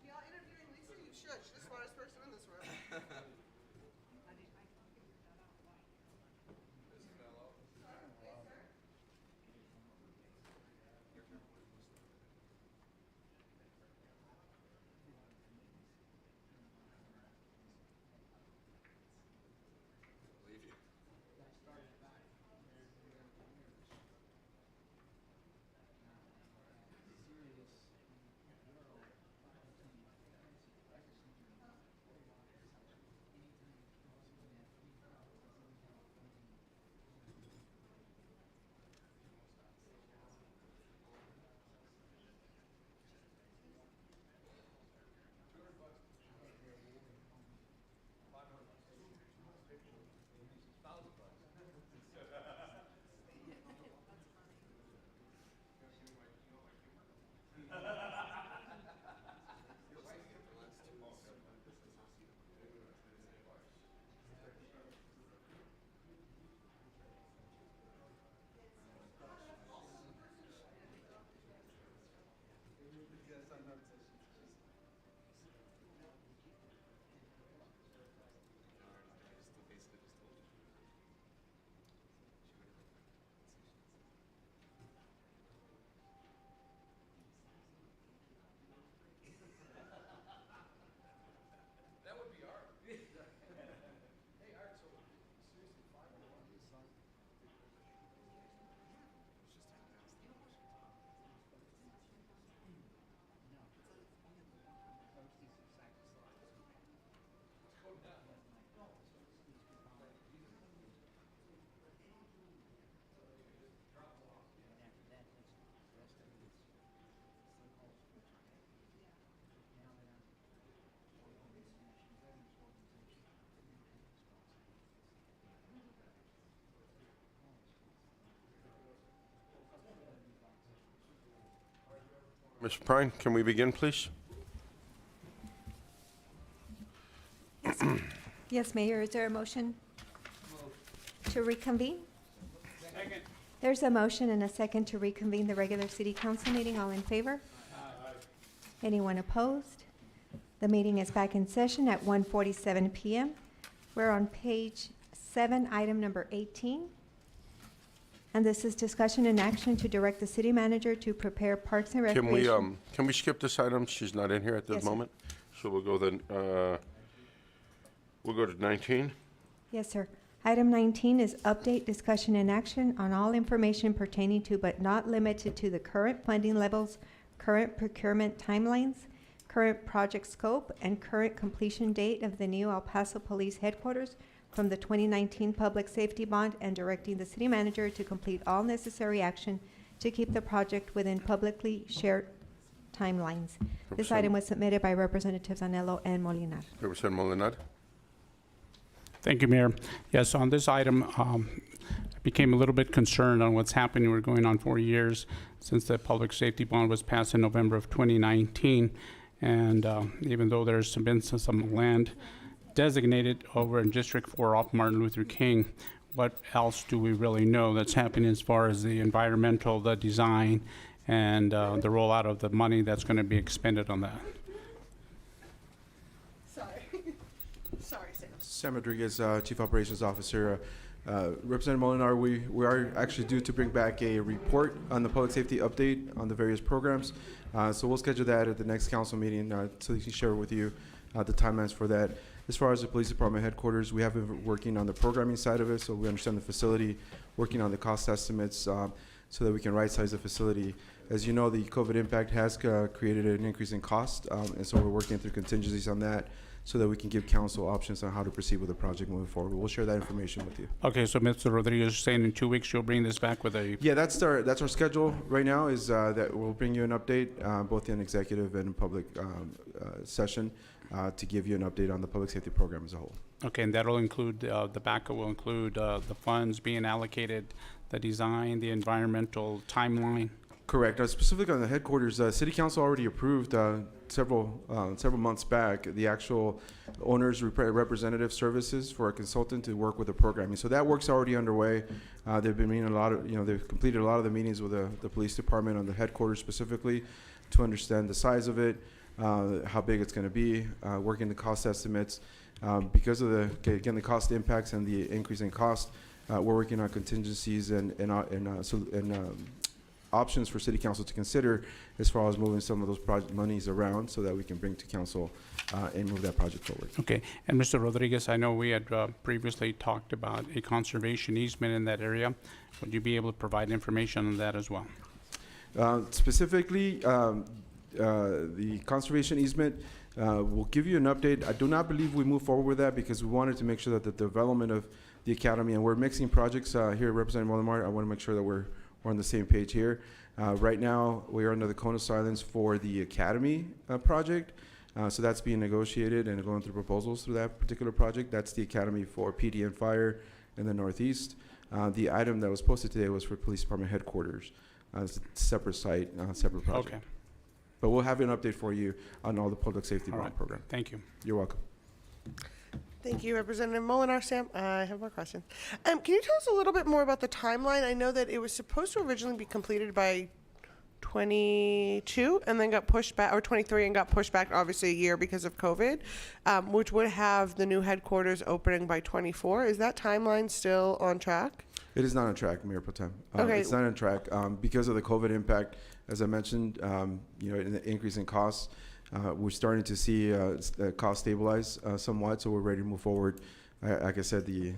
Yeah, interviewing Lisa, you should. She's the smartest person in this room. Ms. Prine, can we begin, please? Yes, Mayor, is there a motion to reconvene? There's a motion and a second to reconvene the regular city council meeting. All in favor? Anyone opposed? The meeting is back in session at 1:47 PM. We're on page 7, item number 18. And this is discussion and action to direct the city manager to prepare parks and recreation. Can we skip this item? She's not in here at this Yes, sir. moment. So we'll go then, we'll go to 19. Yes, sir. Item 19 is update, discussion, and action on all information pertaining to but not limited to the current funding levels, current procurement timelines, current project scope, and current completion date of the new El Paso Police Headquarters from the 2019 Public Safety Bond, and directing the city manager to complete all necessary action to keep the project within publicly shared timelines. This item was submitted by Representatives Anello and Molinar. Representative Molinar. Thank you, Mayor. Yes, on this item, I became a little bit concerned on what's happening. We're going on 4 years since the public safety bond was passed in November of 2019. And even though there's been some land designated over in District 4 off Martin Luther King, what else do we really know that's happening as far as the environmental, the design, and the rollout of the money that's going to be expended on that? Sorry. Sorry, Sam. Sam Rodriguez, Chief Operations Officer. Representative Molinar, we are actually due to bring back a report on the public safety update on the various programs. So we'll schedule that at the next council meeting so we can share with you the timelines for that. As far as the police department headquarters, we have been working on the programming side of it, so we understand the facility, working on the cost estimates so that we can right-size the facility. As you know, the COVID impact has created an increase in cost, and so we're working through contingencies on that so that we can give council options on how to proceed with the project moving forward. We'll share that information with you. Okay, so Mr. Rodriguez is saying in 2 weeks you'll bring this back with a, Yeah, that's our schedule right now, is that we'll bring you an update, both in executive and public session, to give you an update on the public safety program as a whole. okay, and that'll include, the backup will include the funds being allocated, the design, the environmental timeline? Correct. Specifically on the headquarters, City Council already approved several months back the actual owner's representative services for a consultant to work with the programming. So that work's already underway. They've been meeting a lot of, they've completed a lot of the meetings with the police department on the headquarters specifically to understand the size of it, how big it's going to be, working the cost estimates. Because of the cost impacts and the increase in cost, we're working on contingencies and options for City Council to consider as far as moving some of those project monies around so that we can bring to Council and move that project forward. Okay, and Mr. Rodriguez, I know we had previously talked about a conservation easement in that area. Would you be able to provide information on that as well? Specifically, the conservation easement, we'll give you an update. I do not believe we move forward with that because we wanted to make sure that the development of the academy, and we're mixing projects here at Representative Molina. I want to make sure that we're on the same page here. Right now, we are under the cone of silence for the academy project. So that's being negotiated and going through proposals through that particular project. That's the academy for PD and fire in the Northeast. The item that was posted today was for police department headquarters. It's a separate site, separate project. Okay. But we'll have an update for you on all the public safety All bond right. program. Thank you. You're welcome. Thank you, Representative Molinar. Sam, I have more questions. Can you tell us a little bit more about the timeline? I know that it was supposed to originally be completed by 22 and then got pushed back, or 23 and got pushed back obviously a year because of COVID, which would have the new headquarters opening by 24. Is that timeline still on track? It is not on track, Mayor Pro Tem. Okay. It's not on track because of the COVID impact. As I mentioned, in the increase in costs, we're starting to see the cost stabilize somewhat, so we're ready to move forward. Like I said, the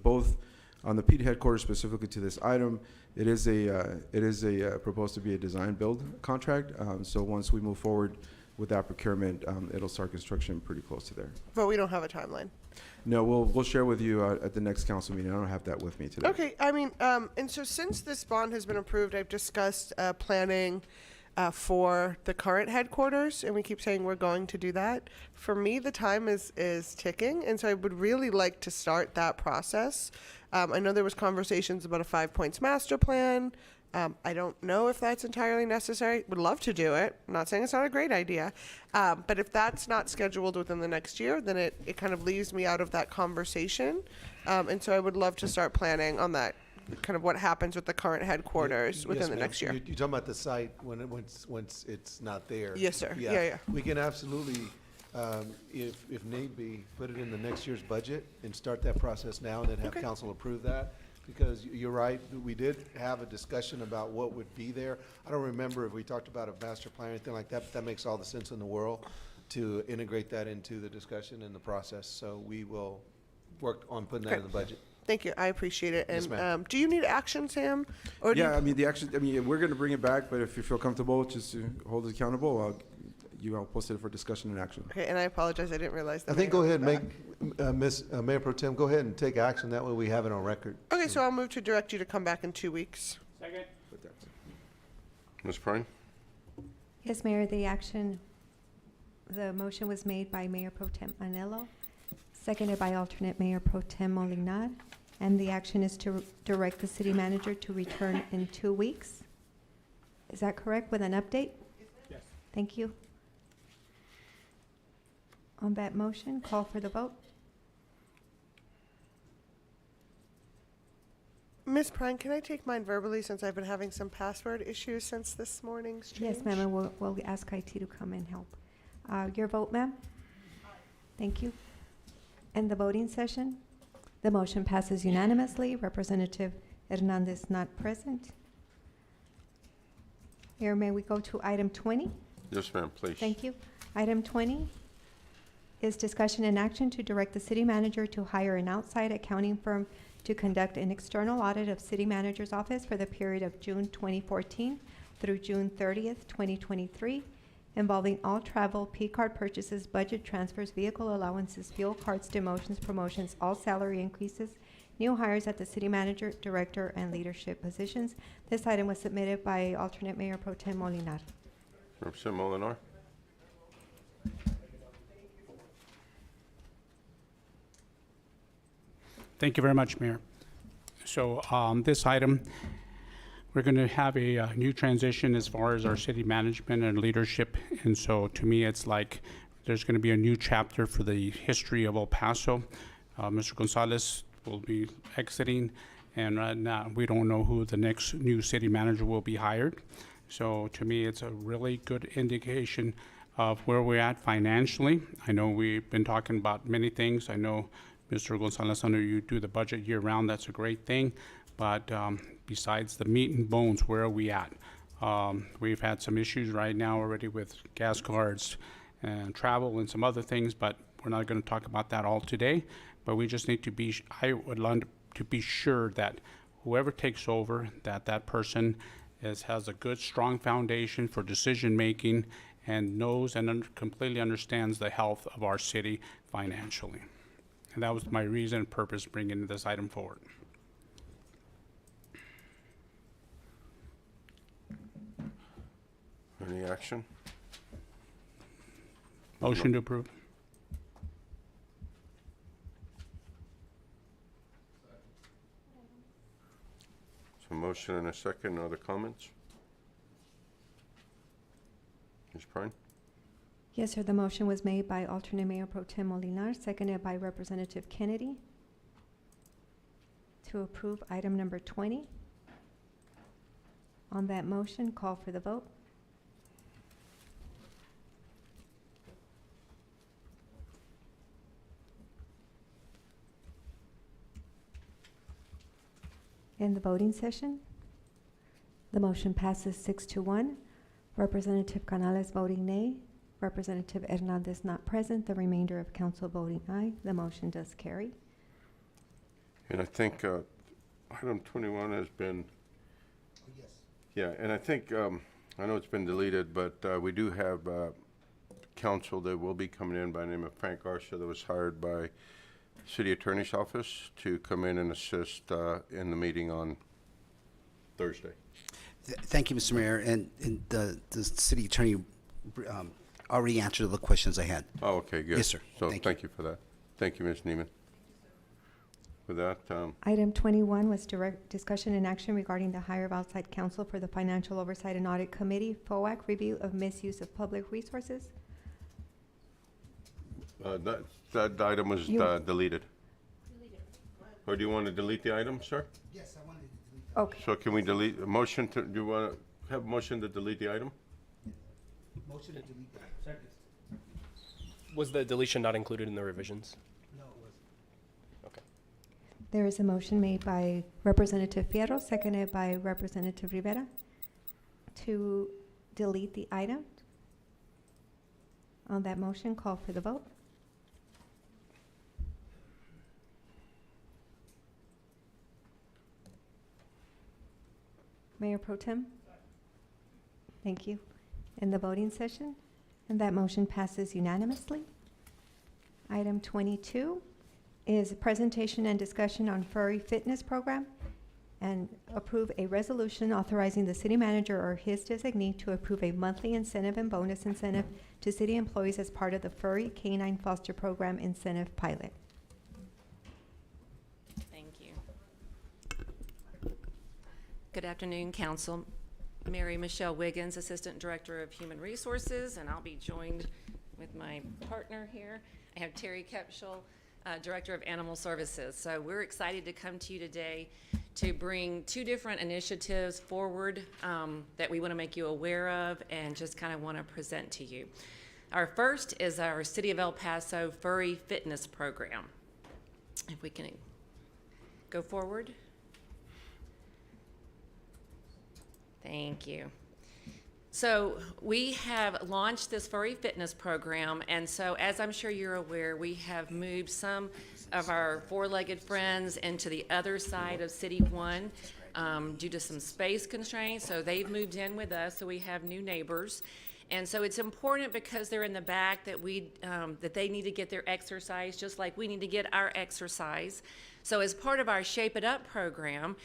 both on the PD headquarters specifically to this item, it is a proposed to be a design build contract. So once we move forward with that procurement, it'll start construction pretty close to there. But we don't have a timeline. No, we'll share with you at the next council meeting. I don't have that with me today. Okay, I mean, and so since this bond has been approved, I've discussed planning for the current headquarters, and we keep saying we're going to do that. For me, the time is ticking, and so I would really like to start that process. I know there was conversations about a 5 points master plan. I don't know if that's entirely necessary. Would love to do it. I'm not saying it's not a great idea. But if that's not scheduled within the next year, then it kind of leaves me out of that conversation. And so I would love to start planning on that, kind of what happens with the current headquarters within the next year. You're talking about the site once it's not there. Yes, sir. Yeah. We can absolutely, if need be, put it in the next year's budget and start that process now and then have council approve that. Because you're right, we did have a discussion about what would be there. I don't remember if we talked about a master plan or anything like that, but that makes all the sense in the world to integrate that into the discussion and the process. So we will work on putting that in the budget. Thank you. I appreciate it. Yes, And ma'am. do you need action, Sam? Or do Yeah, you- I mean, we're going to bring it back, but if you feel comfortable just to hold it accountable, I'll post it for discussion and action. Okay, and I apologize. I didn't realize that. I think we go were ahead and back. make, Mayor Pro Tem, go ahead and take action. That way we have it on record. Okay, so I'll move to direct you to come back in 2 weeks. Second. Ms. Prine? Yes, Mayor, the motion was made by Mayor Pro Tem Anello, seconded by alternate Mayor Pro Tem Molinar, and the action is to direct the city manager to return in 2 weeks. Is that correct, with an update? Yes. Thank you. On that motion, call for the vote. Ms. Prine, can I take mine verbally since I've been having some password issues since this morning's change? Yes, ma'am, and we'll ask IT to come and help. Your vote, ma'am? Thank you. And the voting session? The motion passes unanimously. Representative Hernandez not present. Mayor, may we go to item 20? Yes, ma'am, please. Thank you. Item 20 is discussion and action to direct the city manager to hire an outside accounting firm to conduct an external audit of city manager's office for the period of June 2014 through June 30th, 2023, involving all travel, P-card purchases, budget transfers, vehicle allowances, fuel cards, demotions, promotions, all salary increases, new hires at the city manager, director, and leadership positions. This item was submitted by alternate Mayor Pro Tem Molinar. Representative Molinar. Thank you very much, Mayor. So this item, we're going to have a new transition as far as our city management and leadership. And so to me, it's like there's going to be a new chapter for the history of El Paso. Mr. Gonzalez will be exiting, and right now we don't know who the next new city manager will be hired. So to me, it's a really good indication of where we're at financially. I know we've been talking about many things. I know, Mr. Gonzalez, I know you do the budget year-round. That's a great thing. But besides the meat and bones, where are we at? We've had some issues right now already with gas cards and travel and some other things, but we're not going to talk about that all today. But we just need to be, I would like to be sure that whoever takes over, that person has a good, strong foundation for decision-making and knows and completely understands the health of our city financially. And that was my reason and purpose bringing this item forward. Any action? Motion to approve. So motion and a second. Other comments? Ms. Prine? Yes, sir. The motion was made by alternate Mayor Pro Tem Molinar, seconded by Representative Kennedy to approve item number 20. On that motion, call for the vote. In the voting session, the motion passes 6-1. Representative Canales voting nay. Representative Hernandez not present. The remainder of council voting aye. The motion does carry. And I think item 21 has been. Yes. Yeah, and I think, I know it's been deleted, but we do have counsel that will be coming in by the name of Frank Garcia that was hired by City Attorney's Office to come in and assist in the meeting on Thursday. Thank you, Mr. Mayor, and the city attorney already answered the questions I had. Oh, okay, good. Yes, sir. So thank you for that. Thank you, Ms. Neiman. With that, Item 21 was direct discussion and action regarding the hire of outside counsel for the Financial Oversight and Audit Committee, FOAC, review of misuse of public resources. that item was deleted. Or do you want to delete the item, sir? Yes, I wanted to delete Okay. So can we delete, a motion to, do you want to have a motion to delete the item? motion to delete that. Second. Was the deletion not included in the revisions? No, it wasn't. Okay. There is a motion made by Representative Fierro, seconded by Representative Rivera to delete the item. On that motion, call for the vote. Mayor Pro Tem? Thank you. In the voting session, and that motion passes unanimously. Item 22 is a presentation and discussion on furry fitness program, and approve a resolution authorizing the city manager or his designee to approve a monthly incentive and bonus incentive to city employees as part of the Furry Canine Foster Program Incentive Pilot. Thank you. Good afternoon, Council. Mary Michelle Wiggins, Assistant Director of Human Resources, and I'll be joined with my partner here. I have Terry Kepschel, Director of Animal Services. So we're excited to come to you today to bring two different initiatives forward that we want to make you aware of and just kind of want to present to you. Our first is our City of El Paso Furry Fitness Program. If we can go forward. Thank you. So we have launched this furry fitness program, and so as I'm sure you're aware, we have moved some of our four-legged friends into the other side of City 1 due to some space constraints, so they've moved in with us, so we have new neighbors. And so it's important because they're in the back that they need to get their exercise just like we need to get our exercise. So as part of our Shape It Up program,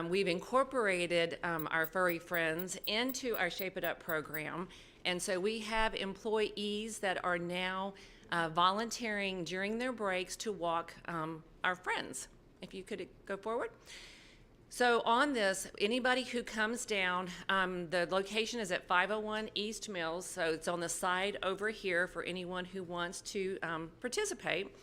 we've incorporated our furry friends into our Shape It Up program. And so we have employees that are now volunteering during their breaks to walk our friends. If you could go forward. So on this, anybody who comes down, the location is at 501 East Mills, so it's on the side over here for anyone who wants to participate.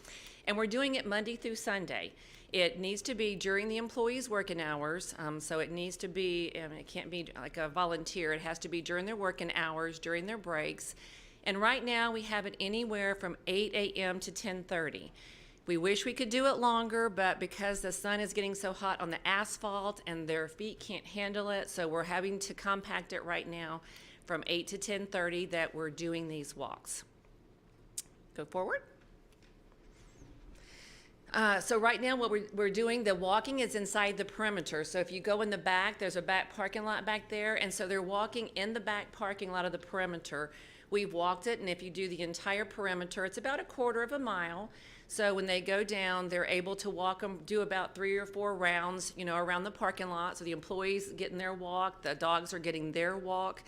And we're doing it Monday through Sunday. It needs to be during the employees' working hours, so it needs to be, it can't be like a volunteer, it has to be during their working hours, during their breaks. And right now we have it anywhere from 8 a.m. to 10:30. We wish we could do it longer, but because the sun is getting so hot on the asphalt and their feet can't handle it, so we're having to compact it right now from 8 to 10:30 that we're doing these walks. Go forward. So right now what we're doing, the walking is inside the perimeter. So if you go in the back, there's a back parking lot back there, and so they're walking in the back parking lot of the perimeter. We've walked it, and if you do the entire perimeter, it's about a quarter of a mile. So when they go down, they're able to walk them, do about 3 or 4 rounds, around the parking lot. So the employees getting their walk, the dogs are getting their walk.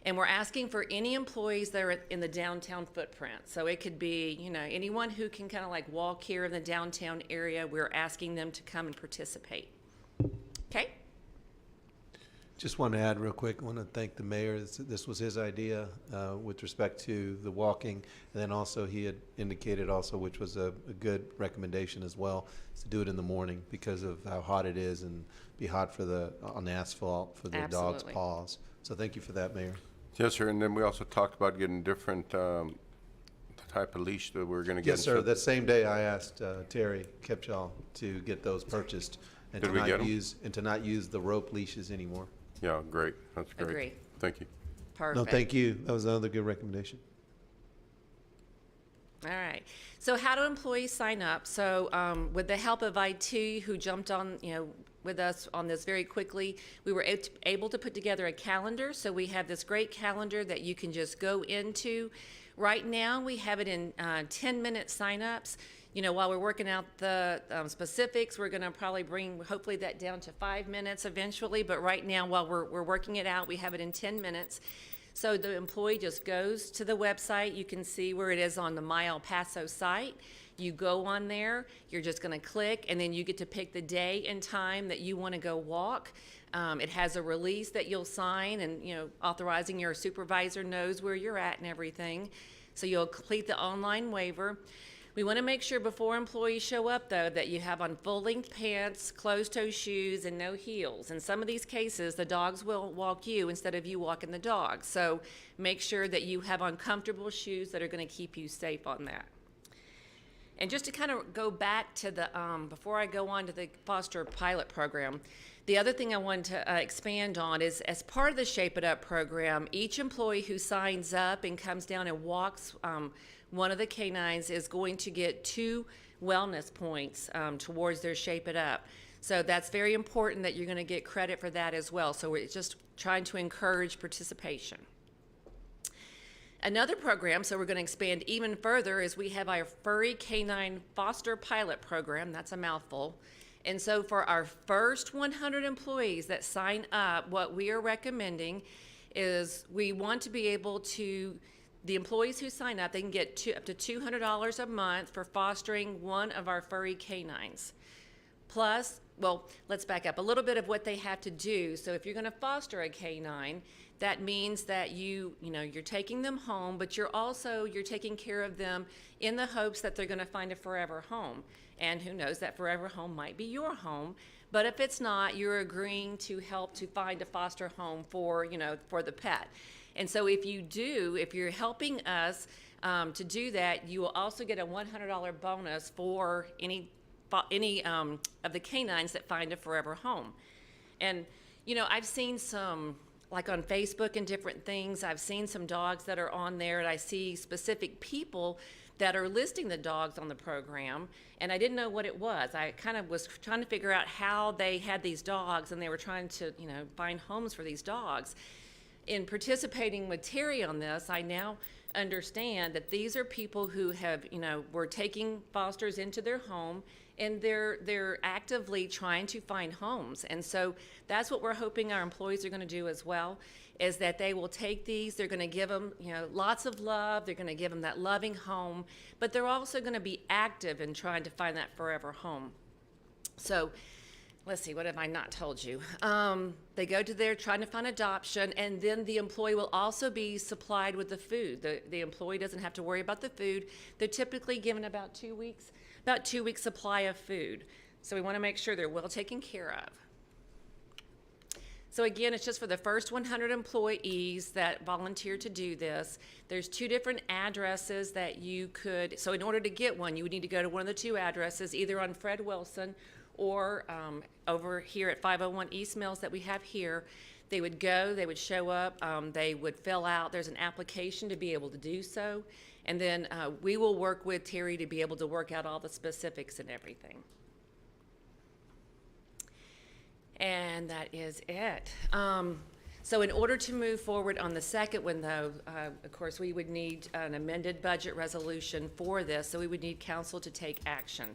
And we're asking for any employees that are in the downtown footprint. So it could be, anyone who can kind of like walk here in the downtown area, we're asking them to come and participate. Okay? Just want to add real quick, I want to thank the mayor. This was his idea with respect to the walking. And then also he had indicated also, which was a good recommendation as well, is to do it in the morning because of how hot it is and be hot on the asphalt for the dog's Absolutely. paws. So thank you for that, Mayor. Yes, sir, and then we also talked about getting different type of leash that we're gonna get. Yes, sir. That same day I asked Terry Kepchall to get those purchased and Did to we not get 'em? not use the rope leashes anymore. Yeah, great, that's great. Agree. Thank you. Perfect. No, thank you. That was another good recommendation. All right. So how do employees sign up? So with the help of IT, who jumped on, with us on this very quickly, we were able to put together a calendar. So we have this great calendar that you can just go into. Right now, we have it in 10-minute signups. While we're working out the specifics, we're going to probably bring, hopefully, that down to 5 minutes eventually. But right now, while we're working it out, we have it in 10 minutes. So the employee just goes to the website. You can see where it is on the My El Paso site. You go on there, you're just going to click, and then you get to pick the day and time that you want to go walk. It has a release that you'll sign, and authorizing your supervisor knows where you're at and everything. So you'll complete the online waiver. We want to make sure before employees show up, though, that you have on full-length pants, closed-toe shoes, and no heels. In some of these cases, the dogs will walk you instead of you walking the dog. So make sure that you have on comfortable shoes that are going to keep you safe on that. And just to kind of go back to the, before I go on to the foster pilot program, the other thing I wanted to expand on is, as part of the Shape It Up program, each employee who signs up and comes down and walks one of the canines is going to get 2 wellness points towards their Shape It Up. So that's very important that you're going to get credit for that as well. So we're just trying to encourage participation. Another program, so we're going to expand even further, is we have our Furry Canine Foster Pilot Program. That's a mouthful. And so for our first 100 employees that sign up, what we are recommending is we want to be able to, the employees who sign up, they can get up to $200 a month for fostering one of our furry canines. Plus, well, let's back up a little bit of what they have to do. So if you're going to foster a canine, that means that you're taking them home, but you're taking care of them in the hopes that they're going to find a forever home. And who knows, that forever home might be your home. But if it's not, you're agreeing to help to find a foster home for the pet. And so if you're helping us to do that, you will also get a $100 bonus for any of the canines that find a forever home. And, I've seen some, like on Facebook and different things, I've seen some dogs that are on there, and I see specific people that are listing the dogs on the program, and I didn't know what it was. I kind of was trying to figure out how they had these dogs, and they were trying to, find homes for these dogs. in participating with Terry on this, I now understand that these are people who have, were taking fosters into their home, and they're actively trying to find homes. And so that's what we're hoping our employees are going to do as well, is that they will take these, they're going to give them, lots of love, they're going to give them that loving home, but they're also going to be active in trying to find that forever home. So let's see, what have I not told you? They go to there trying to find adoption, and then the employee will also be supplied with the food. The employee doesn't have to worry about the food. They're typically given about 2 weeks supply of food. So we want to make sure they're well taken care of. So again, it's just for the first 100 employees that volunteer to do this. There's 2 different addresses that you could, so in order to get one, you would need to go to one of the 2 addresses, either on Fred Wilson or over here at 501 East Mills that we have here. They would go, they would show up, they would fill out, there's an application to be able to do so, and then we will work with Terry to be able to work out all the specifics and everything. And that is it. So in order to move forward on the second one, though, of course, we would need an amended budget resolution for this, so we would need council to take action.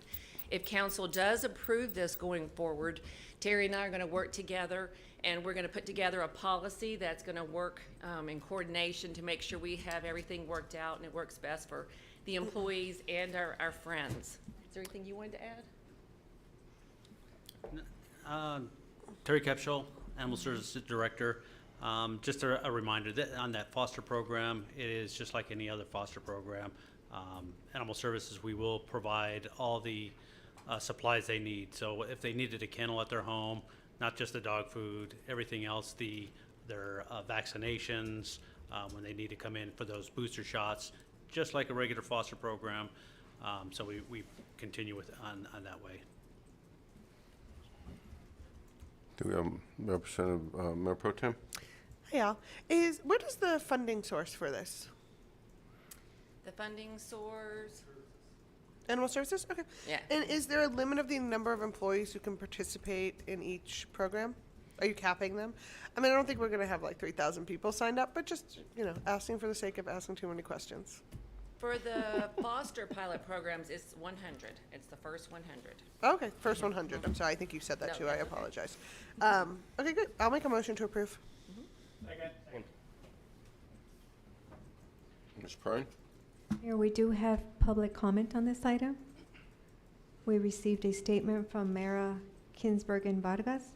If council does approve this going forward, Terry and I are going to work together, and we're going to put together a policy that's going to work in coordination to make sure we have everything worked out and it works best for the employees and our friends. Is there anything you wanted to add? Terry Kepschel, Animal Services Director. Just a reminder that on that foster program, it is just like any other foster program. Animal Services, we will provide all the supplies they need. So if they needed a kennel at their home, not just the dog food, everything else, their vaccinations, when they need to come in for those booster shots, just like a regular foster program. So we continue with on that way. Do we have Representative Mayor Pro Tem? Yeah. What is the funding source for this? The funding source? Animal Services? Okay. Yeah. And is there a limit of the number of employees who can participate in each program? Are you capping them? I mean, I don't think we're going to have like 3,000 people signed up, but just, asking for the sake of asking too many questions. For the foster pilot programs, it's 100. It's the first 100. Okay, first 100. I'm sorry, I think you said that No, too. that's I okay. apologize. Okay, good. I'll make a motion to approve. Ms. Prine? Mayor, we do have public comment on this item. We received a statement from Mara Kinsberg and Vargas,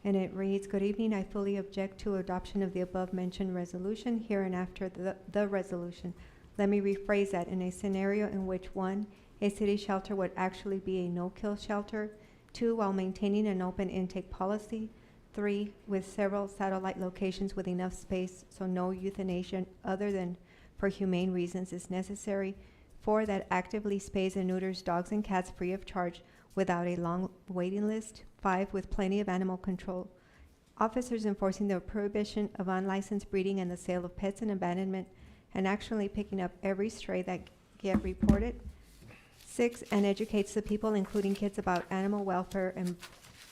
and it reads, "Good evening. I fully object to adoption of the above-mentioned resolution, hereinafter the resolution. Let me rephrase that. In a scenario in which 1, a city shelter would actually be a no-kill shelter, 2, while maintaining an open intake policy, 3, with several satellite locations with enough space so no euthanasia other than for humane reasons is necessary, 4, that actively spays and neuters dogs and cats free of charge without a long waiting list, 5, with plenty of animal control officers enforcing the prohibition of unlicensed breeding and the sale of pets and abandonment, and actually picking up every stray that get reported, 6, and educates the people, including kids, about animal welfare and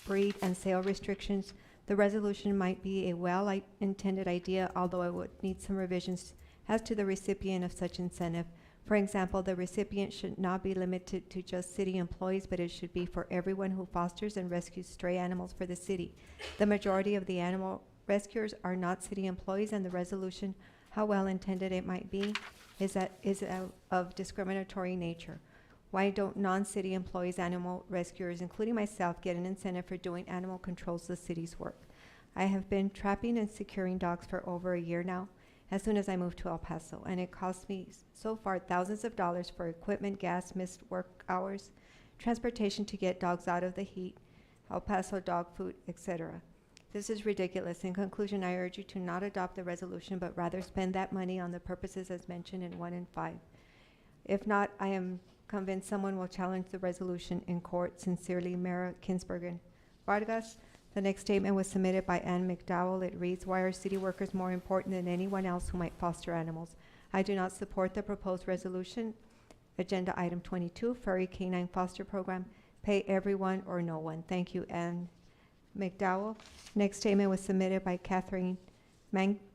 breed and sale restrictions. The resolution might be a well-intended idea, although it would need some revisions as to the recipient of such incentive. For example, the recipient should not be limited to just city employees, but it should be for everyone who fosters and rescues stray animals for the city. The majority of the animal rescuers are not city employees, and the resolution, how well intended it might be, is of discriminatory nature. Why don't non-city employees, animal rescuers, including myself, get an incentive for doing animal controls the city's work? I have been trapping and securing dogs for over a year now, as soon as I moved to El Paso, and it cost me so far thousands of dollars for equipment, gas, missed work hours, transportation to get dogs out of the heat, El Paso dog food, etc. This is ridiculous. In conclusion, I urge you to not adopt the resolution, but rather spend that money on the purposes as mentioned in 1 and 5. If not, I am convinced someone will challenge the resolution in court. Sincerely, Mara Kinsberg and Vargas. The next statement was submitted by Ann McDowell. It reads, "Why are city workers more important than anyone else who might foster animals? I do not support the proposed resolution." Agenda item 22, Furry Canine Foster Program. Pay everyone or no one. Thank you, Ann McDowell. Next statement was submitted by Catherine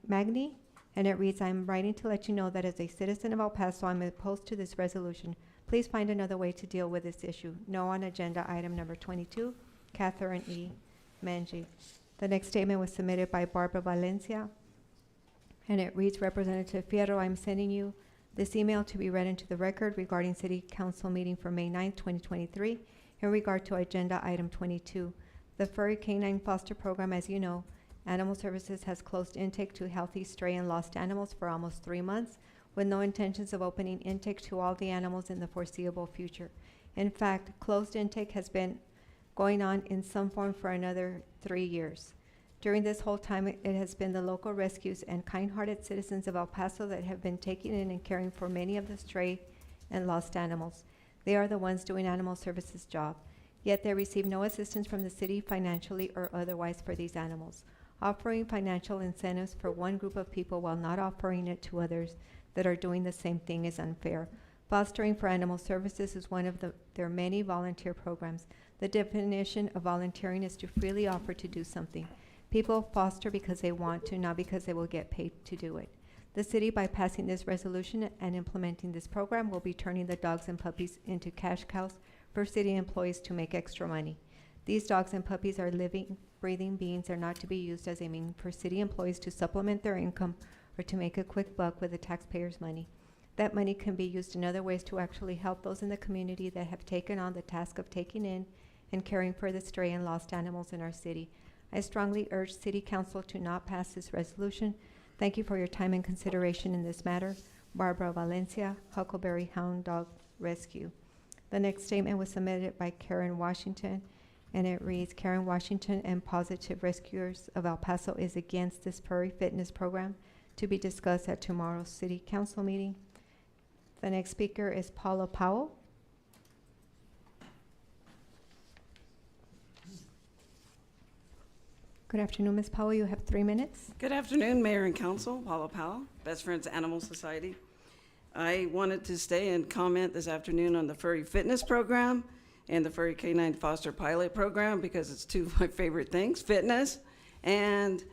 Magny, and it reads, I'm writing to let you know that as a citizen of El Paso, I'm opposed to this resolution. Please find another way to deal with this issue. No on agenda item number 22, Catherine E. Manji. The next statement was submitted by Barbara Valencia, and it reads, Representative Fierro, I'm sending you this email to be read into the record regarding City Council meeting for May 9th, 2023, in regard to agenda item 22. The Furry Canine Foster Program, as you know, Animal Services has closed intake to healthy stray and lost animals for almost 3 months, with no intentions of opening intake to all the animals in the foreseeable future. In fact, closed intake has been going on in some form for another 3 years. During this whole time, it has been the local rescues and kind-hearted citizens of El Paso that have been taking in and caring for many of the stray and lost animals. They are the ones doing Animal Services' job, yet they receive no assistance from the city financially or otherwise for these animals. Offering financial incentives for one group of people while not offering it to others that are doing the same thing is unfair. Fostering for Animal Services is one of their many volunteer programs. The definition of volunteering is to freely offer to do something. People foster because they want to, not because they will get paid to do it. The city, by passing this resolution and implementing this program, will be turning the dogs and puppies into cash cows for city employees to make extra money. These dogs and puppies are living, breathing beings, are not to be used as a means for city employees to supplement their income or to make a quick buck with the taxpayers' money. That money can be used in other ways to actually help those in the community that have taken on the task of taking in and caring for the stray and lost animals in our city. I strongly urge City Council to not pass this resolution. Thank you for your time and consideration in this matter. Barbara Valencia, Huckleberry Hound Dog Rescue. The next statement was submitted by Karen Washington, and it reads, Karen Washington and Positive Rescuers of El Paso is against this furry fitness program to be discussed at tomorrow's City Council meeting. The next speaker is Paula Powell. Good afternoon, Ms. Powell. You have 3 minutes. Good afternoon, Mayor and Council. Paula Powell, Best Friends Animal Society. I wanted to stay and comment this afternoon on the Furry Fitness Program and the Furry Canine Foster Pilot Program because it's two of my favorite things, fitness and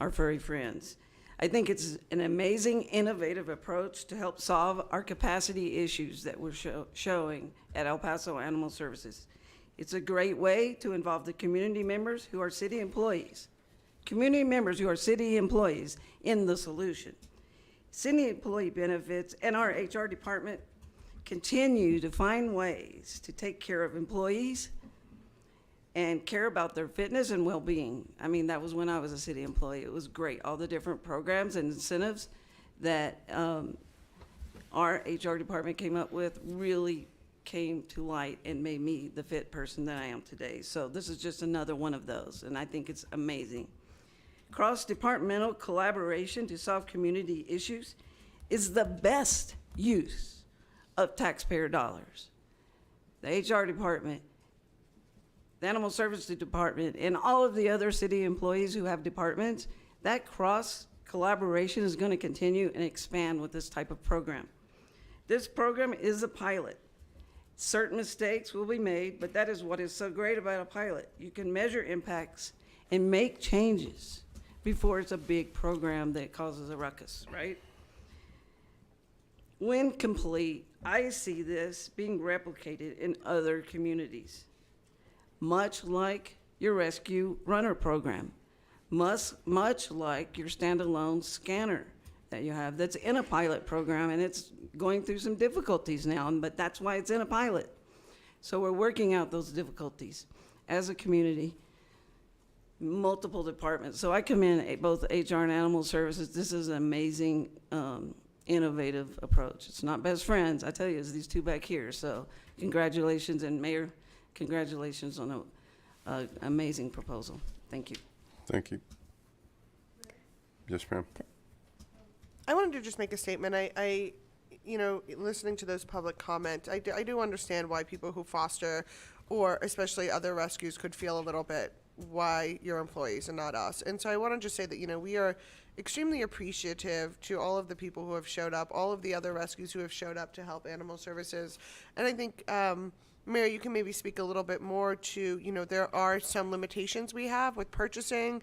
our furry friends. I think it's an amazing, innovative approach to help solve our capacity issues that we're showing at El Paso Animal Services. It's a great way to involve the community members who are city employees. Community members who are city employees in the solution. City employee benefits and our HR department continue to find ways to take care of employees and care about their fitness and well-being. I mean, that was when I was a city employee. It was great. All the different programs and incentives that our HR department came up with really came to light and made me the fit person that I am today. So this is just another one of those, and I think it's amazing. Cross-departmental collaboration to solve community issues is the best use of taxpayer dollars. The HR department, the Animal Services Department, and all of the other city employees who have departments, that cross-collaboration is going to continue and expand with this type of program. This program is a pilot. Certain mistakes will be made, but that is what is so great about a pilot. You can measure impacts and make changes before it's a big program that causes a ruckus, right? When complete, I see this being replicated in other communities, much like your rescue runner program, much like your standalone scanner that you have that's in a pilot program, and it's going through some difficulties now, but that's why it's in a pilot. So we're working out those difficulties as a community, multiple departments. So I commend both HR and Animal Services. This is an amazing, innovative approach. It's not best friends, I tell you, it's these two back here. So congratulations, and Mayor, congratulations on an amazing proposal. Thank you. Thank you. Yes, ma'am. I wanted to just make a statement. I you know, listening to those public comment, I do understand why people who foster, or especially other rescues, could feel a little bit why you're employees and not us. And so I want to just say that, you know, we are extremely appreciative to all of the people who have showed up, all of the other rescues who have showed up to help Animal Services. And I think Mary, you can maybe speak a little bit more to, there are some limitations we have with purchasing,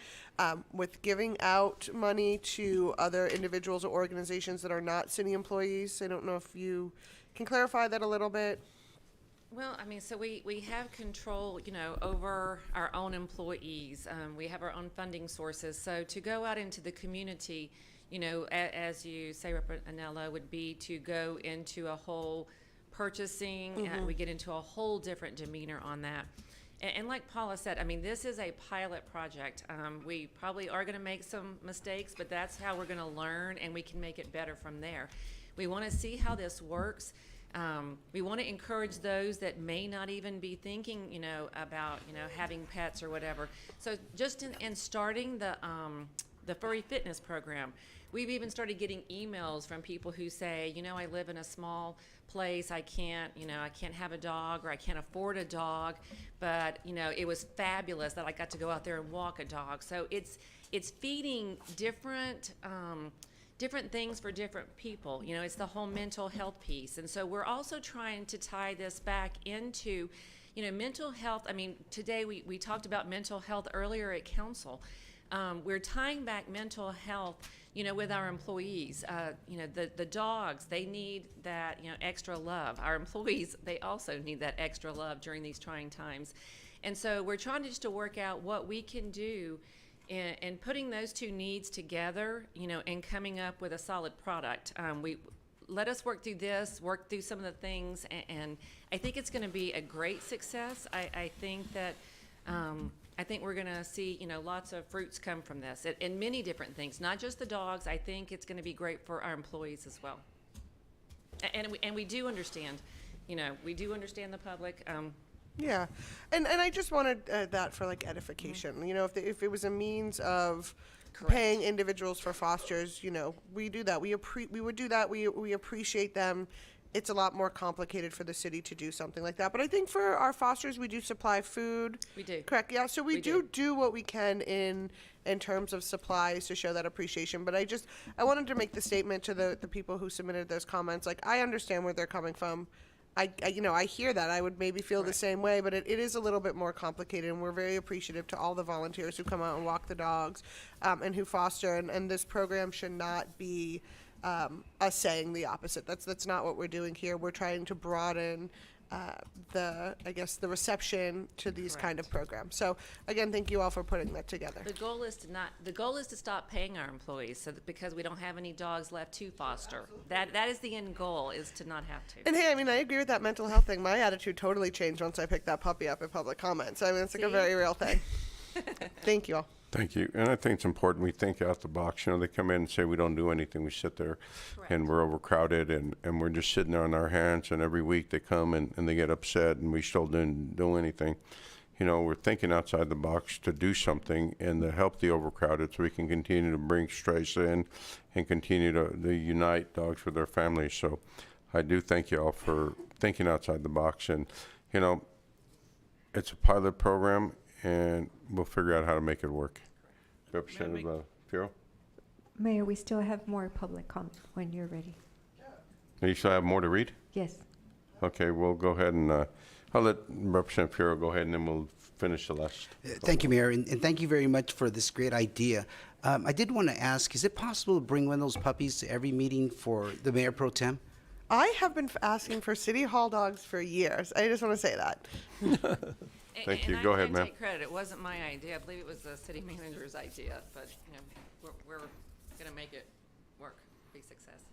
with giving out money to other individuals or organizations that are not city employees. I don't know if you can clarify that a little bit. Well, I mean, so we have control, over our own employees. We have our own funding sources. So to go out into the community, as you say, Representative Anello, would be to go into a whole purchasing, and we get into a whole different demeanor on that. And like Paula said, I mean, this is a pilot project. We probably are going to make some mistakes, but that's how we're going to learn, and we can make it better from there. We want to see how this works. We want to encourage those that may not even be thinking, about, having pets or whatever. So just in starting the furry fitness program, we've even started getting emails from people who say, I live in a small place, I can't have a dog, or I can't afford a dog, but, it was fabulous that I got to go out there and walk a dog. So it's feeding different things for different people. It's the whole mental health piece. And so we're also trying to tie this back into, mental health. I mean, today we talked about mental health earlier at council. We're tying back mental health, with our employees. The dogs, they need that, extra love. Our employees, they also need that extra love during these trying times. And so we're trying to work out what we can do and putting those two needs together, and coming up with a solid product. Let us work through some of the things, and I think it's going to be a great success. I think that I think we're going to see, lots of fruits come from this, and many different things, not just the dogs. I think it's going to be great for our employees as well. And we do understand, the public. Yeah, and I just wanted that for edification. If it was a means of paying individuals for fosters, we do that. We would do that. We appreciate them. It's a lot more complicated for the city to do something like that. But I think for our fosters, we do supply food. We do. Correct. Yeah. So we do what we can in terms of supplies to show that appreciation. But I wanted to make the statement to the people who submitted those comments. I understand where they're coming from. I hear that. I would maybe feel the same way, but it is a little bit more complicated, and we're very appreciative to all the volunteers who come out and walk the dogs, and who foster, and this program should not be us saying the opposite. That's not what we're doing here. We're trying to broaden the reception to these kind of programs. So again, thank you all for putting that together. The goal is to stop paying our employees because we don't have any dogs left to foster. That is the end goal, is to not have to. And hey, I agree with that mental health thing. My attitude totally changed once I picked that puppy up in public comments. It's a very real thing. Thank you all. Thank you. And I think it's important we think out the box. They come in and say we don't do anything. We sit there and we're overcrowded and we're just sitting there on our hands. And every week they come and they get upset and we still didn't do anything. We're thinking outside the box to do something and to help the overcrowded so we can continue to bring strays in and continue to unite dogs with their families. So I do thank you all for thinking outside the box. And, it's a pilot program, and we'll figure out how to make it work. Representative Fierro? Mayor, we still have more public comment when you're ready. You still have more to read? Yes. Okay, we'll go ahead and I'll let Representative Fierro go ahead, and then we'll finish the last. Thank you, Mayor, and thank you very much for this great idea. I did want to ask, is it possible to bring one of those puppies to every meeting for the Mayor Pro Tem? I have been asking for City Hall dogs for years. I just want to say that. Thank you. Go ahead, ma'am. I take credit. It wasn't my idea. I believe it was the city manager's idea, but we're going to make it work, be success.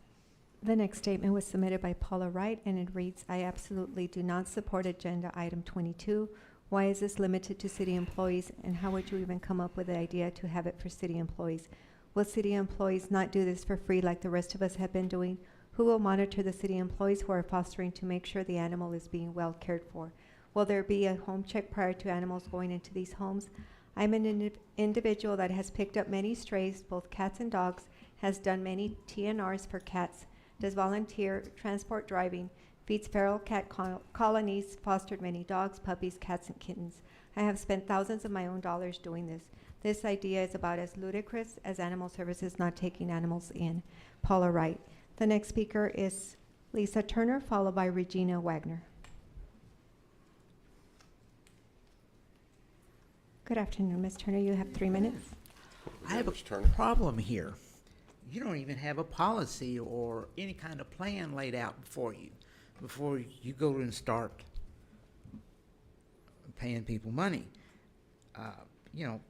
The next statement was submitted by Paula Wright, and it reads, I absolutely do not support agenda item 22. Why is this limited to city employees, and how would you even come up with the idea to have it for city employees? Will city employees not do this for free like the rest of us have been doing? Who will monitor the city employees who are fostering to make sure the animal is being well cared for? Will there be a home check prior to animals going into these homes? I'm an individual that has picked up many strays, both cats and dogs, has done many TNRs for cats, does volunteer transport driving, feeds feral cat colonies, fostered many dogs, puppies, cats, and kittens. I have spent thousands of my own dollars doing this. This idea is about as ludicrous as animal services not taking animals in. Paula Wright. The next speaker is Lisa Turner, followed by Regina Wagner. Good afternoon, Ms. Turner. You have 3 minutes. I have a Ms. Turner. problem here. You don't even have a policy or any kind of plan laid out before you go and start paying people money. You know,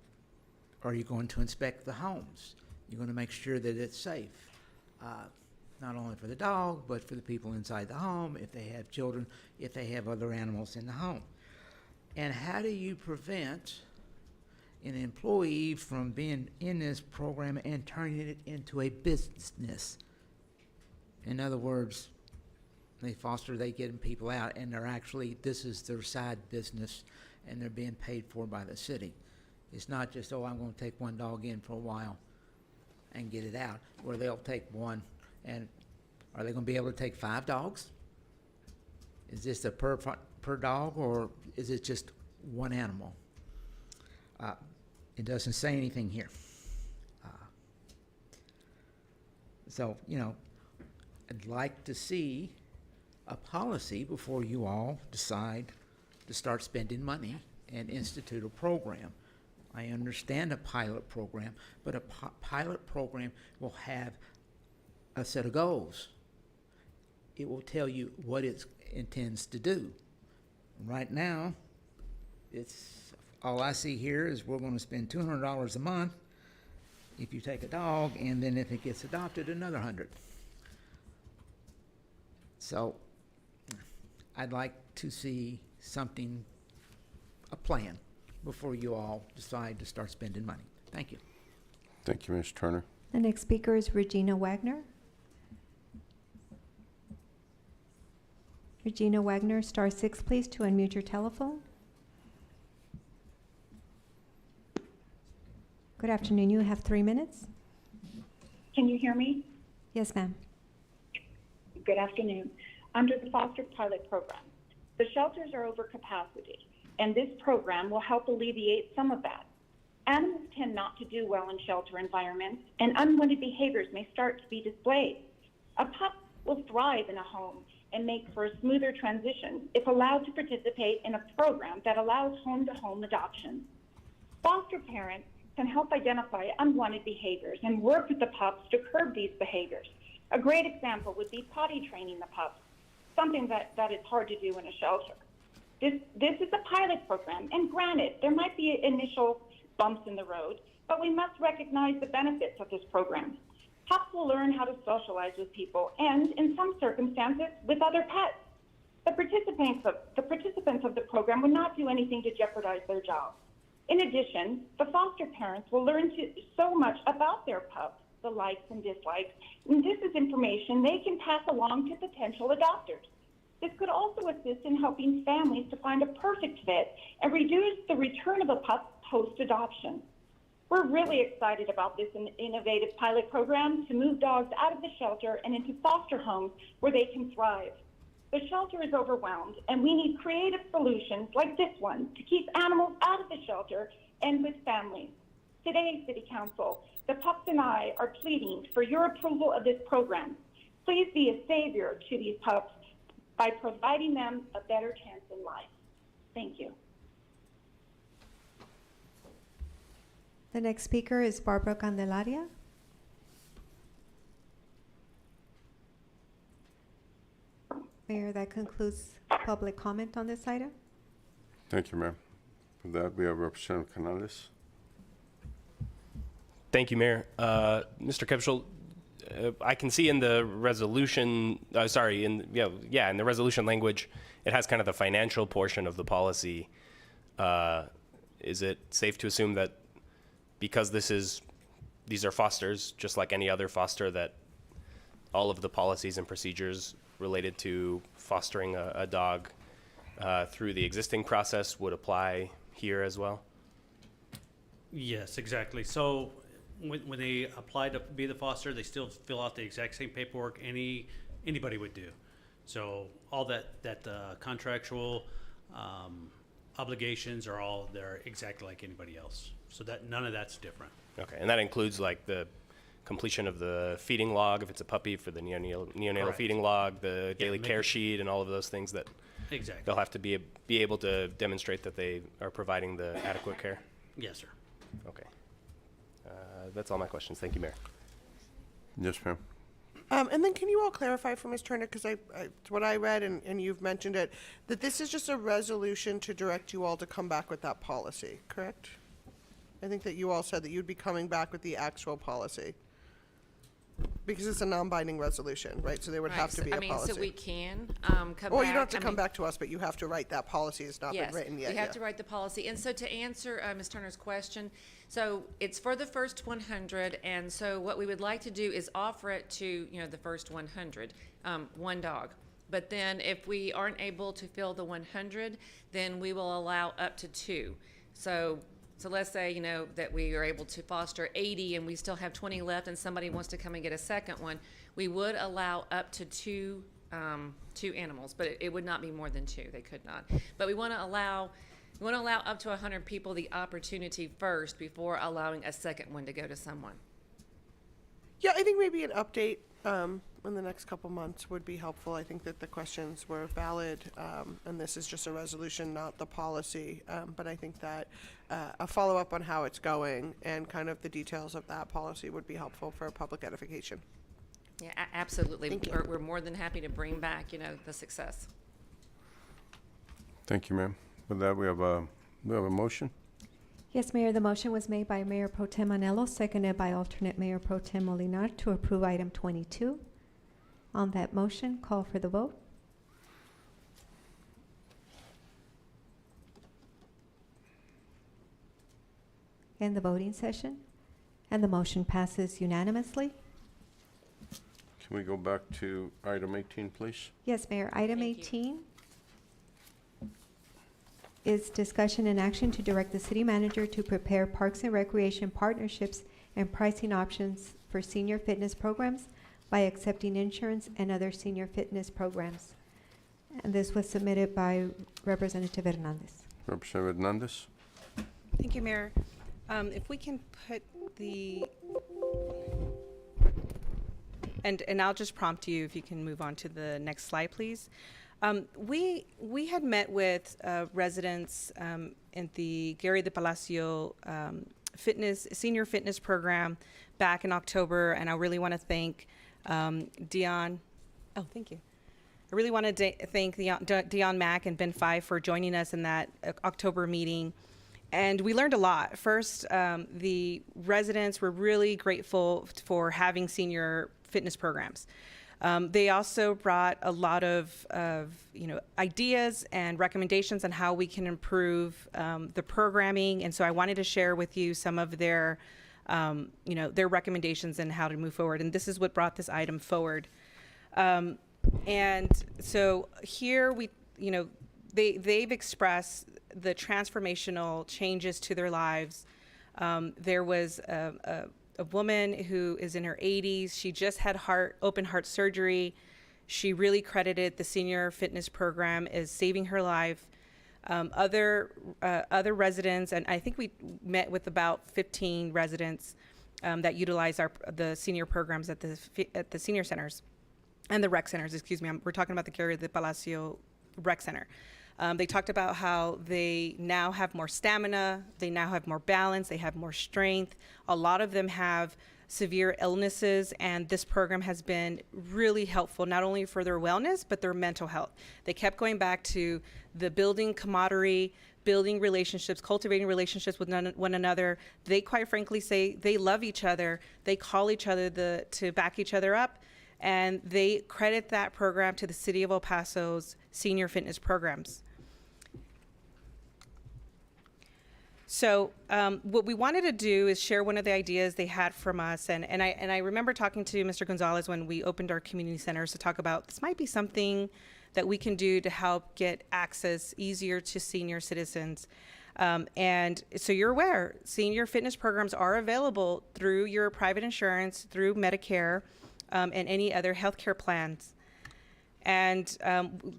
are you going to inspect the homes? You're going to make sure that it's safe, not only for the dog, but for the people inside the home, if they have children, if they have other animals in the home. And how do you prevent an employee from being in this program and turning it into a business? In other words, they foster, they get people out, and they're actually, this is their side business, and they're being paid for by the city. It's not just, oh, I'm going to take one dog in for a while and get it out, where they'll take one, and are they going to be able to take 5 dogs? Is this a per dog, or is it just one animal? It doesn't say anything here. So, you know, I'd like to see a policy before you all decide to start spending money and institute a program. I understand a pilot program, but a pilot program will have a set of goals. It will tell you what it intends to do. Right now, it's all I see here is we're going to spend $200 a month if you take a dog, and then if it gets adopted, another $100. So I'd like to see something, a plan, before you all decide to start spending money. Thank you. Thank you, Ms. Turner. The next speaker is Regina Wagner. Regina Wagner, *6, please, to unmute your telephone. Good afternoon. You have 3 minutes. Can you hear me? Yes, ma'am. Good afternoon. Under the foster pilot program, the shelters are over capacity, and this program will help alleviate some of that. Animals tend not to do well in shelter environments, and unwanted behaviors may start to be displayed. A pup will thrive in a home and make for a smoother transition if allowed to participate in a program that allows home-to-home adoption. Foster parents can help identify unwanted behaviors and work with the pups to curb these behaviors. A great example would be potty training the pups, something that is hard to do in a shelter. This is a pilot program, and granted, there might be initial bumps in the road, but we must recognize the benefits of this program. Pups will learn how to socialize with people and, in some circumstances, with other pets. The participants of the program would not do anything to jeopardize their jobs. In addition, the foster parents will learn so much about their pups, the likes and dislikes, and this is information they can pass along to potential adopters. This could also assist in helping families to find a perfect fit and reduce the return of a pup post-adoption. We're really excited about this innovative pilot program to move dogs out of the shelter and into foster homes where they can thrive. The shelter is overwhelmed, and we need creative solutions like this one to keep animals out of the shelter and with families. Today, City Council, the pups and I are pleading for your approval of this program. Please be a savior to these pups by providing them a better chance in life. Thank you. The next speaker is Barbara Candelaria. Mayor, that concludes public comment on this item. Thank you, ma'am. For that, we have Representative Canales. Thank you, Mayor. Mr. Kipschel, I can see in the resolution, in the resolution language, it has kind of the financial portion of the policy. Is it safe to assume that because these are fosters, just like any other foster, that all of the policies and procedures related to fostering a dog through the existing process would apply here as well? Yes, exactly. So when they apply to be the foster, they still fill out the exact same paperwork anybody would do. So all that contractual obligations are all there exactly like anybody else. So that none of that's different. Okay, and that includes like the completion of the feeding log if it's a puppy, for the neonatal Correct. feeding log, the daily care sheet, and all of those things that Exactly. they'll have to be able to demonstrate that they are providing the adequate care. Yes, sir. Okay. That's all my questions. Thank you, Mayor. Yes, ma'am. And then can you all clarify for Ms. Turner, because it's what I read and you've mentioned it, that this is just a resolution to direct you all to come back with that policy, correct? I think that you all said that you'd be coming back with the actual policy. Because it's a non-binding resolution, right? So there would Right, have to so- be a I mean, policy. so we can come back. Well, you don't have to I come mean, back to us, but you have to write that policy. It's not been Yes, written yet. we have yeah. to write the policy. And so to answer Ms. Turner's question, so it's for the first 100, and so what we would like to do is offer it to, the first 100, one dog. But then if we aren't able to fill the 100, then we will allow up to 2. So let's say, that we are able to foster 80 and we still have 20 left and somebody wants to come and get a second one, we would allow up to 2 animals, but it would not be more than 2. They could not. But we want to allow up to 100 people the opportunity first before allowing a second one to go to someone. Yeah, I think maybe an update in the next couple months would be helpful. I think that the questions were valid, and this is just a resolution, not the policy. But I think that a follow-up on how it's going and kind of the details of that policy would be helpful for public edification. Yeah, absolutely. Thank you. We're more than happy to bring back, the success. Thank you, ma'am. With that, we have a motion. Yes, Mayor, the motion was made by Mayor Pro Tem Anello, seconded by alternate Mayor Pro Tem Molinar to approve item 22. On that motion, call for the vote. End the voting session, and the motion passes unanimously. Can we go back to item 18, please? Yes, Mayor, item Thank you. 18 is discussion and action to direct the city manager to prepare parks and recreation partnerships and pricing options for senior fitness programs by accepting insurance and other senior fitness programs. And this was submitted by Representative Hernandez. Representative Hernandez? Thank you, Mayor. If we can put the, and I'll just prompt you if you can move on to the next slide, please. We had met with residents in the Gary de Palacio senior fitness program back in October, and I really want to thank Dion. Oh, thank you. I really want to thank Dion Mack and Ben Fife for joining us in that October meeting. And we learned a lot. First, the residents were really grateful for having senior fitness programs. They also brought a lot of ideas and recommendations on how we can improve the programming. And so I wanted to share with you some of their recommendations and how to move forward. And this is what brought this item forward. And so here they've expressed the transformational changes to their lives. There was a woman who is in her 80s. She just had open heart surgery. She really credited the senior fitness program as saving her life. Other residents, and I think we met with about 15 residents that utilize the senior programs at the senior centers and the rec centers. Excuse me, we're talking about the Gary de Palacio Rec Center. They talked about how they now have more stamina, they now have more balance, they have more strength. A lot of them have severe illnesses, and this program has been really helpful, not only for their wellness, but their mental health. They kept going back to the building camaraderie, building relationships, cultivating relationships with one another. They quite frankly say they love each other. They call each other to back each other up, and they credit that program to the City of El Paso's senior fitness programs. So what we wanted to do is share one of the ideas they had from us. And I remember talking to Mr. Gonzalez when we opened our community centers to talk about this might be something that we can do to help get access easier to senior citizens. And so you're aware, senior fitness programs are available through your private insurance, through Medicare, and any other healthcare plans. And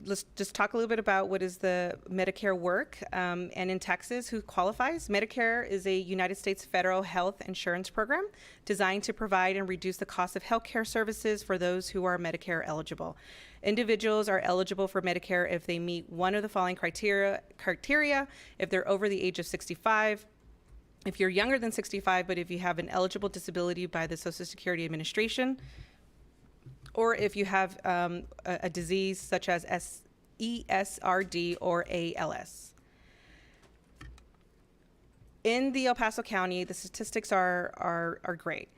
let's just talk a little bit about what is the Medicare work. And in Texas, who qualifies? Medicare is a United States federal health insurance program designed to provide and reduce the cost of healthcare services for those who are Medicare eligible. Individuals are eligible for Medicare if they meet one of the following criteria: if they're over the age of 65, If you're younger than 65, but if you have an eligible disability by the Social Security Administration, or if you have a disease such as ESRD or ALS. In the El Paso County, the statistics are great.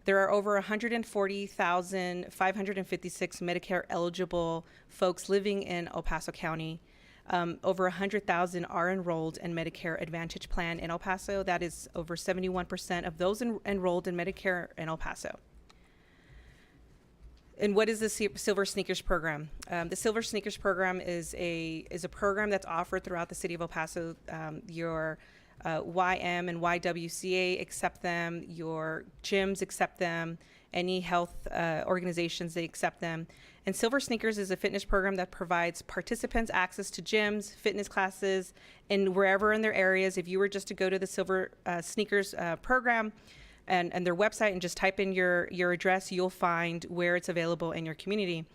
There are over 140,556 Medicare eligible folks living in El Paso County. Over 100,000 are enrolled in Medicare Advantage plan in El Paso. That is over 71% of those enrolled in Medicare in El Paso. And what is the Silver Sneakers program? The Silver Sneakers program is a program that's offered throughout the city of El Paso. Your YM and YWCA accept them. Your gyms accept them. Any health organizations, they accept them. And Silver Sneakers is a fitness program that provides participants access to gyms, fitness classes, and wherever in their areas. If you were just to go to the Silver Sneakers program, and their website and just type in your address, you'll find where it's available in your community.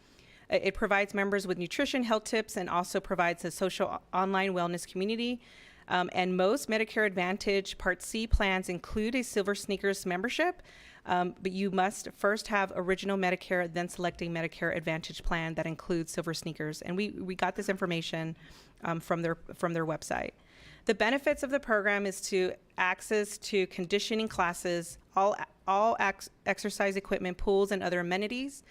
It provides members with nutrition, health tips, and also provides a social online wellness community. And most Medicare Advantage Part C plans include a Silver Sneakers membership, but you must first have original Medicare, then select a Medicare Advantage plan that includes Silver Sneakers. And we got this information from their website. The benefits of the program is to access to conditioning classes, all exercise equipment, pools, and other amenities,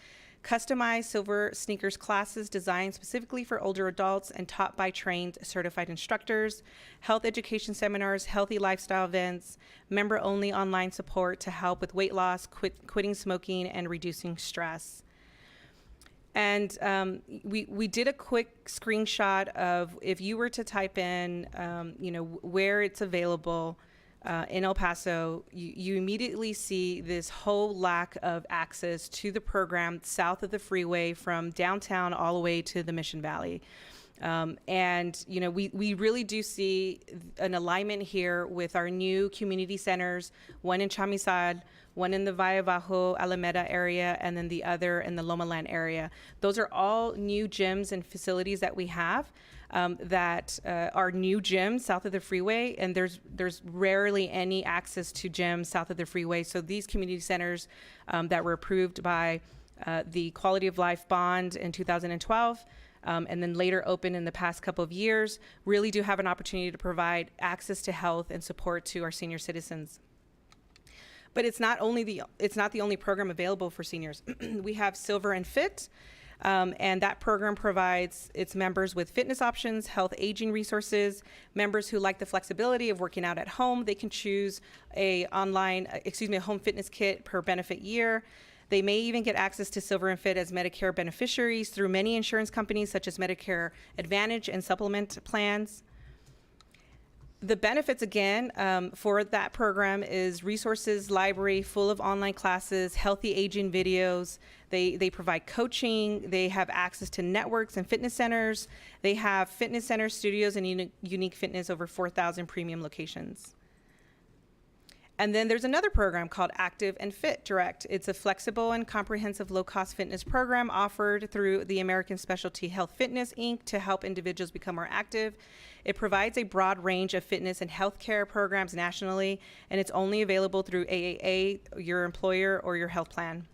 customized Silver Sneakers classes designed specifically for older adults and taught by trained certified instructors, health education seminars, healthy lifestyle events, member-only online support to help with weight loss, quitting smoking, and reducing stress. And we did a quick screenshot of if you were to type in, where it's available in El Paso, you immediately see this whole lack of access to the program south of the freeway from downtown all the way to the Mission Valley. We really do see an alignment here with our new community centers, one in Chamizal, one in the Valle Bajo Alameda area, and then the other in the Loma Land area. Those are all new gyms and facilities that we have that are new gyms south of the freeway, and there's rarely any access to gyms south of the freeway. So these community centers that were approved by the Quality of Life Bond in 2012, and then later opened in the past couple of years, really do have an opportunity to provide access to health and support to our senior citizens. But it's not the only program available for seniors. We have Silver and Fit, and that program provides its members with fitness options, health aging resources. Members who like the flexibility of working out at home, they can choose a home fitness kit per benefit year. They may even get access to Silver and Fit as Medicare beneficiaries through many insurance companies such as Medicare Advantage and supplement plans. The benefits, again, for that program is resources library full of online classes, healthy aging videos. They provide coaching. They have access to networks and fitness centers. They have fitness center studios and unique fitness over 4,000 premium locations. And then there's another program called Active and Fit Direct. It's a flexible and comprehensive low-cost fitness program offered through the American Specialty Health Fitness, Inc. to help individuals become more active. It provides a broad range of fitness and healthcare programs nationally, and it's only available through AAA, your employer, or your health plan.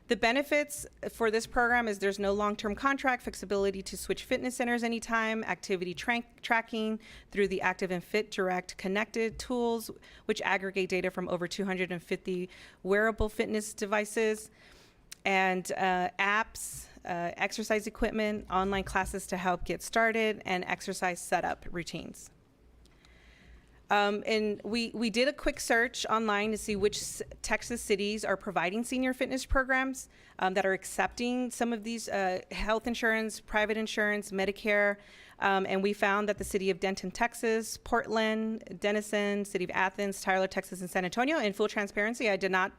The benefits for this program is there's no long-term contract, flexibility to switch fitness centers anytime, activity tracking through the Active and Fit Direct connected tools, which aggregate data from over 250 wearable fitness devices, and apps, exercise equipment, online classes to help get started, and exercise setup routines. And we did a quick search online to see which Texas cities are providing senior fitness programs that are accepting some of these health insurance, private insurance, Medicare. And we found that the city of Denton, Texas, Portland, Denison, city of Athens, Tyler, Texas, and San Antonio. In full transparency, I did not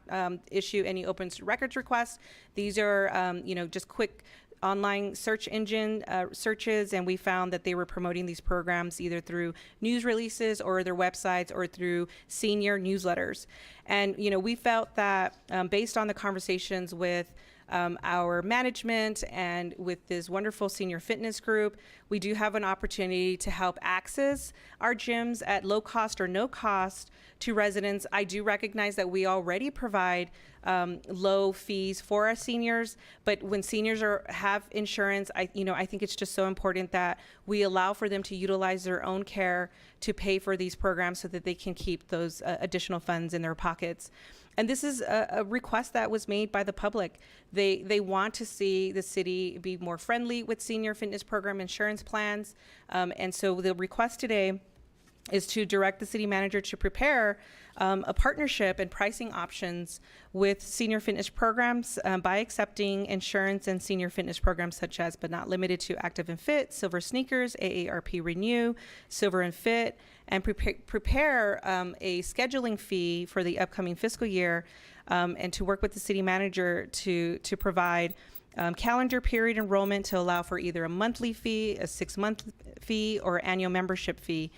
issue any open records requests. These are, just quick online search engine searches, and we found that they were promoting these programs either through news releases or their websites or through senior newsletters. And we felt that based on the conversations with our management and with this wonderful senior fitness group, we do have an opportunity to help access our gyms at low cost or no cost to residents. I do recognize that we already provide low fees for our seniors, but when seniors have insurance, I think it's just so important that we allow for them to utilize their own care to pay for these programs so that they can keep those additional funds in their pockets. And this is a request that was made by the public. They want to see the city be more friendly with senior fitness program insurance plans. And so the request today is to direct the city manager to prepare a partnership and pricing options with senior fitness programs by accepting insurance and senior fitness programs such as, but not limited to, Active and Fit, Silver Sneakers, AARP Renew, Silver and Fit, and prepare a scheduling fee for the upcoming fiscal year, and to work with the city manager to provide calendar period enrollment to allow for either a monthly fee, a 6-month fee, or annual membership fee.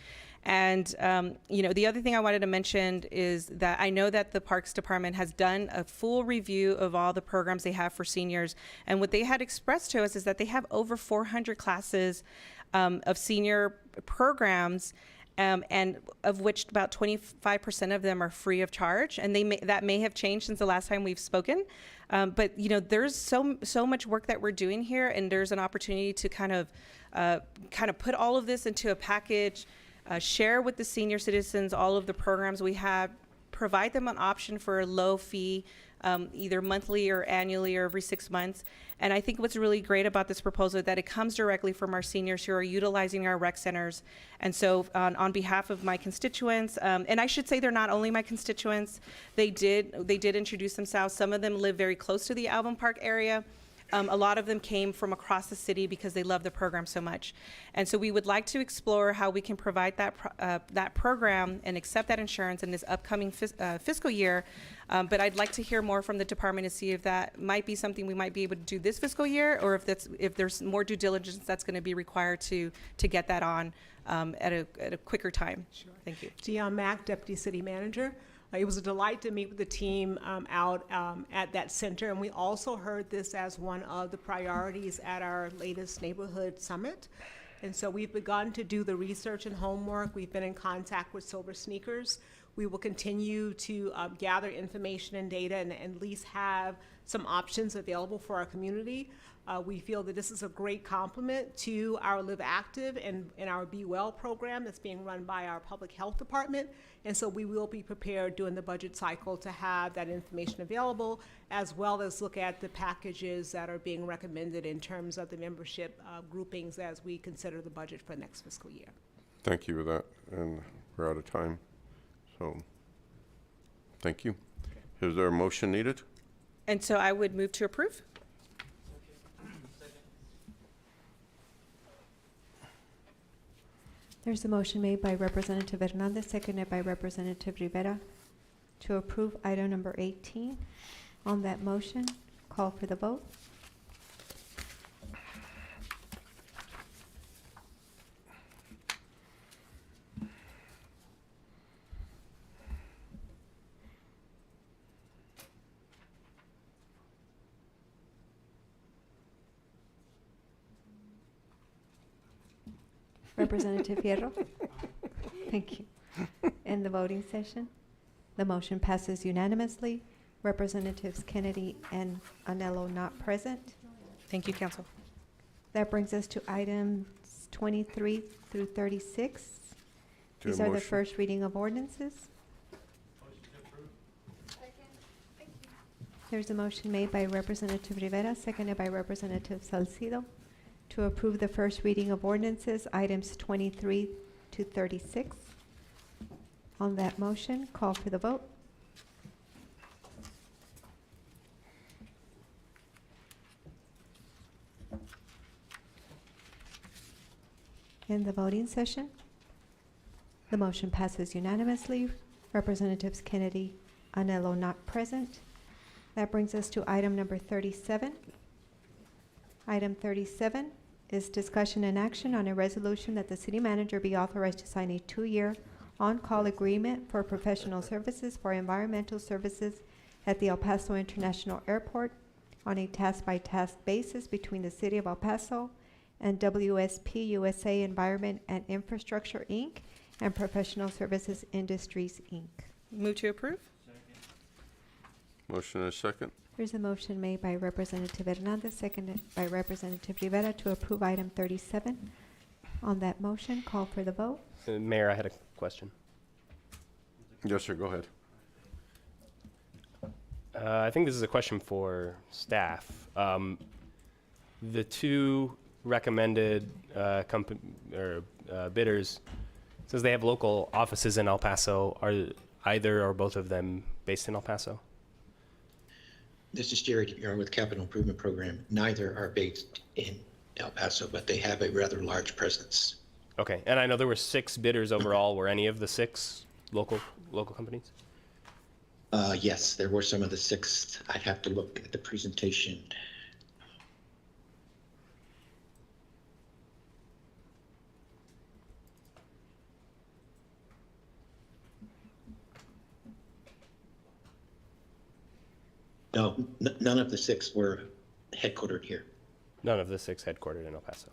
And, the other thing I wanted to mention is that I know that the Parks Department has done a full review of all the programs they have for seniors. And what they had expressed to us is that they have over 400 classes of senior programs, and of which about 25% of them are free of charge. And that may have changed since the last time we've spoken. But there's so much work that we're doing here, and there's an opportunity to kind of put all of this into a package, share with the senior citizens all of the programs we have, provide them an option for a low fee, either monthly or annually or every 6 months. And I think what's really great about this proposal is that it comes directly from our seniors who are utilizing our rec centers. And so on behalf of my constituents, and I should say they're not only my constituents, they did introduce themselves. Some of them live very close to the Alvin Park area. A lot of them came from across the city because they love the program so much. And so we would like to explore how we can provide that program and accept that insurance in this upcoming fiscal year. But I'd like to hear more from the department to see if that might be something we might be able to do this fiscal year, or if there's more due diligence that's going to be required to get that on at a quicker time. Sure. Thank you. Dion Mack, Deputy City Manager. It was a delight to meet with the team out at that center, and we also heard this as one of the priorities at our latest neighborhood summit. And so we've begun to do the research and homework. We've been in contact with Silver Sneakers. We will continue to gather information and data and at least have some options available for our community. We feel that this is a great complement to our Live Active and our Be Well program that's being run by our Public Health Department. And so we will be prepared during the budget cycle to have that information available, as well as look at the packages that are being recommended in terms of the membership groupings as we consider the budget for next fiscal year. Thank you for that, and we're out of time. So, thank you. Is there a motion needed? And so I would move to approve. There's a motion made by Representative Hernandez, seconded by Representative Rivera, to approve item number 18. On that motion, call for the vote. Representative Fierro? Thank you. In the voting session, the motion passes unanimously. Representatives Kennedy and Anello not present. Thank you, Council. That brings us to items 23 through 36. These are the first reading of ordinances. There's a motion made by Representative Rivera, seconded by Representative Salcido, to approve the first reading of ordinances, items 23 to 36. On that motion, call for the vote. In the voting session, the motion passes unanimously. Representatives Kennedy, Anello not present. That brings us to item number 37. Item 37 is discussion and action on a resolution that the city manager be authorized to sign a 2-year on-call agreement for professional services for environmental services at the El Paso International Airport on a task-by-task basis between the City of El Paso and WSP USA Environment and Infrastructure, Inc., and Professional Services Industries, Inc. Move to approve? Motion and a second. There's a motion made by Representative Hernandez, seconded by Representative Rivera to approve item 37. On that motion, call for the vote. Mayor, I had a question. Yes, sir, go ahead. I think this is a question for staff. The two recommended bidders, says they have local offices in El Paso. Are either or both of them based in El Paso? This is Jerry DeMuro with Capital Improvement Program. Neither are based in El Paso, but they have a rather large presence. Okay, and I know there were 6 bidders overall. Were any of the 6 local companies? Yes, there were some of the 6. I'd have to look at the presentation. No, none of the 6 were headquartered here. None of the 6 headquartered in El Paso.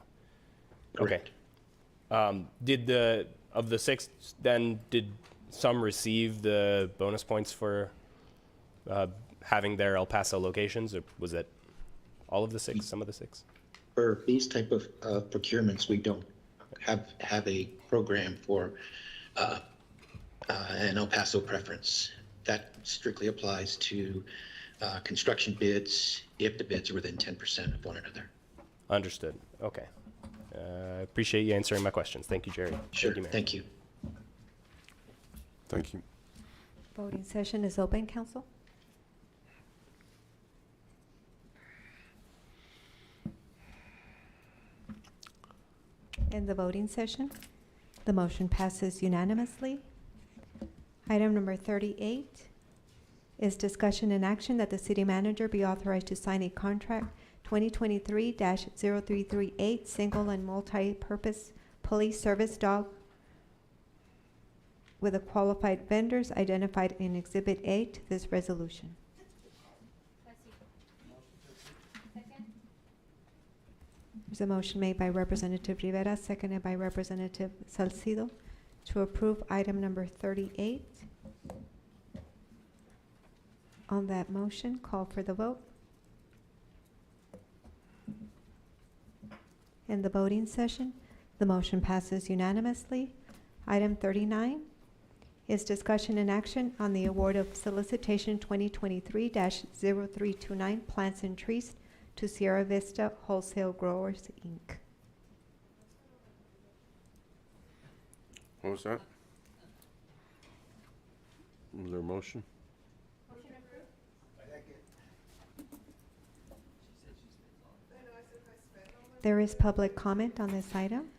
Correct. Okay. Of the 6, then did some receive the bonus points for having their El Paso locations, or was it all of the 6? Some of the 6? For these type of procurements, we don't have a program for an El Paso preference. That strictly applies to construction bids if the bids are within 10% of one another. Understood. Okay. I appreciate you answering my questions. Thank you, Jerry. Sure. Mayor. Thank you. Thank you. Voting session is open, council. In the voting session, the motion passes unanimously. Item number 38 is discussion and action that the city manager be authorized to sign a contract 2023-0338 single and multi-purpose police service dog with the qualified vendors identified in Exhibit A to this resolution. There's a motion made by Representative Rivera, seconded by Representative Salcido to approve item number 38. On that motion, call for the vote. In the voting session, the motion passes unanimously. Item 39 is discussion and action on the award of solicitation 2023-0329 plants and trees to Sierra Vista Wholesale Growers, Inc. What was that? Was there a motion? There is public comment on this item.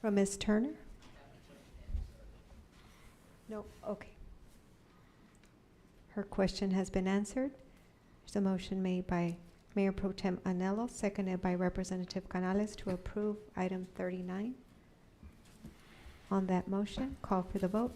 From Ms. Turner? No, okay. Her question has been answered. There's a motion made by Mayor Pro Tem Anello, seconded by Representative Canales to approve item 39. On that motion, call for the vote.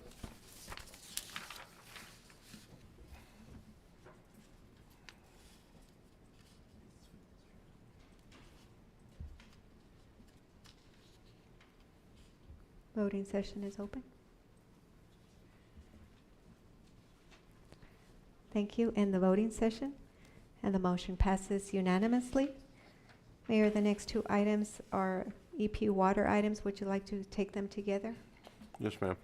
Voting session is open. Thank you. End the voting session, and the motion passes unanimously. Mayor, the next 2 items are EP water items. Would you like to take them together? Yes, ma'am.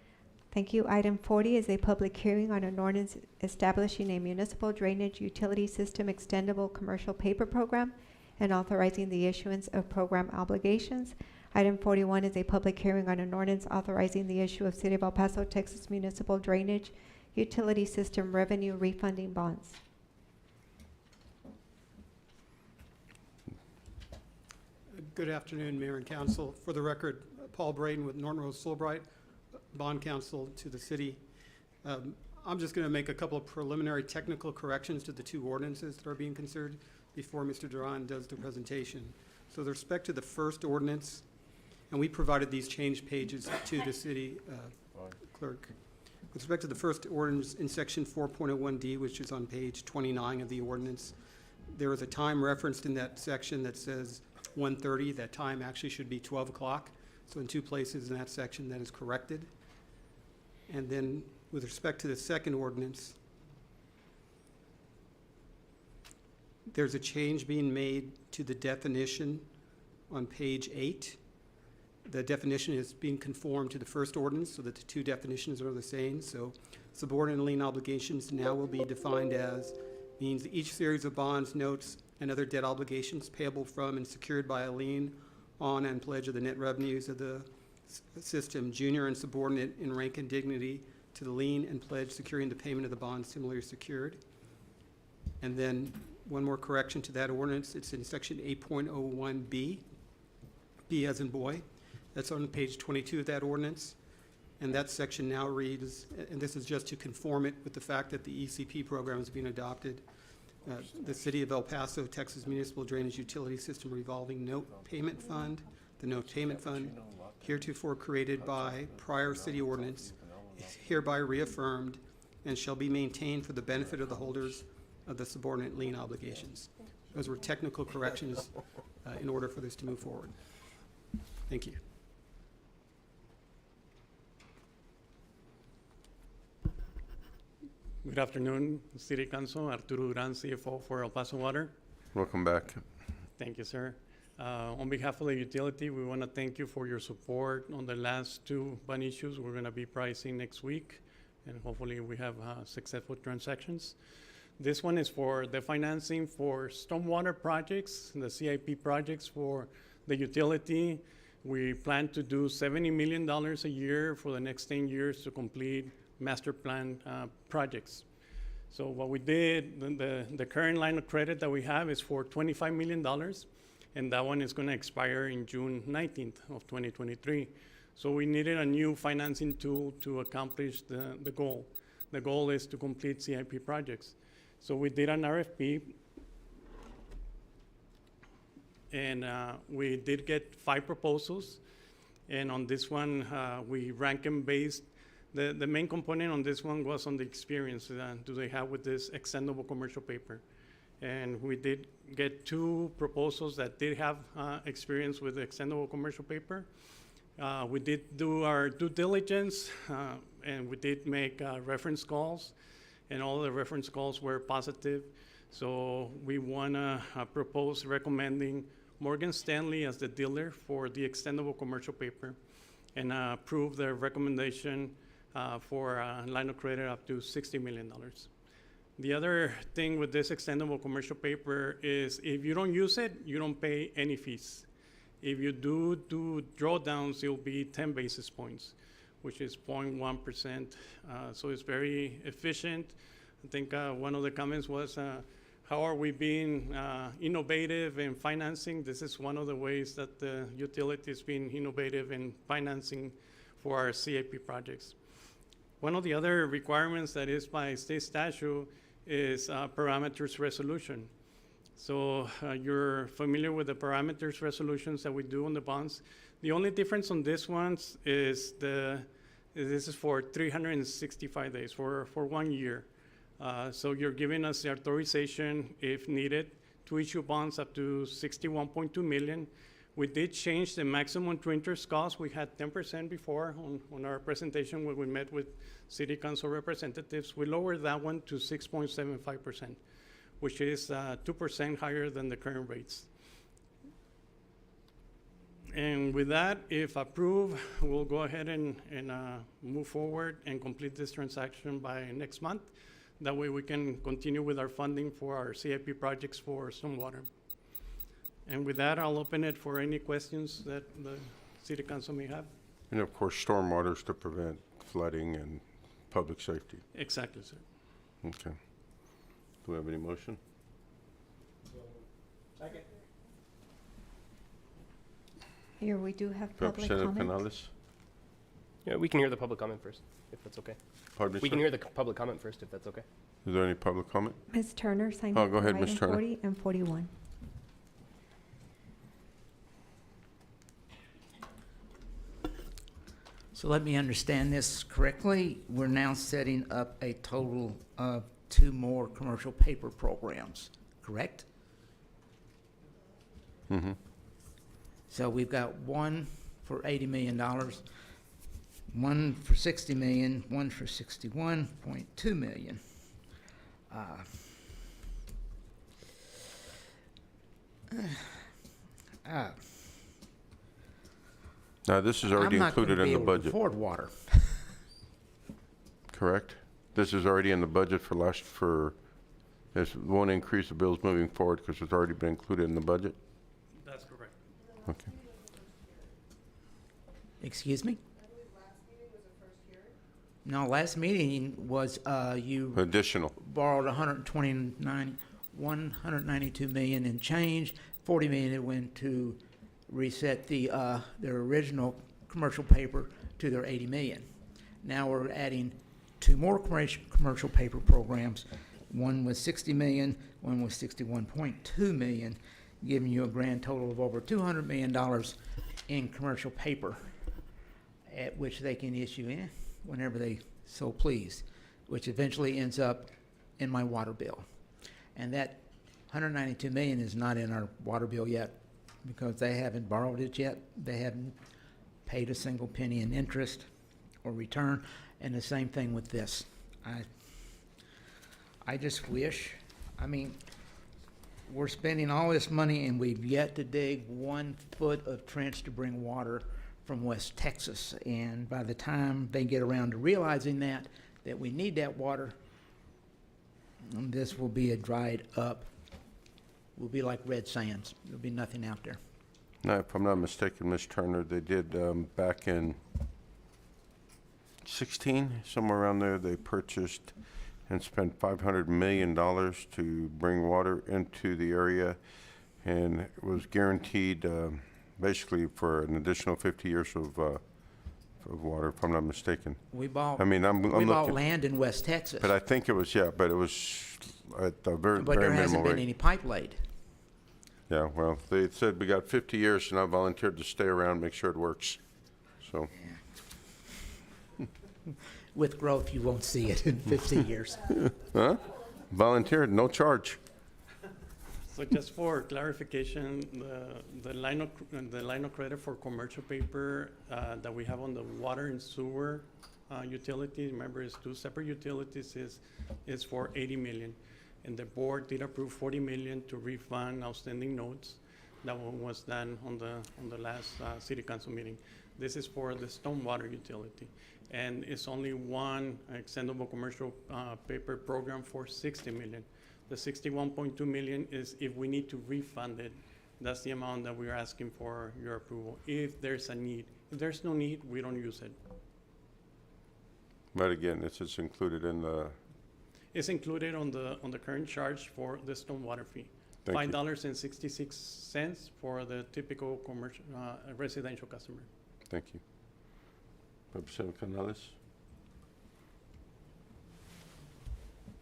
Thank you. Item 40 is a public hearing on an ordinance establishing a municipal drainage utility system extendable commercial paper program and authorizing the issuance of program obligations. Item 41 is a public hearing on an ordinance authorizing the issue of City of El Paso, Texas municipal drainage utility system revenue refunding bonds. Good afternoon, Mayor and Council. For the record, Paul Braden with Norton Rose Fulbright, Bond Counsel to the city. I'm just going to make a couple of preliminary technical corrections to the 2 ordinances that are being considered before Mr. Duran does the presentation. So with respect to the first ordinance, and we provided these change pages to the city clerk. With respect to the first ordinance in section 4.01D, which is on page 29 of the ordinance, there is a time referenced in that section that says 1:30. That time actually should be 12 o'clock. So in two places in that section, that is corrected. And then with respect to the second ordinance, there's a change being made to the definition on page 8. The definition is being conformed to the first ordinance so that the two definitions are the same. So subordinate lien obligations now will be defined as means each series of bonds, notes, and other debt obligations payable from and secured by a lien on and pledge of the net revenues of the system, junior and subordinate in rank and dignity to the lien and pledge securing the payment of the bond similarly secured. And then one more correction to that ordinance. It's in section 8.01B, B as in boy. That's on page 22 of that ordinance. And that section now reads, and this is just to conform it with the fact that the ECP program is being adopted. The City of El Paso, Texas Municipal Drainage Utility System Revolving Note Payment Fund, the Note Payment Fund, heretofore created by prior city ordinance, is hereby reaffirmed and shall be maintained for the benefit of the holders of the subordinate lien obligations. Those were technical corrections in order for this to move forward. Thank you. Good afternoon, City Council. Arturo Duran, CFO for El Paso Water. Welcome back. Thank you, sir. On behalf of the utility, we want to thank you for your support on the last two bond issues. We're going to be pricing next week, and hopefully we have successful transactions. This one is for the financing for stormwater projects, the CIP projects for the utility. We plan to do $70 million a year for the next 10 years to complete master plan projects. So what we did, the current line of credit that we have is for $25 million, and that one is going to expire in June 19th of 2023. So we needed a new financing tool to accomplish the goal. The goal is to complete CIP projects. So we did an RFP, and we did get 5 proposals. And on this one, we rank them based. The main component on this one was on the experience do they have with this extendable commercial paper. And we did get 2 proposals that did have experience with extendable commercial paper. We did do our due diligence, and we did make reference calls, and all the reference calls were positive. So we want to propose recommending Morgan Stanley as the dealer for the extendable commercial paper, and approve their recommendation for a line of credit up to $60 million. The other thing with this extendable commercial paper is if you don't use it, you don't pay any fees. If you do drawdowns, it'll be 10 basis points, which is 0.1%. So it's very efficient. I think one of the comments was, how are we being innovative in financing? This is one of the ways that the utility is being innovative in financing for our CIP projects. One of the other requirements that is by state statute is parameters resolution. So you're familiar with the parameters resolutions that we do on the bonds. The only difference on this ones is this is for 365 days, for 1 year. So you're giving us the authorization, if needed, to issue bonds up to $61.2 million. We did change the maximum to interest cost. We had 10% before on our presentation when we met with City Council representatives. We lowered that one to 6.75%, which is 2% higher than the current rates. And with that, if approved, we'll go ahead and move forward and complete this transaction by next month. That way we can continue with our funding for our CIP projects for stormwater. And with that, I'll open it for any questions that the City Council may have. And of course, stormwaters to prevent flooding and public safety. Exactly, sir. Okay. Do we have any motion? Second. Here, we do have public Representative comment. Canales? Yeah, we can hear the public comment first, if that's okay. Pardon me, We can sir? hear the public comment first, if that's okay. Is there any public comment? Ms. Turner signed Oh, up go for ahead, Ms. item Turner. 40 and 41. So let me understand this correctly. We're now setting up a total of 2 more commercial paper programs, correct? Mm-hmm. So we've got one for $80 million, one for $60 million, one for $61.2 million. Now, this is already included in the I'm not going to be able to budget, afford water. correct? This is already in the budget there's one increase of bills moving forward because it's already been included in the budget? That's correct. Okay. Excuse me? No, last meeting was, you Additional. borrowed 192 million and change, 40 million it went to reset their original commercial paper to their 80 million. Now we're adding 2 more commercial paper programs. One was 60 million, one was 61.2 million, giving you a grand total of over $200 million in commercial paper, at which they can issue in whenever they so please, which eventually ends up in my water bill. And that 192 million is not in our water bill yet because they haven't borrowed it yet. They haven't paid a single penny in interest or return. And the same thing with this. I just wish, I mean, we're spending all this money and we've yet to dig 1 foot of trench to bring water from West Texas. And by the time they get around to realizing that we need that water, this will be a dried up, will be like red sands. There'll be nothing out there. Now, if I'm not mistaken, Ms. Turner, they did back in 16, somewhere around there, they purchased and spent $500 million to bring water into the area, and it was guaranteed basically for an additional 50 years of water, if I'm not mistaken. We bought, I mean, I'm we bought looking, land in West Texas, but I think it was, but it was at the very, but very there hasn't minimal been rate. any pipe laid. Yeah, well, they said we got 50 years, and I volunteered to stay around, make sure it works. So, With growth, you won't see it in 50 years. huh? Volunteered, no charge. So just for clarification, the line of credit for commercial paper that we have on the water and sewer utility, remember it's 2 separate utilities, is for 80 million. And the board did approve 40 million to refund outstanding notes. That one was done on the last city council meeting. This is for the stormwater utility. And it's only one extendable commercial paper program for 60 million. The 61.2 million is if we need to refund it. That's the amount that we're asking for your approval, if there's a need. If there's no need, we don't use it. But again, it's included in the, It's included on the current charge for the stormwater fee. Thank you. $5.66 for the typical commercial residential customer. thank you. Representative Canales?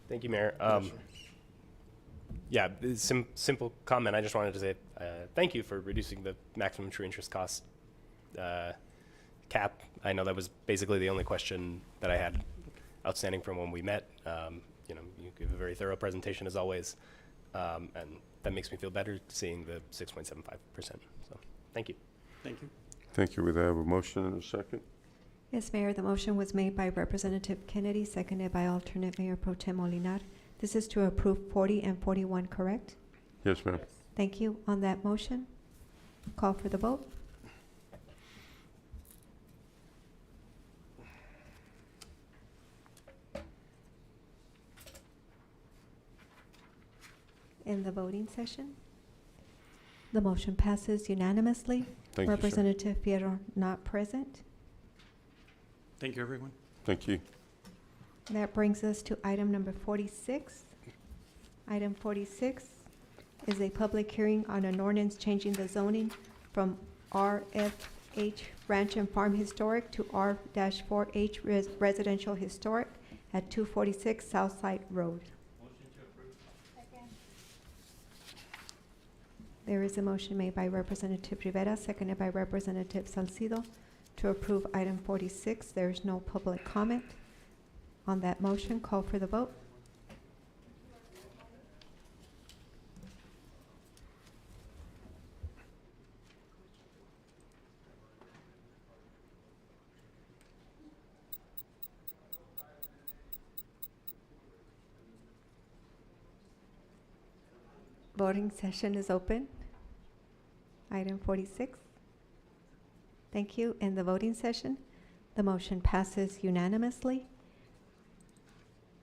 Thank you, Mayor. Yeah, simple comment. I just wanted to say thank you for reducing the maximum true interest cost cap. I know that was basically the only question that I had outstanding from when we met. You give a very thorough presentation as always, and that makes me feel better seeing the 6.75%. So, thank you. Thank you. Thank you. We have a motion and a second. Yes, Mayor, the motion was made by Representative Kennedy, seconded by alternate Mayor Pro Tem Molinar. This is to approve 40 and 41, correct? Yes, ma'am. Thank you. On that motion, call for the vote. In the voting session, the motion passes unanimously. Thank you, sir. Representative Fierro not present. Thank you, everyone. Thank you. That brings us to item number 46. Item 46 is a public hearing on an ordinance changing the zoning from RFH Ranch and Farm Historic to R-4H Residential Historic at 246 Southside Road. There is a motion made by Representative Rivera, seconded by Representative Salcido, To approve item 46, there is no public comment. On that motion, call for the vote. Voting session is open. Item 46. Thank you. In the voting session, the motion passes unanimously.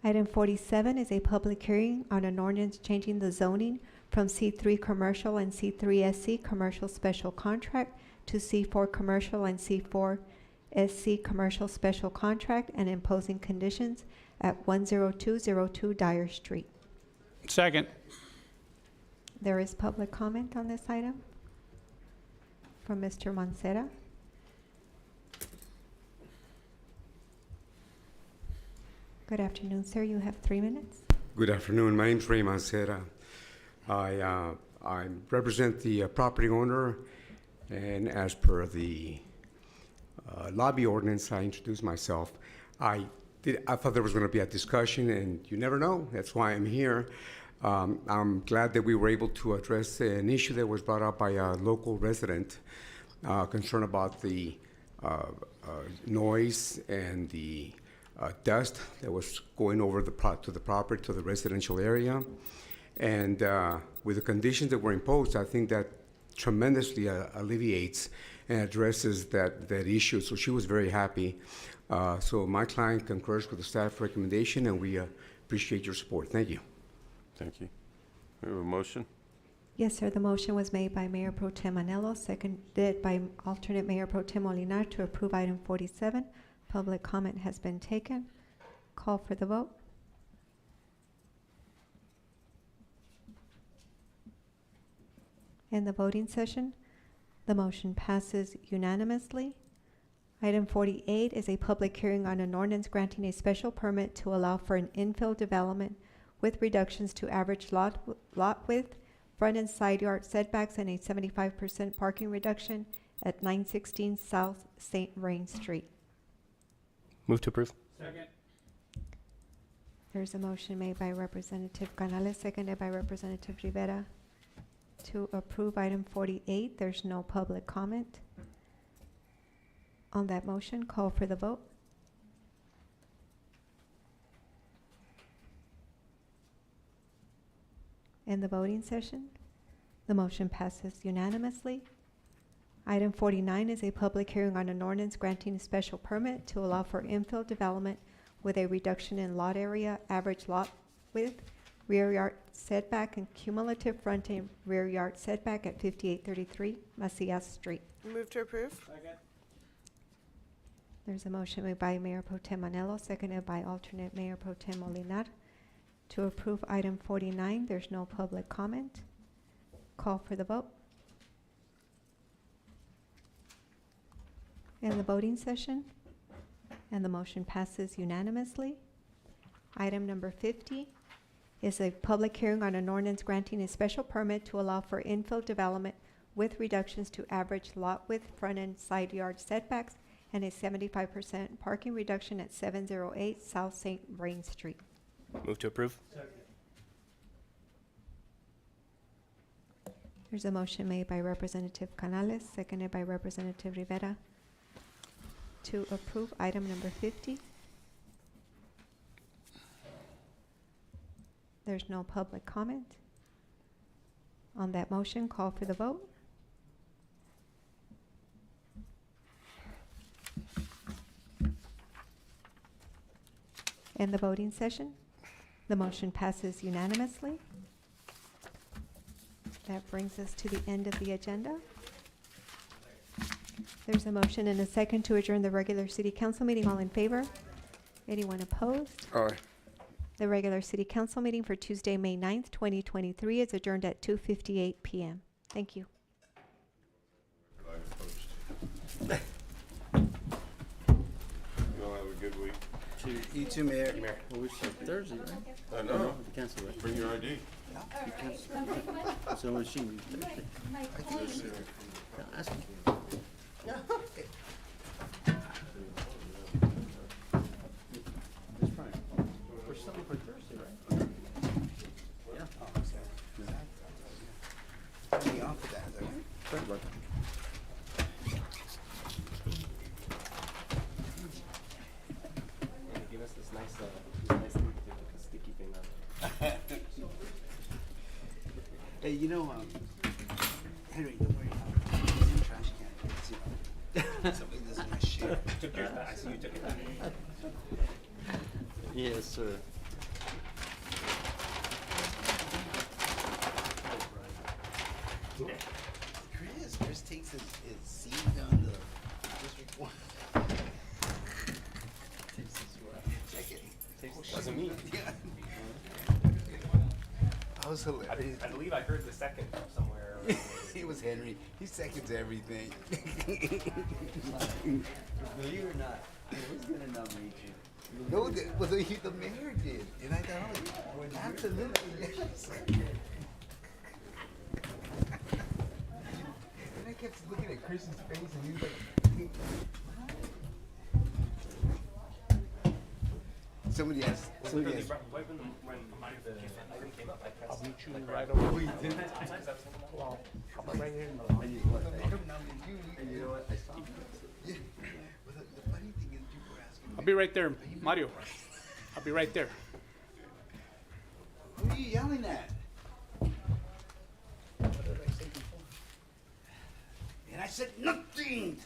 Item 47 is a public hearing on an ordinance changing the zoning from C3 commercial and C3 SC commercial special contract to C4 commercial and C4 SC commercial special contract and imposing conditions at 10202 Dyer Street. Second. There is public comment on this item from Mr. Mancera. Good afternoon, sir. You have 3 minutes. Good afternoon. My name's Ray Mancera. I represent the property owner, and as per the lobby ordinance, I introduced myself. I thought there was going to be a discussion, and you never know. That's why I'm here. I'm glad that we were able to address an issue that was brought up by a local resident concerned about the noise and the dust that was going over to the property, to the residential area. And with the conditions that were imposed, I think that tremendously alleviates and addresses that issue. So she was very happy. So my client concurs with the staff recommendation, and we appreciate your support. Thank you. Thank you. We have a motion? Yes, sir. The motion was made by Mayor Pro Tem Anello, seconded by alternate Mayor Pro Tem Molinar to approve item 47. Public comment has been taken. Call for the vote. In the voting session, the motion passes unanimously. Item 48 is a public hearing on an ordinance granting a special permit to allow for an infill development with reductions to average lot width, front and side yard setbacks, and a 75% parking reduction at 916 South St. Vrain Street. Move to approve. Second. There's a motion made by Representative Canales, seconded by Representative Rivera to approve item 48. There's no public comment. On that motion, call for the vote. In the voting session, the motion passes unanimously. Item 49 is a public hearing on an ordinance granting a special permit to allow for infill development with a reduction in lot area, average lot width, rear yard setback, and cumulative front and rear yard setback at 5833 Macias Street. Move to approve. Second. There's a motion made by Mayor Pro Tem Anello, seconded by alternate Mayor Pro Tem Molinar to approve item 49. There's no public comment. Call for the vote. In the voting session, and the motion passes unanimously. Item number 50 is a public hearing on an ordinance granting a special permit to allow for infill development with reductions to average lot width, front and side yard setbacks, and a 75% parking reduction at 708 South St. Vrain Street. Move to approve. Second. There's a motion made by Representative Canales, seconded by Representative Rivera to approve item number 50. There's no public comment. On that motion, call for the vote. In the voting session, the motion passes unanimously. That brings us to the end of the agenda. There's a motion and a second to adjourn the regular city council meeting. All in favor? Anyone opposed? Aye. The regular city council meeting for Tuesday, May 9th, 2023 is adjourned at 2:58 p.m. Thank you. You all have a good week. You too, Mayor. Well, we said Thursday, right? I know. Cancel it. Bring your ID. So was she Thursday? Thursday. Ask him. Yeah. Hey, you know, Henry, don't worry. It's in the trash can. It's, somebody doesn't want to share. I see you took it back. Yes, sir. Chris takes his seat down the district one. Wasn't me. Yeah. That was hilarious. I believe I heard the second somewhere. It was Henry. He seconds everything. Believe it or not, I was gonna nominate you. No, the mayor did. And I thought, oh, absolutely, yes. And I kept looking at Chris's face and he was like, somebody asked. Somebody asked. I'll meet you right over. Oh, you did? Well, I'm right here in the. I don't nominate you. And you know what? I saw him. Yeah. Well, the funny thing is, people were asking. I'll be right there, Mario. I'll be right there. Who are you yelling at? What did I say before? And I said nothing.